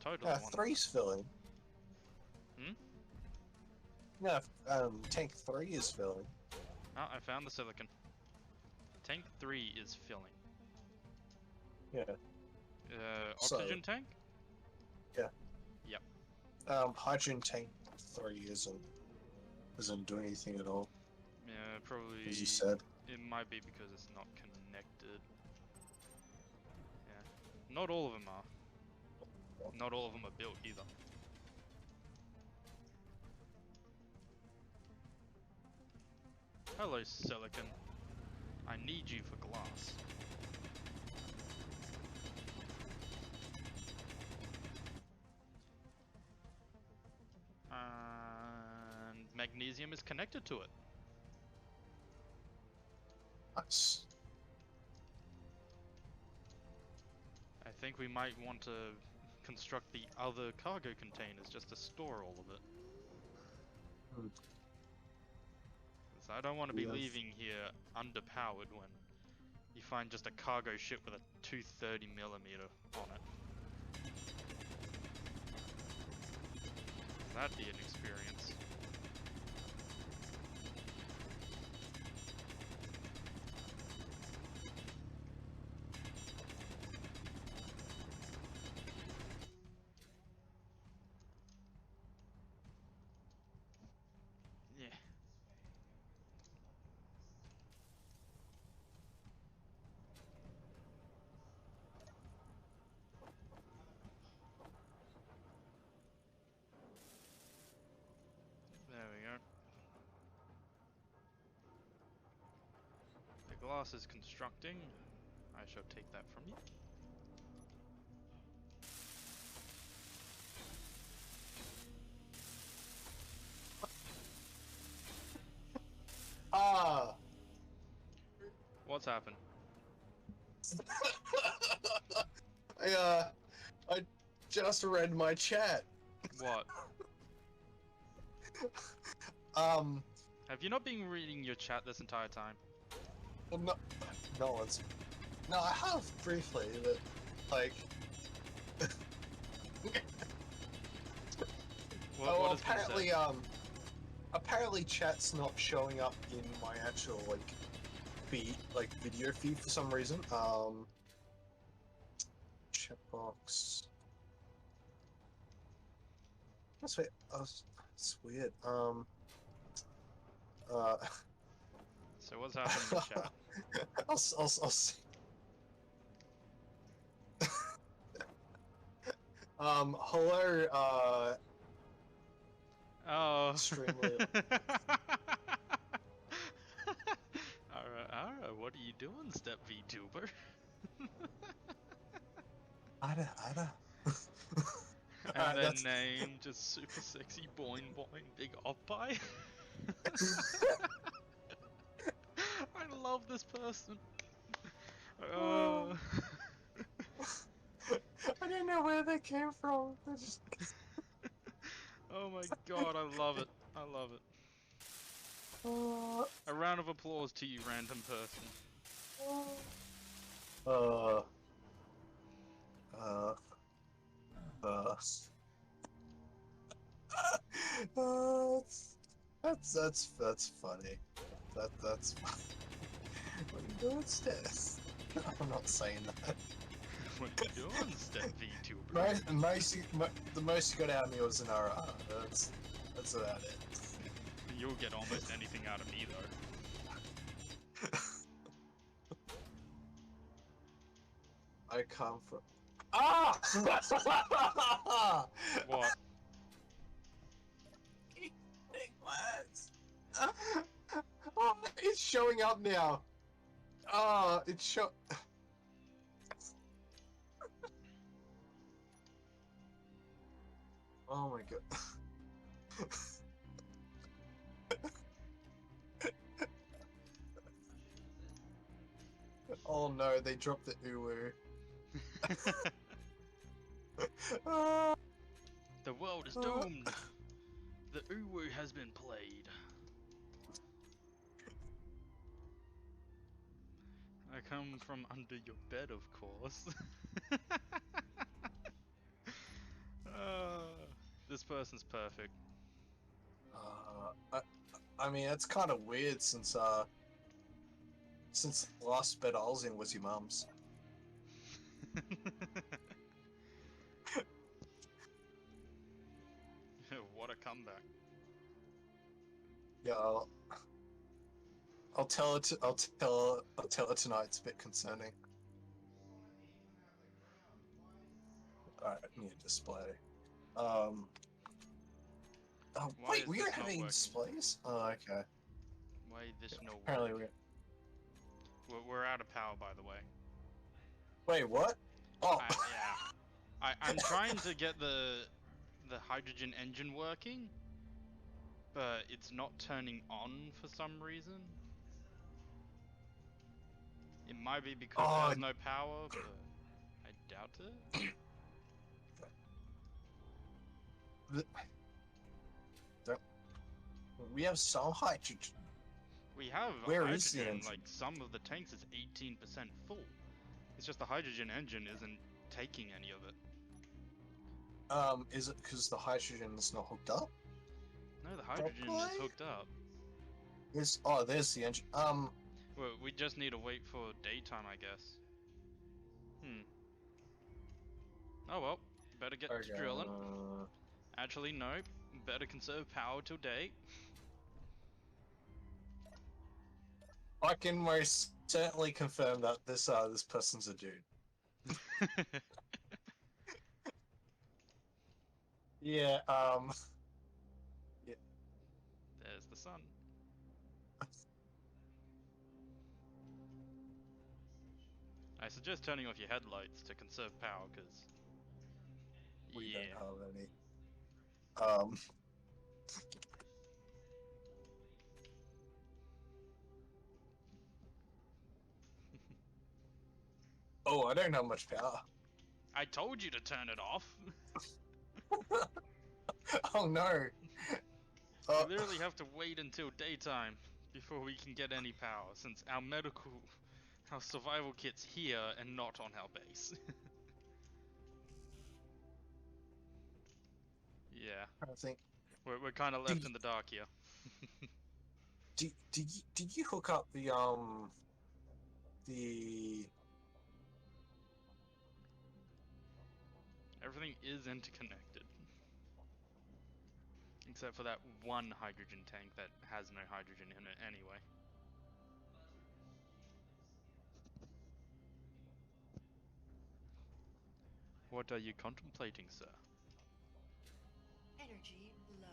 Totally want 3's filling. Hmm? Yeah, tank 3 is filling. Oh, I found the silicon. Tank 3 is filling. Yeah. Oxygen tank? Yeah. Yep. Hydrogen tank 3 isn't doing anything at all, Yeah, probably. as you said. It might be because it's not connected. Yeah. Not all of them are. Not all of them are built either. Hello, silicon. I need you for glass. And magnesium is connected to it. Nice. I think we might want to construct the other cargo containers just to store all of it. Hmm. 'Cause I don't want to be Yes. leaving here underpowered when you find just a cargo ship with a 230mm on it. That'd be an experience. Yeah. class is constructing. I shall take that from you. Ah! What's happened? I just read my chat. What? Have you not been reading your chat this entire time? Well, no one's. No, I have briefly, but like. What has been apparently, said? apparently, chat's not showing up in my actual feed, video feed for some reason. Chat box. That's weird. It's weird. So what's happening in chat? I'll see. Hello, Oh. extremely. Alright, what are you doing, Step VTuber? Ada. And their That's... name, just super sexy boing boing big op pie. I love this person. I didn't know where they came from. They just... Oh my god, I love it. I love it. A round of applause to you, random person. That's funny. That's what are you doing, Steph? I'm not saying that. What are you doing, Step VTuber? The most you got out of me was an RR. That's about it. You'll get almost anything out of me though. I come from. Ah! What? Oh, it's showing up now. Ah, it's show. Oh my god. Oh no, they dropped the uwu. The world is doomed. The uwu has been played. I come from under your bed, of course. This person's perfect. I mean, it's kind of weird since the last bed I was in was your mum's. What a comeback. Yeah, I'll tell her. I'll tell her tonight. It's a bit concerning. Alright, new display. Oh, Why wait, is we this don't have not any working? displays? Oh, okay. Why this no Apparently work? We're out of power, by the way. Wait, what? Oh. Yeah. I'm trying to get the hydrogen engine working, but it's not turning on for some reason. It might be because there's no power, but I doubt it. We have some hydrogen. We have Where hydrogen, is the engine? like some of the tanks is 18% full. It's just the hydrogen engine isn't taking any of it. Is it because the hydrogen is not hooked up? No, the hydrogen is hooked up. There's the engine. Well, we just need to wait for daytime, I guess. Oh well, better get to drilling. Actually, no. Better conserve power till day. I can most certainly confirm that this person's a dude. Yeah, yeah. There's the sun. suggest turning off your headlights to conserve power, because... We Yeah. don't have any. Oh, I don't have much power. I told you to turn it off! Oh no. We literally have to wait until daytime before we can get any power, since our survival kit's here and not on our base. Yeah, I think. we're kind of left in the dark here. Did you hook up the Everything is interconnected. Except for that one hydrogen tank that has no hydrogen in it anyway. What are you contemplating, sir? Energy low.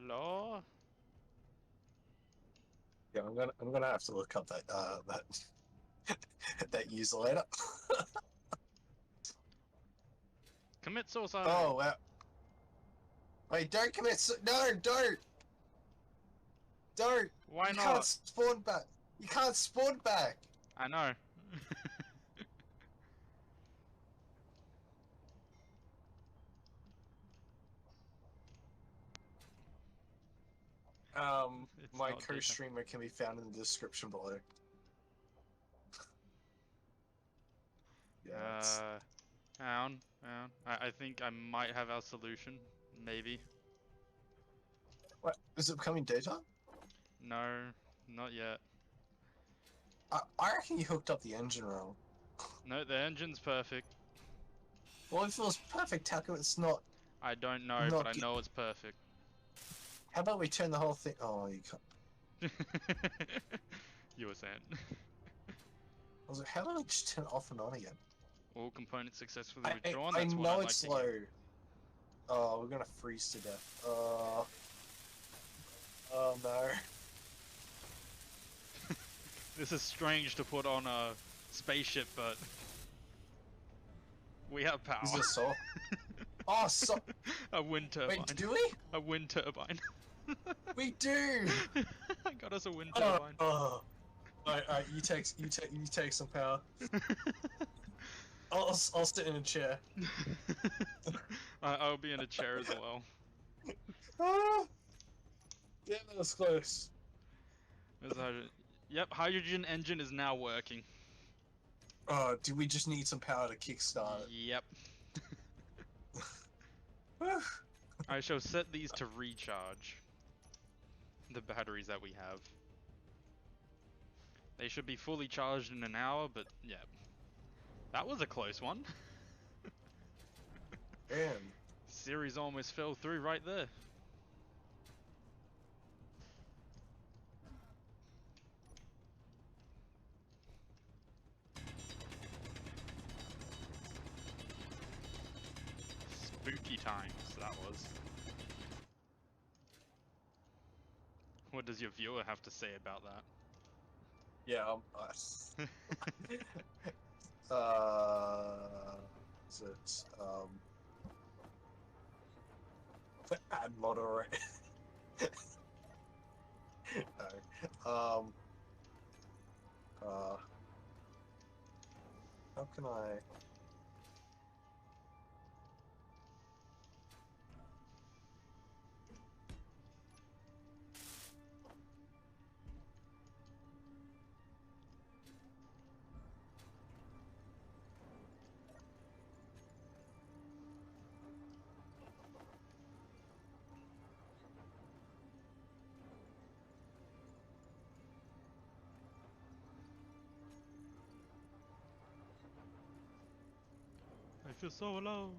Hello? Yeah, I'm gonna have to look up that that user later. Commit suicide! Oh wow. Wait, don't commit no, don't. Why You not? can't spawn back. You can't spawn back. I know. It's My not data. co-streamer can be found in the description below. Yeah. Hang on. I think I might have our solution. Maybe. What? Is it becoming daytime? No, not yet. I reckon you hooked up the engine wrong. No, the engine's perfect. Well, if it was perfect, how come it's not? I don't know, Not but I know it's perfect. How about we turn the whole thing? Oh, you can't. You were saying. I was like, how about we just turn it off and on again? All components successfully I withdrawn. That's what know I'd like it's to slow. hear. Oh, we're gonna freeze to death. Oh no. This is strange to put on a spaceship, but we have power. Is this so? Oh, so. A wind turbine. Wait, do we? A wind turbine. We do. I got us a wind turbine. Oh. Alright, you take some power. I'll sit in a chair. I'll be in a chair as well. Ah! Yeah, that was close. Yep, hydrogen engine is now working. Do we just need some power to kickstart it? Yep. I shall set these to recharge the batteries that we have. They should be fully charged in an hour, but yeah. That was a close one. Damn. Series almost fell through right there. Spooky times, that was. What does your viewer have to say about that? Yeah, is it, add moderate. No. How can I? feel so alone.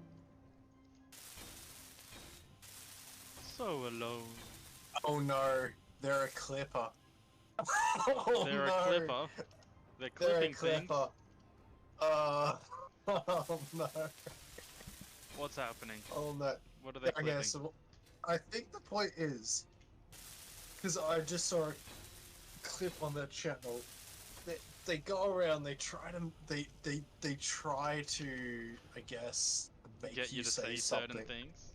So alone. Oh no, they're a clipper. Oh They're no, a clipper. They're clipping they're a things. clipper. Oh no. What's happening? Oh no. What are they clipping? Okay, so I think the point is, because I just saw a clip on their channel. They go around. They try to. They try to. I guess make Get you to say something. certain things.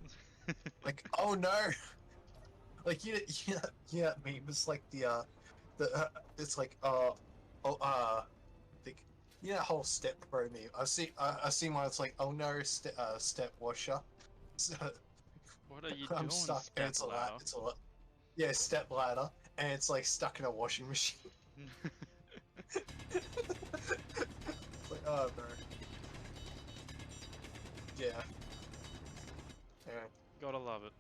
Like, oh no. Like you know, meme. It's like it's like the, you know, that whole step bro meme. I've seen one. It's like, oh no, step washer. What are you I'm doing, stuck, and step ladder? yeah, step ladder, and it's like stuck in a washing machine. It's like, oh bro. Yeah. Yeah. Gotta love it.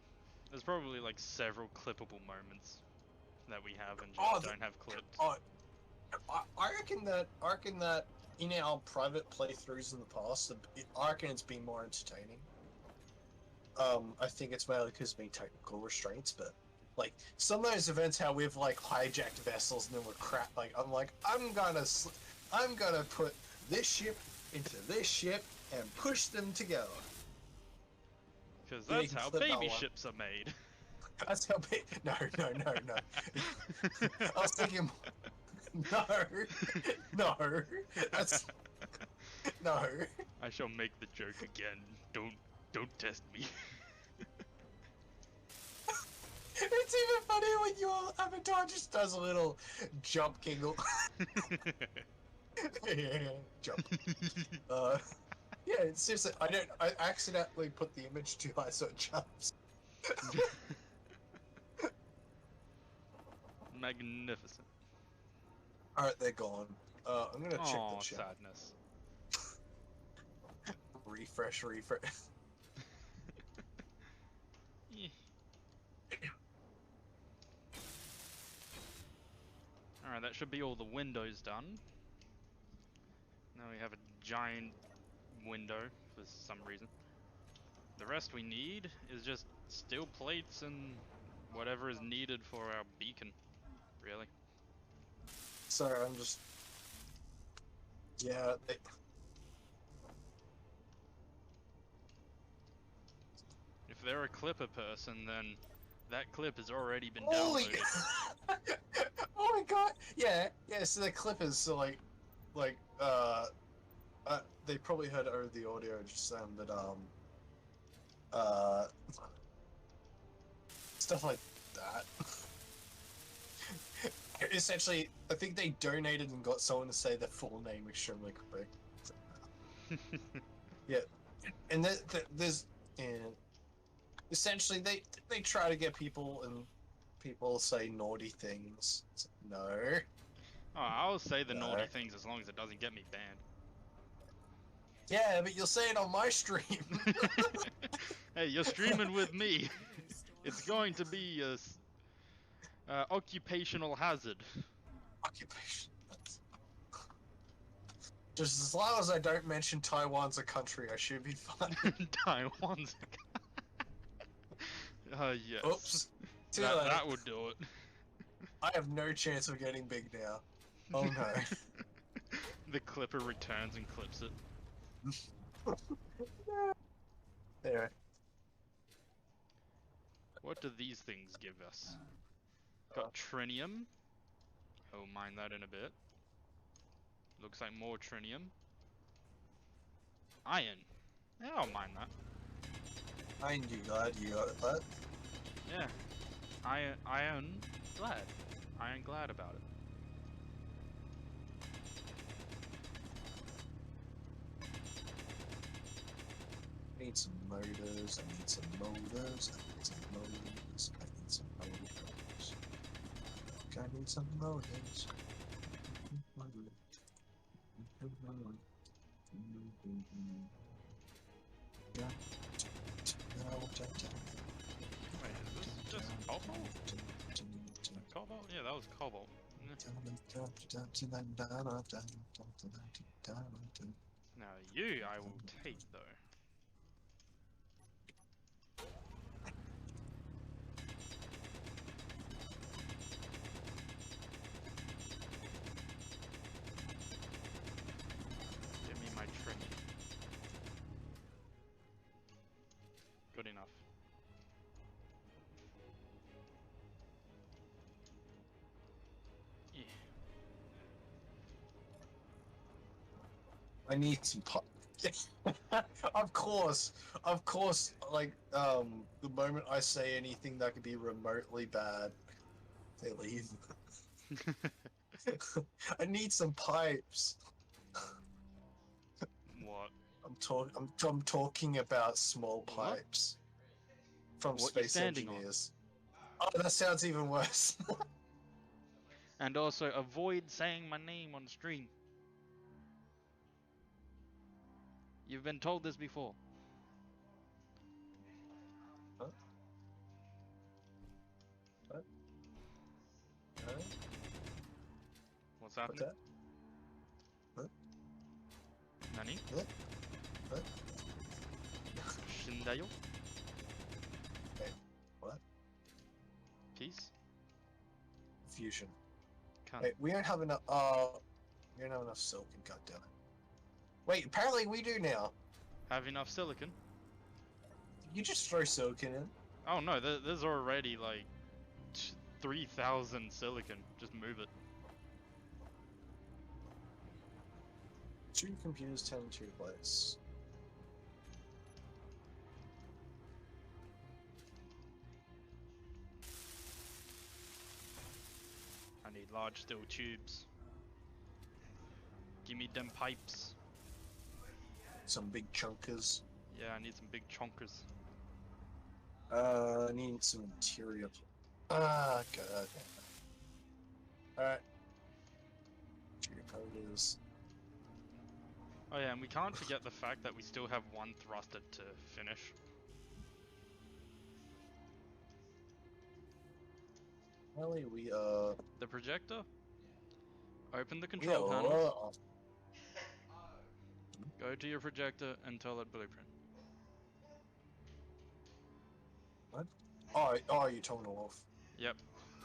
There's probably like several clippable moments that we have and just Oh, don't have clipped. Oh, I reckon that in our private playthroughs in the past, I reckon it's been more entertaining. I think it's mainly because of being technical restraints, but like some of those events, how we've like hijacked vessels and then we're crap. Like I'm gonna put this ship into this ship and push them together. Because Yeah, you that's can how clip that baby one. ships are made. That's how big. No. I was thinking. No. That's no. I shall make the joke again. Don't test me. It's even funnier when your avatar just does a little jump giggle. Yeah, jump. Yeah, seriously, I accidentally put the image too high so it jumps. Magnificent. Alright, they're gone. I'm gonna check Oh, the chat. sadness. Refresh. Eh. Alright, that should be all the windows done. Now we have a giant window for some reason. The rest we need is just steel plates and whatever is needed for our beacon, really. Sorry, I'm just... Yeah, If they're a clipper person, then that clip has already been Holy... downloaded. Oh my god! Yeah, so the clippers, so they probably heard over the audio just saying that, stuff like that. Essentially, I think they donated and got someone to say their full name extremely quick. Yeah, and there's, and essentially they try to get people and people say naughty things. It's like, no. Oh, I'll say the No. naughty things as long as it doesn't get me banned. Yeah, but you'll say it on my stream. Hey, you're streaming with me. It's going to be a occupational hazard. Occupation. Just as long as I don't mention Taiwan's a country, I should be fine. Taiwan's. Yes. Oops. Too late. That would do it. I have no chance of getting big now. Oh no. The clipper returns and clips it. There. What do these things give us? Got trinium. I'll mine that in a bit. Looks like more trinium. Iron. Yeah, I'll mine that. I'm glad you got that. Yeah. Iron glad. Iron glad about it. I need some motors, I need some motors, I need some motors, I need some motors. I need some motors. Wait, is this just cobalt? Cobalt? Yeah, that was cobalt. Now you I will take though. Good enough. Yeah. I need some of course, like, the moment I say anything that could be remotely bad, they leave. I need some pipes. What? I'm talking about small What? pipes from What you space standing on? engineers. Oh, that sounds even worse. And also avoid saying my name on stream. You've been told this before. Huh? What? Huh? What's What happening? that? Huh? Nani? What? What? Shindayo? Hey, what? Peace? Fusion. Cunt. Wait, we don't have enough. We don't have enough silicon. Goddammit. Wait, apparently we do now. Have enough silicon? You just throw silicon in. Oh no, there's already like 3,000 silicon. Just move it. 2 computers tend to place. I need large steel tubes. Give me them pipes. Some big chunkers. Yeah, I need some big chonkers. I need some interior. Ah, god. Alright. Interior coders. Oh yeah, and we can't forget the fact that we still have one thruster to finish. Really, The projector? Open the we control panels, are. go to your projector and tell it blueprint. What? Oh, you told me off. Yep.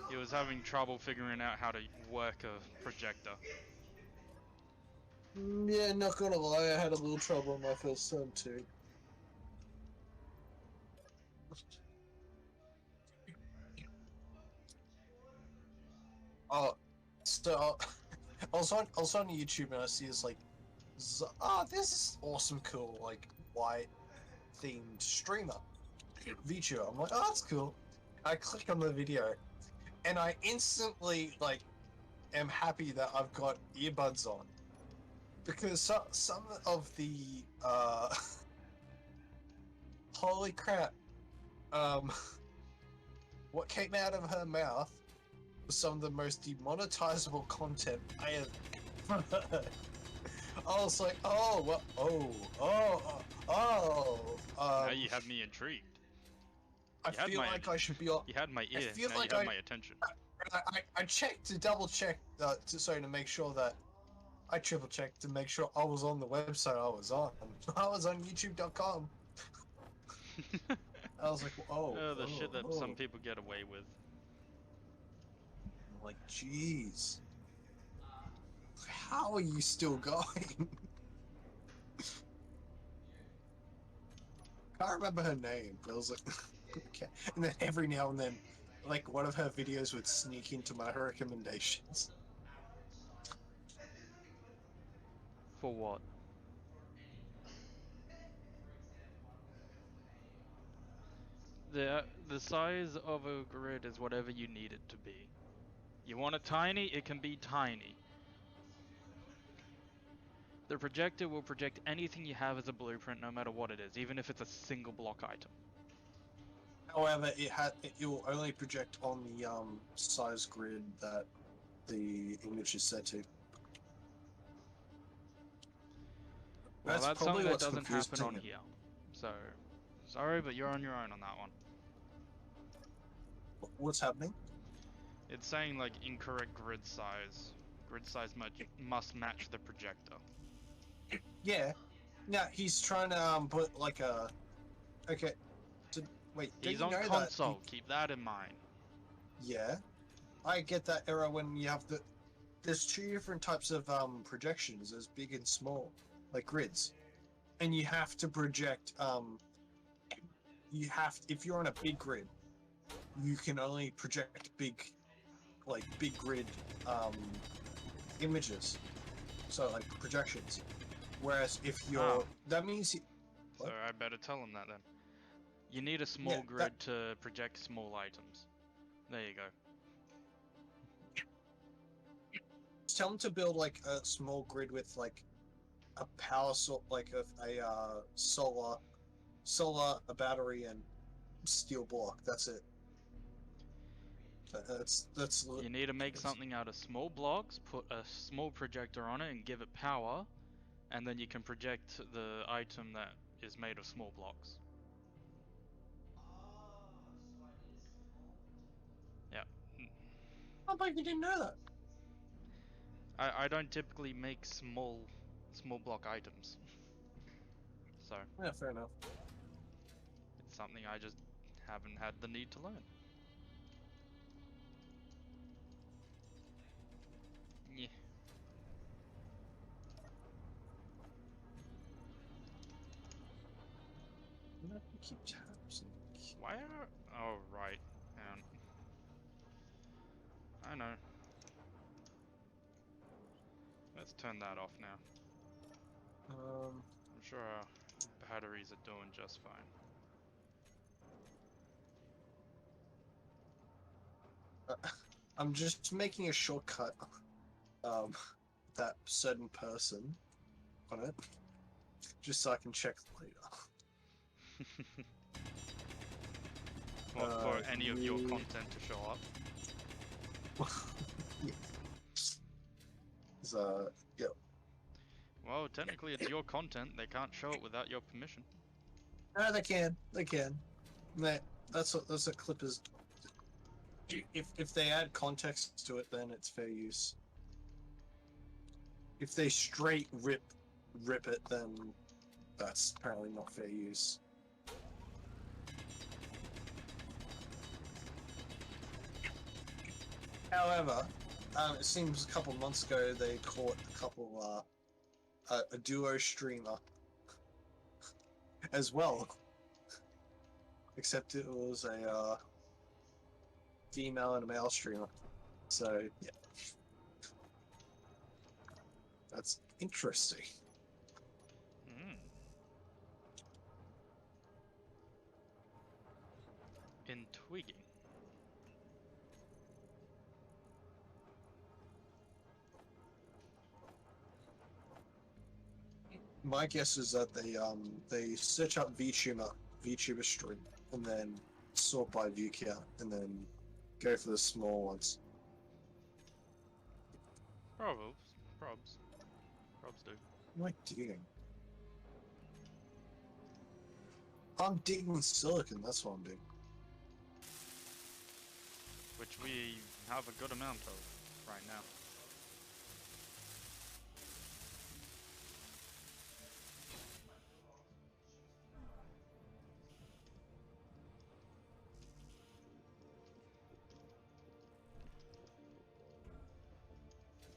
He was having trouble figuring out how to work a projector. Yeah, not gonna lie, I had a little trouble on my first time too. Oh, so I was on YouTube and I see this like, this is awesome, cool, like white themed streamer video. I'm like, oh, that's cool. I click on the video, and I instantly like am happy that I've got earbuds on, because some of the holy crap, what came out of her mouth was some of the most demonetizable content I have heard. I was like, oh, what? Now you have me intrigued. I feel like I should be on. You had my ear, feel now like you have my attention. I checked to double check, to make sure that I triple checked to make sure I was on the website I was on. I was on YouTube.com. I was like, The shit that some people get away with. I'm like, jeez, how are you still going? Can't remember her name, but I was like, okay. And then every now and then, like, one of her videos would sneak into my recommendations. For what? The size of a grid is whatever you need it to be. You want it tiny, it can be tiny. The projector will project anything you have as a blueprint no matter what it is, even if it's a single block item. However, it will only project on the size grid that the image is set to. Well, that's probably something that what's doesn't happen on confusing here. So, sorry, but you're on your own on that one. What's happening? It's saying like incorrect grid size. Grid size must match the projector. Yeah. Yeah, he's trying to put like a. Okay. Wait. He's you on know console. That Keep that in mind. Yeah. I get that error when you have the. There's 2 different types of projections. There's big and small, like grids, and you have to project you have, if you're on a big grid, you can only project big grid images, so like projections. Whereas if you're, that means So what? I better tell them that then. You need a small Yeah, grid to project small items. There you go. tell them to build like a small grid with like a power source, like a solar, a battery, and steel block. That's it. That's. You need to make something out of small blocks, put a small projector on it and give it power, and then you can project the item that is made of small blocks. Yeah. Oh, but you didn't know that. I don't typically make small block items. So Yeah, fair enough. it's something I just haven't had the need to learn. Yeah. I'm gonna keep tabs. Why are... Oh, right. I know. Let's turn that off now. I'm sure our batteries are doing just fine. I'm just making a shortcut. That certain person on it, just so I can check later. For any of your content to show up. Yeah. So, yeah. Well, technically it's your content. They can't show it without your permission. No, they can. They can. That's what clippers. If they add context to it, then it's fair use. If they straight rip it, then that's apparently not fair use. However, it seems a couple months ago they caught a duo streamer as well, except it was a female and a male streamer. So yeah, that's interesting. Intriguing. My guess is that they search up VTuber stream, and then sort by view count, and then go for the small ones. Probs do. What am I digging? I'm digging silicon, that's what I'm doing. Which we have a good amount of right now.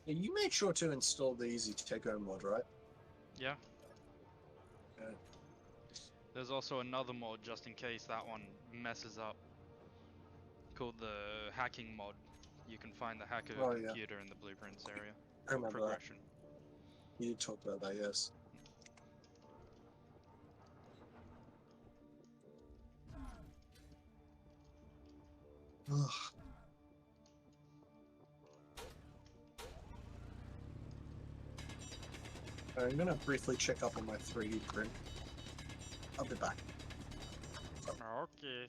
Yeah, you made sure to install the Easy Tego mod, right? Yeah. Yeah. There's also another mod just in case that one messes up, called the hacking mod. You can find the hacker computer in the blueprints area. I remember progression. that. You did talk about that, yes. Ugh. I'm gonna briefly check up on my 3D print. I'll be back. Okay.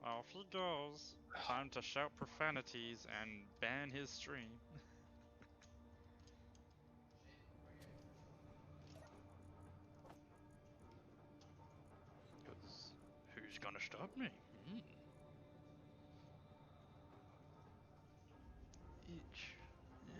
Off he goes. Time to shout profanities and ban his stream. Because who's gonna stop me? Each. Yeah.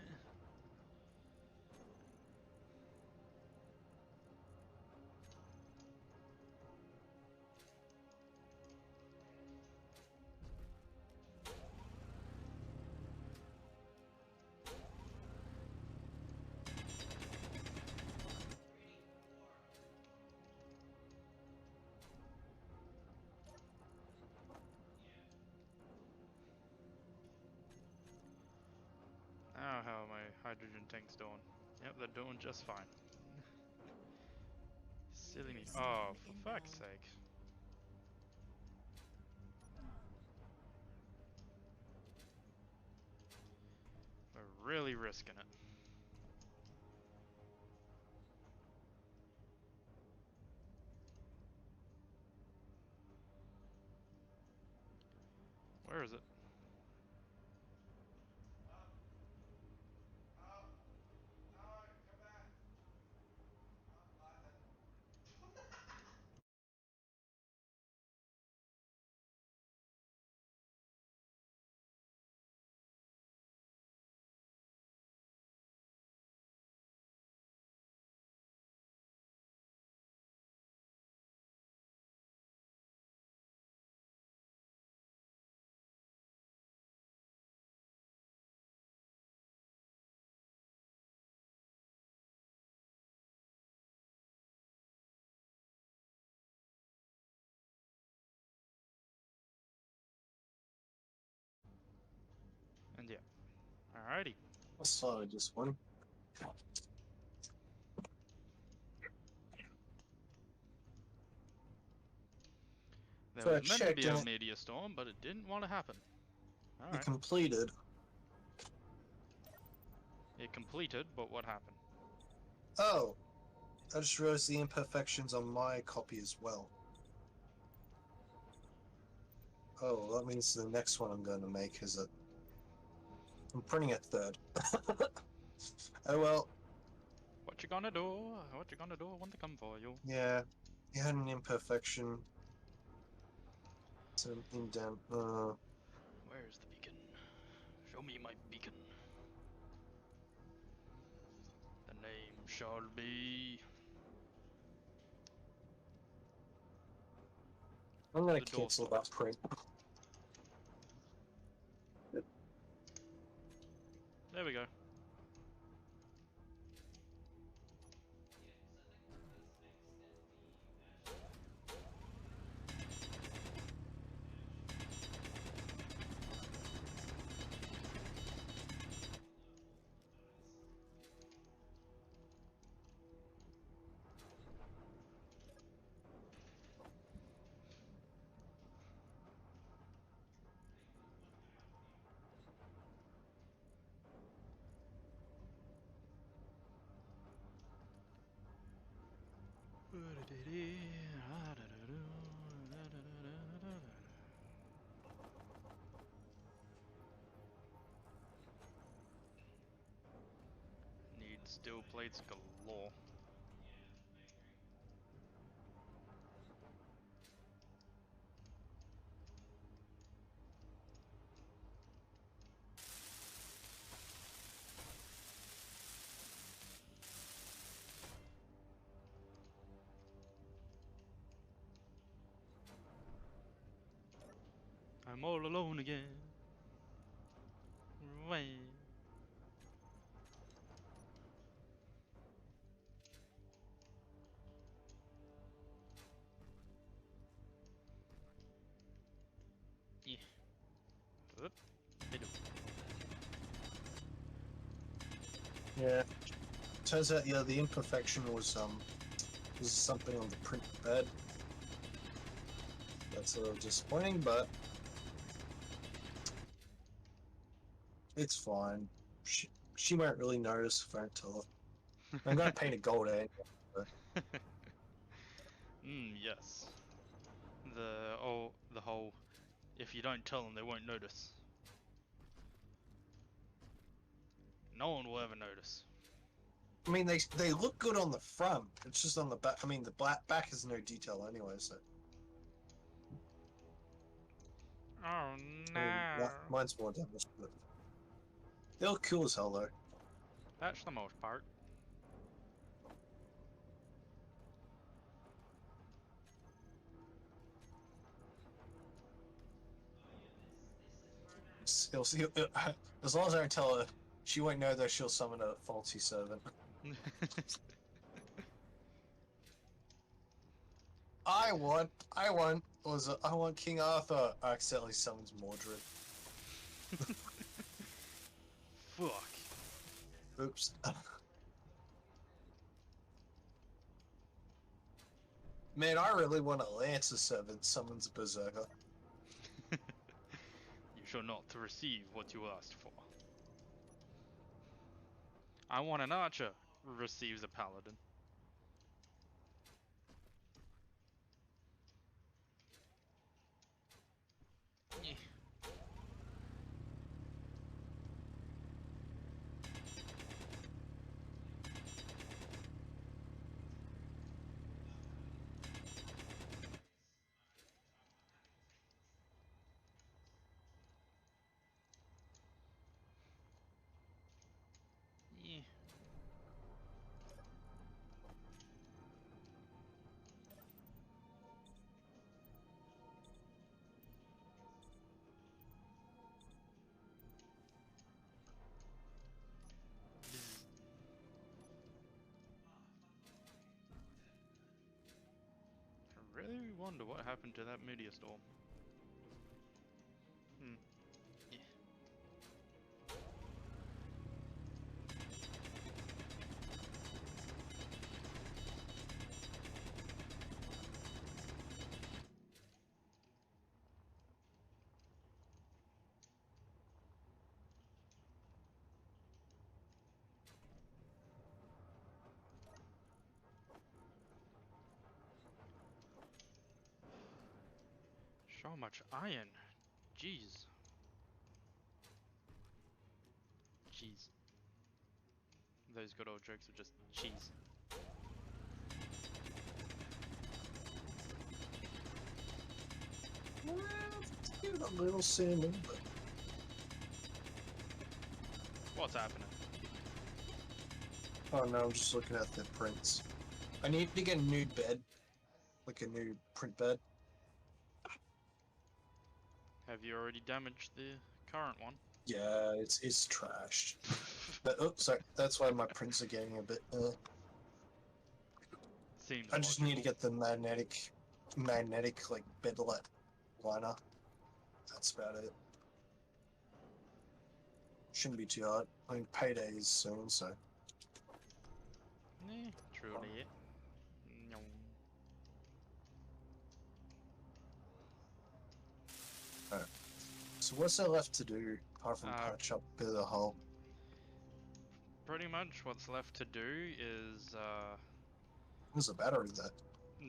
Demon Tank's doing? Yep, they're doing just fine. Silly me. Oh, for fuck's sake. We're really risking it. Where is it? And yeah. Alrighty. I saw just one. There So I was meant to be checked a and meteor storm, but it didn't want to happen. it Alright. completed. It completed, but what happened? Oh, I just realized the imperfections on my copy as well. Oh, that means the next one I'm going to make is a... I'm printing a third. Oh well, What you gonna do? What you gonna do when they come for you? yeah. You had an imperfection. It's an indent. Where's the beacon? Show me my beacon. The name shall be... I'm going The to cancel doorstop. that print. There we go. Need steel plates galore. I'm all alone again. Way. Yeah. Whoop. Middle. Yeah. Turns out, yeah, the imperfection was something on the print bed. That's a little disappointing, but it's fine. She won't really notice if I don't tell her. I'm gonna paint it gold, eh? Yes. The whole, if you don't tell them, they won't notice. No one will ever notice. I mean, they look good on the front. It's just on the back. I mean, the back has no detail anyway, so. Oh I mean, no. mine's more damaged, but they look cool as hell though. That's the most part. As long as I don't tell her, she won't know that she'll summon a faulty servant. I want King Arthur. I accidentally summons Mordred. Fuck. Oops. Man, I really want a Lancer 7 summons a Berserker. You shall not receive what you asked for. I want an archer. Receives a paladin. Yeah. Yeah. I really wonder what happened to that meteor storm. Hmm. Yeah. So much iron. Jeez. Cheese. Those good old jokes are just cheese. Well, give it a little cinnamon, but What's happening? oh no, I'm just looking at the prints. I need to get a new bed, like a new print bed. Have you already damaged the current one? Yeah, it's trashed. But oops, sorry, that's why my prints are getting a bit. Seems I just logical. need to get the magnetic like bedlet liner. That's about it. Shouldn't be too hard. I mean, payday is soon, so. Truly. No. Alright. So what's there left to do apart from patch up the hole? Pretty much what's left to do is There's a battery there.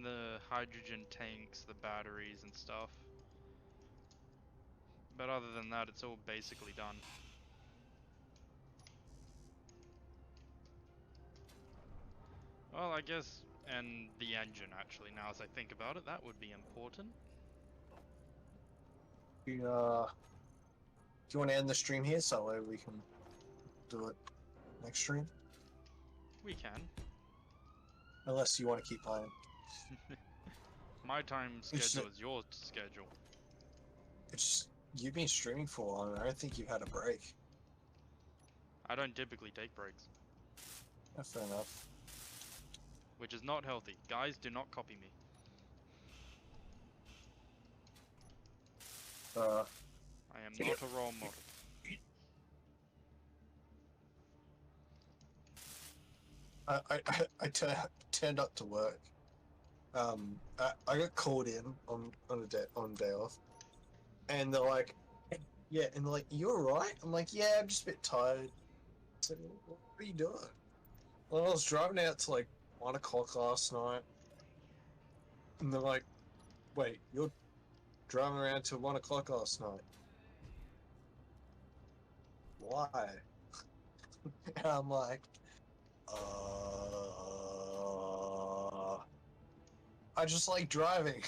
the hydrogen tanks, the batteries and stuff. But other than that, it's all basically done. Well, I guess, and the engine actually, now as I think about it, that would be important. Do you want to end the stream here so that way we can do it next stream? We can. Unless you want to keep playing. My time schedule is your schedule. It's you've been streaming for a while, and I don't think you've had a break. I don't typically take breaks. Yeah, fair enough. Which is not healthy. Guys, do not copy me. I am not a role model. Turned up to work. I got called in on day off, and they're like, "Yeah," and they're like, "You alright?" I'm like, "Yeah, I'm just a bit tired." I said, "What are you doing?" Well, I was driving out to like 1 o'clock last night, and they're like, "Wait, you're driving around till 1 o'clock last night? Why?" And I'm like, I just like driving.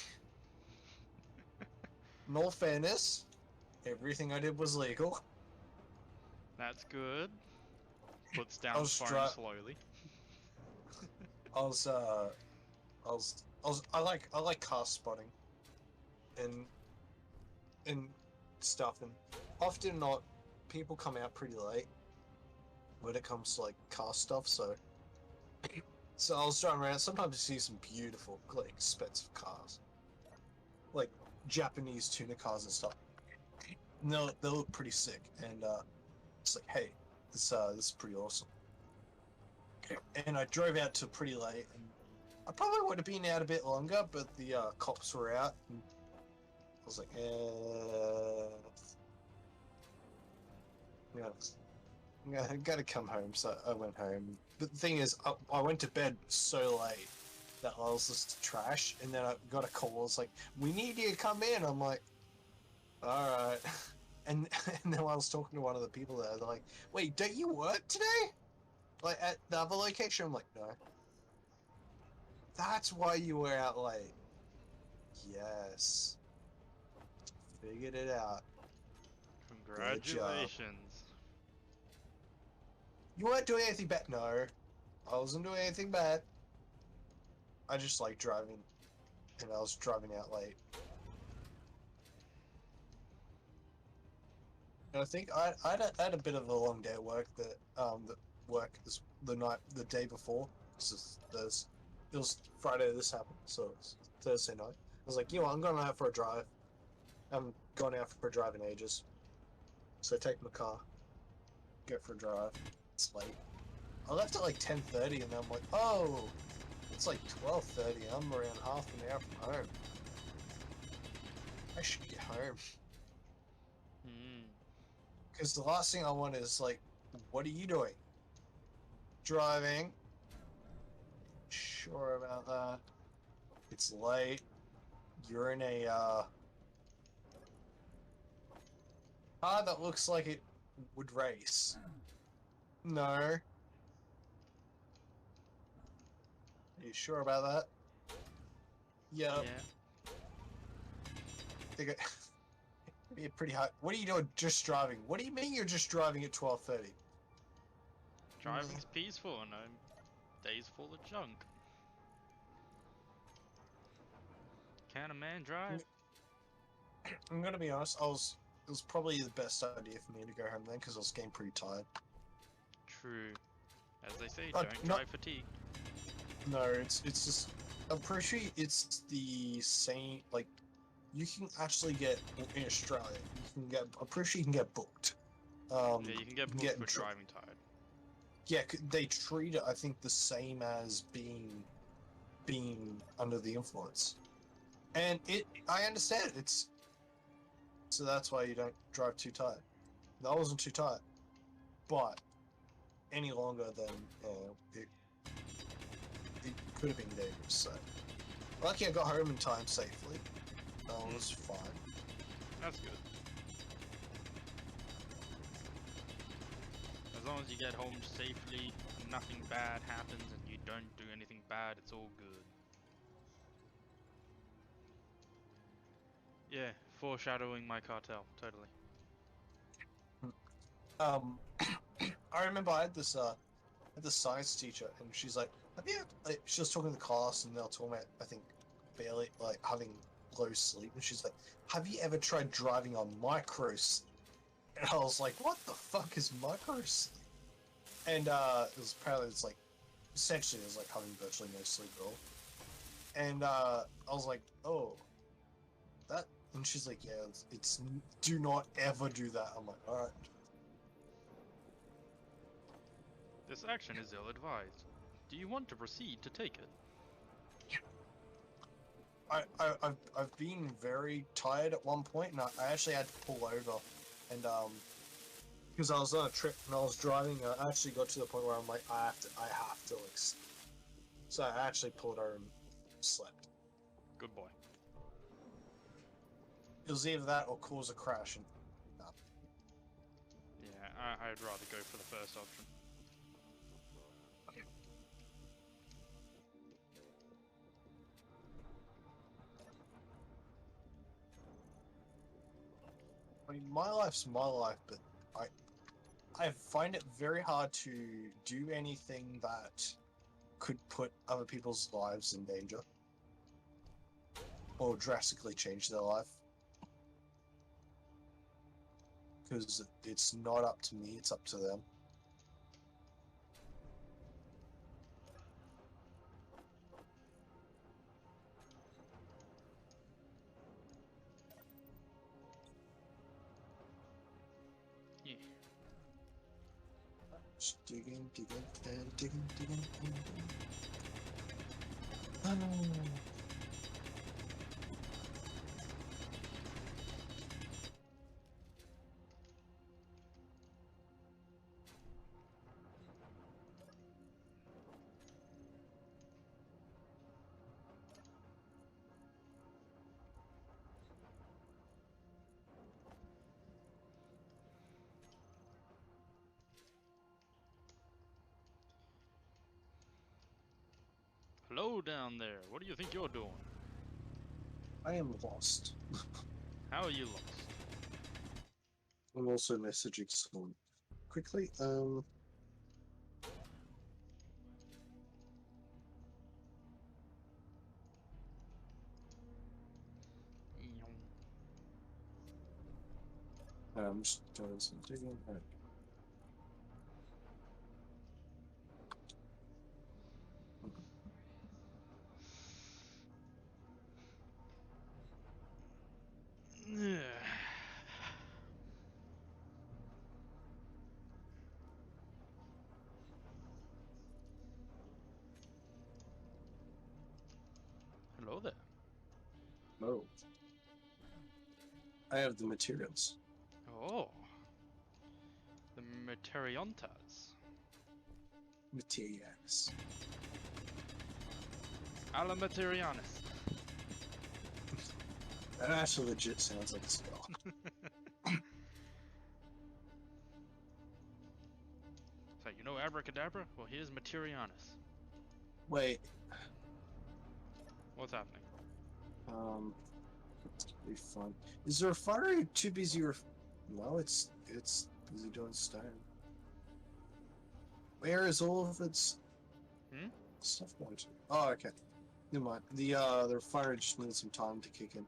In all fairness, everything I did was legal. That's good. Puts I down was phone slowly. I like car spotting and stuff, and often not people come out pretty late when it comes to like car stuff, so I was driving around. Sometimes you see some beautiful, like, expensive cars, like Japanese tuner cars and stuff. And they look pretty sick, and it's like, hey, this is pretty awesome. and I drove out till pretty late. And I probably would have been out a bit longer, but the cops were out. And I was like, yeah, I gotta come home. So I went home. But the thing is, I went to bed so late that I was just trash. And then I got a call. I was like, "We need you to come in." I'm like, "All right." And then I was talking to one of the people there. They're like, "Wait, don't you work today? Like at the other location?" I'm like, "No." That's why you were out late. Yes. Figured it out. Good job. Congratulations. You weren't doing anything bad. No. I wasn't doing anything bad. I just like driving. And I was driving out late. And I think I had a bit of a long day at work that the day before. It was Friday this happened, so it's Thursday night. I was like, you know what, I'm going out for a drive. I haven't gone out for a drive in ages. So I take my car, go for a drive. It's late. I left at like 10:30 and I'm like, oh, it's like 12:30. I'm around half an hour from home. I should get home. Hmm. Because the last thing I want is like, what are you doing? Driving. Sure about that. It's late. You're in a car that looks like it would race. No. Are you sure about that? Yep. Yeah. Think it be pretty hard. What are you doing just driving? What do you mean you're just driving at 12:30? Driving's peaceful and days full of junk. Can a man drive? I'm gonna be honest. It was probably the best idea for me to go home then because I was getting pretty tired. True. As they say, Uh, don't not- drive fatigued. No, it's just. I'm pretty sure it's the same. Like, you can actually get in Australia. You can get. I'm pretty sure you can get booked. Yeah, you can get booked get for dr- driving tired. Yeah, they treat it. I think the same as being under the influence, and I understand it's. So that's why you don't drive too tired. I wasn't too tired, but any longer than it could have been dangerous. So lucky I got home in time safely. That was fine. That's good. As long as you get home safely, nothing bad happens, and you don't do anything bad, it's all good. Yeah, foreshadowing my cartel, totally. I remember I had this science teacher, and she's like, "Have you?" Like, she was talking to the class, and they were talking about, I think, barely like having low sleep, and she's like, "Have you ever tried driving on micro sleep?" And I was like, "What the fuck is micro sleep?" And it was apparently it's like essentially it was like having virtually no sleep at all. And I was like, "Oh, that." And she's like, "Yeah, it's do not ever do that." I'm like, "All right." This action is ill-advised. Do you want to proceed to take it? I've been very tired at one point, and I actually had to pull over, and because I was on a trip and I was driving, I actually got to the point where I'm like, I have to like, sleep. So I actually pulled over and slept. Good boy. It was either that or cause a crash, and no. Yeah, I'd rather go for the first option. I mean, my life's my life, but I find it very hard to do anything that could put other people's lives in danger or drastically change their life. Because it's not up to me, it's up to them. Yeah. Just digging, digging, and digging, digging, and digging. Hello down there. What do you think you're doing? I am lost. How are you lost? I'm also messaging someone quickly. I'm just doing some digging. Right. Hello there. Oh, I have the materials. Oh. The Materiontas. Materials. Alla Materianis. That actually legit sounds like a spell. So, you know Abracadabra? Well, here's Materianis. Wait, What's happening? it's gonna be fun. Is the refinery too busy? No, it's busy doing stone. Where is all of its stuff going to? Oh, okay. Never mind. The refinery just needs some time to kick in.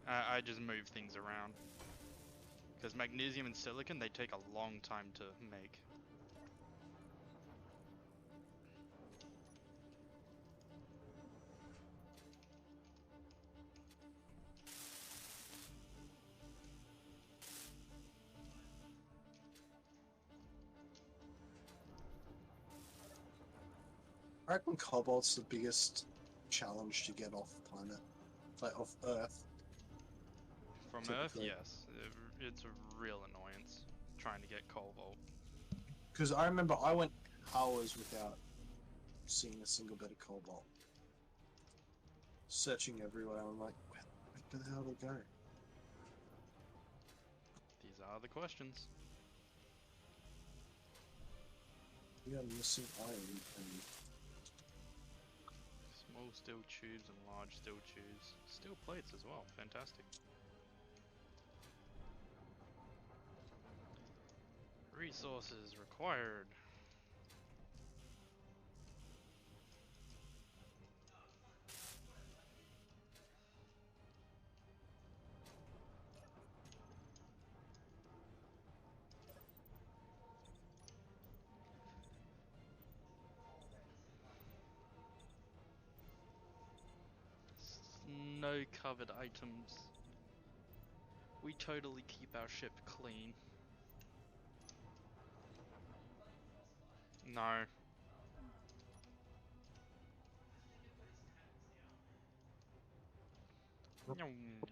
I just move things around. Because magnesium and silicon, they take a long time to make. I reckon cobalt's the biggest challenge to get off planet, like off Earth. From Earth, Typically. yes. It's a real annoyance trying to get cobalt. Because I remember I went hours without seeing a single bit of cobalt. Searching everywhere, I'm like, where the hell did they go? These are the questions. We are missing iron and Small steel tubes and large steel tubes. Steel plates as well. Fantastic. Resources required. No covered items. We totally keep our ship clean. No. Nyong.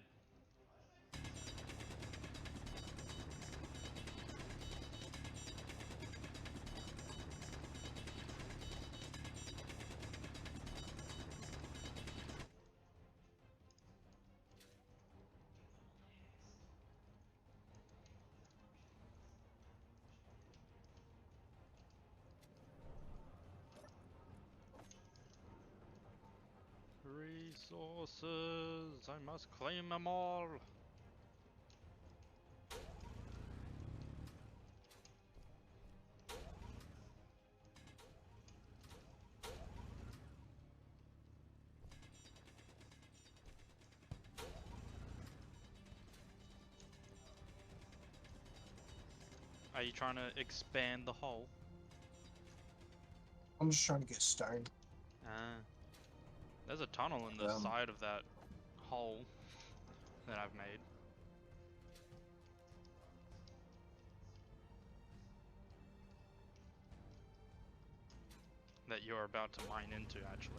Resources. I must claim them all. Are you trying to expand the hole? I'm just trying to get stone. Ah. There's a tunnel in the side of that hole that I've made. that you're about to mine into, actually.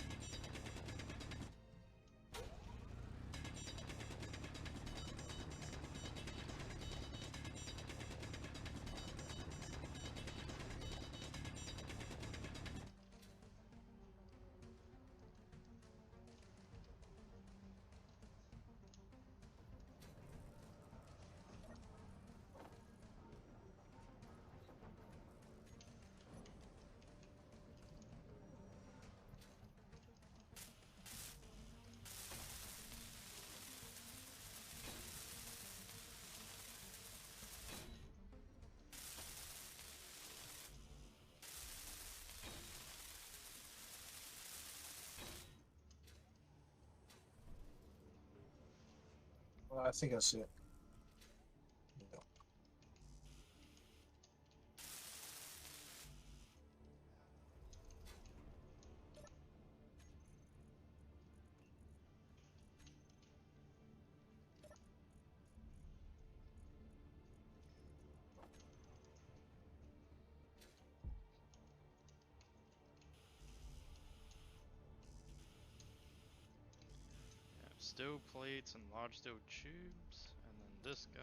Well, I think I see it. Yeah. You have steel plates and large steel tubes, and then this guy.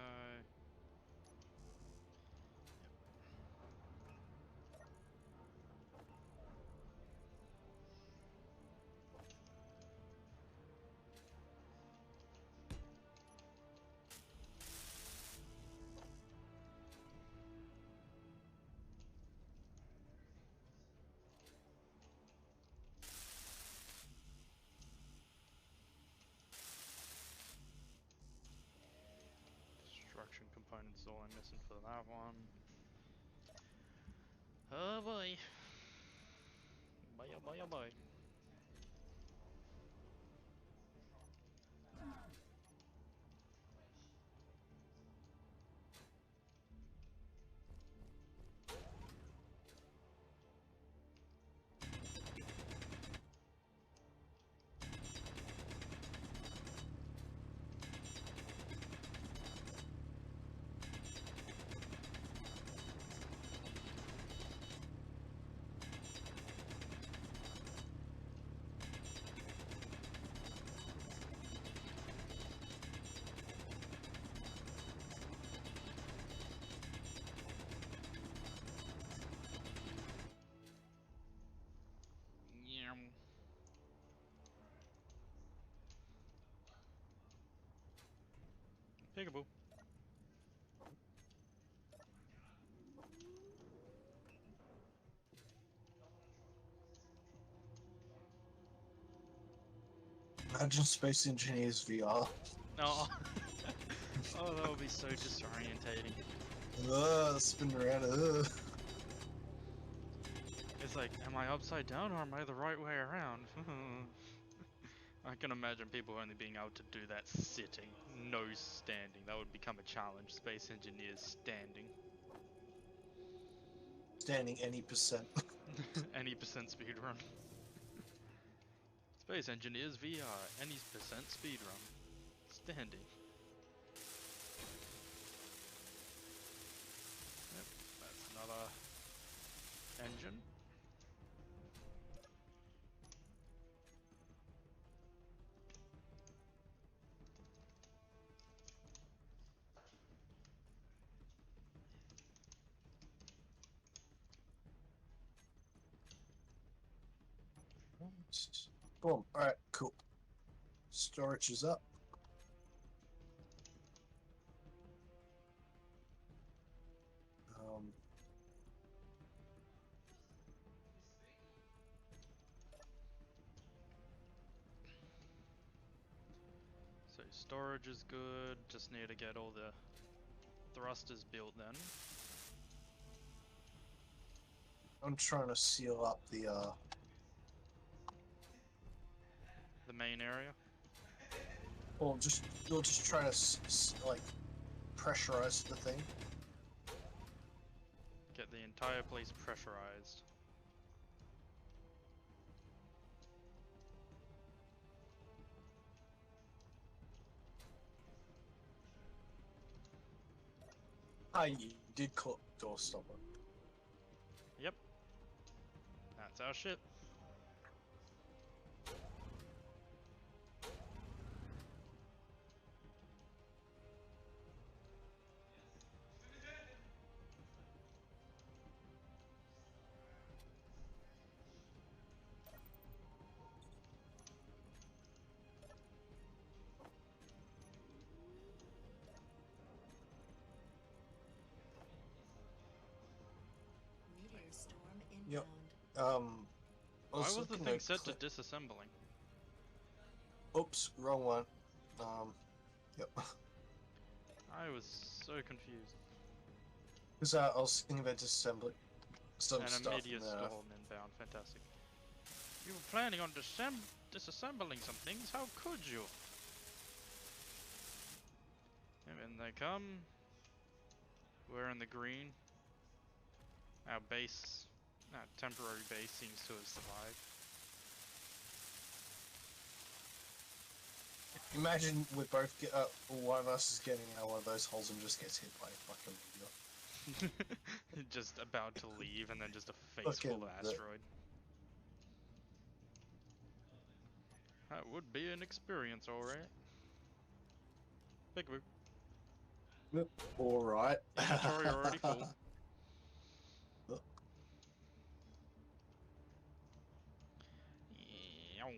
Construction components is all I'm missing for that one. Oh boy. Boy, oh boy, oh boy. Yeah. Peekaboo. Imagine Space Engineers VR. Oh. Oh, that would be so disorientating. Spin around. It's like, am I upside down or am I the right way around? I can imagine people only being able to do that sitting, no standing. That would become a challenge. Space engineers standing. Standing any percent. Any percent speedrun. Space engineers VR, any percent speedrun. Standing. Yep, that's another engine. Boom. Alright, cool. Storage is up. So storage is good, just need to get all the thrusters built then. I'm trying to seal up the The main area. well, you'll just try to like pressurize the thing. Get the entire place pressurized. Ah, you did call door stopper. Yep. That's our ship. Yep. found. I Why was was the looking thing at set to disassembling? Oops, wrong one. Yep. I was so confused. Because I was thinking about disassembling some An stuff immediate in storm inbound, fantastic. You were planning on disassembling some things, how could you? And then they come. We're in the green. Our base, our temporary base seems to have survived. Imagine we both get one of us is getting out one of those holes and just gets hit by a fucking meteor. Just about to leave and then just a face Fucking full of asteroid. That would be an experience, alright. Peekaboo. All right. Inventory already full. Eow.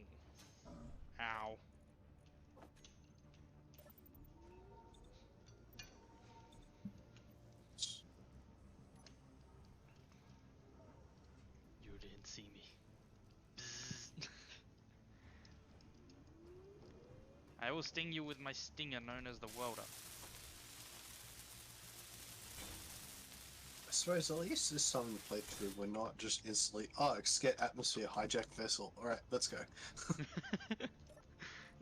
Ow. You didn't see me. Bzzz. I will sting you with my stinger known as the welder. I suppose at least this time in the playthrough we're not just instantly, oh, escape atmosphere, hijack vessel. Alright, let's go.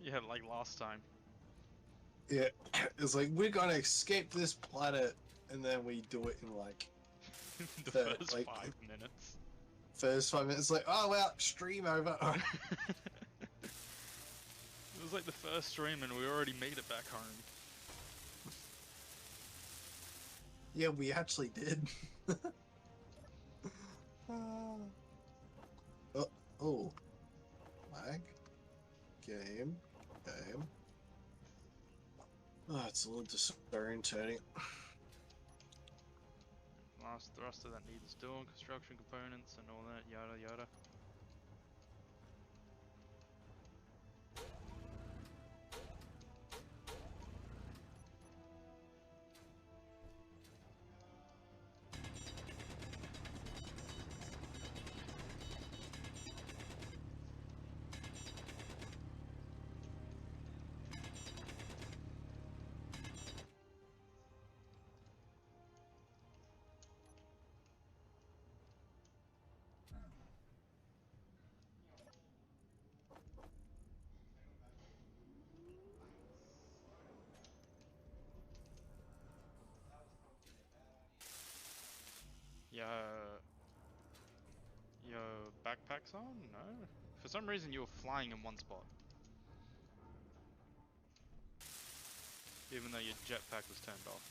Yeah, like last time. Yeah, it's like, we're gonna escape this planet, and then we do it in like, The the, first like, 5 minutes. first 5 minutes, like, oh well, stream over. It was like the first stream and we already made it back home. Yeah, we actually did. Oh, lag, game. Oh, it's a little disorientating. Last thruster that needs doing, construction components and all that, yada yada. Your backpack's on? No? For some reason you were flying in one spot. Even though your jetpack was turned off.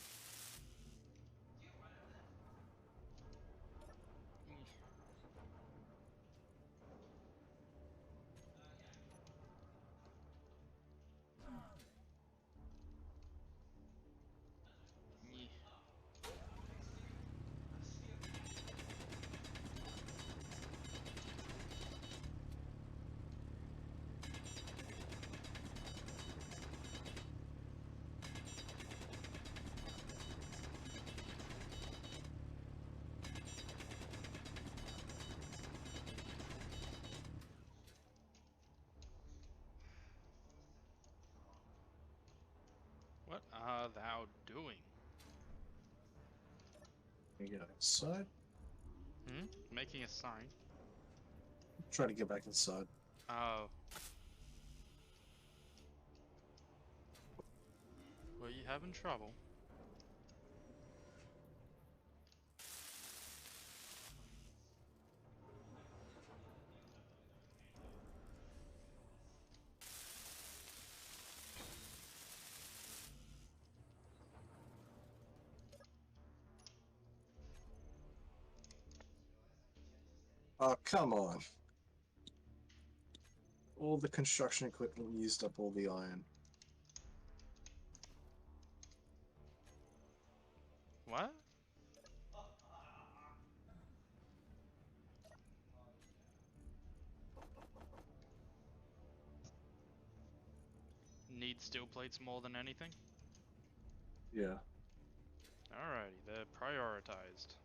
What are thou doing? You go inside. Making a sign. Try to get back inside. Oh. Were you having trouble? Oh, come on. All the construction equipment used up all the iron. What? Need steel plates more than anything? Yeah. Alrighty, they're prioritized.